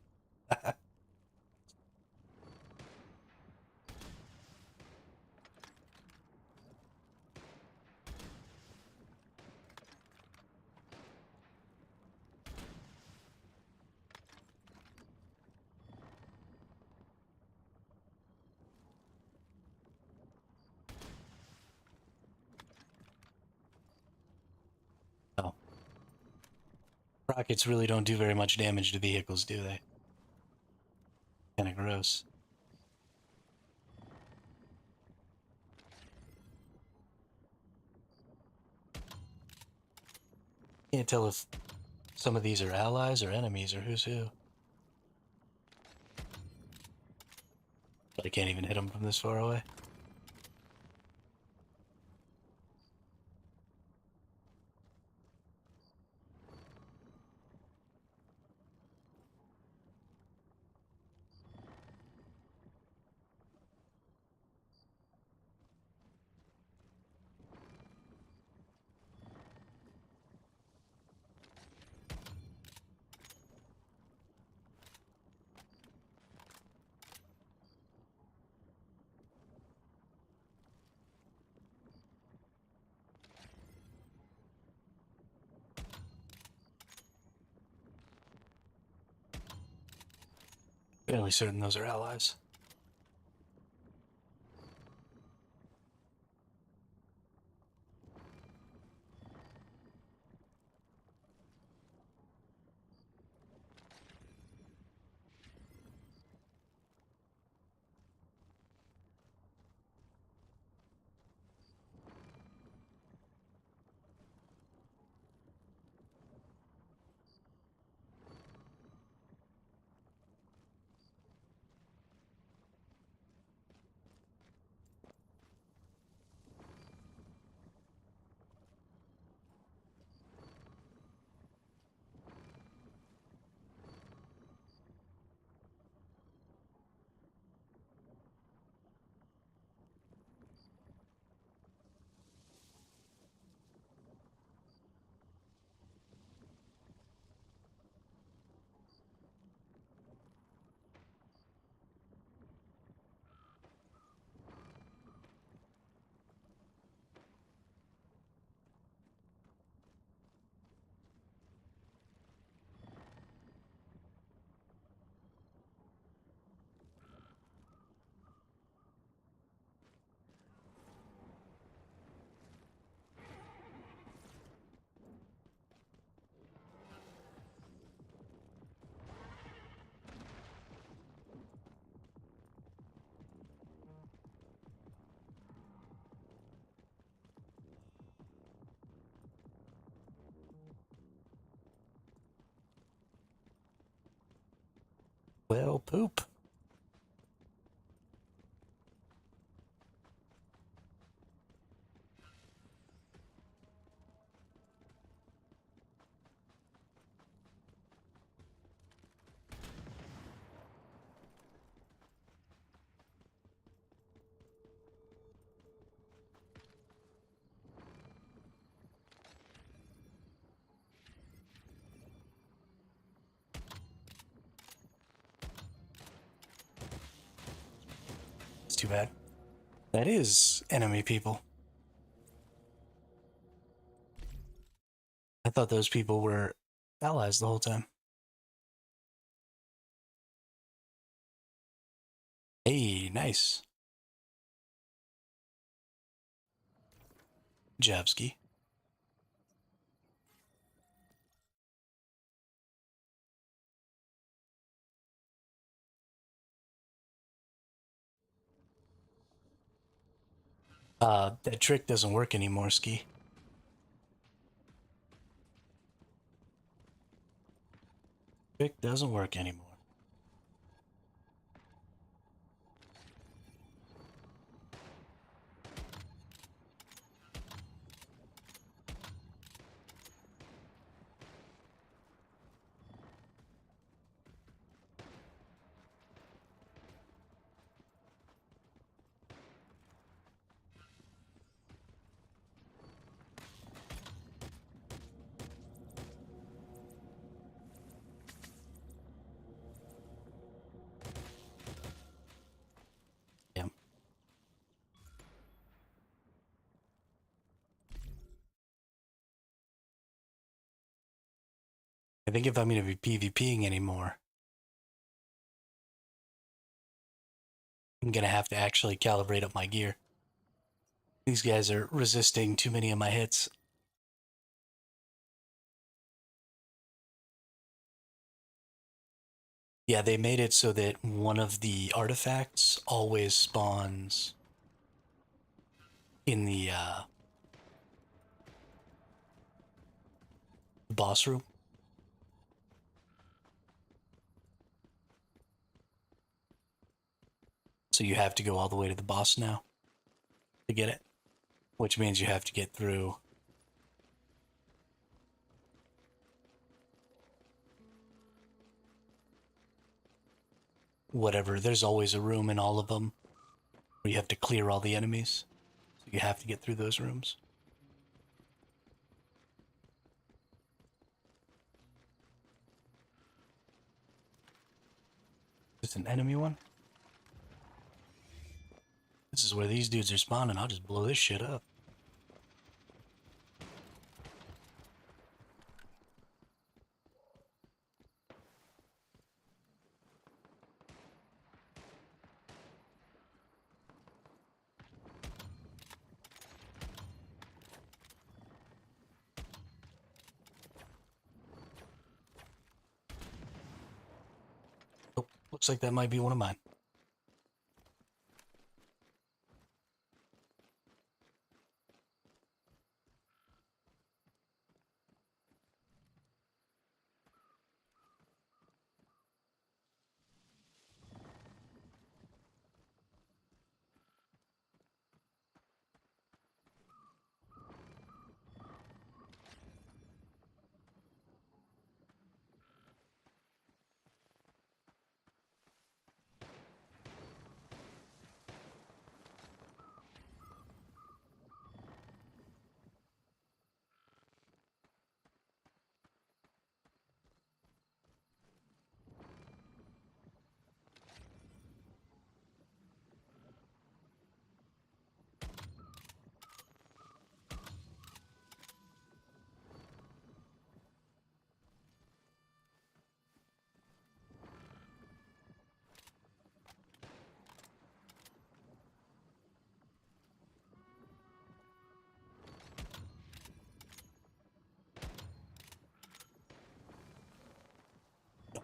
Speaker 1: Oh. Rockets really don't do very much damage to vehicles, do they? Kind of gross. Can't tell if some of these are allies or enemies or who's who. But I can't even hit them from this far away. Fairly certain those are allies. Well, poop. It's too bad. That is enemy people. I thought those people were allies the whole time. Hey, nice. Javsky. That trick doesn't work anymore, Ski. Trick doesn't work anymore. Yeah. I think if I'm going to be PvPing anymore, I'm going to have to actually calibrate up my gear. These guys are resisting too many of my hits. Yeah, they made it so that one of the artifacts always spawns in the boss room. So you have to go all the way to the boss now to get it, which means you have to get through whatever. There's always a room in all of them where you have to clear all the enemies. So you have to get through those rooms. Is this an enemy one? This is where these dudes are spawning. I'll just blow this shit up. Oh, looks like that might be one of mine.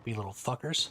Speaker 1: You little fuckers.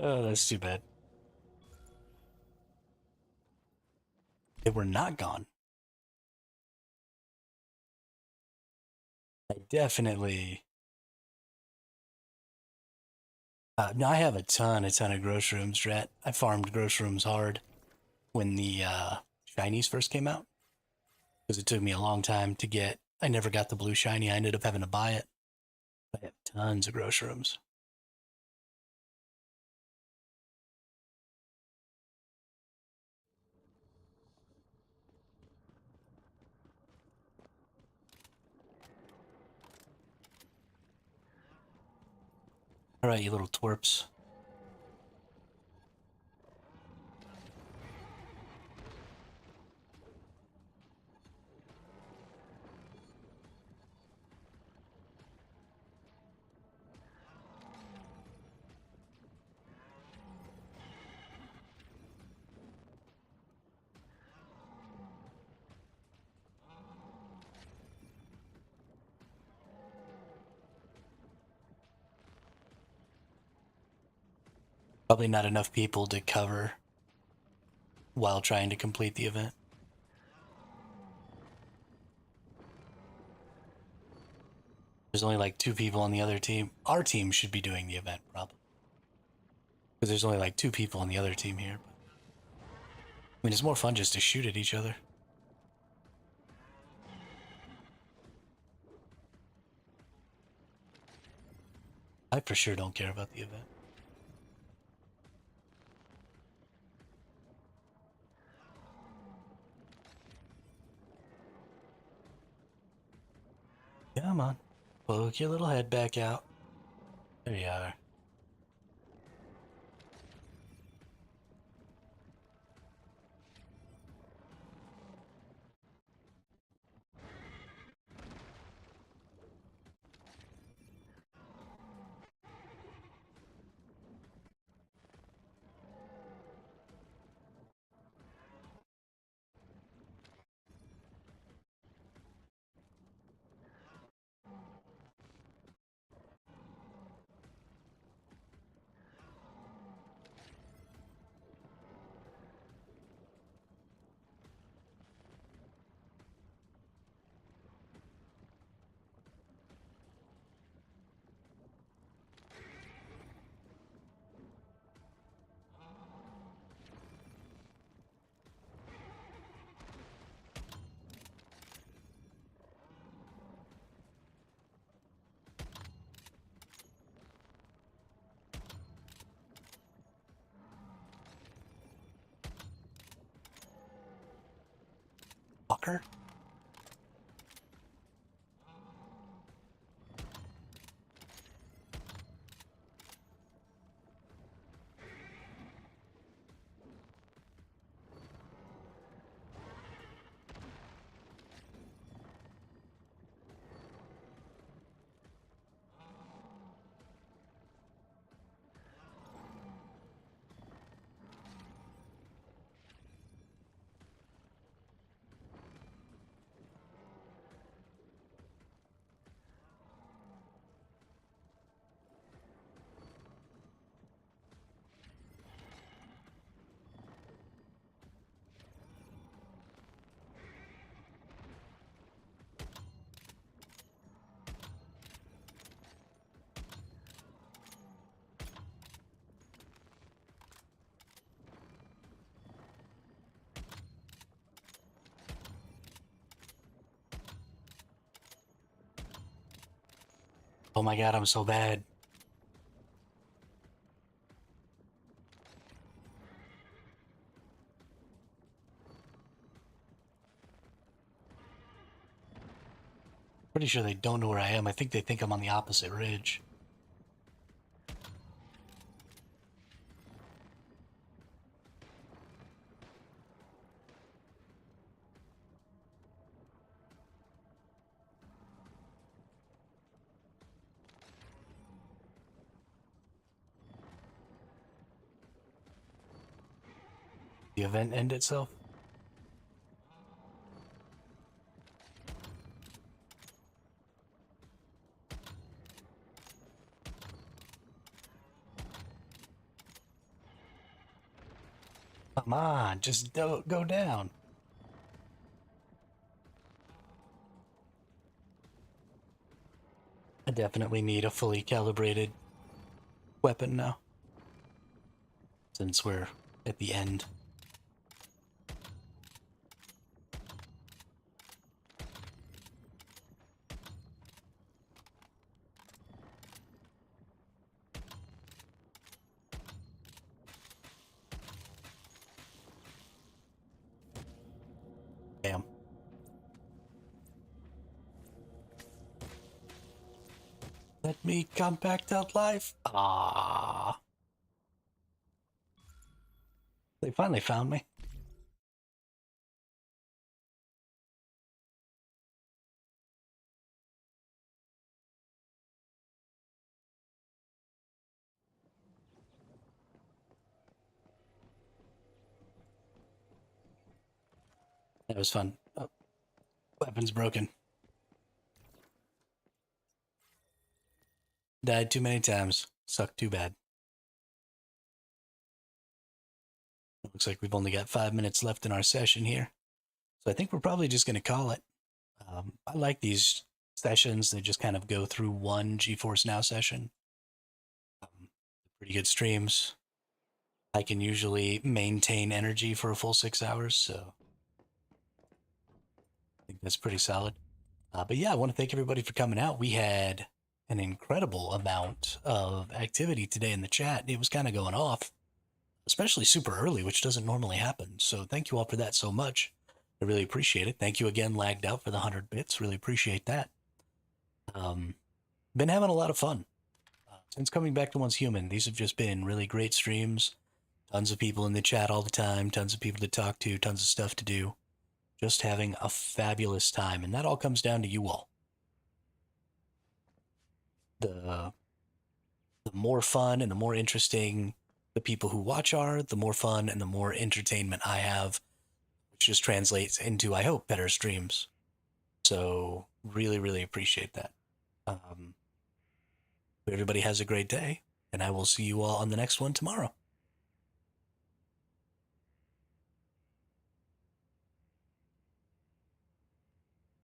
Speaker 1: Oh, that's too bad. They were not gone. I definitely. No, I have a ton of gross rooms, Drat. I farmed gross rooms hard when the shinies first came out because it took me a long time to get. I never got the blue shiny. I ended up having to buy it. I have tons of gross rooms. All right, you little twerps. Probably not enough people to cover while trying to complete the event. There's only like 2 people on the other team. Our team should be doing the event, probably. Because there's only like 2 people on the other team here. I mean, it's more fun just to shoot at each other. I for sure don't care about the event. Come on. Poke your little head back out. There you are. Fucker. Oh my god, I'm so bad. Pretty sure they don't know where I am. I think they think I'm on the opposite ridge. The event end itself? Come on, just don't go down. I definitely need a fully calibrated weapon now, since we're at the end. Damn. Let me compact out life. Ah, they finally found me. That was fun. Oh, weapon's broken. Died too many times. Sucked too bad. Looks like we've only got 5 minutes left in our session here. So I think we're probably just going to call it. I like these sessions. They just kind of go through one GeForce Now session. Pretty good streams. I can usually maintain energy for a full 6 hours, so I think that's pretty solid. But yeah, I want to thank everybody for coming out. We had an incredible amount of activity today in the chat. It was kind of going off, especially super early, which doesn't normally happen. So thank you all for that so much. I really appreciate it. Thank you again, Lagged Out, for the 100 bits. Really appreciate that. Been having a lot of fun. Since coming back to Once Human, these have just been really great streams. Tons of people in the chat all the time, tons of people to talk to, tons of stuff to do. Just having a fabulous time. And that all comes down to you all. The more fun and the more interesting the people who watch are, the more fun and the more entertainment I have, which just translates into, I hope, better streams. So really, really appreciate that. Everybody has a great day, and I will see you all on the next one tomorrow.